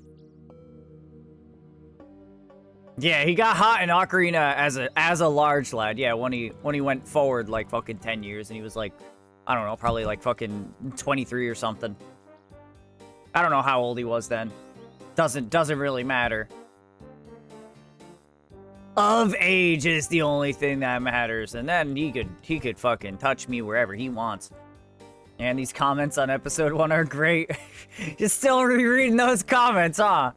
Yeah, he got hot in Ocarina as a large lad. Yeah, when he went forward like fucking 10 years and he was like, I don't know, probably like fucking 23 or something. I don't know how old he was then. Doesn't really matter. Of age is the only thing that matters, and then he could fucking touch me wherever he wants. And these comments on episode 1 are great. Just still rereading those comments, huh?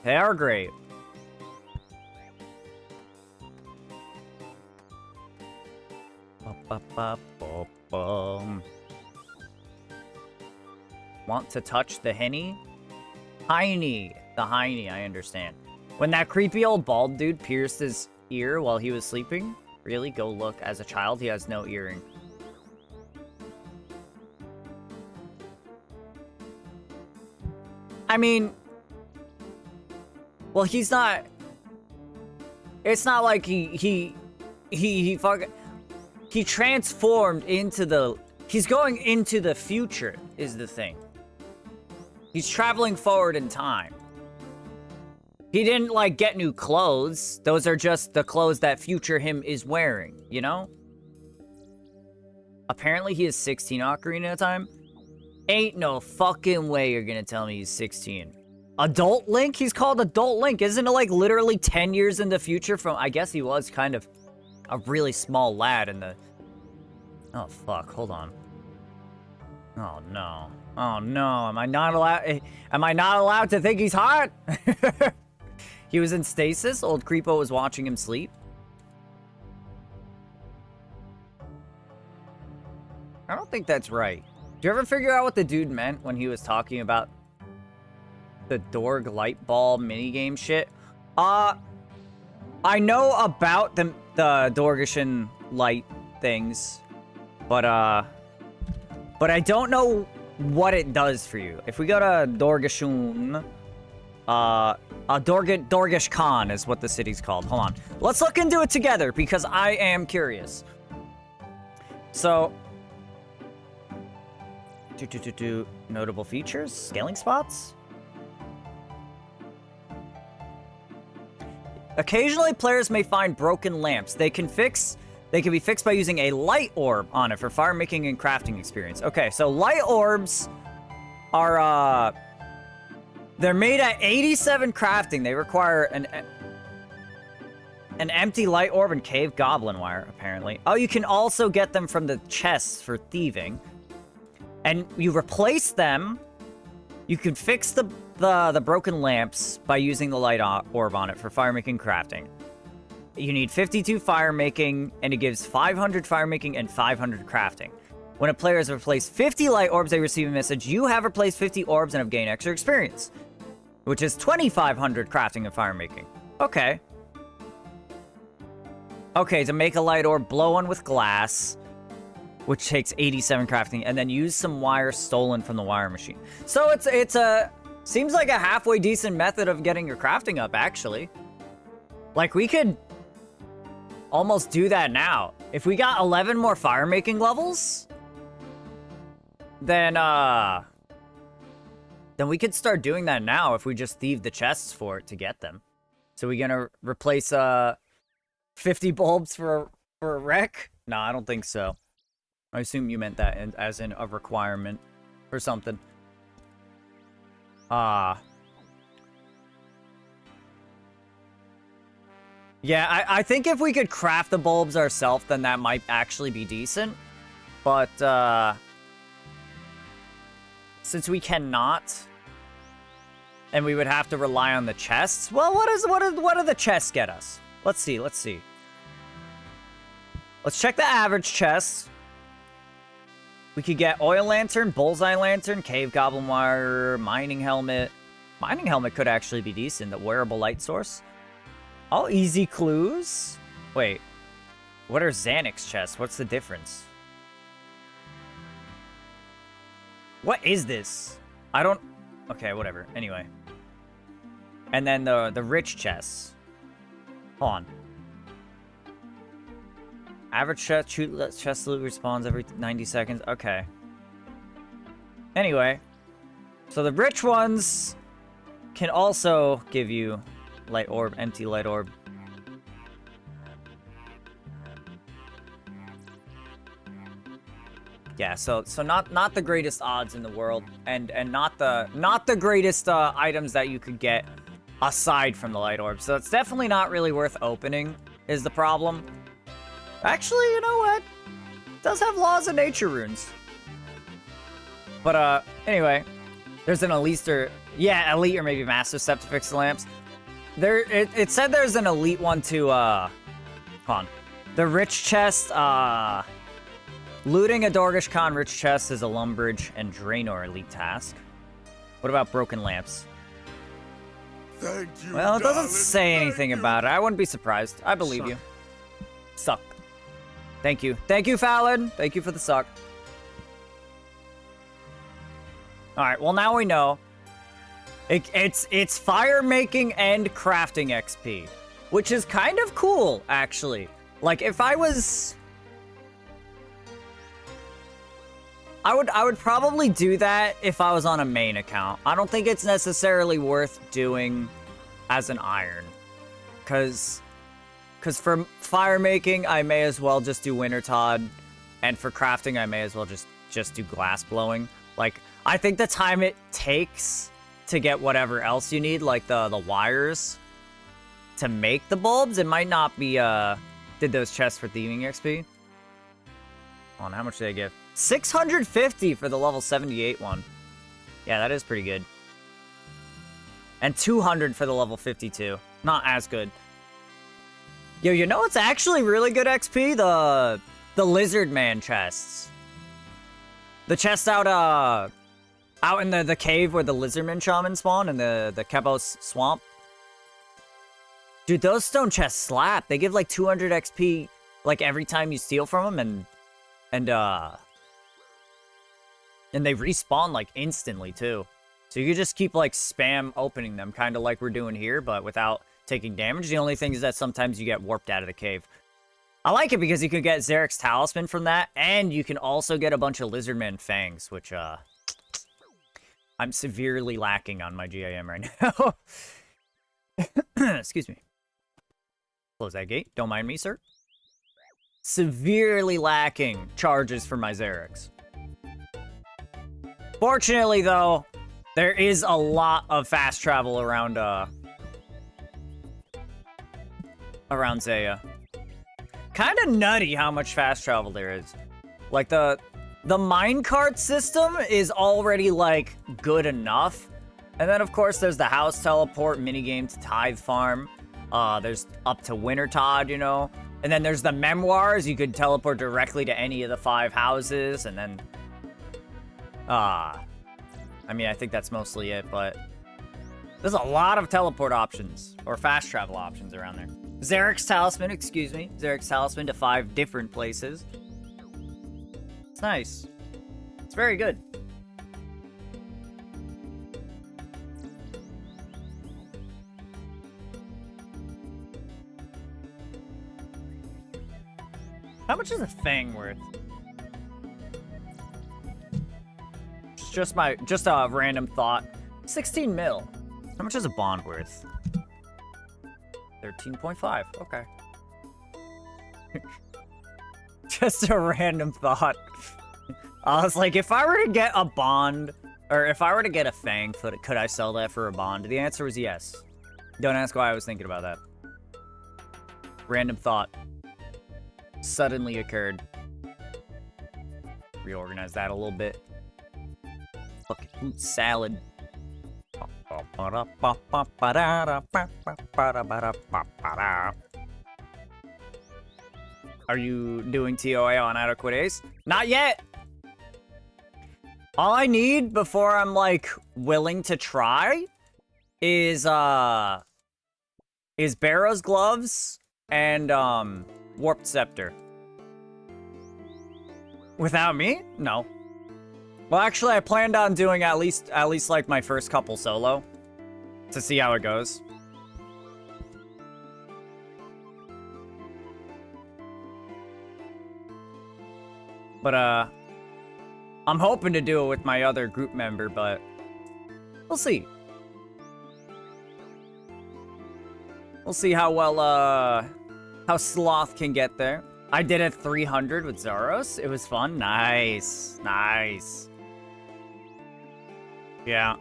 They are great. Want to touch the henny? Hiney. The hiney, I understand. When that creepy old bald dude pierced his ear while he was sleeping? Really? Go look. As a child, he has no earring. I mean... Well, he's not... It's not like he fucking... He transformed into the... He's going into the future, is the thing. He's traveling forward in time. He didn't, like, get new clothes. Those are just the clothes that future him is wearing, you know? Apparently he is 16 Ocarina at a time. Ain't no fucking way you're gonna tell me he's 16. Adult Link? He's called Adult Link. Isn't it, like, literally 10 years in the future from... I guess he was kind of a really small lad in the... Oh, fuck. Hold on. Oh, no. Oh, no. Am I not allowed to think he's hot? He was in stasis? Old Creepo was watching him sleep? I don't think that's right. Do you ever figure out what the dude meant when he was talking about the Dorg light ball minigame shit? I know about the Dorgishan light things, but I don't know what it does for you. If we go to Dorgishun, Dorgish Khan is what the city's called. Hold on. Let's look into it together because I am curious. So, notable features, scaling spots. Occasionally, players may find broken lamps. They can be fixed by using a light orb on it for fire making and crafting experience. Okay, so light orbs are, they're made at 87 crafting. They require an empty light orb and cave goblin wire, apparently. Oh, you can also get them from the chests for thieving. And you replace them. You can fix the broken lamps by using the light orb on it for fire making crafting. You need 52 fire making, and it gives 500 fire making and 500 crafting. When a player has replaced 50 light orbs, they receive a message. You have replaced 50 orbs and have gained extra experience, which is 2,500 crafting and fire making. Okay. Okay, to make a light orb, blow one with glass, which takes 87 crafting, and then use some wire stolen from the wire machine. So it's a seems like a halfway decent method of getting your crafting up, actually. Like, we could almost do that now. If we got 11 more fire making levels, then we could start doing that now if we just thieve the chests for it to get them. So we're gonna replace 50 bulbs for a wreck? No, I don't think so. I assume you meant that as in a requirement or something. Yeah, I think if we could craft the bulbs ourselves, then that might actually be decent. But, since we cannot, and we would have to rely on the chests, well, what do the chests get us? Let's see. Let's check the average chests. We could get oil lantern, bullseye lantern, cave goblin wire, mining helmet. Mining helmet could actually be decent. The wearable light source. All easy clues. Wait, what are Xanax chests? What's the difference? What is this? I don't... Okay, whatever. Anyway. And then the rich chests. Hold on. Average chest loot respawns every 90 seconds. Okay. Anyway. So the rich ones can also give you light orb, empty light orb. Yeah, so not the greatest odds in the world, and not the greatest items that you could get aside from the light orb. So it's definitely not really worth opening, is the problem. Actually, you know what? It does have laws of nature runes. But anyway, there's an elite or maybe master step to fix the lamps. It said there's an elite one to hold on. The rich chest, looting a Dorgish Khan rich chest is a Lumbridge and Draenor elite task. What about broken lamps? Thank you, Well, it doesn't darling. say Thank anything you. about it. I wouldn't be surprised. I believe you. Suck. Thank you. Thank you, Fallon. Thank you for the suck. Alright, well now we know. It's fire making and crafting XP, which is kind of cool, actually. Like, if I was... I would probably do that if I was on a main account. I don't think it's necessarily worth doing as an iron. Because for fire making, I may as well just do Wintertod. And for crafting, I may as well just do glass blowing. Like, I think the time it takes to get whatever else you need, like the wires, to make the bulbs, it might not be, did those chests for thieving XP? Hold on, how much did they give? 650 for the level 78 one. Yeah, that is pretty good. And 200 for the level 52. Not as good. Yo, you know what's actually really good XP? The Lizard Man chests. The chest out in the cave where the Lizardman shaman spawn in the Kebos swamp. Dude, those stone chests slap. They give like 200 XP like every time you steal from them, and they respawn like instantly too. So you could just keep like spam opening them, kind of like we're doing here, but without taking damage. The only thing is that sometimes you get warped out of the cave. I like it because you could get Zarek's Talisman from that, and you can also get a bunch of Lizardman Fangs, which I'm severely lacking on my GIM right now. Excuse me. Close that gate. Don't mind me, sir. Severely lacking charges for my Zarex. Fortunately, though, there is a lot of fast travel around Zaya. Kind of nutty how much fast travel there is. Like the minecart system is already like good enough. And then of course there's the house teleport minigame to Tithe Farm. There's up to Wintertod, you know. And then there's the memoirs. You could teleport directly to any of the 5 houses. And then, I mean, I think that's mostly it, but there's a lot of teleport options or fast travel options around there. Zarek's Talisman, excuse me. Zarek's Talisman to 5 different places. It's nice. It's very good. How much is a Fang worth? Just a random thought. 16 mil. How much is a bond worth? 13.5. Okay. Just a random thought. I was like, if I were to get a bond, or if I were to get a Fang foot, could I sell that for a bond? The answer was yes. Don't ask why I was thinking about that. Random thought. Suddenly occurred. Reorganize that a little bit. Fucking fruit salad. Are you doing TOA on Adequate Ace? Not yet! All I need before I'm, like, willing to try is Barrow's Gloves and, Warped Scepter. Without me? No. Well, actually, I planned on doing at least like my first couple solo to see how it goes. But I'm hoping to do it with my other group member, but we'll see. We'll see how well how Sloth can get there. I did it 300 with Zaros. It was fun. Nice. Nice. Yeah.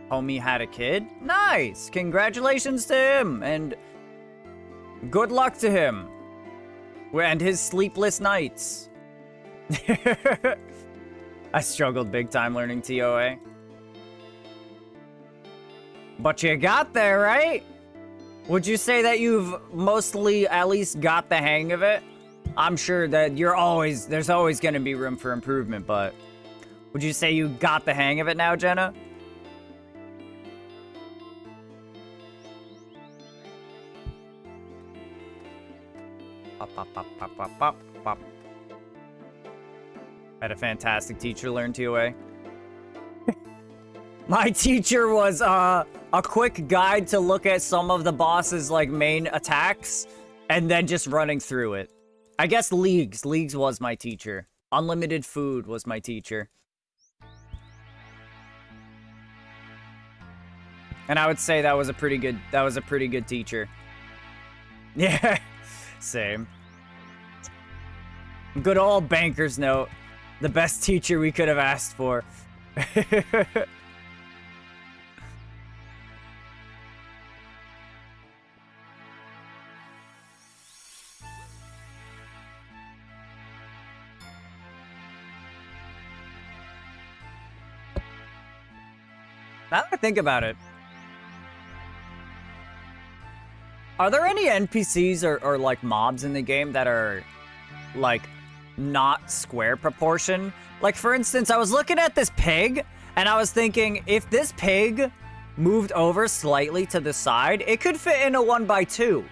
Homie had a kid. Nice. Congratulations to him. And good luck to him. And his sleepless nights. I struggled big time learning TOA. But you got there, right? Would you say that you've mostly at least got the hang of it? I'm sure that there's always going to be room for improvement, but would you say you got the hang of it now, Jenna? Pop, pop, pop, pop, pop, pop, pop. I had a fantastic teacher learn TOA. My teacher was a quick guide to look at some of the boss's like main attacks and then just running through it. I guess Leagues was my teacher. Unlimited Food was my teacher. And I would say that was a pretty good teacher. Yeah, same. Good old banker's note. The best teacher we could have asked for. Now that I think about it, are there any NPCs or like mobs in the game that are like not square proportion? Like for instance, I was looking at this pig and I was thinking if this pig moved over slightly to the side, it could fit in a 1x2.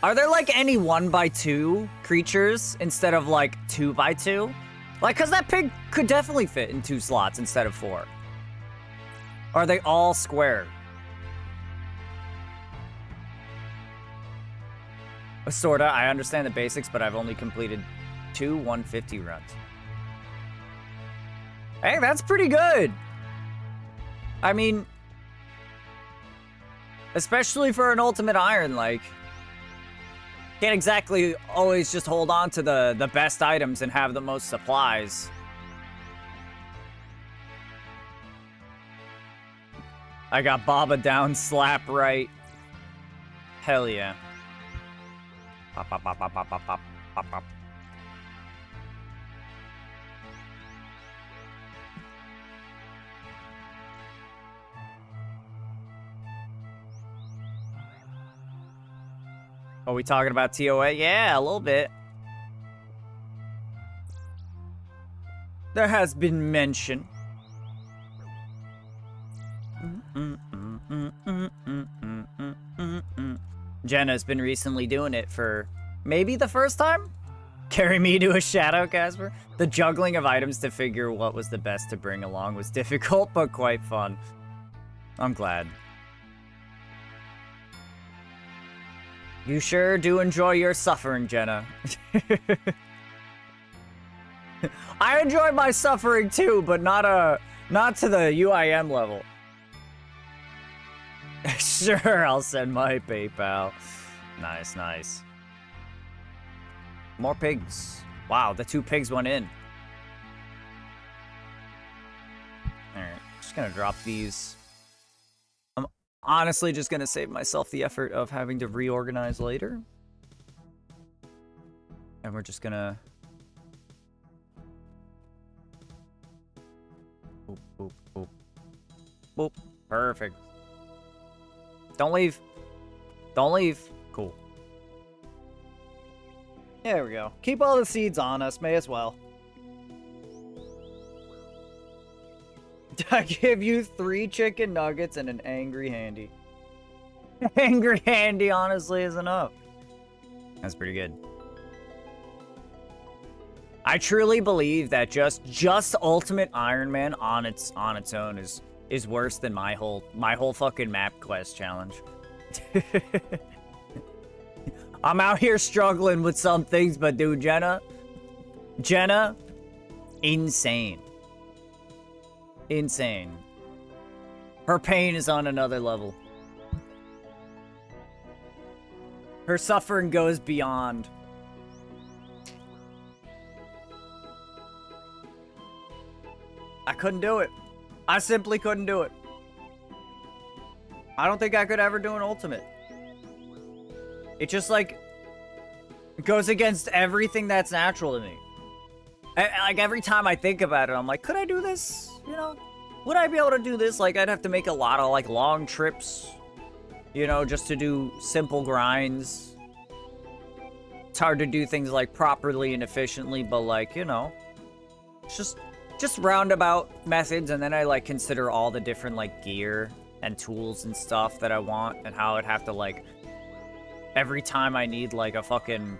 Are there like any 1x2 creatures instead of like 2x2? Like, cause that pig could definitely fit in 2 slots instead of 4. Are they all square? Sorta, I understand the basics, but I've only completed 2 150 runs. Hey, that's pretty good. I mean, especially for an Ultimate Iron, like, can't exactly always just hold on to the best items and have the most supplies. I got Baba down, slap right. Hell yeah. Pop, pop, pop, pop, pop, pop, pop, pop, pop. Are we talking about TOA? Yeah, a little bit. There has been mention. Jenna's been recently doing it for maybe the first time? Carry me to a shadow, Casper? The juggling of items to figure what was the best to bring along was difficult, but quite fun. I'm glad. You sure do enjoy your suffering, Jenna. I enjoy my suffering too, but not to the UIM level. Sure, I'll send my PayPal. Nice, nice. More pigs. Wow, the 2 pigs went in. Alright, just gonna drop these. I'm honestly just gonna save myself the effort of having to reorganize later. And we're just gonna... Boop, boop, boop. Boop. Perfect. Don't leave. Don't leave. Cool. There we go. Keep all the seeds on us. May as well. I give you 3 chicken nuggets and an angry handy. Angry handy, honestly, is enough. That's pretty good. I truly believe that just Ultimate Iron Man on its own is worse than my whole fucking MapQuest challenge. I'm out here struggling with some things, but dude, Jenna, insane. Insane. Her pain is on another level. Her suffering goes beyond. I couldn't do it. I simply couldn't do it. I don't think I could ever do an ultimate. It just, like, goes against everything that's natural to me. Like, every time I think about it, I'm like, could I do this? You know? Would I be able to do this? Like, I'd have to make a lot of, like, long trips. You know, just to do simple grinds. It's hard to do things, like, properly and efficiently, but, like, you know. It's just roundabout methods, and then I, like, consider all the different, like, gear and tools and stuff that I want, and how I'd have to, like, every time I need, like, a fucking,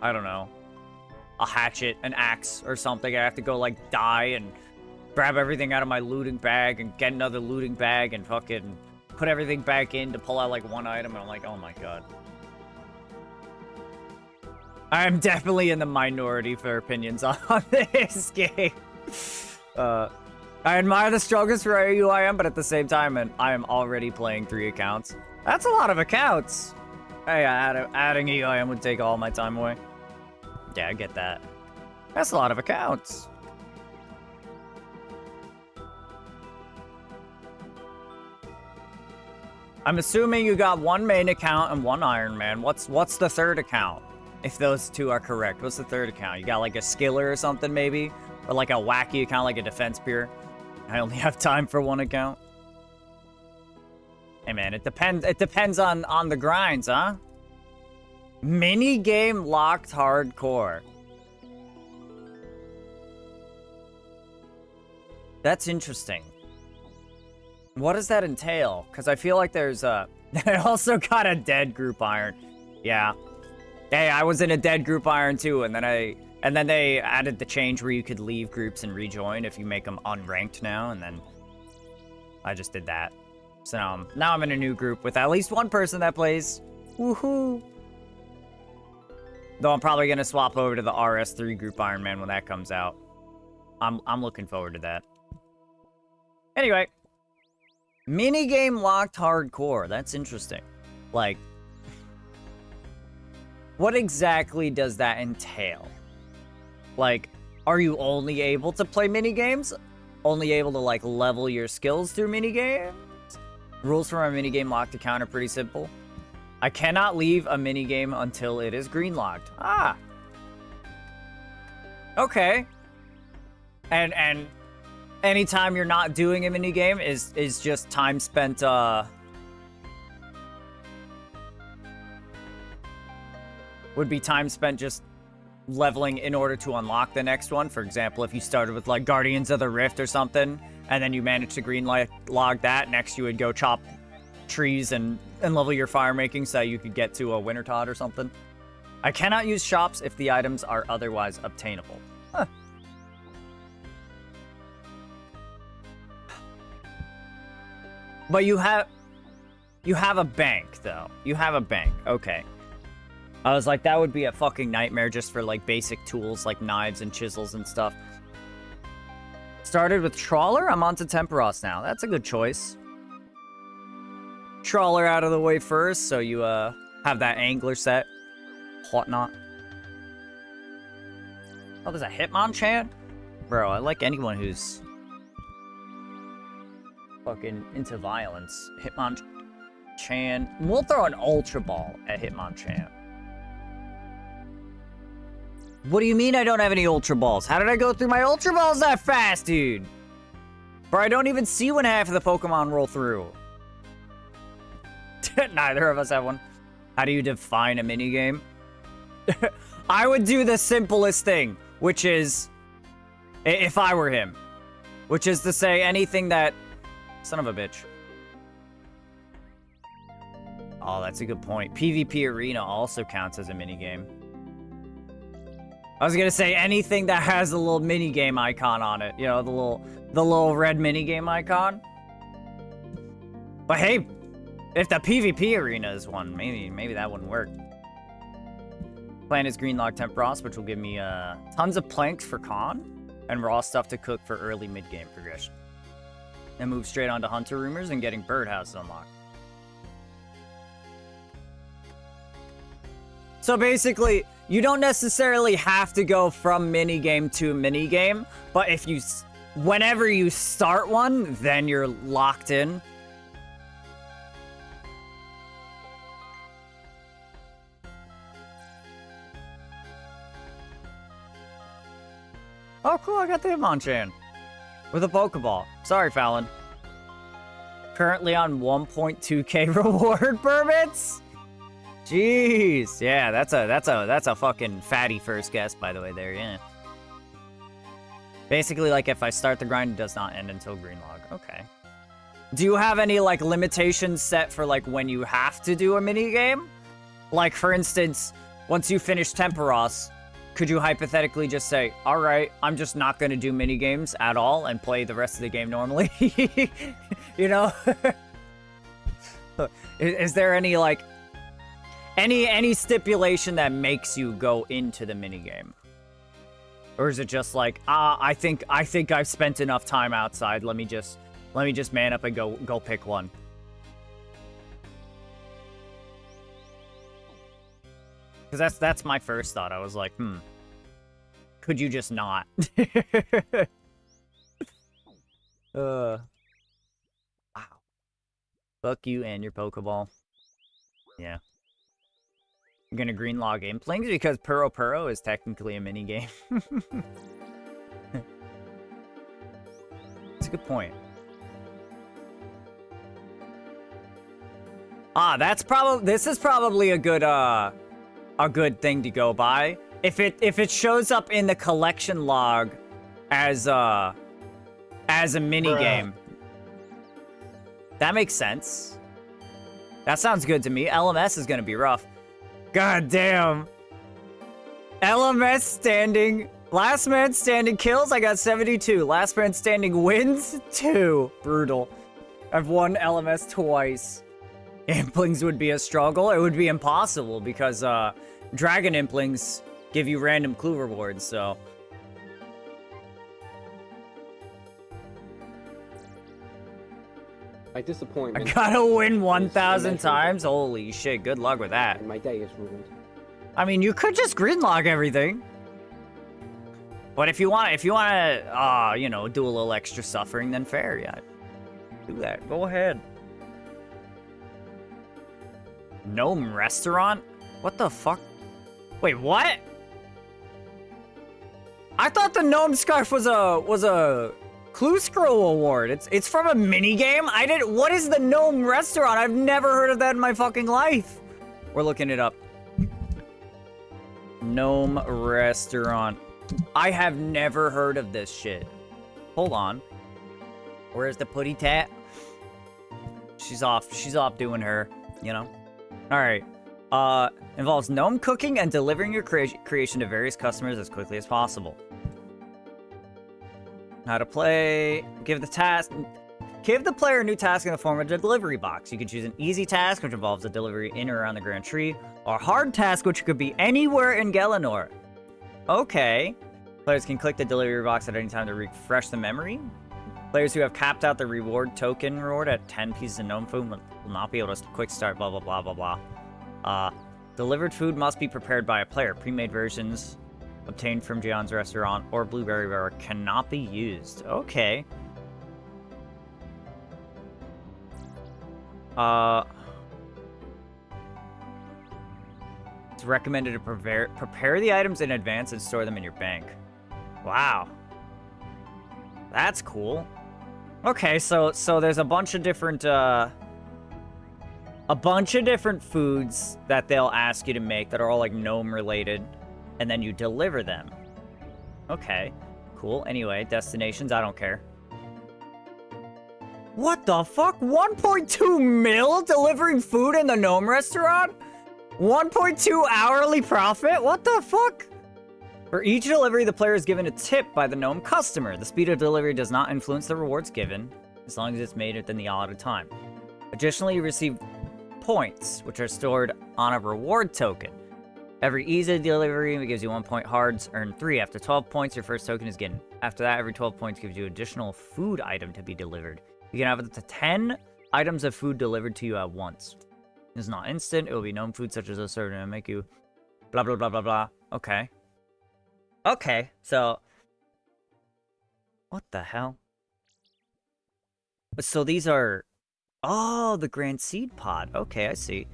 I don't know, a hatchet, an axe, or something, I have to go, like, die and grab everything out of my looting bag and get another looting bag and fucking put everything back in to pull out, like, one item, and I'm like, oh my god. I'm definitely in the minority for opinions on this game. I admire the struggles for UIM, but at the same time, I am already playing 3 accounts. That's a lot of accounts. Hey, adding UIM would take all my time away. Yeah, I get that. That's a lot of accounts. I'm assuming you got 1 main account and 1 Iron Man. What's the 3rd account? If those 2 are correct, what's the 3rd account? You got like a skiller or something maybe? Or like a wacky account like a defense peer? I only have time for 1 account. Hey man, it depends on the grinds, huh? Mini game locked hardcore. That's interesting. What does that entail? Because I feel like there's I also got a dead group iron. Yeah. Hey, I was in a dead group iron too, and then they added the change where you could leave groups and rejoin if you make them unranked now, and then I just did that. So now I'm in a new group with at least 1 person that plays. Woohoo! Though I'm probably gonna swap over to the RS3 group Iron Man when that comes out. I'm looking forward to that. Anyway, minigame locked hardcore. That's interesting. Like, what exactly does that entail? Like, are you only able to play minigames? only able to like level your skills through minigames. Rules for a minigame locked account are pretty simple. I cannot leave a minigame until it is green locked. Ah. Okay. And anytime you're not doing a minigame is just time spent would be time spent just leveling in order to unlock the next one. For example, if you started with like Guardians of the Rift or something, and then you managed to green log that, next you would go chop trees and level your fire making so you could get to a Wintertodt or something. I cannot use shops if the items are otherwise obtainable. Huh. But you have a bank though. You have a bank. Okay. I was like, that would be a fucking nightmare just for like basic tools like knives and chisels and stuff. Started with Trawler, I'm on to Temperos now. That's a good choice. Trawler out of the way first, so you have that angler set. Whatnot. Oh, there's a Hitmonchan? Bro, I like anyone who's fucking into violence. Hitmonchan. We'll throw an Ultra Ball at Hitmonchan. What do you mean I don't have any Ultra Balls? How did I go through my Ultra Balls that fast, dude? Bro, I don't even see when half of the Pokemon roll through. Neither of us have one. How do you define a minigame? I would do the simplest thing, which is, if I were him, which is to say anything that... Son of a bitch. Oh, that's a good point. PvP Arena also counts as a minigame. I was gonna say anything that has a little minigame icon on it. You know, the little red minigame icon. But hey, if the PvP Arena is one, maybe that wouldn't work. Plan is Greenlock Temperos, which will give me tons of planks for con and raw stuff to cook for early mid-game progression. Then move straight on to Hunter Rumors and getting Birdhouse unlocked. So basically, you don't necessarily have to go from minigame to minigame, but if you, whenever you start one, then you're locked in. Oh, cool, I got the Hitmonchan. With a Pokeball. Sorry, Fallon. Currently on 1.2k reward permits? Jeez. Yeah, that's a fucking fatty first guess, by the way, there, yeah. Basically, like, if I start the grind, it does not end until Greenlog. Okay. Do you have any, like, limitations set for, like, when you have to do a minigame? Like, for instance, once you finish Temperos, could you hypothetically just say, alright, I'm just not gonna do minigames at all and play the rest of the game normally? You know? Is there any, like, any stipulation that makes you go into the minigame? Or is it just like, I think I've spent enough time outside, let me just man up and go pick one? Because that's my first thought. I was like, could you just not? Wow. Fuck you and your Pokeball. Yeah. You're gonna greenlog Implings because Puro is technically a minigame. That's a good point. This is probably a good thing to go by. If it shows up in the collection log as a minigame. That makes sense. That sounds good to me. LMS is gonna be rough. God damn. LMS standing. Last man standing kills, I got 72. Last man standing wins, 2. Brutal. I've won LMS twice. Implings would be a struggle. It would be impossible because Dragon Implings give you random clue rewards, so. My disappointment. I gotta win 1,000 times? Holy shit, good luck with that. And my day is ruined. I mean, you could just gridlock everything. But if you want, you know, do a little extra suffering, then fair, yeah. Do that. Go ahead. Gnome restaurant? What the fuck? Wait, what? I thought the gnome scarf was a clue scroll award. It's from a mini game. What is the gnome restaurant? I've never heard of that in my fucking life. We're looking it up. Gnome restaurant. I have never heard of this shit. Hold on. Where's the putty tat? She's off doing her, you know? Alright. Involves gnome cooking and delivering your creation to various customers as quickly as possible. How to play. Give the player a new task in the form of a delivery box. You can choose an easy task, which involves a delivery in or around the Grand Tree, or a hard task, which could be anywhere in Gelinor. Okay. Players can click the delivery box at any time to refresh the memory. Players who have capped out the reward token reward at 10 pieces of gnome food will not be able to quick start, blah, blah, blah, blah, blah. Delivered food must be prepared by a player. Pre-made versions obtained from Jeon's restaurant or Blueberry Bar cannot be used. Okay. It's recommended to prepare the items in advance and store them in your bank. Wow. That's cool. Okay, so there's a bunch of different foods that they'll ask you to make that are all like gnome related, and then you deliver them. Okay, cool. Anyway, destinations, I don't care. What the fuck? 1.2 mil delivering food in the gnome restaurant? 1.2 hourly profit? What the fuck? For each delivery, the player is given a tip by the gnome customer. The speed of delivery does not influence the rewards given, as long as it's made within the allotted time. Additionally, you receive points, which are stored on a reward token. Every easy delivery gives you 1 point. Hards earn 3. After 12 points, your first token is given. After that, every 12 points gives you additional food item to be delivered. You can have up to 10 items of food delivered to you at once. It's not instant. It will be gnome food such as those served and make you blah, blah, blah, blah, blah. Okay. Okay, so... What the hell? So these are... Oh, the Grand Seed Pod. Okay, I see.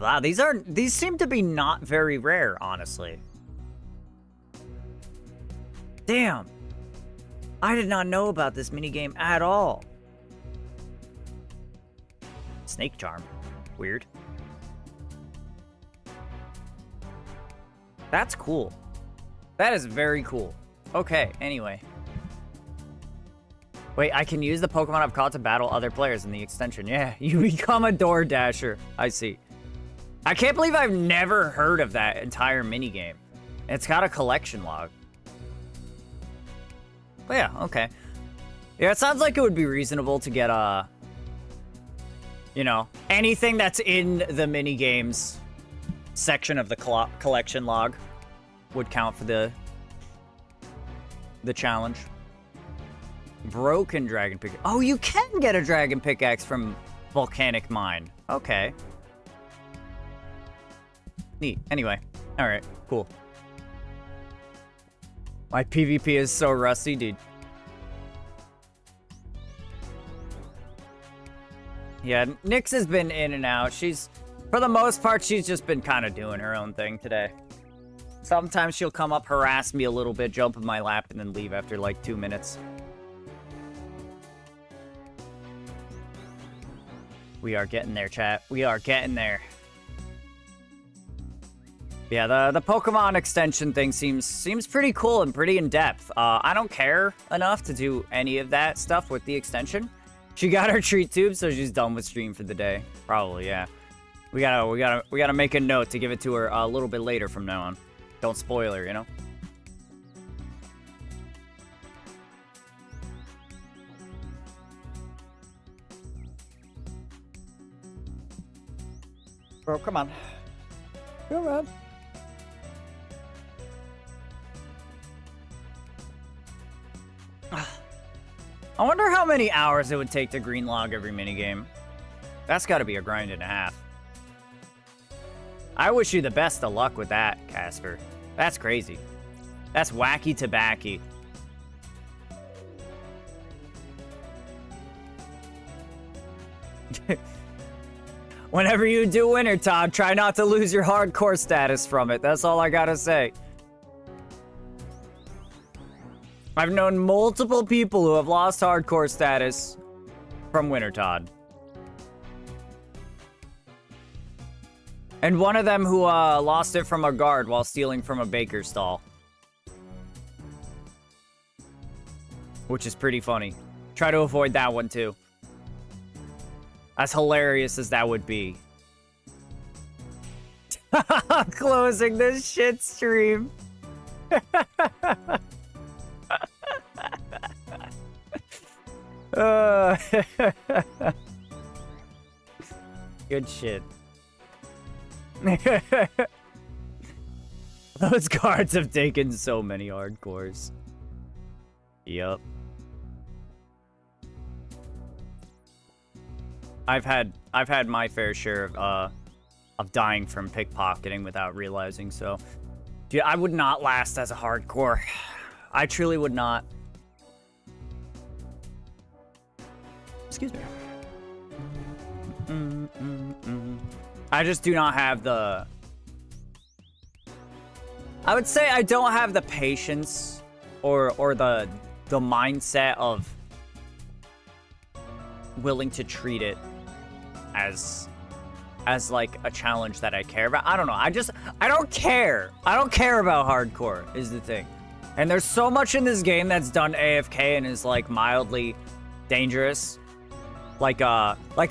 Wow, these seem to be not very rare, honestly. Damn. I did not know about this minigame at all. Snake Charm. Weird. That's cool. That is very cool. Okay, anyway. Wait, I can use the Pokemon I've caught to battle other players in the extension. Yeah, you become a Door Dasher. I see. I can't believe I've never heard of that entire minigame. It's got a collection log. But yeah, okay. Yeah, it sounds like it would be reasonable to get, you know, anything that's in the minigames section of the collection log would count for the challenge. Broken dragon pickaxe. Oh, you can get a dragon pickaxe from Volcanic Mine. Okay. Neat. Anyway. Alright, cool. My PvP is so rusty, dude. Yeah, Nyx has been in and out. For the most part, she's just been kind of doing her own thing today. Sometimes she'll come up, harass me a little bit, jump in my lap, and then leave after like 2 minutes. We are getting there, chat. We are getting there. Yeah, the Pokemon extension thing seems pretty cool and pretty in-depth. I don't care enough to do any of that stuff with the extension. She got her treat tube, so she's done with stream for the day. Probably, yeah. We gotta make a note to give it to her a little bit later from now on. Don't spoil her, you know? Bro, come on. Come on. I wonder how many hours it would take to greenlog every minigame. That's gotta be a grind and a half. I wish you the best of luck with that, Casper. That's crazy. That's wacky tobacco. Whenever you do Winter, Todd, try not to lose your hardcore status from it. That's all I gotta say. I've known multiple people who have lost hardcore status from Winter Todd. And one of them who lost it from a guard while stealing from a baker's stall. Which is pretty funny. Try to avoid that one too. As hilarious as that would be. Closing this shit stream. Good shit. Those guards have taken so many hardcores. Yup. I've had my fair share of dying from pickpocketing without realizing, so dude, I would not last as a hardcore. I truly would not. Excuse me. I just do not have the... I would say I don't have the patience or the mindset of willing to treat it as like a challenge that I care about. I don't know. I don't care. I don't care about hardcore is the thing. And there's so much in this game that's done AFK and is like mildly dangerous. Like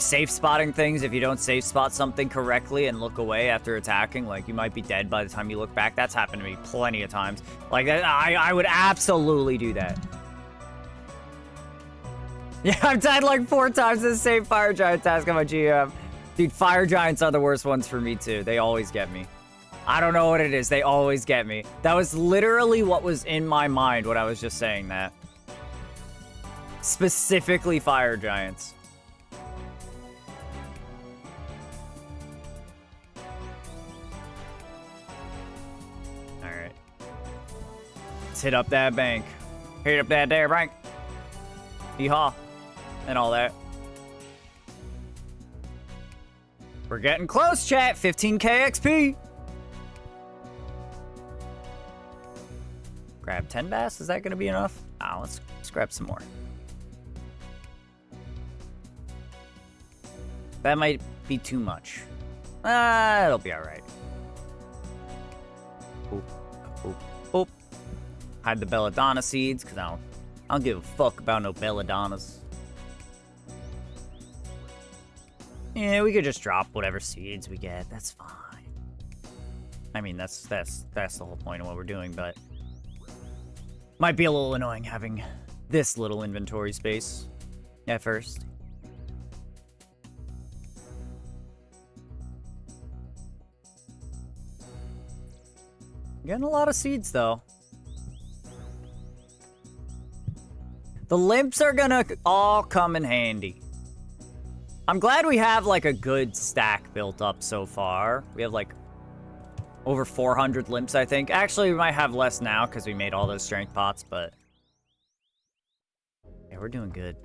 safe spotting things. If you don't safe spot something correctly and look away after attacking, like you might be dead by the time you look back. That's happened to me plenty of times. Like that, I would absolutely do that. Yeah, I've died like 4 times in the same fire giant task on my GM. Dude, fire giants are the worst ones for me too. They always get me. I don't know what it is. They always get me. That was literally what was in my mind when I was just saying that. Specifically fire giants. Alright. Let's hit up that bank. Hit up that there bank. Yeehaw. And all that. We're getting close, chat. 15k XP. Grab 10 bass. Is that going to be enough? Ah, let's grab some more. That might be too much. It'll be all right. Oop, oop, oop. Hide the belladonna seeds, because I don't give a fuck about no belladonnas. Yeah, we could just drop whatever seeds we get. That's fine. I mean, that's the whole point of what we're doing, but might be a little annoying having this little inventory space at first. Getting a lot of seeds, though. The limps are gonna all come in handy. I'm glad we have, like, a good stack built up so far. We have, like, over 400 limps, I think. Actually, we might have less now because we made all those strength pots, but... yeah, we're doing good.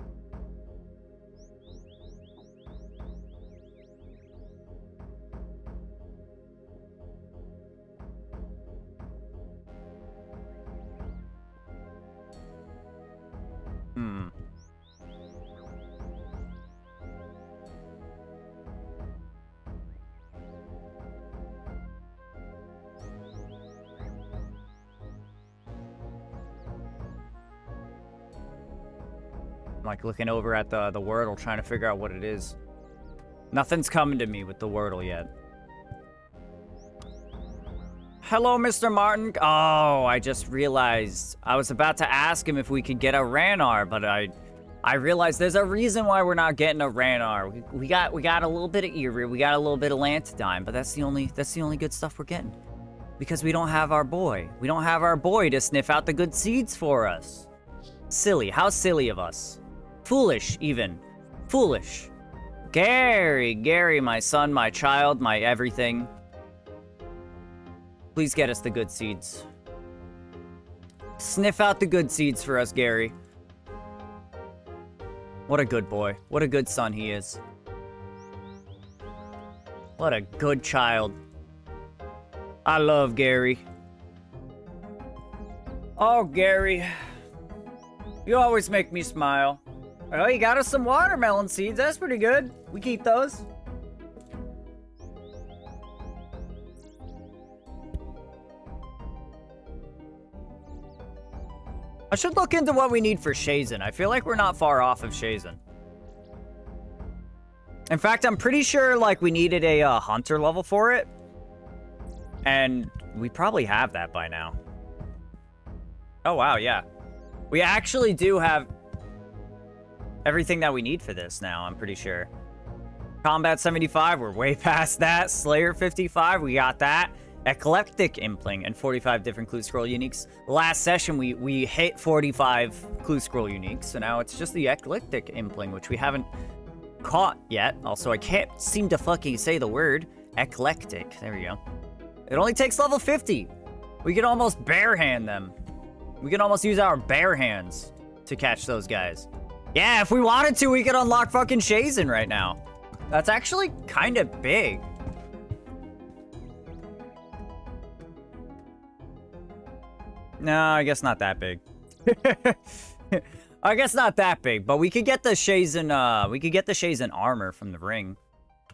I'm like looking over at the Wordle, trying to figure out what it is. Nothing's coming to me with the Wordle yet. Hello, Mr. Martin. Oh, I just realized I was about to ask him if we could get a Ranar, but I realized there's a reason why we're not getting a Ranar. We got a little bit of Eerie, we got a little bit of Lantidine, but that's the only good stuff we're getting. Because we don't have our boy. We don't have our boy to sniff out the good seeds for us. Silly. How silly of us. Foolish, even. Foolish. Gary, my son, my child, my everything. Please get us the good seeds. Sniff out the good seeds for us, Gary. What a good boy. What a good son he is. What a good child. I love Gary. Oh, Gary. You always make me smile. Oh, you got us some watermelon seeds. That's pretty good. We keep those. I should look into what we need for Shazen. I feel like we're not far off of Shazen. In fact, I'm pretty sure like we needed a hunter level for it. And we probably have that by now. Oh, wow, yeah. We actually do have everything that we need for this now, I'm pretty sure. Combat 75, we're way past that. Slayer 55, we got that. Eclectic Impling and 45 different clue scroll uniques. Last session, we hit 45 clue scroll uniques, so now it's just the Eclectic Impling, which we haven't caught yet. Also, I can't seem to fucking say the word. Eclectic. There we go. It only takes level 50. We can almost bare hand them. We can almost use our bare hands to catch those guys. Yeah, if we wanted to, we could unlock fucking Shazen right now. That's actually kind of big. No, I guess not that big. I guess not that big, but we could get the Shazen, we could get the Shazen armor from the ring.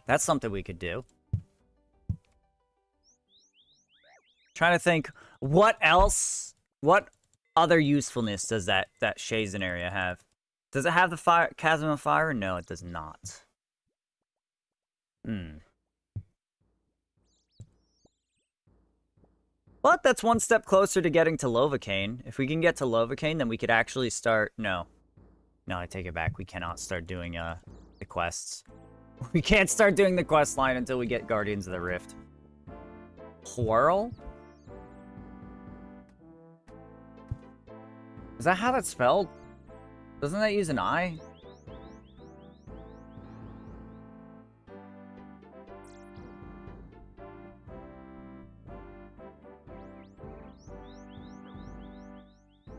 That's something we could do. Trying to think, what else, what other usefulness does that Shazen area have? Does it have the fire, Chasm of Fire? No, it does not. But that's one step closer to getting to Lovacaine. If we can get to Lovacaine, then we could actually start... No, I take it back. We cannot start doing the quests. We can't start doing the quest line until we get Guardians of the Rift. Whirl? Is that how that's spelled? Doesn't that use an I?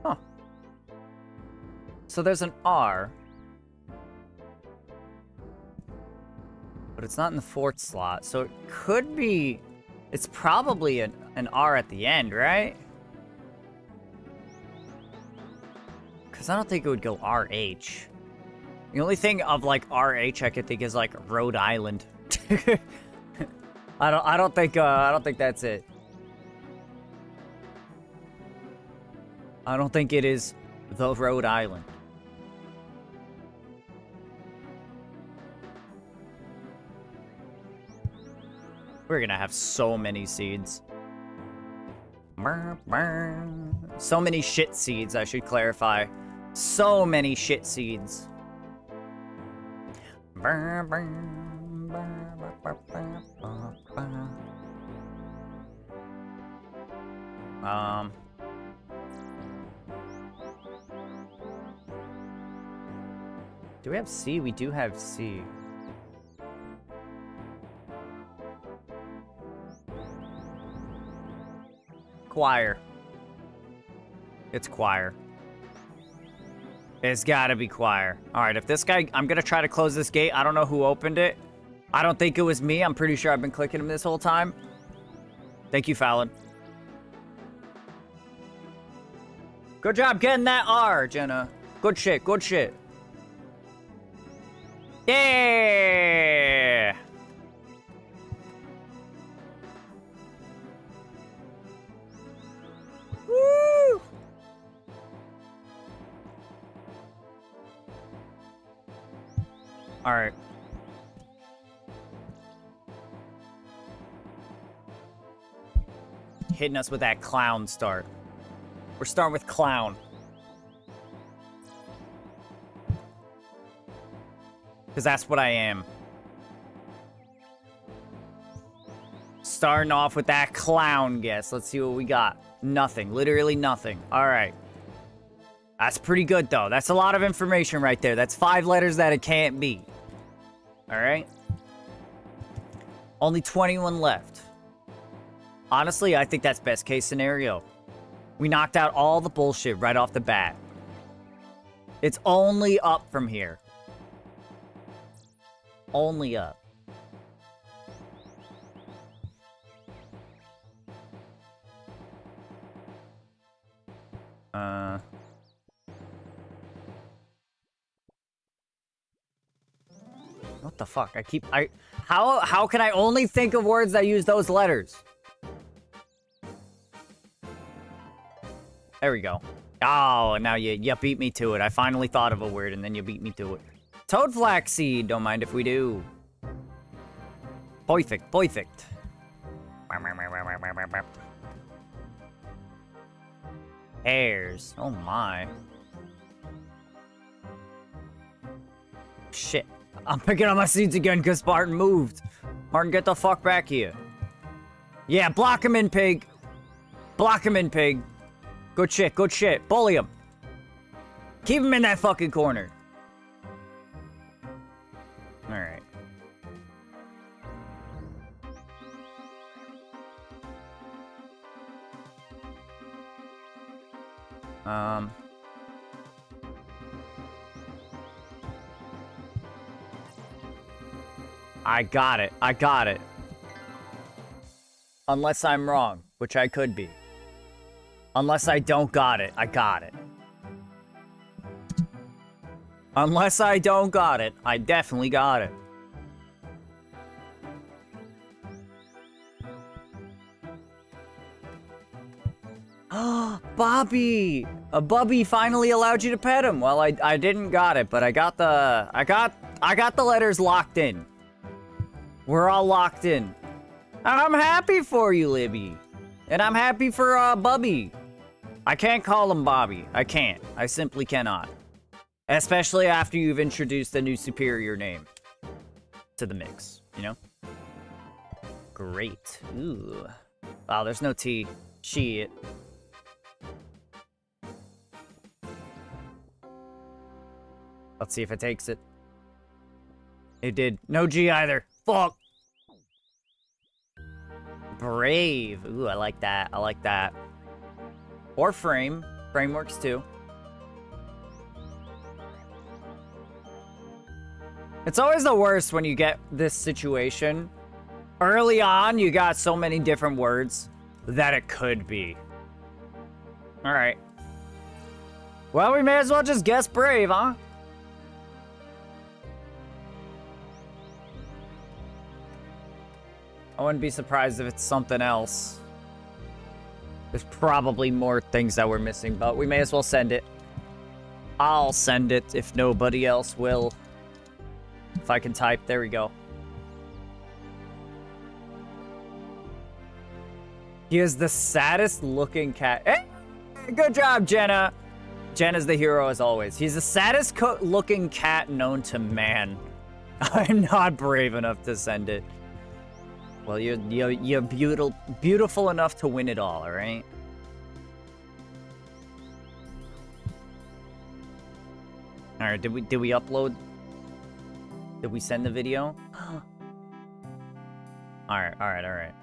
Huh. So there's an R. But it's not in the fourth slot, so it could be... It's probably an R at the end, right? Because I don't think it would go RH. The only thing of, like, RH I could think is, like, Rhode Island. I don't think that's it. I don't think it is the Rhode Island. We're gonna have so many seeds. So many shit seeds, I should clarify. So many shit seeds. Do we have C? We do have C. Choir. It's choir. It's gotta be choir. Alright, if this guy... I'm gonna try to close this gate. I don't know who opened it. I don't think it was me. I'm pretty sure I've been clicking him this whole time. Thank you, Fallon. Good job getting that R, Jenna. Good shit, good shit. Yeah! Woo! All right. Hitting us with that clown start. We're starting with clown. Because that's what I am. Starting off with that clown guess. Let's see what we got. Nothing. Literally nothing. All right. That's pretty good, though. That's a lot of information right there. That's 5 letters that it can't be. All right. Only 21 left. Honestly, I think that's best case scenario. We knocked out all the bullshit right off the bat. It's only up from here. Only up. What the fuck? How can I only think of words that use those letters? There we go. Oh, now you beat me to it. I finally thought of a word and then you beat me to it. Toad flaxseed. Don't mind if we do. Perfect, perfect. Hairs. Oh my. Shit. I'm picking up my seeds again because Martin moved. Martin, get the fuck back here. Yeah, block him in, pig. Block him in, pig. Good shit, good shit. Bully him. Keep him in that fucking corner. Alright. I got it. I got it. Unless I'm wrong, which I could be. Unless I don't got it, I got it. Unless I don't got it, I definitely got it. Bobby! Bubby finally allowed you to pet him. Well, I didn't got it, but I got the letters locked in. We're all locked in. And I'm happy for you, Libby. And I'm happy for Bubby. I can't call him Bobby. I can't. I simply cannot. Especially after you've introduced a new superior name to the mix, you know? Great. Ooh. Wow, there's no T. Shit. Let's see if it takes it. It did. No G either. Fuck. Brave. Ooh, I like that. I like that. Or frame. Frame works too. It's always the worst when you get this situation. Early on, you got so many different words that it could be. Alright. Well, we may as well just guess brave, huh? I wouldn't be surprised if it's something else. There's probably more things that we're missing, but we may as well send it. I'll send it if nobody else will. If I can type, there we go. He is the saddest looking cat. Hey, good job, Jenna. Jenna's the hero as always. He's the saddest looking cat known to man. I'm not brave enough to send it. Well, you're beautiful enough to win it all right? All right, did we upload? Did we send the video? All right.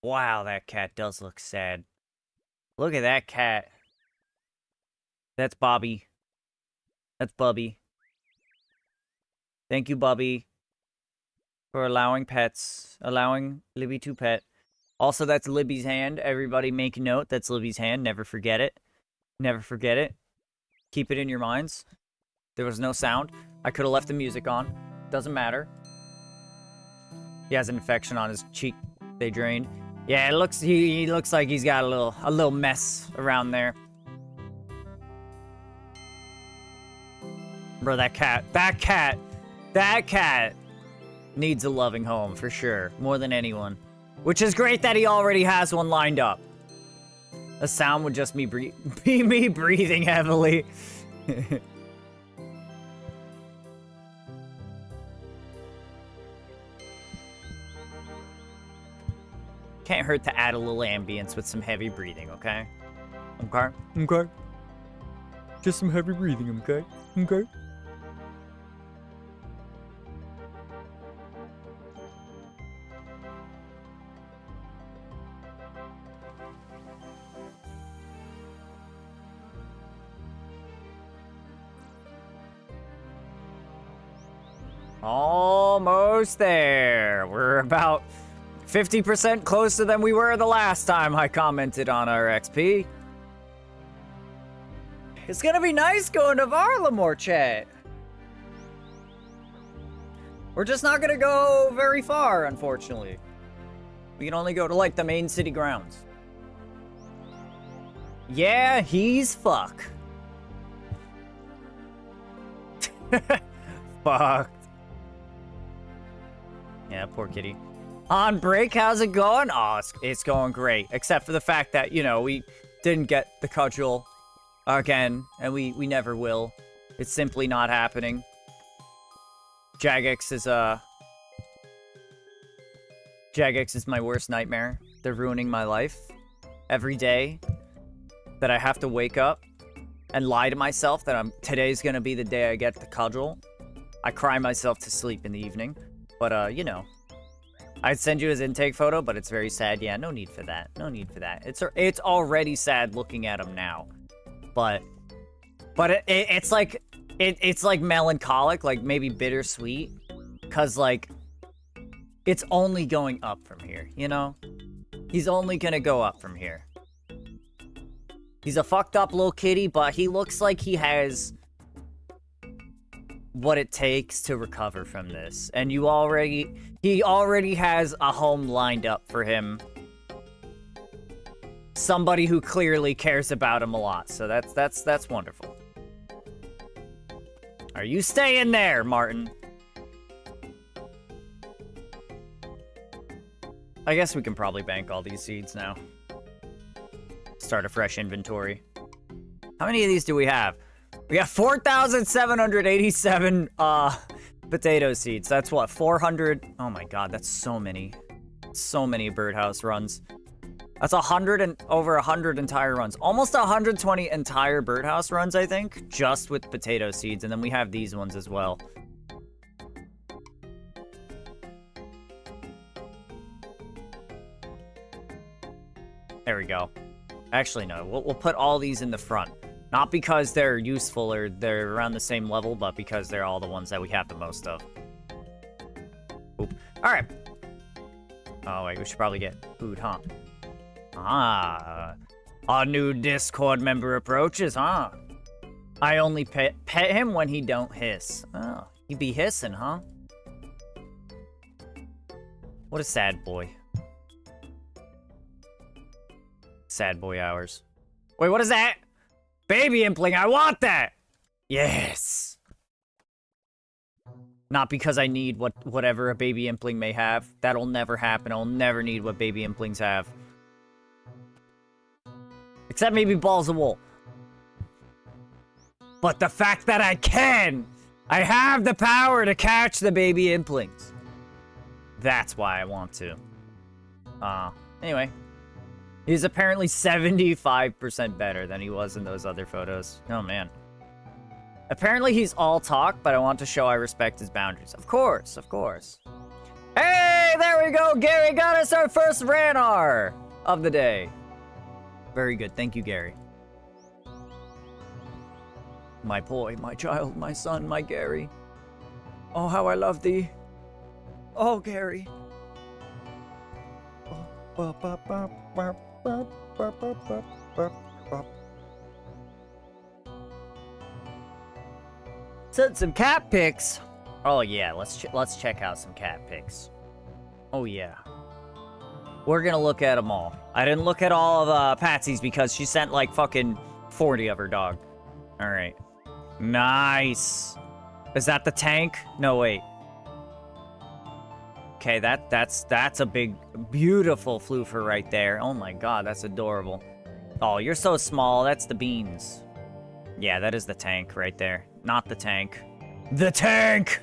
Wow, that cat does look sad. Look at that cat. That's Bobby. That's Bubby. Thank you, Bubby, for allowing Libby to pet. Also, that's Libby's hand. Everybody make note. That's Libby's hand. Never forget it. Never forget it. Keep it in your minds. There was no sound. I could have left the music on. Doesn't matter. He has an infection on his cheek. They drained. Yeah, it looks. He looks like he's got a little mess around there. Bro, that cat needs a loving home for sure, more than anyone. Which is great that he already has one lined up. The sound would just be me breathing heavily. Can't hurt to add a little ambience with some heavy breathing, okay? Okay. Just some heavy breathing, okay? Okay. Almost there. We're about 50% closer than we were the last time I commented on our XP. It's gonna be nice going to Varlamore, chat. We're just not gonna go very far, unfortunately. We can only go to, like, the main city grounds. Yeah, he's fuck. Fucked. Yeah, poor kitty. On break, how's it going? Oh, it's going great. Except for the fact that, you know, we didn't get the cudgel again, and we never will. It's simply not happening. Jagex is my worst nightmare. They're ruining my life. Every day that I have to wake up and lie to myself that today's gonna be the day I get the cudgel. I cry myself to sleep in the evening. But, you know. I'd send you his intake photo, but it's very sad. Yeah, no need for that. No need for that. It's already sad looking at him now. But it's like it's like melancholic, like maybe bittersweet, cause like it's only going up from here, you know? He's only gonna go up from here. He's a fucked up little kitty, but he looks like he has what it takes to recover from this. And he already has a home lined up for him. Somebody who clearly cares about him a lot. So that's wonderful. Are you staying there, Martin? I guess we can probably bank all these seeds now. Start a fresh inventory. How many of these do we have? We have 4,787 potato seeds. That's what, 400? Oh my god, that's so many. So many birdhouse runs. That's over 100 entire runs. Almost 120 entire birdhouse runs, I think, just with potato seeds. And then we have these ones as well. There we go. Actually, no. We'll put all these in the front. Not because they're useful or they're around the same level, but because they're all the ones that we have the most of. Oop. Alright. Oh, wait. We should probably get food, huh? Ah. A new Discord member approaches, huh? I only pet him when he don't hiss. Oh, he be hissing, huh? What a sad boy. Sad boy hours. Wait, what is that? Baby impling, I want that! Yes! Not because I need whatever a baby impling may have. That'll never happen. I'll never need what baby implings have. Except maybe balls of wool. But the fact that I have the power to catch the baby implings. That's why I want to. Anyway. He's apparently 75% better than he was in those other photos. Oh, man. Apparently he's all talk, but I want to show I respect his boundaries. Of course, of course. Hey, there we go. Gary got us our first Ranar of the day. Very good. Thank you, Gary. My boy, my child, my son, my Gary. Oh, how I love thee. Oh, Gary. Some cat pics. Oh yeah, let's check out some cat pics. Oh yeah, we're gonna look at them all. I didn't look at all of Patsy's because she sent like fucking 40 of her dog. All right, nice. Is that the tank? No, wait. Okay, that's a big, beautiful floofer right there. Oh my god, that's adorable. Oh, you're so small. That's the beans. Yeah, that is the tank right there. Not the tank. The tank!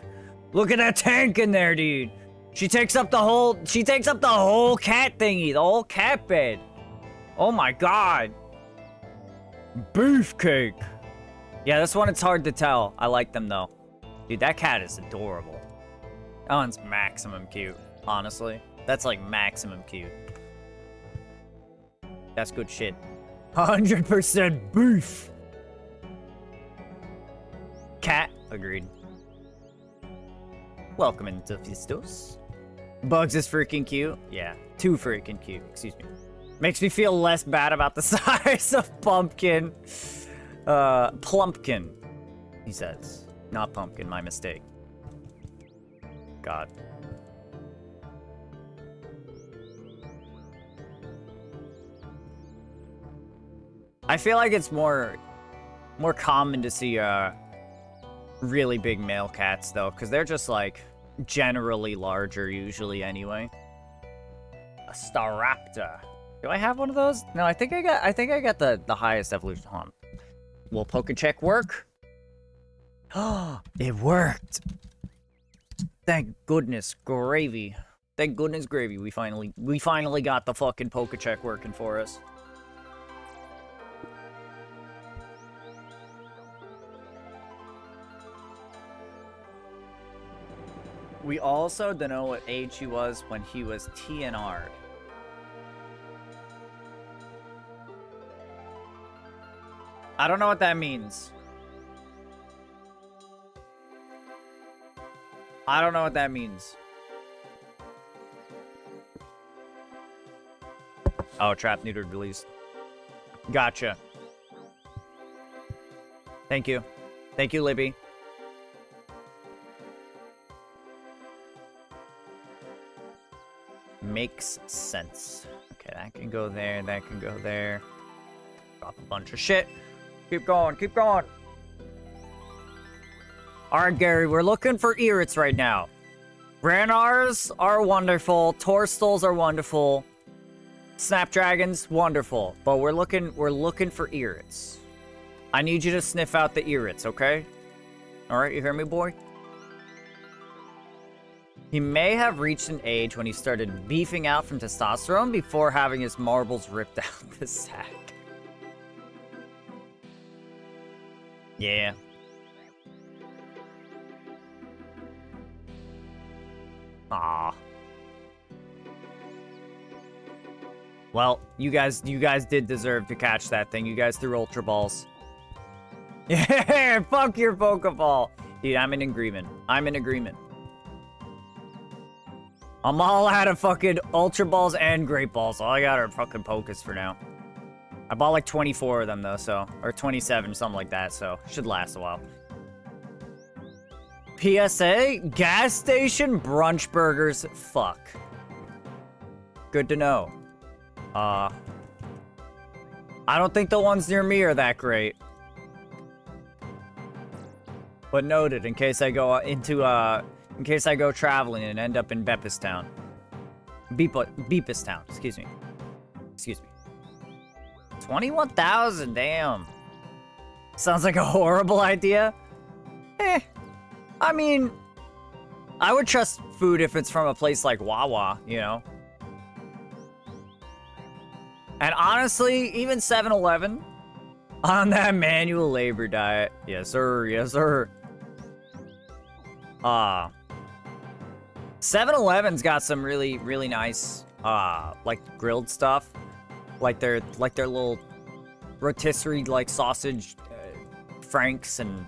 Look at that tank in there, dude. She takes up the whole cat thingy, the whole cat bed. Oh my god. Beefcake. Yeah, this one it's hard to tell. I like them though. Dude, that cat is adorable. That one's maximum cute, honestly. That's like maximum cute. That's good shit. 100% beef. Cat, agreed. Welcome into Fistos. Bugs is freaking cute. Yeah, too freaking cute. Excuse me. Makes me feel less bad about the size of Pumpkin. Plumpkin, he says. Not Pumpkin, my mistake. God. I feel like it's more common to see really big male cats though, because they're just like generally larger usually anyway. A Staraptor. Do I have one of those? No, I think I got the highest evolution. Hold on. Will Pokecheck work? Oh, it worked. Thank goodness gravy. Thank goodness gravy. We finally got the fucking Pokecheck working for us. We also don't know what age he was when he was TNR'd. I don't know what that means. I don't know what that means. Oh, trap neutered released. Gotcha. Thank you. Thank you, Libby. Makes sense. Okay, that can go there, that can go there. Drop a bunch of shit. Keep going, keep going. Alright, Gary, we're looking for Irits right now. Ranars are wonderful. Torstals are wonderful. Snapdragons, wonderful. But we're looking for Irits. I need you to sniff out the Irits, okay? Alright, you hear me, boy? He may have reached an age when he started beefing out from testosterone before having his marbles ripped out the sack. Yeah. Ah. Well, you guys did deserve to catch that thing. You guys threw Ultra Balls. Yeah, fuck your Pokeball. Dude, I'm in agreement. I'm in agreement. I'm all out of fucking Ultra Balls and Great Balls. All I got are fucking Pokas for now. I bought like 24 of them though, so... Or 27, something like that, so... Should last a while. PSA? Gas station brunch burgers? Fuck. Good to know. I don't think the ones near me are that great. But noted, in case I go in case I go traveling and end up in Beepistown. Beepistown, excuse me. Excuse me. 21,000, damn. Sounds like a horrible idea. I mean, I would trust food if it's from a place like Wawa, you know? And honestly, even 7-Eleven on that manual labor diet. Yes, sir. Yes, sir. 7-Eleven's got some really, really nice, like grilled stuff. Like their little rotisserie, like sausage, franks and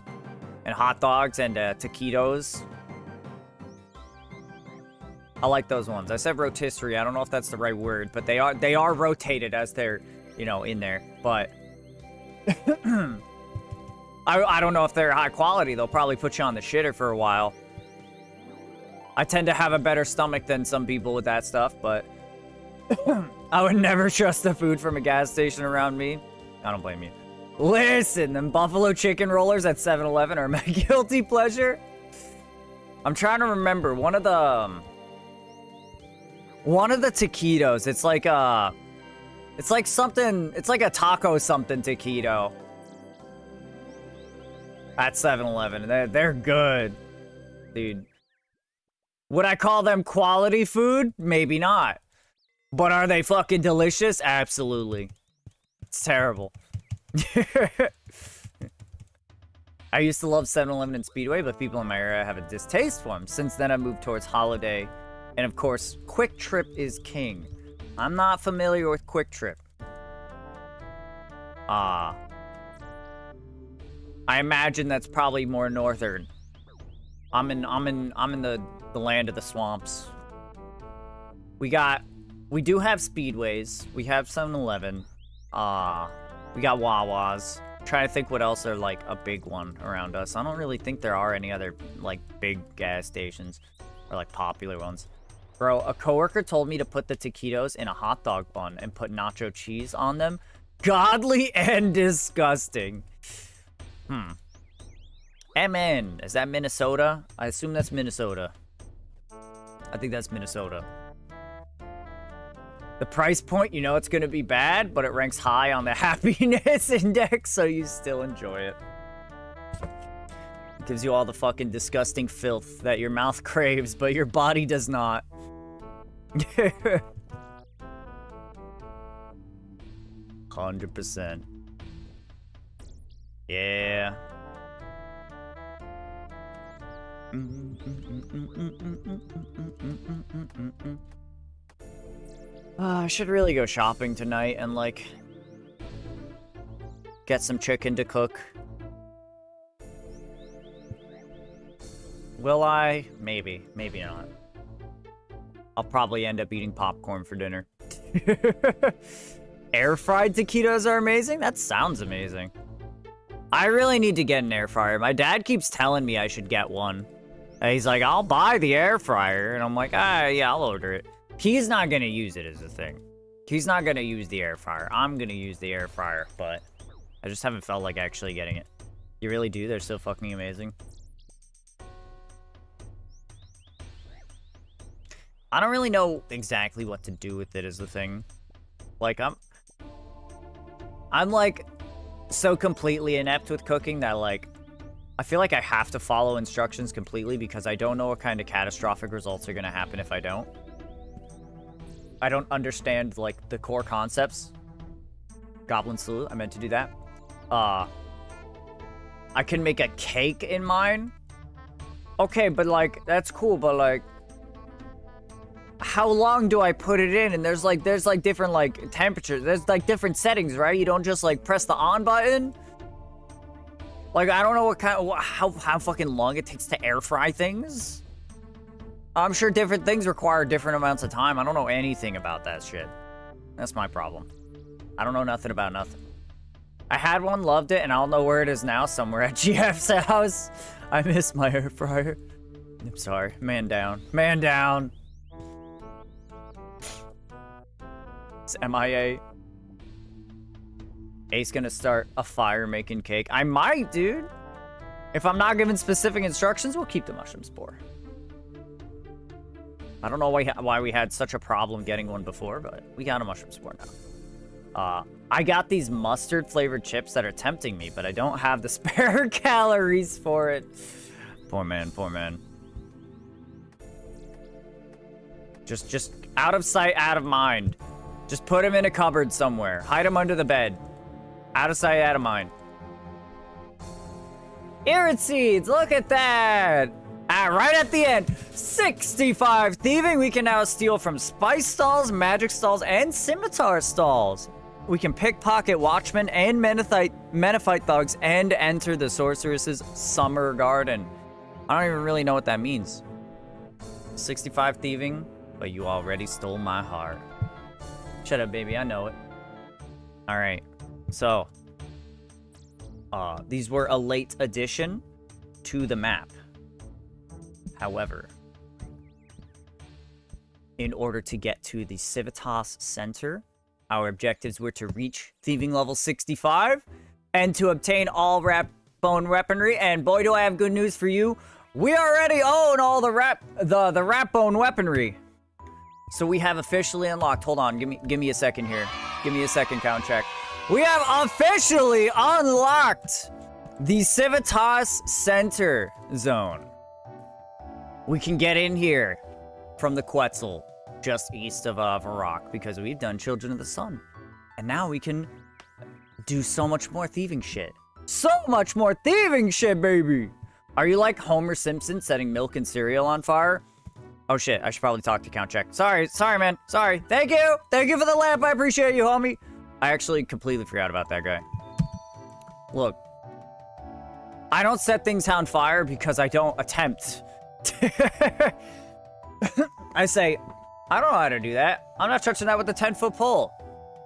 hot dogs and taquitos. I like those ones. I said rotisserie. I don't know if that's the right word, but they are rotated as they're, you know, in there. But I don't know if they're high quality. They'll probably put you on the shitter for a while. I tend to have a better stomach than some people with that stuff, but I would never trust the food from a gas station around me. I don't blame you. Listen, them buffalo chicken rollers at 7-Eleven are my guilty pleasure. I'm trying to remember one of the taquitos. It's like a taco something taquito at 7-Eleven. They're good, dude. Would I call them quality food? Maybe not. But are they fucking delicious? Absolutely. It's terrible. I used to love 7-Eleven and Speedway, but people in my area have a distaste for them. Since then, I moved towards Holiday. And of course, Quick Trip is king. I'm not familiar with Quick Trip. I imagine that's probably more northern. I'm in the land of the swamps. We do have Speedways. We have 7-Eleven. We got Wawas. Trying to think what else are like a big one around us. I don't really think there are any other like big gas stations or like popular ones. Bro, a coworker told me to put the taquitos in a hot dog bun and put nacho cheese on them. Godly and disgusting. MN, is that Minnesota? I assume that's Minnesota. I think that's Minnesota. The price point, you know it's gonna be bad, but it ranks high on the happiness index, so you still enjoy it. It gives you all the fucking disgusting filth that your mouth craves, but your body does not. 100%. Yeah. I should really go shopping tonight and, like, get some chicken to cook. Will I? Maybe. Maybe not. I'll probably end up eating popcorn for dinner. Air-fried taquitos are amazing? That sounds amazing. I really need to get an air fryer. My dad keeps telling me I should get one. And he's like, I'll buy the air fryer. And I'm like, yeah, I'll order it. He's not going to use it as a thing. He's not going to use the air fryer. I'm going to use the air fryer, but I just haven't felt like actually getting it. You really do? They're so fucking amazing. I don't really know exactly what to do with it as the thing. Like, I'm like so completely inept with cooking that, like, I feel like I have to follow instructions completely because I don't know what kind of catastrophic results are going to happen if I don't. I don't understand, like, the core concepts. Goblin Slew, I meant to do that. I can make a cake in mine. Okay, but, like, that's cool, but, like, how long do I put it in? And there's like different, like, temperatures. There's, like, different settings, right? You don't just, like, press the on button. Like, I don't know what kind of, how fucking long it takes to air fry things. I'm sure different things require different amounts of time. I don't know anything about that shit. That's my problem. I don't know nothing about nothing. I had one, loved it, and I don't know where it is now, somewhere at GF's house. I miss my air fryer. I'm sorry. Man down. Man down. It's MIA. Ace gonna start a fire making cake. I might, dude. If I'm not given specific instructions, we'll keep the mushroom spore. I don't know why we had such a problem getting one before, but we got a mushroom spore now. I got these mustard flavored chips that are tempting me, but I don't have the spare calories for it. Poor man, poor man. Just out of sight, out of mind. Just put him in a cupboard somewhere. Hide him under the bed. Out of sight, out of mind. Irid seeds, look at that! Right at the end, 65 thieving. We can now steal from spice stalls, magic stalls, and scimitar stalls. We can pickpocket watchmen and menophyte thugs and enter the sorceress's summer garden. I don't even really know what that means. 65 thieving, but you already stole my heart. Shut up, baby, I know it. All right, so these were a late addition to the map. However, in order to get to the Civitas Center, our objectives were to reach thieving level 65 and to obtain all rat bone weaponry. And boy, do I have good news for you. We already own all the rat bone weaponry. So we have officially unlocked. Hold on, give me a second here. Give me a second, count check. We have officially unlocked the Civitas Center zone. We can get in here from the Quetzal, just east of Varrock, because we've done Children of the Sun. And now we can do so much more thieving shit. So much more thieving shit, baby! Are you like Homer Simpson setting milk and cereal on fire? Oh shit, I should probably talk to Count Check. Sorry, man. Sorry. Thank you! Thank you for the lamp, I appreciate you, homie! I actually completely forgot about that guy. Look. I don't set things on fire because I don't attempt. I say, I don't know how to do that. I'm not touching that with a 10-foot pole.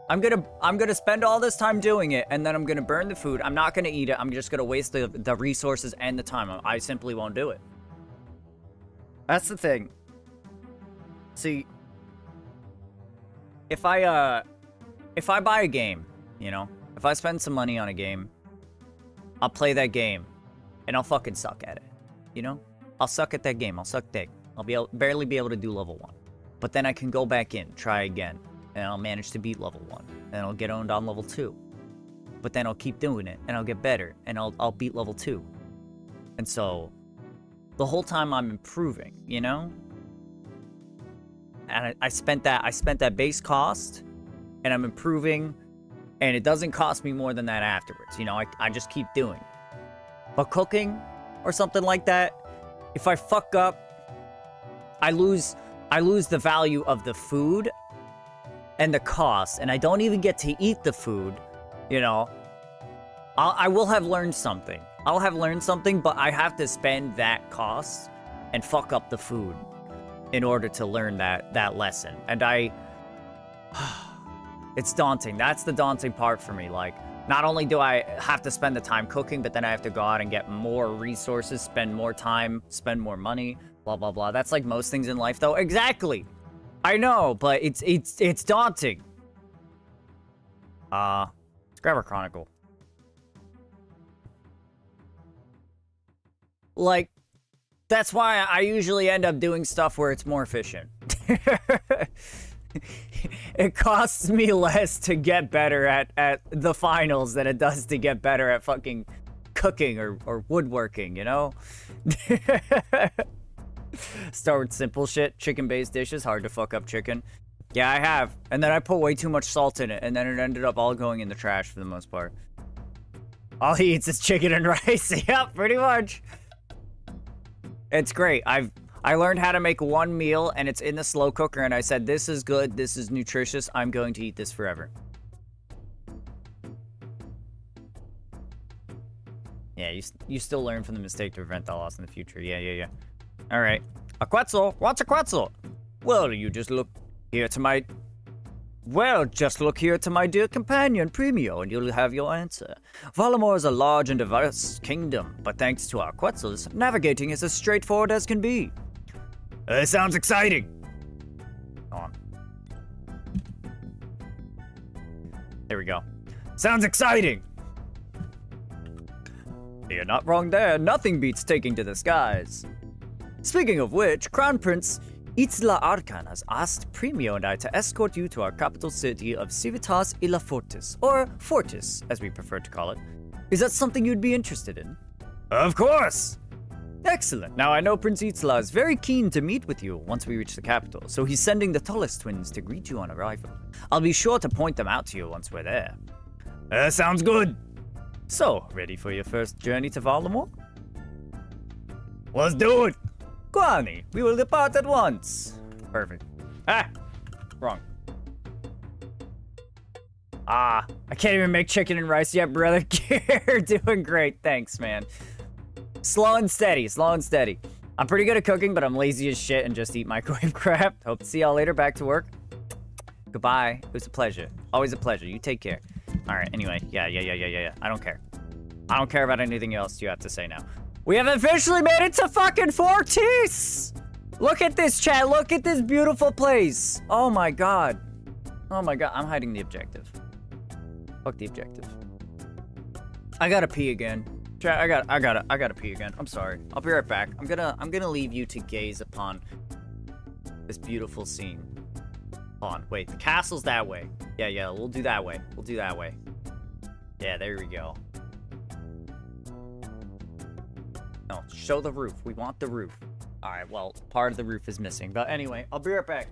I'm gonna spend all this time doing it, and then I'm gonna burn the food. I'm not gonna eat it. I'm just gonna waste the resources and the time. I simply won't do it. That's the thing. See, if I buy a game, you know, if I spend some money on a game, I'll play that game, and I'll fucking suck at it, you know? I'll suck at that game. I'll suck dick. I'll barely be able to do level 1. But then I can go back in, try again, and I'll manage to beat level 1, and I'll get owned on level 2. But then I'll keep doing it, and I'll get better, and I'll beat level 2. And so, the whole time I'm improving, you know? And I spent that base cost, and I'm improving, and it doesn't cost me more than that afterwards. You know, I just keep doing it. But cooking or something like that, if I fuck up, I lose the value of the food and the cost, and I don't even get to eat the food, you know. I will have learned something. I'll have learned something, but I have to spend that cost and fuck up the food in order to learn that lesson. And it's daunting. That's the daunting part for me. Like, not only do I have to spend the time cooking, but then I have to go out and get more resources, spend more time, spend more money, blah, blah, blah. That's like most things in life, though. Exactly. I know, but it's daunting. Let's grab our Chronicle. Like, that's why I usually end up doing stuff where it's more efficient. It costs me less to get better at the finals than it does to get better at fucking cooking or woodworking, you know? Start with simple shit. Chicken-based dishes, hard to fuck up chicken. Yeah, I have. And then I put way too much salt in it, and then it ended up all going in the trash for the most part. All he eats is chicken and rice. Yep, pretty much. It's great. I learned how to make one meal, and it's in the slow cooker, and I said, this is good, this is nutritious, I'm going to eat this forever. Yeah, you still learn from the mistake to prevent that loss in the future. Yeah. Alright. A quetzal? What's a quetzal? Well, just look here to my dear companion, Premio, and you'll have your answer. Valamor is a large and diverse kingdom, but thanks to our quetzals, navigating is as straightforward as can be. Sounds exciting. Go on. There we go. Sounds exciting. You're not wrong there. Nothing beats taking to the skies. Speaking of which, Crown Prince Itzla Arkan has asked Premio and I to escort you to our capital city of Civitas Illa Fortis, or Fortis, as we prefer to call it. Is that something you'd be interested in? Of course! Excellent. Now, I know Prince Itzla is very keen to meet with you once we reach the capital, so he's sending the Tullis twins to greet you on arrival. I'll be sure to point them out to you once we're there. Sounds good. So, ready for your first journey to Valamor? Let's do it! Guani, we will depart at once. Perfect. Ah! Wrong. I can't even make chicken and rice yet, brother. You're doing great. Thanks, man. Slow and steady. I'm pretty good at cooking, but I'm lazy as shit and just eat microwave crap. Hope to see y'all later. Back to work. Goodbye. It was a pleasure. Always a pleasure. You take care. All right. Anyway, yeah. I don't care. I don't care about anything else you have to say now. We have officially made it to fucking Fortis! Look at this, chat. Look at this beautiful place. Oh my god. Oh my god. I'm hiding the objective. Fuck the objective. I gotta pee again. Chat, I gotta pee again. I'm sorry. I'll be right back. I'm gonna leave you to gaze upon this beautiful scene. Hold on. Wait, the castle's that way. Yeah. We'll do that way. Yeah, there we go. No, show the roof. We want the roof. Alright, well, part of the roof is missing. But anyway, I'll be right back.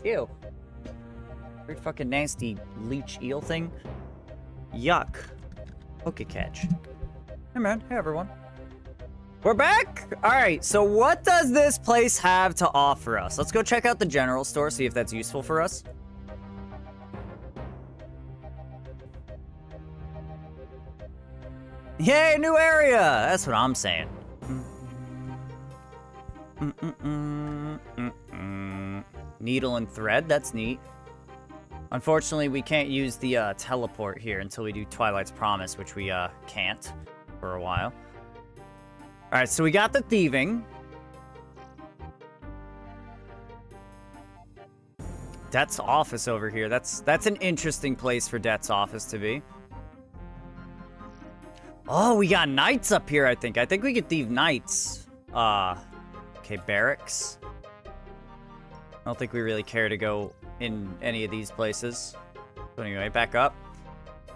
Ew. Very fucking nasty leech eel thing. Yuck. Okay, catch. Hey man, hey everyone. We're back! Alright, so what does this place have to offer us? Let's go check out the general store, see if that's useful for us. Yay, new area! That's what I'm saying. Needle and thread, that's neat. Unfortunately, we can't use the teleport here until we do Twilight's Promise, which we can't for a while. Alright, so we got the thieving. Death's office over here. That's an interesting place for Death's office to be. Oh, we got knights up here, I think. I think we could thieve knights. Okay, barracks. I don't think we really care to go in any of these places. But anyway, back up.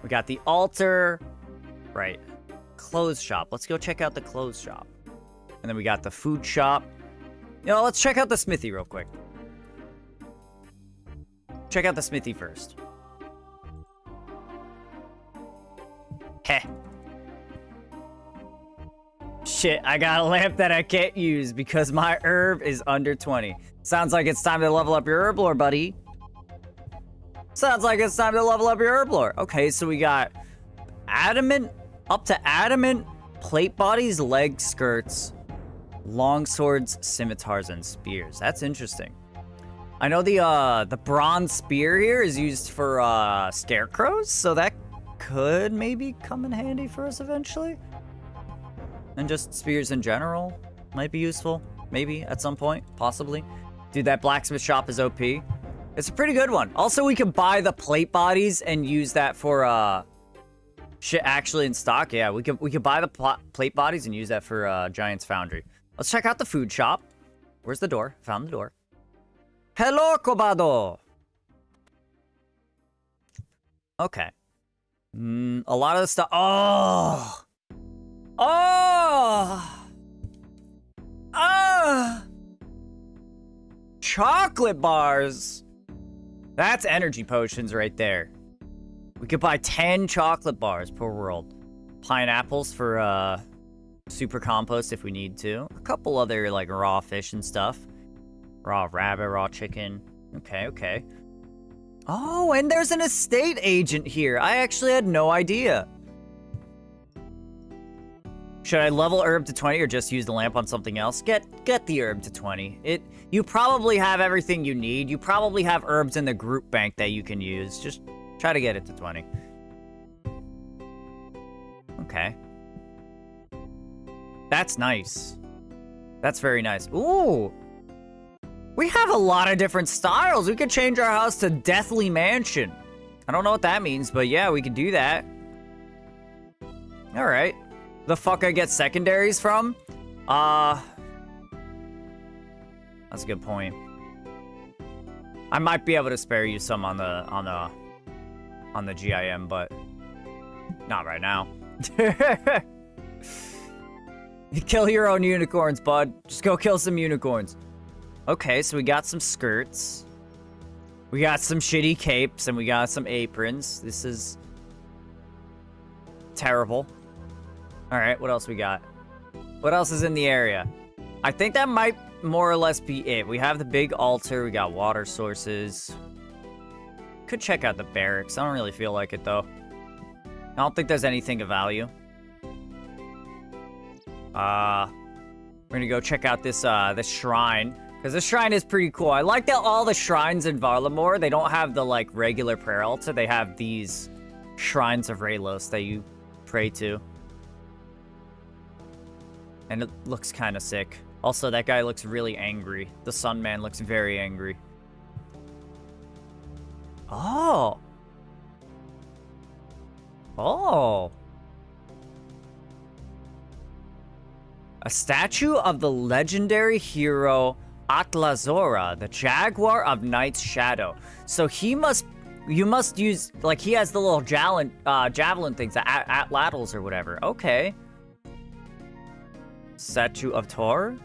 We got the altar. Right. Clothes shop. Let's go check out the clothes shop. And then we got the food shop. You know, let's check out the smithy real quick. Check out the smithy first. Heh. Shit, I got a lamp that I can't use because my herb is under 20. Sounds like it's time to level up your herb lore, buddy. Sounds like it's time to level up your herb lore. Okay, so we got adamant, up to adamant, plate bodies, leg skirts, long swords, scimitars, and spears. That's interesting. I know the bronze spear here is used for scarecrows, so that could maybe come in handy for us eventually. And just spears in general might be useful, maybe at some point, possibly. Dude, that blacksmith shop is OP. It's a pretty good one. Also, we can buy the plate bodies and use that for shit actually in stock. Yeah, we could buy the plate bodies and use that for Giant's Foundry. Let's check out the food shop. Where's the door? Found the door. Hello, Cobado. Okay. A lot of the stuff. Oh. Oh. Ah. Chocolate bars. That's energy potions right there. We could buy 10 chocolate bars per world. Pineapples for super compost if we need to. A couple other like raw fish and stuff. Raw rabbit, raw chicken. Okay, okay. Oh, and there's an estate agent here. I actually had no idea. Should I level herb to 20 or just use the lamp on something else? Get the herb to 20. You probably have everything you need. You probably have herbs in the group bank that you can use. Just try to get it to 20. Okay. That's nice. That's very nice. Ooh. We have a lot of different styles. We could change our house to Deathly Mansion. I don't know what that means, but yeah, we could do that. All right. The fuck I get secondaries from? That's a good point. I might be able to spare you some on the GIM, but not right now. You kill your own unicorns, bud. Just go kill some unicorns. Okay, so we got some skirts. We got some shitty capes, and we got some aprons. This is terrible. All right, what else we got? What else is in the area? I think that might more or less be it. We have the big altar. We got water sources. Could check out the barracks. I don't really feel like it, though. I don't think there's anything of value. We're gonna go check out this shrine. Because this shrine is pretty cool. I like that all the shrines in Varlamore, they don't have the, like, regular prayer altar. They have these shrines of Raylos that you pray to. And it looks kind of sick. Also, that guy looks really angry. The Sun Man looks very angry. Oh. Oh. A statue of the legendary hero Atlazora, the Jaguar of Night's Shadow. So you must use, like, he has the little javelin things, the atlatls or whatever. Okay. Statue of Tor.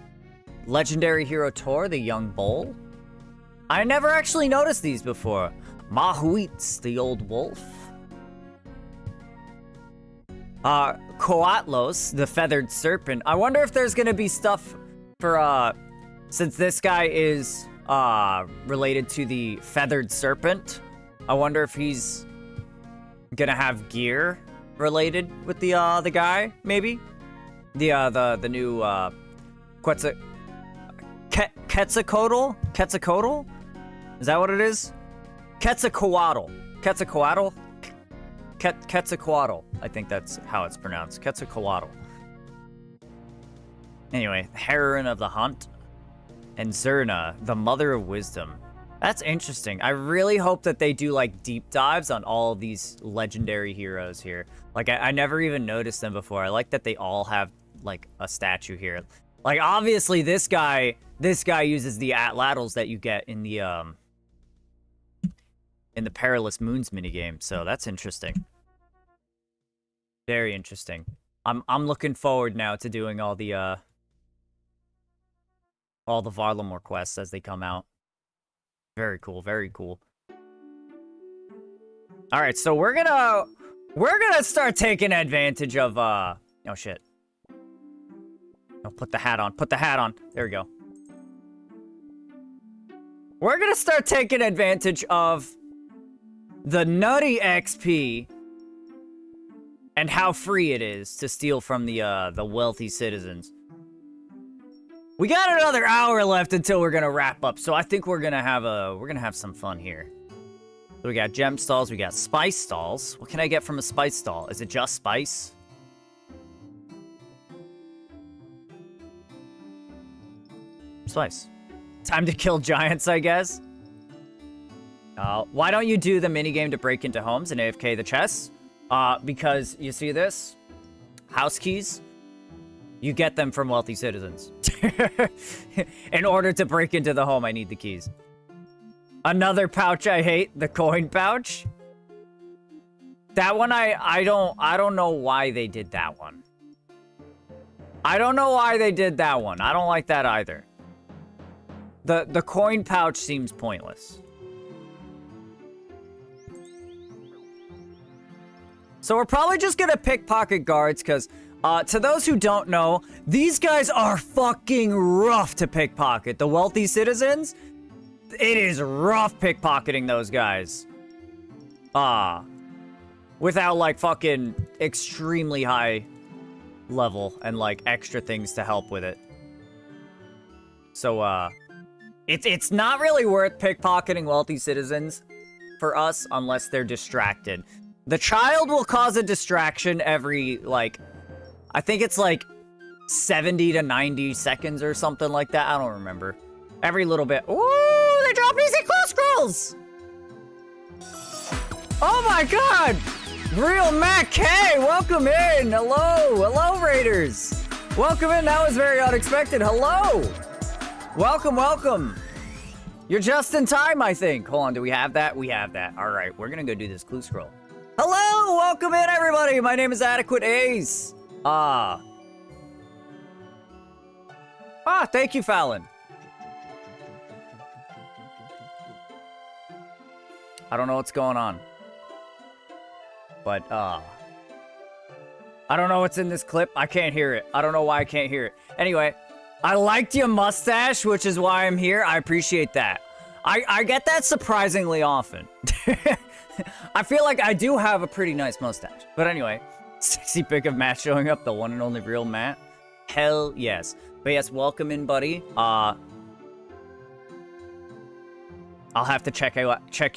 Legendary Hero Tor, the Young Bull. I never actually noticed these before. Mahuits, the Old Wolf. Coatlos, the Feathered Serpent. I wonder if there's gonna be stuff for, since this guy is, related to the Feathered Serpent. I wonder if he's gonna have gear related with the guy, maybe? The new, Quetzalcoatl? Quetzalcoatl? Is that what it is? Quetzalcoatl. Quetzalcoatl? Quetzalcoatl. I think that's how it's pronounced. Quetzalcoatl. Anyway, heroine of the hunt. And Zerna, the mother of wisdom. That's interesting. I really hope that they do, like, deep dives on all of these legendary heroes here. Like, I never even noticed them before. I like that they all have, like, a statue here. Like, obviously, this guy uses the atlatls that you get in the Perilous Moons minigame, so that's interesting. Very interesting. I'm looking forward now to doing all the Varlamore quests as they come out. Very cool, very cool. All right, so we're gonna start taking advantage of oh shit. Oh, put the hat on. Put the hat on. There we go. We're gonna start taking advantage of the nutty XP and how free it is to steal from the wealthy citizens. We got another hour left until we're gonna wrap up, so I think we're gonna have some fun here. So we got gem stalls, we got spice stalls. What can I get from a spice stall? Is it just spice? Spice. Time to kill giants, I guess. Why don't you do the minigame to break into homes and AFK the chests? Because you see this? House keys? You get them from wealthy citizens. In order to break into the home, I need the keys. Another pouch I hate, the coin pouch. That one I don't know why they did that one. I don't know why they did that one. I don't like that either. The coin pouch seems pointless. So we're probably just gonna pickpocket guards, because to those who don't know, these guys are fucking rough to pickpocket. The wealthy citizens, it is rough pickpocketing those guys. Without, like, fucking extremely high level and, like, extra things to help with it. So, it's not really worth pickpocketing wealthy citizens for us unless they're distracted. The child will cause a distraction every, like, I think it's like 70 to 90 seconds or something like that. I don't remember. Every little bit. Ooh, they dropped easy claw scrolls! Oh my god! Real Matt K, welcome in! Hello! Hello, Raiders! Welcome in, that was very unexpected. Hello! Welcome, welcome! You're just in time, I think. Hold on, do we have that? We have that. Alright, we're gonna go do this clue scroll. Hello! Welcome in, everybody! My name is Adequate Ace. Thank you, Fallon. I don't know what's going on. But, I don't know what's in this clip. I can't hear it. I don't know why I can't hear it. Anyway, I liked your mustache, which is why I'm here. I appreciate that. I get that surprisingly often. I feel like I do have a pretty nice mustache. But anyway, sexy pic of Matt showing up, the one and only real Matt. Hell yes. But yes, welcome in, buddy. I'll have to check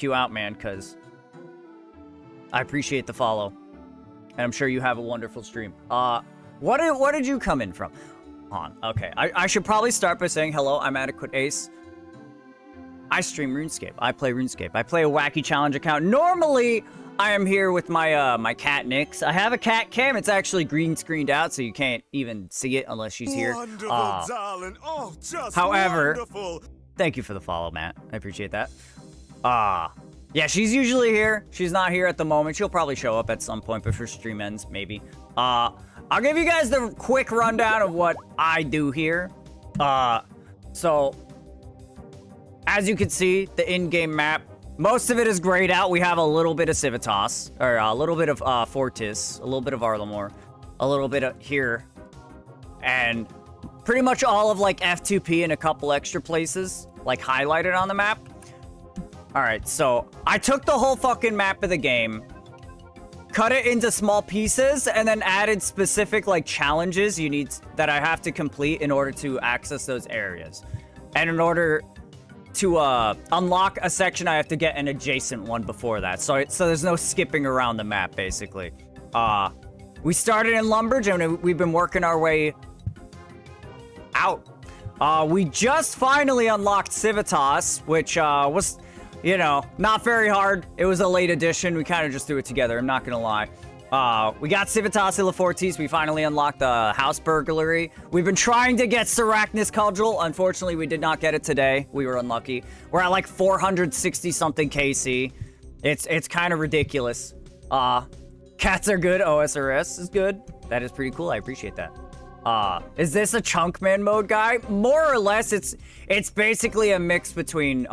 you out, man, because I appreciate the follow. And I'm sure you have a wonderful stream. What did you come in from? Okay. I should probably start by saying hello, I'm Adequate Ace. I stream RuneScape. I play RuneScape. I play a wacky challenge account. Normally, I am here with my my cat Nyx. I have a cat cam. It's actually green screened out, so you can't even see it unless she's here. Wonderful, darling. Oh, just however, wonderful. Thank you for the follow, Matt. I appreciate that. Yeah, she's usually here. She's not here at the moment. She'll probably show up at some point before stream ends, maybe. I'll give you guys the quick rundown of what I do here. So, as you can see, the in-game map, most of it is grayed out. We have a little bit of Civitas, or a little bit of Fortis, a little bit of Arlamore, a little bit of here, and pretty much all of like F2P and a couple extra places, like highlighted on the map. All right, so I took the whole fucking map of the game, cut it into small pieces, and then added specific like challenges you need that I have to complete in order to access those areas. And in order to unlock a section, I have to get an adjacent one before that. So there's no skipping around the map, basically. We started in Lumbridge, and we've been working our way out. We just finally unlocked Civitas, which was, you know, not very hard. It was a late edition. We kind of just threw it together. I'm not going to lie. We got Civitas Illa Fortis. We finally unlocked the house burglary. We've been trying to get Sarachnis Cudgel. Unfortunately, we did not get it today. We were unlucky. We're at like 460 something KC. It's kind of ridiculous. Cats are good. OSRS is good. That is pretty cool. I appreciate that. Is this a Chunkman mode guy? More or less, it's basically a mix between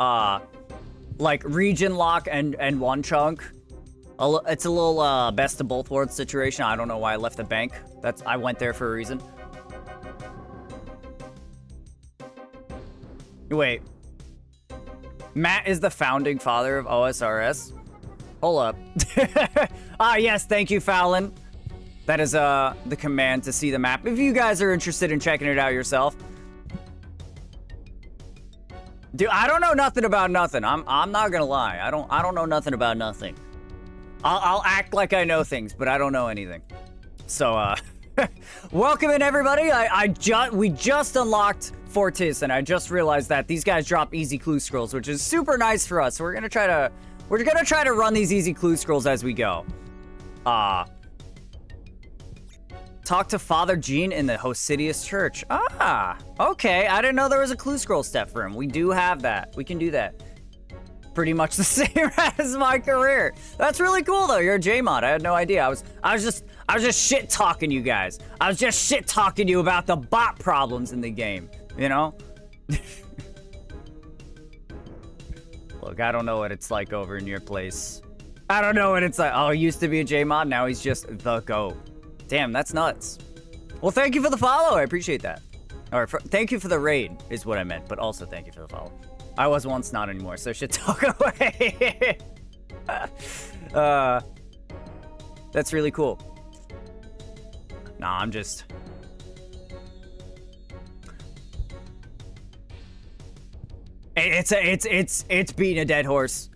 like region lock and one chunk. It's a little best of both worlds situation. I don't know why I left the bank. I went there for a reason. Wait. Matt is the founding father of OSRS? Hold up. Yes, thank you, Fallon. That is the command to see the map. If you guys are interested in checking it out yourself. Dude, I don't know nothing about nothing. I'm not gonna lie. I don't know nothing about nothing. I'll act like I know things, but I don't know anything. So welcome in everybody. We just unlocked Fortis, and I just realized that these guys drop easy clue scrolls, which is super nice for us. So we're gonna try to run these easy clue scrolls as we go. Talk to Father Gene in the Hosidius Church. Ah, okay. I didn't know there was a clue scroll step for him. We do have that. We can do that. Pretty much the same as my career. That's really cool though. You're a JMod. I had no idea. I was just shit talking you guys. I was just shit talking you about the bot problems in the game. You know? Look, I don't know what it's like over in your place. I don't know what it's like. Oh, he used to be a JMod. Now he's just the GOAT. Damn, that's nuts. Well, thank you for the follow. I appreciate that. Or thank you for the raid is what I meant, but also thank you for the follow. I was once, not anymore, so shit talk away. That's really cool. Nah, I'm just... It's beating a dead horse.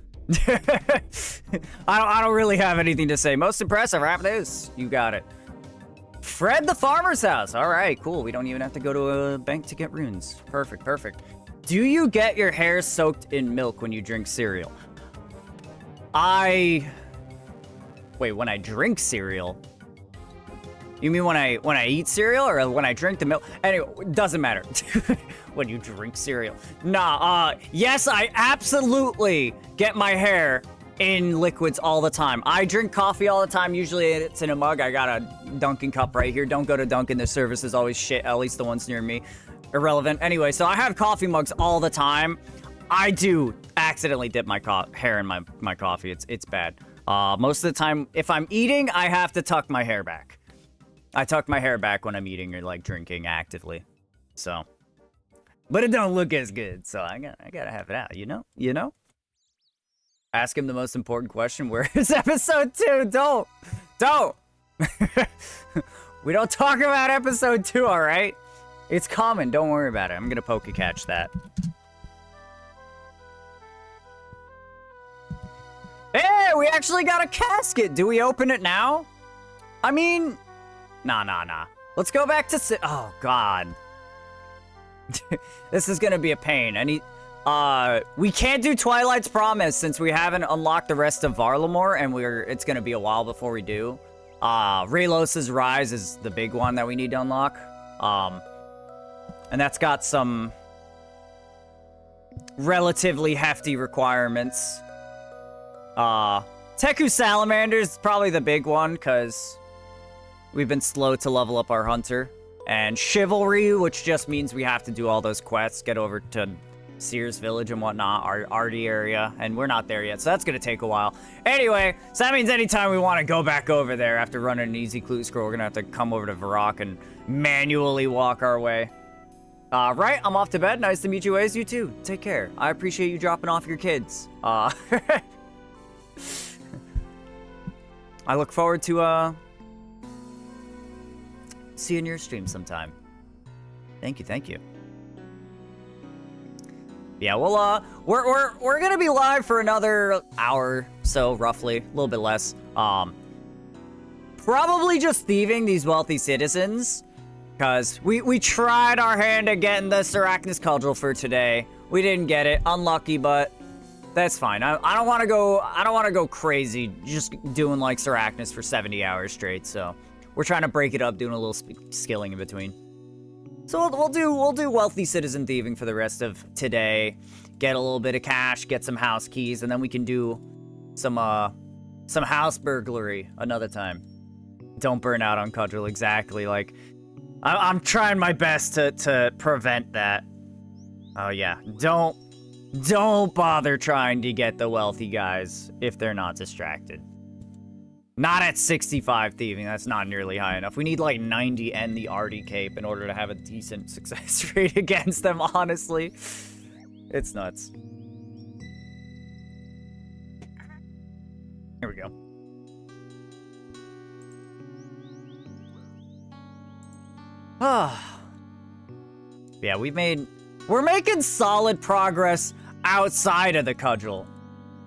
I don't really have anything to say. Most impressive, rap this. You got it. Fred the Farmer's House. All right, cool. We don't even have to go to a bank to get runes. Perfect, perfect. Do you get your hair soaked in milk when you drink cereal? Wait, when I drink cereal? You mean when I eat cereal or when I drink the milk? Anyway, it doesn't matter. When you drink cereal. Nah, yes, I absolutely get my hair in liquids all the time. I drink coffee all the time. Usually it's in a mug. I got a Dunkin' cup right here. Don't go to Dunkin'. The service is always shit, at least the ones near me. Irrelevant. Anyway, so I have coffee mugs all the time. I do accidentally dip my hair in my coffee. It's bad. Most of the time, if I'm eating, I have to tuck my hair back. I tuck my hair back when I'm eating or like drinking actively. So, but it don't look as good. So I gotta have it out. You know. Ask him the most important question. Where is episode 2? Don't. We don't talk about episode 2. All right. It's common. Don't worry about it. I'm gonna poke catch that. Hey, we actually got a casket. Do we open it now? I mean, nah. Let's go back to oh god. This is gonna be a pain. We can't do Twilight's Promise since we haven't unlocked the rest of Varlamore, and it's gonna be a while before we do. Raylos's Rise is the big one that we need to unlock. And that's got some relatively hefty requirements. Teku Salamander is probably the big one, because we've been slow to level up our hunter. and chivalry, which just means we have to do all those quests, get over to Sears Village and whatnot, our arty area, and we're not there yet, so that's gonna take a while. Anyway, so that means anytime we want to go back over there after running an easy clue scroll, we're gonna have to come over to Varrock and manually walk our way. Right, I'm off to bed. Nice to meet you, Ace. You too. Take care. I appreciate you dropping off your kids. I look forward to seeing your stream sometime. Thank you, thank you. Yeah, well, we're gonna be live for another hour, so roughly, a little bit less. Probably just thieving these wealthy citizens, because we tried our hand at getting the Arachnis Cudgel for today. We didn't get it, unlucky, but that's fine. I don't want to go crazy just doing like Arachnis for 70 hours straight. So we're trying to break it up, doing a little skilling in between. So we'll do wealthy citizen thieving for the rest of today. Get a little bit of cash, get some house keys, and then we can do some house burglary another time. Don't burn out on Cudgel, exactly. Like I'm trying my best to prevent that. Oh yeah, don't bother trying to get the wealthy guys if they're not distracted. Not at 65 thieving, that's not nearly high enough. We need like 90 and the arty cape in order to have a decent success rate against them, honestly. It's nuts. Here we go. Yeah, we're making solid progress outside of the Cudgel.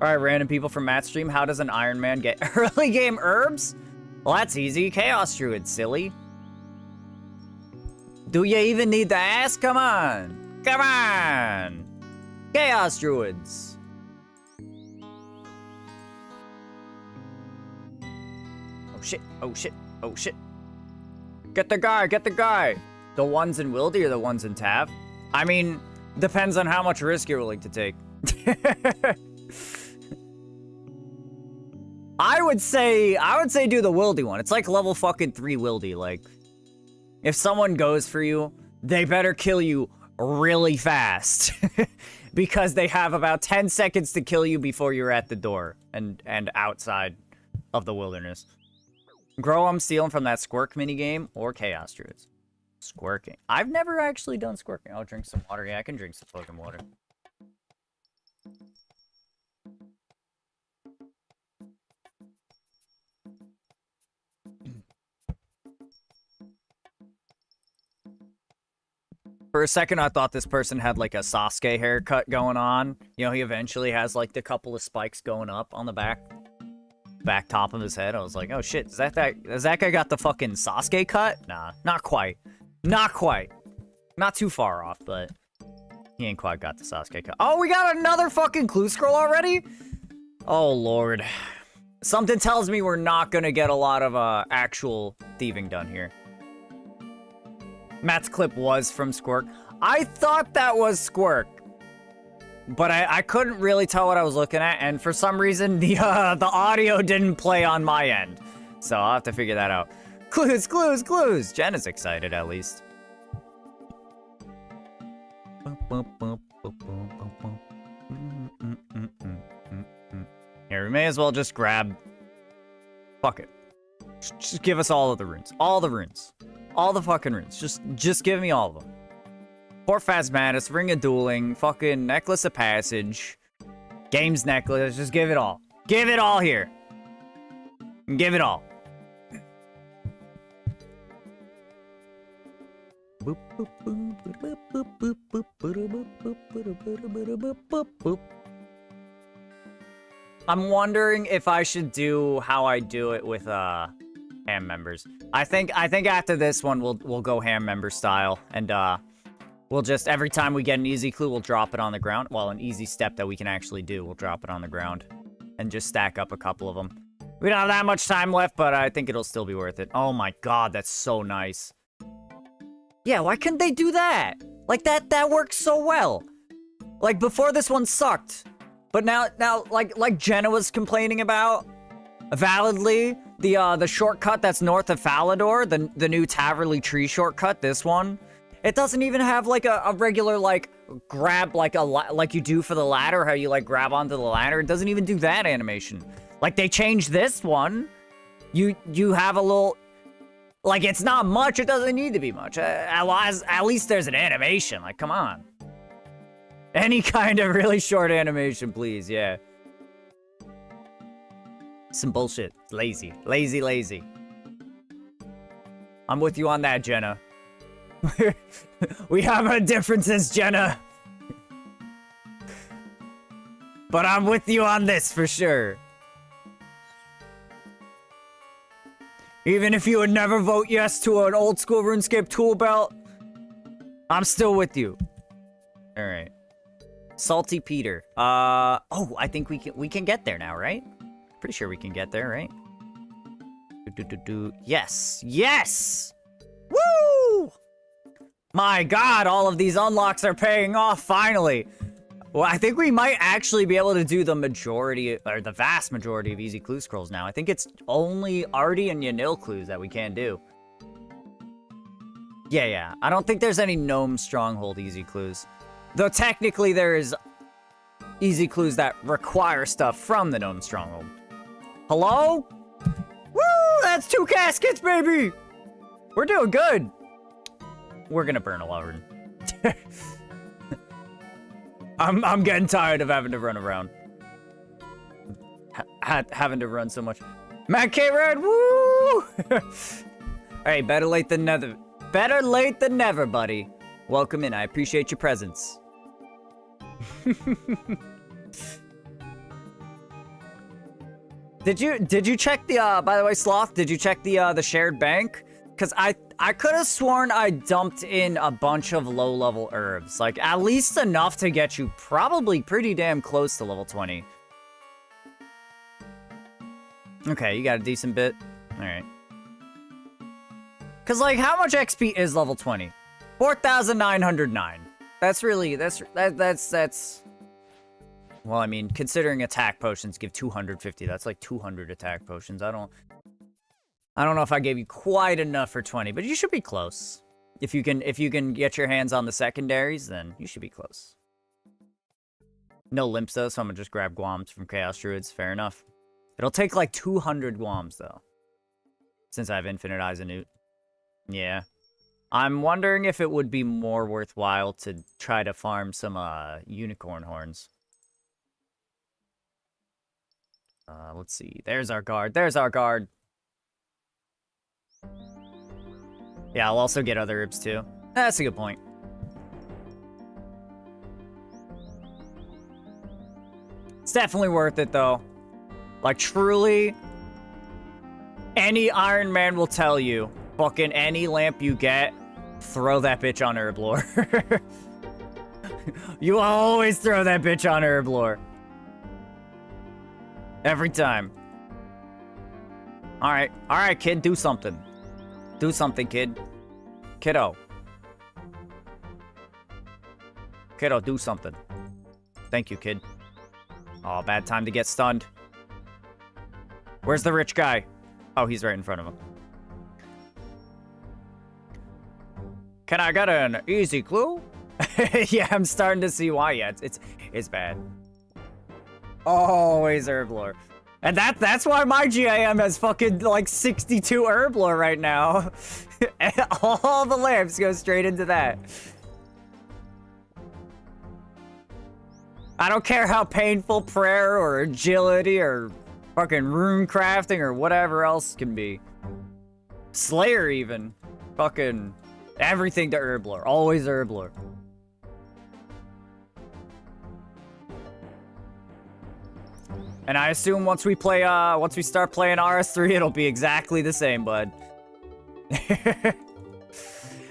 Alright, random people from Matt's stream, how does an Iron Man get early game herbs? Well, that's easy. Chaos Druid, silly. Do you even need to ask? Come on. Come on. Chaos Druids. Oh shit, oh shit, oh shit. Get the guy, get the guy. The ones in Wildy or the ones in Tav? I mean, depends on how much risk you're willing to take. I would say do the Wildy one. It's like level fucking 3 Wildy. Like, if someone goes for you, they better kill you really fast. Because they have about 10 seconds to kill you before you're at the door and outside of the wilderness. Grow, I'm stealing from that Squirk minigame or Chaos Druids. Squirking. I've never actually done squirking. I'll drink some water. Yeah, I can drink some fucking water. For a second, I thought this person had like a Sasuke haircut going on. You know, he eventually has like the couple of spikes going up on the back top of his head. I was like, oh shit, is that guy got the fucking Sasuke cut? Nah, not quite. Not quite. Not too far off, but he ain't quite got the Sasuke cut. Oh, we got another fucking clue scroll already? Oh lord. Something tells me we're not gonna get a lot of actual thieving done here. Matt's clip was from Squirk. I thought that was Squirk, but I couldn't really tell what I was looking at, and for some reason the audio didn't play on my end, so I'll have to figure that out. Clues, clues, clues. Jen is excited at least. Here, we may as well just grab. Fuck it. Just give us all of the runes. All the runes. All the fucking runes. Just give me all of them. Port Phasmatis, Ring of Dueling, fucking Necklace of Passage, Games Necklace. Just give it all. Give it all here. Give it all. I'm wondering if I should do how I do it with ham members. I think after this one we'll go ham member style, and we'll just every time we get an easy clue we'll drop it on the ground. Well, an easy step that we can actually do, we'll drop it on the ground and just stack up a couple of them. We don't have that much time left, but I think it'll still be worth it. Oh my god, that's so nice. Yeah, why couldn't they do that? Like that works so well. Like before this one sucked. But now like Jenna was complaining about, Validly, the shortcut that's north of Falador, the new Taverley Tree shortcut, this one, it doesn't even have like a regular like grab like you do for the ladder, how you like grab onto the ladder. It doesn't even do that animation. Like they changed this one. You have a little, like it's not much. It doesn't need to be much. At least there's an animation. Like come on, any kind of really short animation, please. Yeah. Some bullshit. Lazy. Lazy. I'm with you on that, Jenna. We have our differences, Jenna. But I'm with you on this for sure. Even if you would never vote yes to an old school RuneScape tool belt, I'm still with you. All right. Salty Peter. Oh, I think we can get there now, right? Pretty sure we can get there, right? Yes. Yes! Woo! My God, all of these unlocks are paying off finally. Well, I think we might actually be able to do the majority, or the vast majority of easy clue scrolls now. I think it's only Artie and Yanil clues that we can't do. Yeah. I don't think there's any Gnome Stronghold easy clues. Though technically there is easy clues that require stuff from the Gnome Stronghold. Hello? Woo! That's 2 caskets, baby! We're doing good. We're gonna burn a lot. I'm getting tired of having to run around. Having to run so much. Matt K. Red, woo! Hey, better late than never. Better late than never, buddy. Welcome in. I appreciate your presence. Did you check the by the way, Sloth, did you check the shared bank? Cause I could have sworn I dumped in a bunch of low-level herbs. Like at least enough to get you probably pretty damn close to level 20. Okay, you got a decent bit. Alright. Cause like how much XP is level 20? 4,909. That's really that's well, I mean, considering attack potions give 250, that's like 200 attack potions. I don't know if I gave you quite enough for 20, but you should be close. If you can get your hands on the secondaries, then you should be close. No limps though, so I'm gonna just grab Guams from Chaos Druids. Fair enough. It'll take like 200 Guams though, since I have Infinite Eyes and Newt. Yeah. I'm wondering if it would be more worthwhile to try to farm some unicorn horns. Let's see. There's our guard. There's our guard. Yeah, I'll also get other herbs too. That's a good point. It's definitely worth it though. Like truly, any Iron Man will tell you, fucking any lamp you get, throw that bitch on Herblore. You always throw that bitch on Herblore. Every time. Alright, kid, do something. Do something, kid. Kiddo, do something. Thank you, kid. Oh, bad time to get stunned. Where's the rich guy? Oh, he's right in front of him. Can I get an easy clue? Yeah, I'm starting to see why. Yeah, it's bad. Always Herblore. And that's why my GIM has fucking like 62 Herblore right now. All the lamps go straight into that. I don't care how painful prayer or agility or fucking rune crafting or whatever else can be. Slayer even. Fucking everything to Herblore. Always Herblore. And I assume once we start playing RS3, it'll be exactly the same, bud.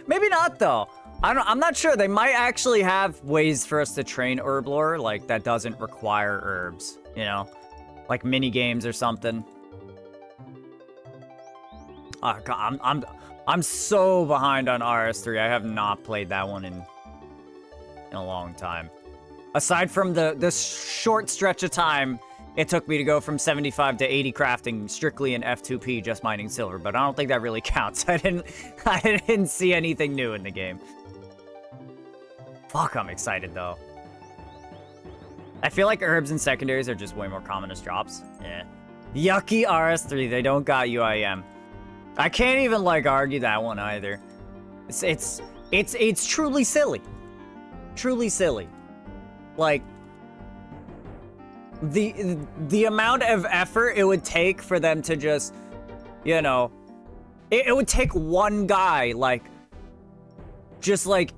Maybe not though. I'm not sure. They might actually have ways for us to train Herblore, like that doesn't require herbs, you know, like mini games or something. Oh God, I'm so behind on RS3. I have not played that one in a long time. Aside from the short stretch of time it took me to go from 75 to 80 crafting strictly in F2P just mining silver, but I don't think that really counts. I didn't see anything new in the game. Fuck, I'm excited though. I feel like herbs and secondaries are just way more common as drops. Yeah. Yucky RS3, they don't got UIM. I can't even like argue that one either. It's truly silly. Truly silly. Like the amount of effort it would take for them to just, you know, it would take one guy like just like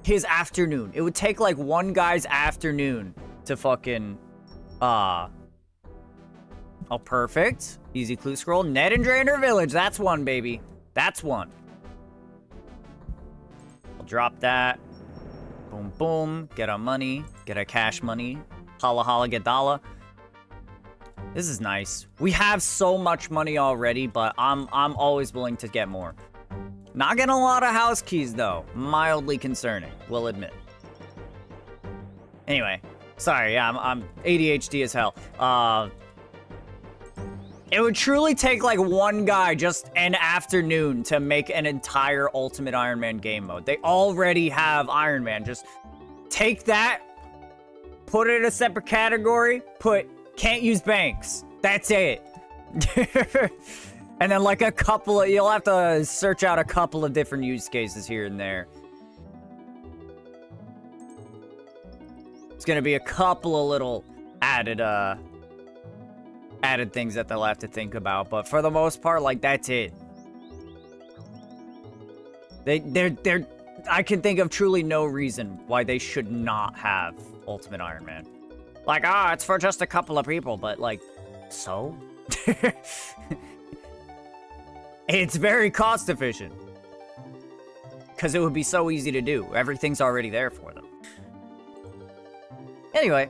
his afternoon. It would take like one guy's afternoon to fucking oh, perfect. Easy clue scroll. Net and Drainer Village. That's one, baby. That's one. I'll drop that. Boom, boom. Get our money. Get our cash money. Holla, holla, get dollar. This is nice. We have so much money already, but I'm always willing to get more. Not getting a lot of house keys, though. Mildly concerning, we'll admit. Anyway. Sorry, yeah, I'm ADHD as hell. It would truly take like one guy just an afternoon to make an entire Ultimate Iron Man game mode. They already have Iron Man. Just take that, put it in a separate category, put can't use banks. That's it. And then like a couple of, you'll have to search out a couple of different use cases here and there. It's gonna be a couple of little added things that they'll have to think about, but for the most part, like, that's it. They're I can think of truly no reason why they should not have Ultimate Iron Man. Like, it's for just a couple of people, but like, so? It's very cost efficient. Because it would be so easy to do. Everything's already there for them. Anyway.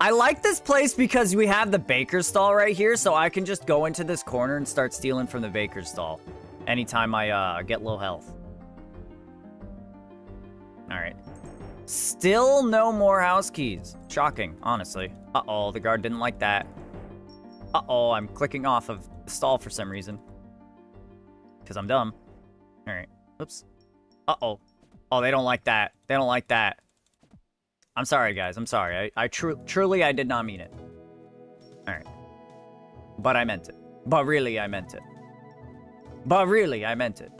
I like this place because we have the baker's stall right here, so I can just go into this corner and start stealing from the baker's stall anytime I get low health. Alright. Still no more house keys. Shocking, honestly. Uh-oh, the guard didn't like that. Uh-oh, I'm clicking off of the stall for some reason. Because I'm dumb. Alright, oops. Uh-oh. Oh, they don't like that. They don't like that. I'm sorry, guys. I'm sorry. I truly, I did not mean it. Alright. But I meant it. But really, I meant it. But really, I meant it.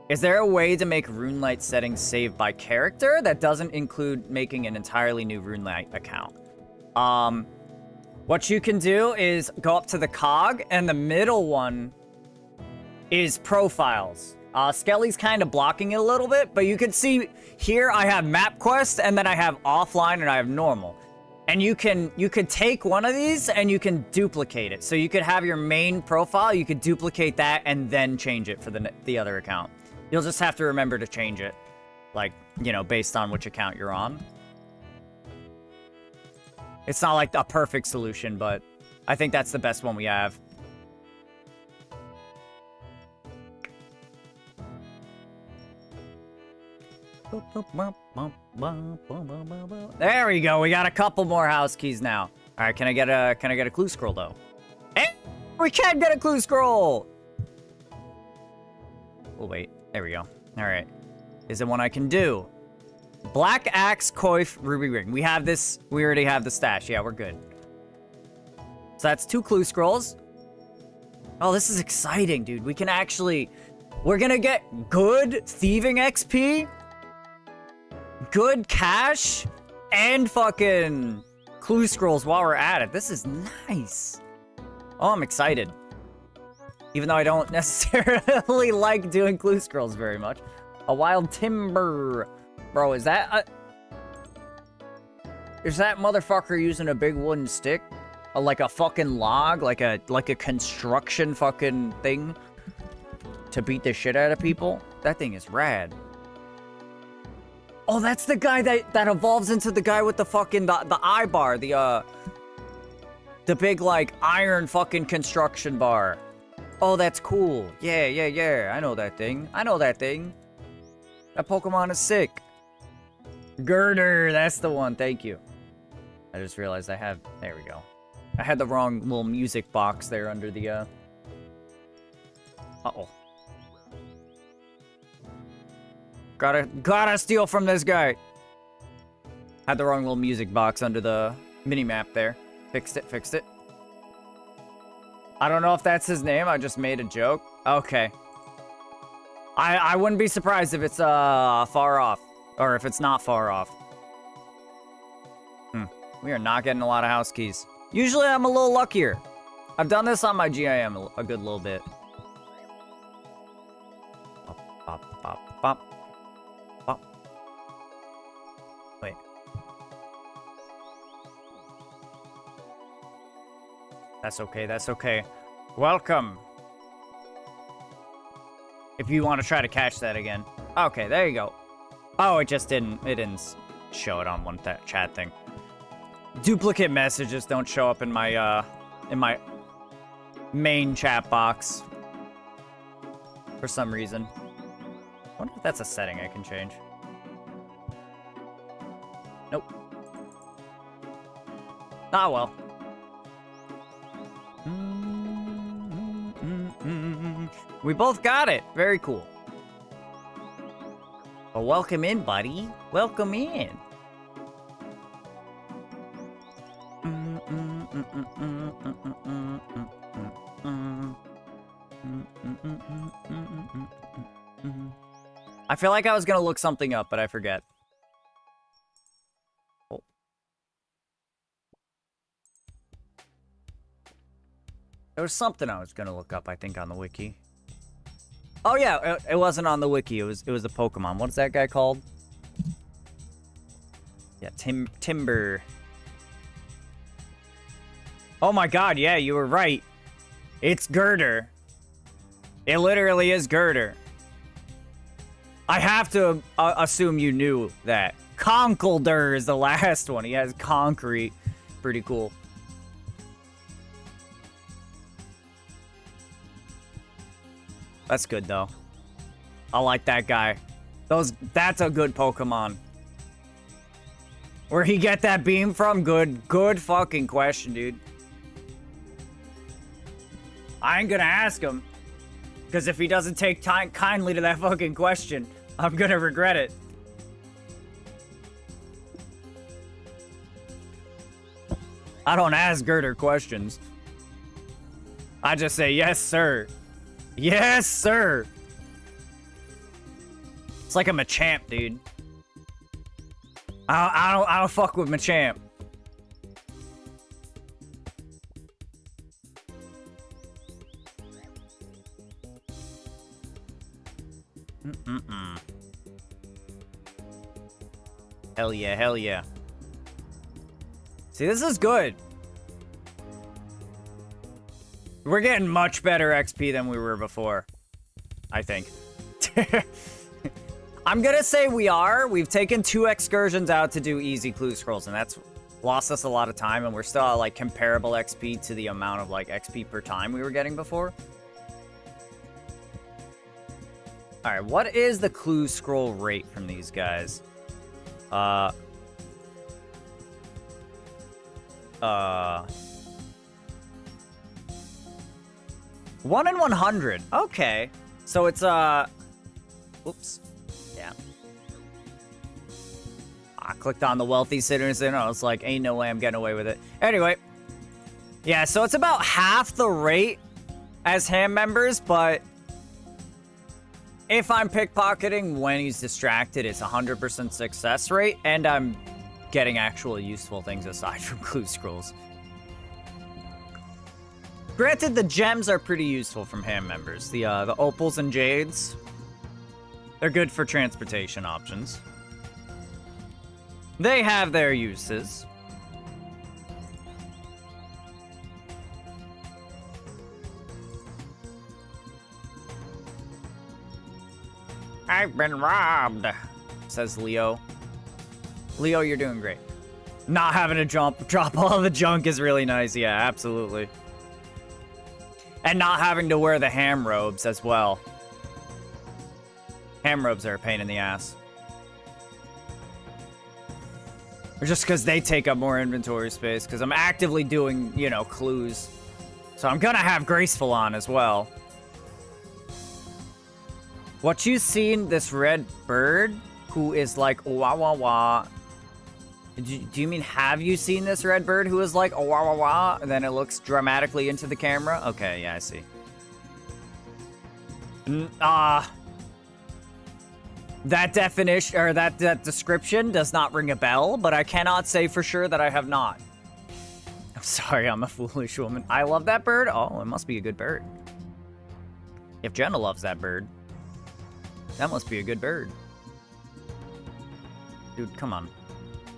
Is there a way to make RuneLite settings save by character that doesn't include making an entirely new RuneLite account? What you can do is go up to the cog, and the middle one is profiles. Skelly's kind of blocking it a little bit, but you can see here I have MapQuest, and then I have offline, and I have normal. And you could take one of these, and you can duplicate it. So you could have your main profile, you could duplicate that, and then change it for the other account. You'll just have to remember to change it, like, you know, based on which account you're on. It's not like a perfect solution, but I think that's the best one we have. There we go. We got a couple more house keys now. All right, can I get a clue scroll though? Hey, we can get a clue scroll. Oh wait, there we go. All right, is it one I can do? Black Axe, Coif, Ruby Ring. We have this. We already have the stash. Yeah, we're good. So that's 2 clue scrolls. Oh, this is exciting, dude. We can actually. We're gonna get good thieving XP. Good cash and fucking clue scrolls while we're at it. This is nice. Oh, I'm excited. Even though I don't necessarily like doing clue scrolls very much. A wild timber. Bro, is that motherfucker using a big wooden stick? Like a fucking log? Like a construction fucking thing? To beat the shit out of people? That thing is rad. Oh, that's the guy that evolves into the guy with the fucking, the eye bar, the big, like, iron fucking construction bar. Oh, that's cool. Yeah, I know that thing. That Pokemon is sick. Girder, that's the one, thank you. I just realized I have... There we go. I had the wrong little music box there under the, Uh-oh. Gotta steal from this guy. Had the wrong little music box under the mini-map there. Fixed it. I don't know if that's his name. I just made a joke. Okay. I wouldn't be surprised if it's, far off. Or if it's not far off. We are not getting a lot of house keys. Usually I'm a little luckier. I've done this on my GIM a good little bit. Bop, bop, bop, bop. Bop. Wait. That's okay. Welcome. If you want to try to catch that again. Okay, there you go. Oh, it didn't show it on one chat thing. Duplicate messages don't show up in my main chat box for some reason. I wonder if that's a setting I can change. Nope. Ah, well. We both got it. Very cool. Well, welcome in, buddy. Welcome in. I feel like I was gonna look something up, but I forget. Oh. There was something I was gonna look up, I think, on the wiki. Oh yeah, it wasn't on the wiki. It was the Pokemon. What's that guy called? Yeah, Timber. Oh my god, yeah, you were right. It's Girder. It literally is Girder. I have to assume you knew that. Conkeldurr is the last one. He has concrete. Pretty cool. That's good, though. I like that guy. That's a good Pokemon. Where he get that beam from? Good fucking question, dude. I ain't gonna ask him. Because if he doesn't take time kindly to that fucking question, I'm gonna regret it. I don't ask Girder questions. I just say, yes, sir. Yes, sir. It's like I'm a Machamp, dude. I don't fuck with Machamp. Hell yeah, hell yeah. See, this is good. We're getting much better XP than we were before, I think. I'm gonna say we are. We've taken 2 excursions out to do easy clue scrolls, and that's lost us a lot of time, and we're still at, like, comparable XP to the amount of, like, XP per time we were getting before. Alright, what is the clue scroll rate from these guys? 1 in 100. Okay. So it's, oops. Yeah. I clicked on the wealthy sinners and I was like, ain't no way I'm getting away with it. Anyway. Yeah, so it's about half the rate as ham members, but if I'm pickpocketing when he's distracted, it's 100% success rate, and I'm getting actual useful things aside from clue scrolls. Granted, the gems are pretty useful from ham members. The opals and jades, they're good for transportation options. They have their uses. I've been robbed, says Leo. Leo, you're doing great. Not having to drop all the junk is really nice. Yeah, absolutely. And not having to wear the ham robes as well. Ham robes are a pain in the ass. Or just because they take up more inventory space, because I'm actively doing, you know, clues. So I'm gonna have Graceful on as well. What you seen this red bird who is like wah wah wah? Do you mean have you seen this red bird who is like wah wah wah? And then it looks dramatically into the camera? Okay, yeah, I see. That definition, or that description does not ring a bell, but I cannot say for sure that I have not. I'm sorry, I'm a foolish woman. I love that bird? Oh, it must be a good bird. If Jenna loves that bird, that must be a good bird. Dude, come on.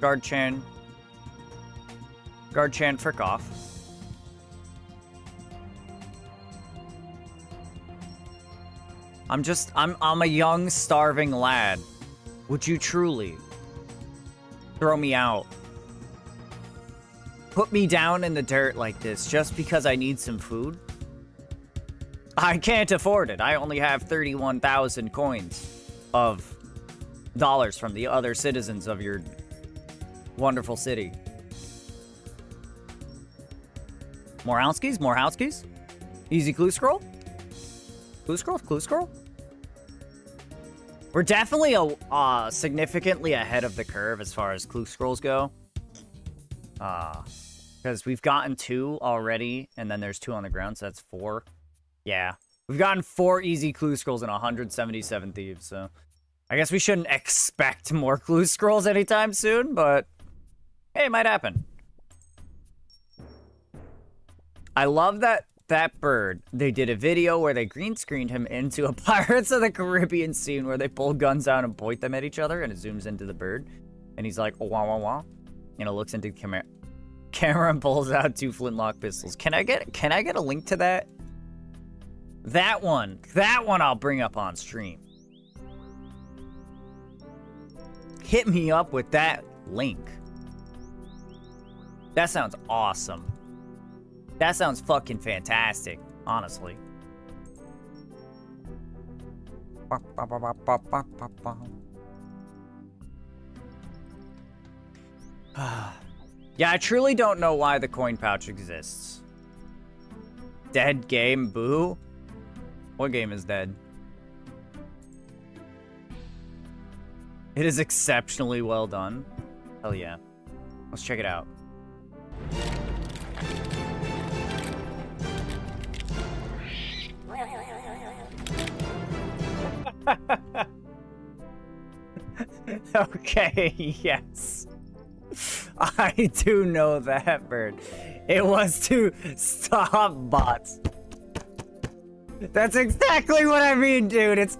Guard-chan. Guard-chan, frick off. I'm a young, starving lad. Would you truly throw me out? Put me down in the dirt like this just because I need some food? I can't afford it. I only have 31,000 coins of dollars from the other citizens of your wonderful city. More house-keys? More house-keys? Easy clue scroll? Clue scroll? Clue scroll? We're definitely significantly ahead of the curve as far as clue scrolls go. Because we've gotten 2 already, and then there's 2 on the ground, so that's 4. Yeah. We've gotten 4 easy clue scrolls and 177 thieves, so... I guess we shouldn't expect more clue scrolls anytime soon, but... Hey, it might happen. I love that bird. They did a video where they green screened him into a Pirates of the Caribbean scene where they pull guns out and point them at each other, and it zooms into the bird. And he's like, oh, wah, wah, wah. And it looks into the camera and pulls out 2 flintlock pistols. Can I get a link to that? That one I'll bring up on stream. Hit me up with that link. That sounds awesome. That sounds fucking fantastic, honestly. Yeah, I truly don't know why the coin pouch exists. Dead game, boo? What game is dead? It is exceptionally well done. Hell yeah. Let's check it out. Okay, yes. I do know that bird. It was to stop bots. That's exactly what I mean, dude. It's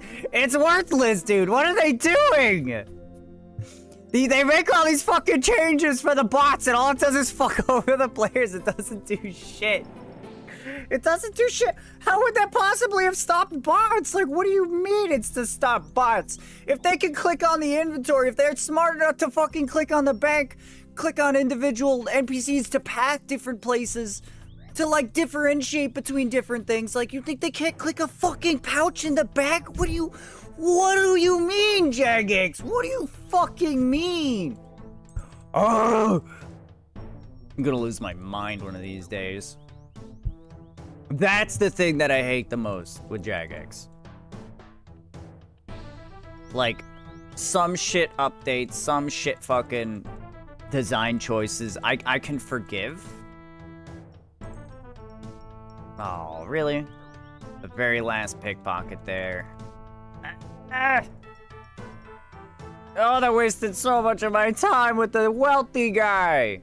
worthless, dude. What are they doing? They make all these fucking changes for the bots, and all it does is fuck over the players. It doesn't do shit. It doesn't do shit. How would that possibly have stopped bots? Like, what do you mean it's to stop bots? If they can click on the inventory, if they're smart enough to fucking click on the bank, click on individual NPCs to path different places, to like differentiate between different things, like you think they can't click a fucking pouch in the back? What do you mean, Jagex? What do you fucking mean? Oh, I'm gonna lose my mind one of these days. That's the thing that I hate the most with Jagex. Like, some shit updates, some shit fucking design choices, I can forgive. Oh, really? The very last pickpocket there. Oh, that wasted so much of my time with the wealthy guy.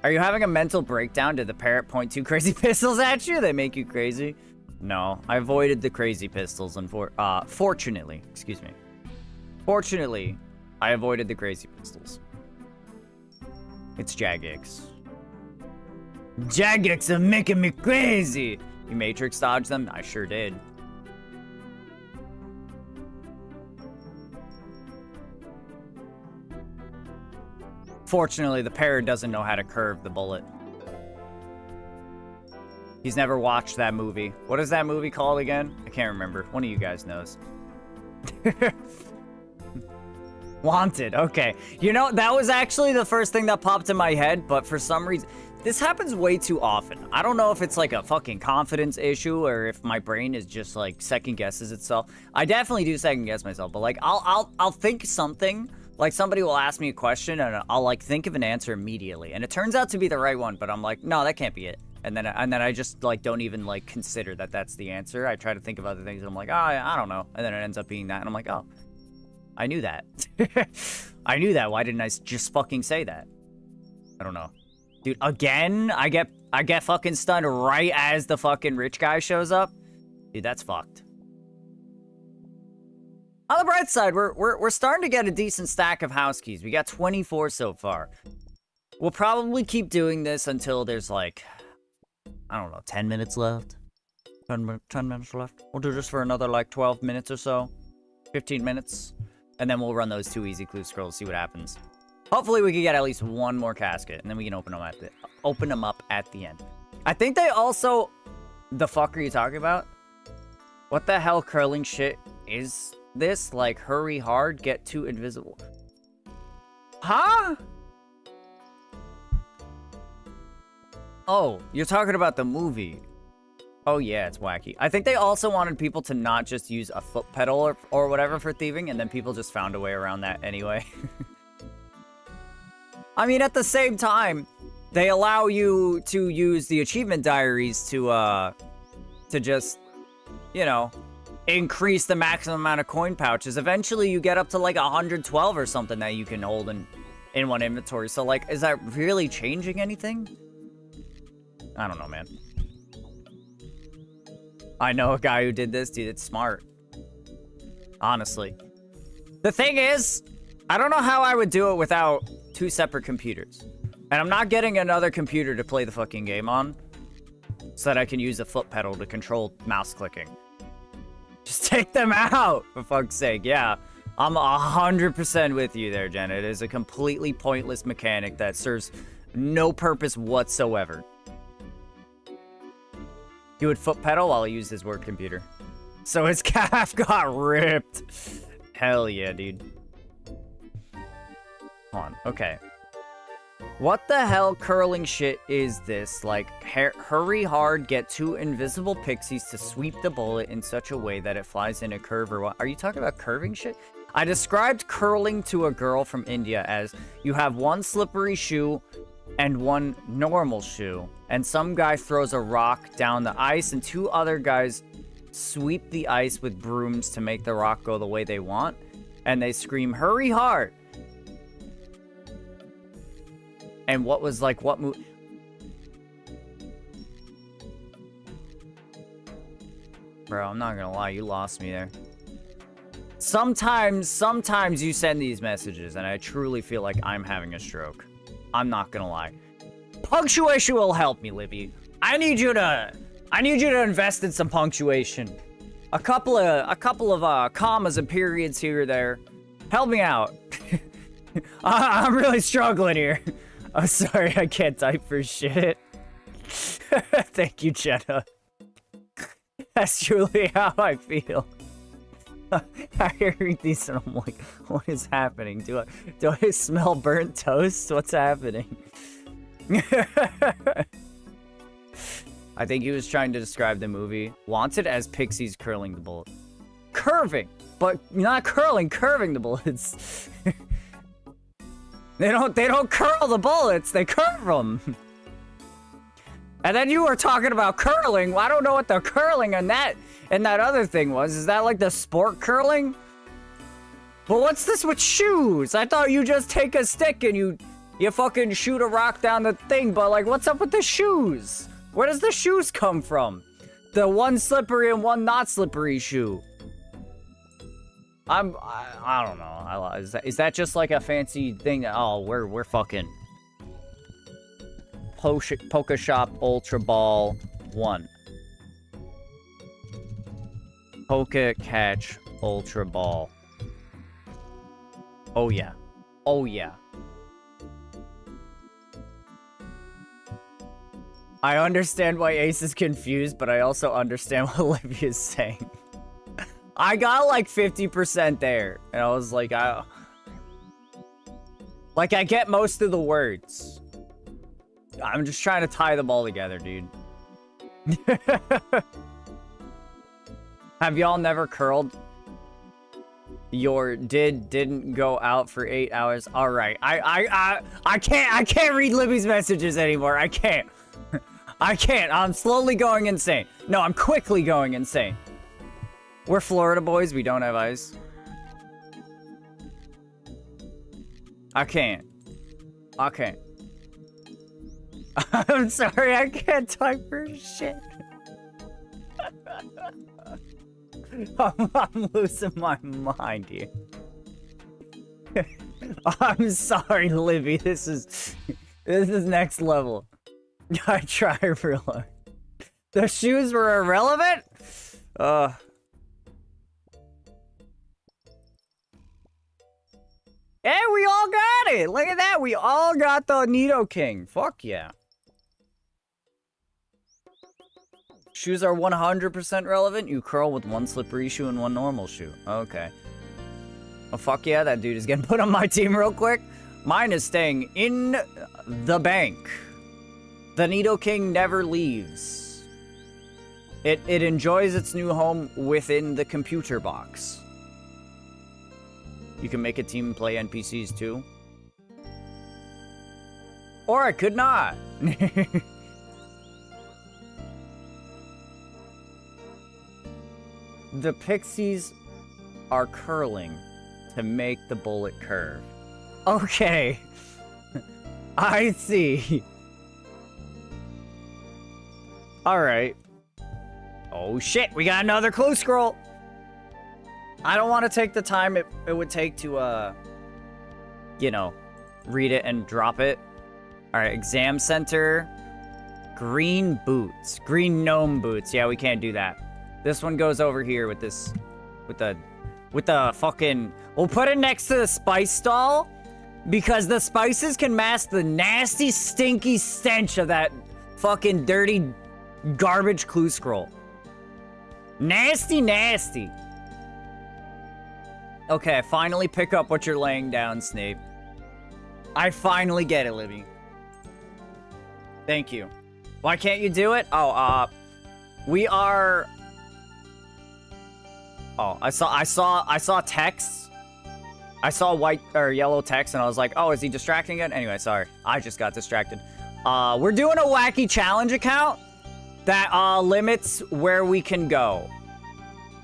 Are you having a mental breakdown? Did the parrot point 2 crazy pistols at you? They make you crazy? No, I avoided the crazy pistols, fortunately, excuse me. Fortunately, I avoided the crazy pistols. It's Jagex. Jagex are making me crazy! You Matrix dodged them? I sure did. Fortunately, the parrot doesn't know how to curve the bullet. He's never watched that movie. What is that movie called again? I can't remember. One of you guys knows. Wanted, okay. You know, that was actually the first thing that popped in my head, but for some reason, this happens way too often. I don't know if it's like a fucking confidence issue or if my brain is just like second guesses itself. I definitely do second guess myself, but like I'll think something, like somebody will ask me a question and I'll like think of an answer immediately, and it turns out to be the right one, but I'm like, no, that can't be it. And then I just like don't even like consider that that's the answer. I try to think of other things and I'm like, oh, I don't know, and then it ends up being that, and I'm like, oh. I knew that. I knew that. Why didn't I just fucking say that? I don't know. Dude, again, I get fucking stunned right as the fucking rich guy shows up. Dude, that's fucked. On the bright side, we're starting to get a decent stack of house keys. We got 24 so far. We'll probably keep doing this until there's like, I don't know, 10 minutes left. 10 minutes left. We'll do this for another like 12 minutes or so. 15 minutes. And then we'll run those 2 easy clue scrolls, see what happens. Hopefully we can get at least one more casket, and then we can open them up at the end. I think they also... The fuck are you talking about? What the hell curling shit is this? Like, hurry hard, get too invisible. Huh? Oh, you're talking about the movie. Oh yeah, it's wacky. I think they also wanted people to not just use a foot pedal or whatever for thieving, and then people just found a way around that anyway. I mean, at the same time, they allow you to use the achievement diaries to just, you know, increase the maximum amount of coin pouches. Eventually, you get up to like 112 or something that you can hold in one inventory. So, like, is that really changing anything? I don't know, man. I know a guy who did this, dude. It's smart. Honestly. The thing is, I don't know how I would do it without 2 separate computers. And I'm not getting another computer to play the fucking game on so that I can use a foot pedal to control mouse clicking. Just take them out, for fuck's sake. Yeah, I'm 100% with you there, Jen. It is a completely pointless mechanic that serves no purpose whatsoever. He would foot pedal while he used his work computer. So his calf got ripped. Hell yeah, dude. Hold on, okay. What the hell curling shit is this? Like, hurry hard, get 2 invisible pixies to sweep the bullet in such a way that it flies in a curve or what? Are you talking about curving shit? I described curling to a girl from India as you have 1 slippery shoe and 1 normal shoe, and some guy throws a rock down the ice and 2 other guys sweep the ice with brooms to make the rock go the way they want, and they scream, hurry hard. And what was like, what move? Bro, I'm not gonna lie, you lost me there. Sometimes you send these messages and I truly feel like I'm having a stroke. I'm not gonna lie. Punctuation will help me, Libby. I need you to invest in some punctuation. A couple of commas and periods here or there. Help me out. I'm really struggling here. I'm sorry, I can't type for shit. Thank you, Jenna. That's truly how I feel. I read these and I'm like, what is happening? Do I smell burnt toast? What's happening? I think he was trying to describe the movie Wanted as pixies curling the bullet. Curving, but not curling, curving the bullets. They don't curl the bullets, they curve them. And then you were talking about curling. Well, I don't know what the curling and that other thing was. Is that like the sport curling? Well, what's this with shoes? I thought you just take a stick and you fucking shoot a rock down the thing, but like, what's up with the shoes? Where does the shoes come from? The 1 slippery and 1 not slippery shoe. I don't know. Is that just like a fancy thing? Oh, we're fucking Poke Shop Ultra Ball 1. Poke Catch Ultra Ball. Oh yeah. Oh yeah. I understand why Ace is confused, but I also understand what Olivia's saying. I got like 50% there, and I was like, Like, I get most of the words. I'm just trying to tie them all together, dude. Have y'all never curled? Your didn't go out for 8 hours. All right. I can't read Libby's messages anymore. I can't. I can't. I'm slowly going insane. No, I'm quickly going insane. We're Florida boys. We don't have ice. I can't. I can't. I'm sorry. I can't type for shit. I'm losing my mind here. I'm sorry, Libby. This is next level. I try real hard. The shoes were irrelevant? Hey, we all got it! Look at that! We all got the Nidoking. Fuck yeah. Shoes are 100% relevant. You curl with one slippery shoe and one normal shoe. Okay. Oh, fuck yeah, that dude is getting put on my team real quick. Mine is staying in the bank. The Nidoking never leaves. It enjoys its new home within the computer box. You can make a team play NPCs too. Or I could not. The pixies are curling to make the bullet curve. Okay. I see. Alright. Oh shit, we got another clue scroll. I don't want to take the time it would take to, you know, read it and drop it. Alright, exam center. Green boots. Green gnome boots. Yeah, we can't do that. This one goes over here with this, with the fucking, we'll put it next to the spice stall because the spices can mask the nasty, stinky stench of that fucking dirty garbage clue scroll. Nasty, nasty. Okay, I finally pick up what you're laying down, Snape. I finally get it, Libby. Thank you. Why can't you do it? Oh, we are... Oh, I saw text. I saw white or yellow text, and I was like, oh, is he distracting again? Anyway, sorry. I just got distracted. We're doing a wacky challenge account that limits where we can go.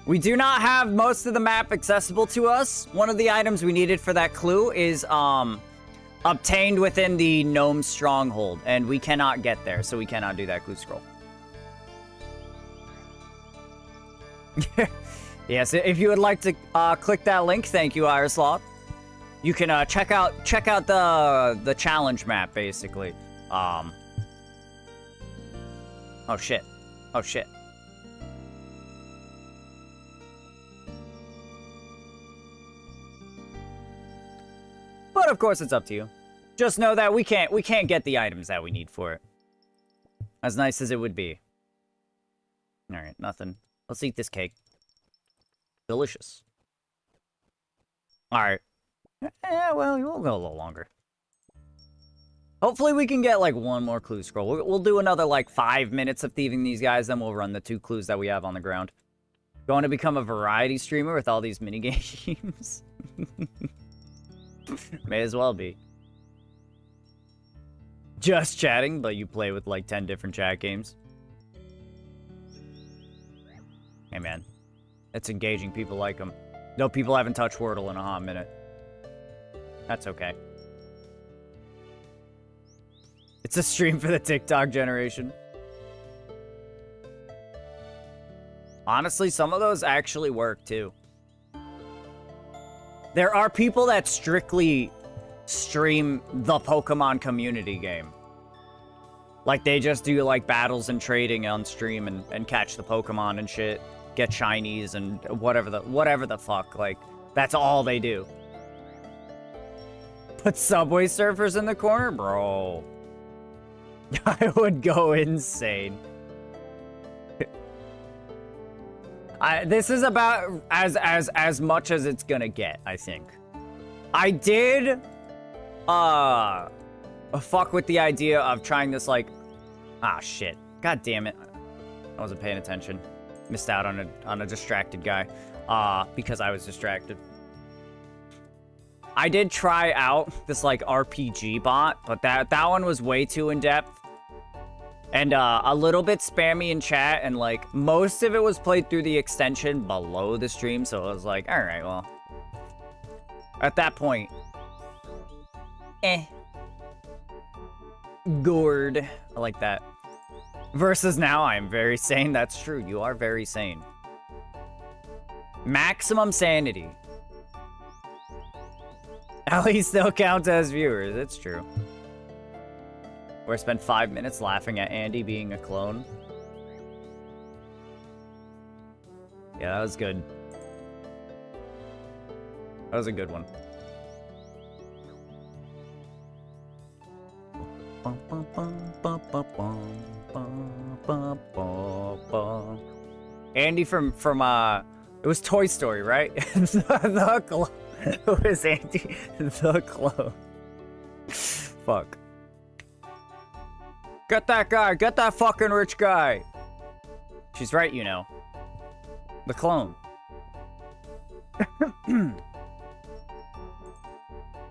We do not have most of the map accessible to us. One of the items we needed for that clue is obtained within the gnome stronghold, and we cannot get there, so we cannot do that clue scroll. Yes, if you would like to click that link, thank you, Irislaw. You can check out the challenge map, basically. Oh shit. Oh shit. But of course it's up to you. Just know that we can't get the items that we need for it. As nice as it would be. Alright, nothing. Let's eat this cake. Delicious. Alright. Yeah, well, we'll go a little longer. Hopefully we can get, like, one more clue scroll. We'll do another, like, 5 minutes of thieving these guys, then we'll run the 2 clues that we have on the ground. Going to become a variety streamer with all these minigames? May as well be. Just chatting, but you play with, like, 10 different chat games. Hey, man. It's engaging. People like them. No, people haven't touched Wordle in a hot minute. That's okay. It's a stream for the TikTok generation. Honestly, some of those actually work, too. There are people that strictly stream the Pokemon community game. Like, they just do, like, battles and trading on stream and catch the Pokemon and shit. Get shinies and whatever the fuck. Like, that's all they do. Put Subway Surfers in the corner? Bro. I would go insane. This is about as much as it's gonna get, I think. I did fuck with the idea of trying this, like, ah, shit. God damn it. I wasn't paying attention. Missed out on a distracted guy, because I was distracted. I did try out this, like, RPG bot, but that one was way too in-depth. And, a little bit spammy in chat, and, like, most of it was played through the extension below the stream, so it was like, alright, well. At that point, gourd. I like that. Versus now, I am very sane. That's true. You are very sane. Maximum sanity. At least they'll count as viewers. It's true. Or I spent 5 minutes laughing at Andy being a clone. Yeah, that was good. That was a good one. Andy from it was Toy Story, right? the clone. It was Andy the clone. Fuck. Get that guy, get that fucking rich guy. She's right, you know. The clone.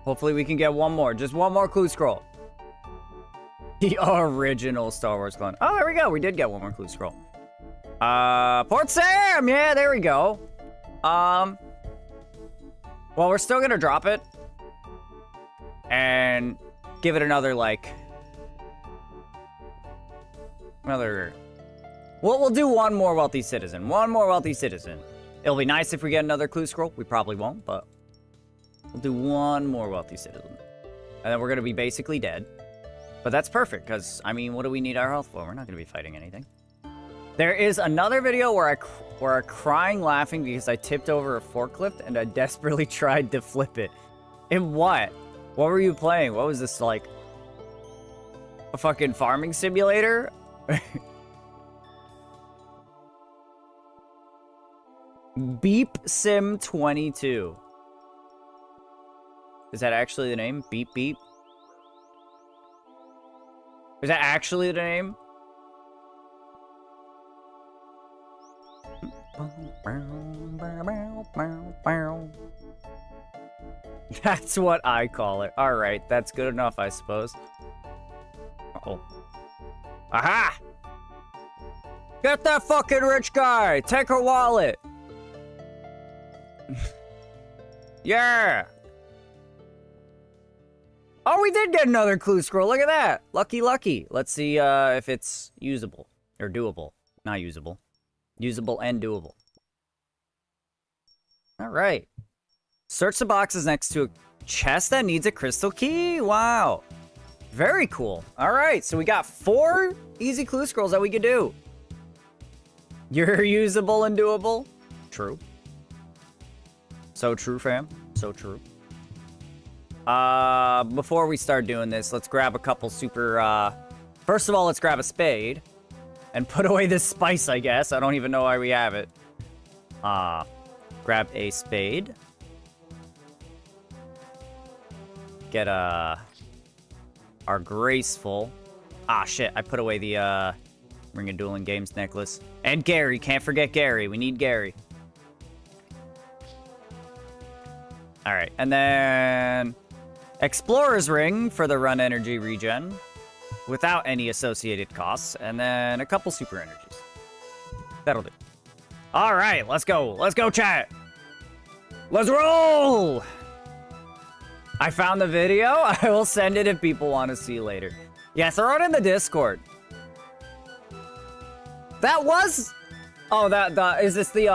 Hopefully we can get one more. Just one more clue scroll. The original Star Wars clone. Oh, there we go. We did get one more clue scroll. Port Sam! Yeah, there we go. Well, we're still gonna drop it. And give it another, like... We'll do one more wealthy citizen. One more wealthy citizen. It'll be nice if we get another clue scroll. We probably won't, but... We'll do one more wealthy citizen. And then we're gonna be basically dead. But that's perfect, because, I mean, what do we need our health for? We're not going to be fighting anything. There is another video where I'm crying laughing because I tipped over a forklift and I desperately tried to flip it. In what? What were you playing? What was this, like? A fucking farming simulator? Beep Sim 22. Is that actually the name? Beep Beep? Is that actually the name? That's what I call it. Alright, that's good enough, I suppose. Uh-oh. Aha! Get that fucking rich guy! Take her wallet! Yeah! Oh, we did get another clue scroll. Look at that. Lucky, lucky. Let's see if it's usable. Or doable. Not usable. Usable and doable. All right. Search the boxes next to a chest that needs a crystal key. Wow. Very cool. All right. So we got 4 easy clue scrolls that we could do. You're usable and doable. True. So true, fam. So true. Before we start doing this, let's grab a couple super, first of all, let's grab a spade and put away this spice, I guess. I don't even know why we have it. Grab a spade. Get, our graceful. Ah, shit, I put away the, Ring of Dueling Games necklace. And Gary, can't forget Gary. We need Gary. Alright, and then... Explorer's Ring for the run energy regen without any associated costs, and then a couple super energies. That'll do. All right, let's go. Let's go, chat. Let's roll. I found the video. I will send it if people want to see later. Yeah, throw it in the Discord. That was... Oh, is this the,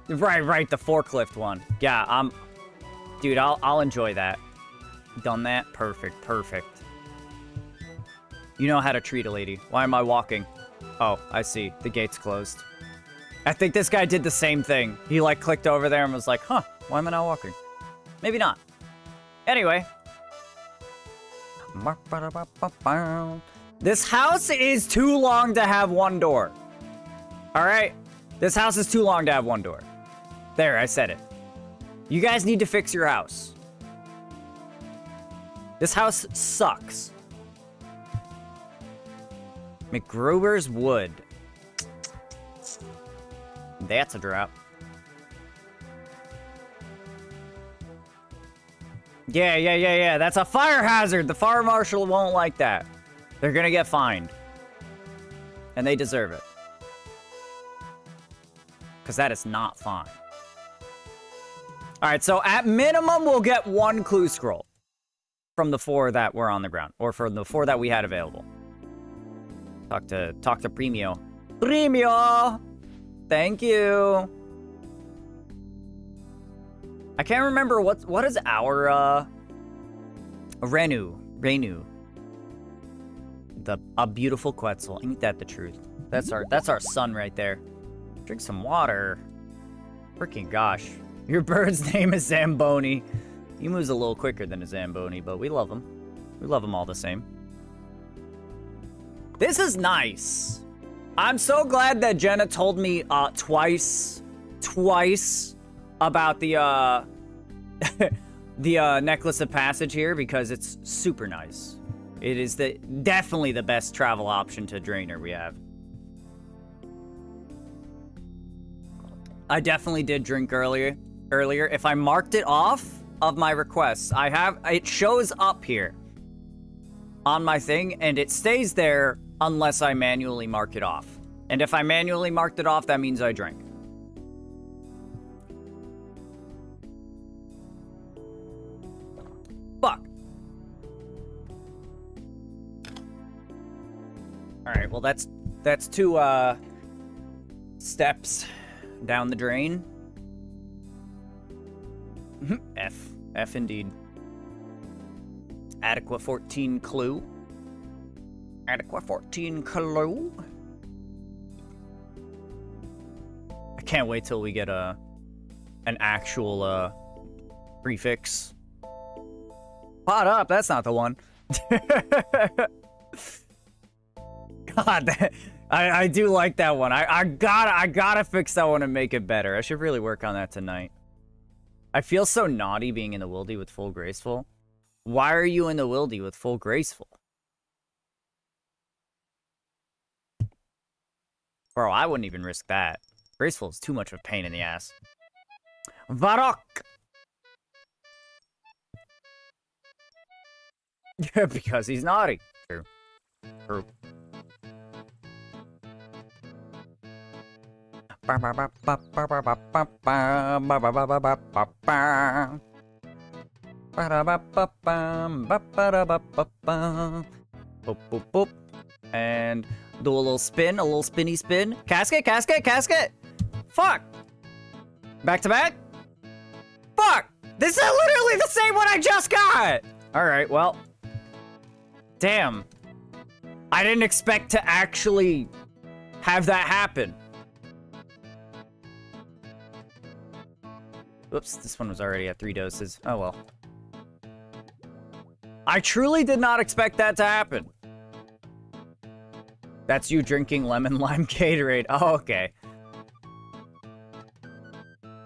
Right, the forklift one. Yeah, Dude, I'll enjoy that. Done that? Perfect, perfect. You know how to treat a lady. Why am I walking? Oh, I see. The gate's closed. I think this guy did the same thing. He, like, clicked over there and was like, huh, why am I not walking? Maybe not. Anyway. This house is too long to have one door. Alright? This house is too long to have one door. There, I said it. You guys need to fix your house. This house sucks. McGruber's Wood. That's a drop. Yeah. That's a fire hazard. The fire marshal won't like that. They're gonna get fined. And they deserve it. Because that is not fine. Alright, so at minimum, we'll get 1 clue scroll. From the 4 that were on the ground. Or from the 4 that we had available. Talk to Premio. Premio! Thank you! I can't remember what is our, Renu. A beautiful Quetzal. Ain't that the truth? That's our son right there. Drink some water. Freaking gosh. Your bird's name is Zamboni. He moves a little quicker than a Zamboni, but we love him. We love him all the same. This is nice. I'm so glad that Jenna told me twice about the the Necklace of Passage here, because it's super nice. It is definitely the best travel option to Draenor we have. I definitely did drink earlier. If I marked it off of my requests, it shows up here on my thing, and it stays there unless I manually mark it off. And if I manually marked it off, that means I drank. Fuck. Alright, well that's 2 steps down the drain. F indeed. Adequate 14 clue. Adequate 14 clue. I can't wait till we get an actual prefix. Pot up, that's not the one. God, I do like that one. I gotta fix that one and make it better. I should really work on that tonight. I feel so naughty being in the wildy with full graceful. Why are you in the wildy with full graceful? Bro, I wouldn't even risk that. Graceful is too much of a pain in the ass. Varrock! Because he's naughty. True. True. Boop, boop, boop. And do a little spin, a little spinny spin. Casket, casket, casket! Fuck! Back to back? Fuck! This is literally the same one I just got! Alright, well. Damn. I didn't expect to actually have that happen. Whoops, this one was already at 3 doses. Oh well. I truly did not expect that to happen. That's you drinking lemon lime Gatorade. Oh, okay.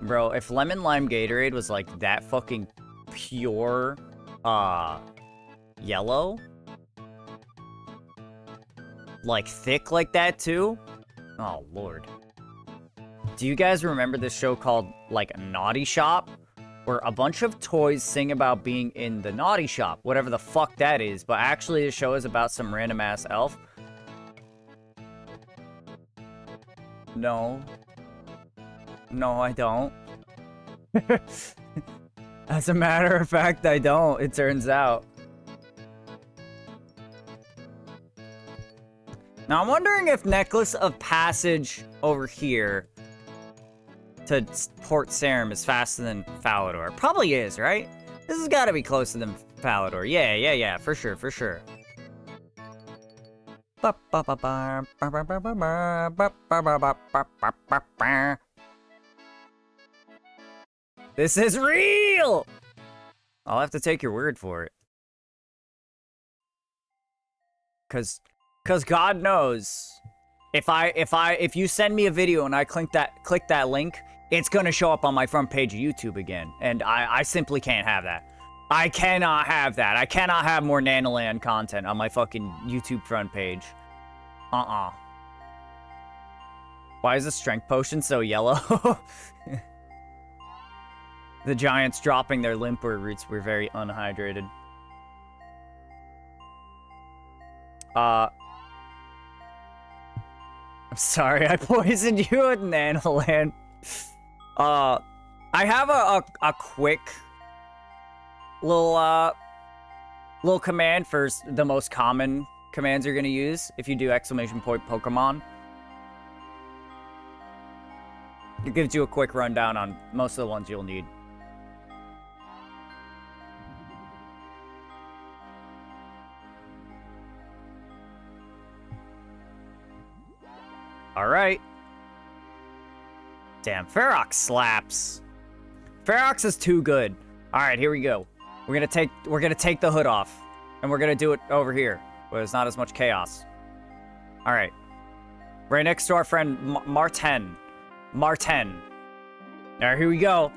Bro, if lemon lime Gatorade was like that fucking pure, yellow, like thick like that too, oh lord. Do you guys remember this show called like Naughty Shop, where a bunch of toys sing about being in the naughty shop, whatever the fuck that is, but actually the show is about some random ass elf? No. No, I don't. As a matter of fact, I don't, it turns out. Now, I'm wondering if Necklace of Passage over here to Port Sarim is faster than Falador. Probably is, right? This has got to be closer than Falador. Yeah, for sure, for sure. This is real! I'll have to take your word for it. Cause God knows, if you send me a video and I click that link, it's gonna show up on my front page of YouTube again, and I simply can't have that. I cannot have that. I cannot have more Nanoland content on my fucking YouTube front page. Why is the strength potion so yellow? The giants dropping their limper roots were very unhydrated. I'm sorry, I poisoned you at Nanoland. I have a quick little command for the most common commands you're gonna use if you do exclamation point Pokemon. It gives you a quick rundown on most of the ones you'll need. All right. Damn, Ferox slaps. Ferox is too good. All right, here we go. We're gonna take the hood off, and we're gonna do it over here, where there's not as much chaos. All right. Right next to our friend Martin. Martin. All right, here we go.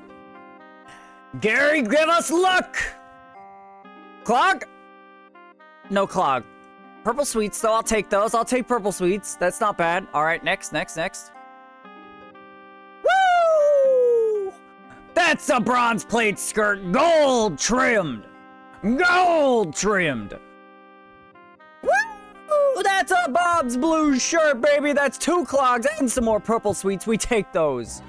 Gary, give us luck. Clog? No clog. Purple sweets, though. I'll take those. I'll take purple sweets. That's not bad. All right, next. Woo! That's a bronze plate skirt. Gold trimmed. Gold trimmed. Woo! That's a Bob's blue shirt, baby. That's 2 clogs and some more purple sweets. We take those.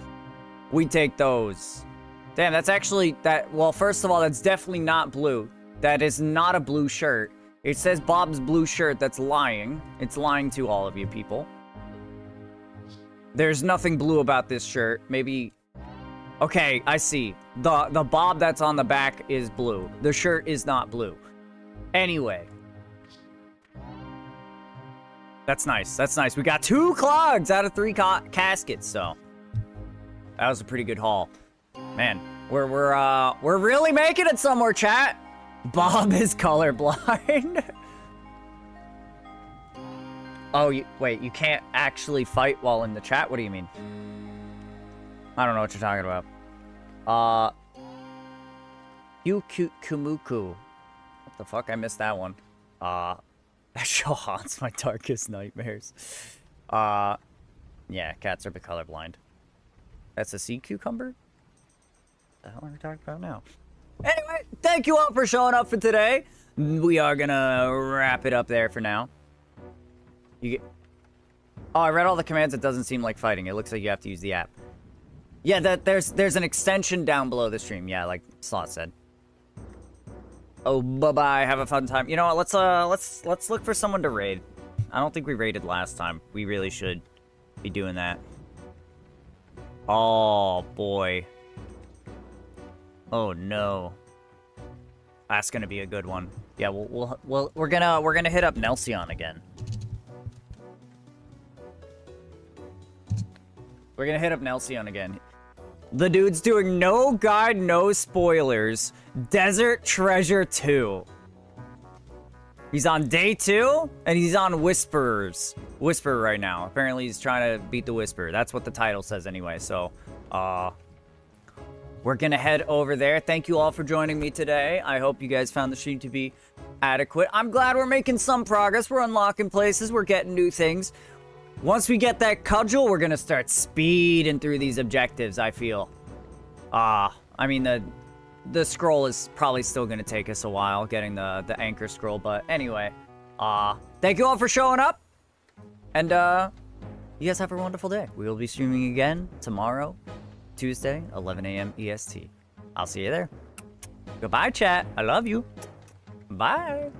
We take those. Damn, that's actually that. Well, first of all, that's definitely not blue. That is not a blue shirt. It says Bob's blue shirt. That's lying. It's lying to all of you people. There's nothing blue about this shirt. Maybe... Okay, I see. The Bob that's on the back is blue. The shirt is not blue. Anyway. That's nice. That's nice. We got 2 clogs out of 3 caskets, so... That was a pretty good haul. Man, we're really making it somewhere, chat. Bob is colorblind. Oh, wait, you can't actually fight while in the chat? What do you mean? I don't know what you're talking about. Kumuku. What the fuck? I missed that one. That show haunts my darkest nightmares. Yeah, cats are colorblind. That's a sea cucumber? What the hell are we talking about now? Anyway, thank you all for showing up for today. We are gonna wrap it up there for now. Oh, I read all the commands. It doesn't seem like fighting. It looks like you have to use the app. Yeah, there's an extension down below the stream. Yeah, like Slot said. Oh, bye-bye. Have a fun time. You know what? Let's look for someone to raid. I don't think we raided last time. We really should be doing that. Oh, boy. Oh no, that's gonna be a good one. Yeah, we're gonna hit up Nelsion again. We're gonna hit up Nelsion again. The dude's doing no guide, no spoilers. Desert Treasure 2. He's on day 2, and he's on Whisper right now. Apparently, he's trying to beat the Whisper. That's what the title says anyway. So, we're gonna head over there. Thank you all for joining me today. I hope you guys found the stream to be adequate. I'm glad we're making some progress. We're unlocking places. We're getting new things. Once we get that cudgel, we're gonna start speeding through these objectives, I feel. I mean, the scroll is probably still gonna take us a while, getting the anchor scroll, but anyway. Thank you all for showing up. And, you guys have a wonderful day. We will be streaming again tomorrow. Tuesday, 11 a.m. EST. I'll see you there. Goodbye, chat. I love you. Bye.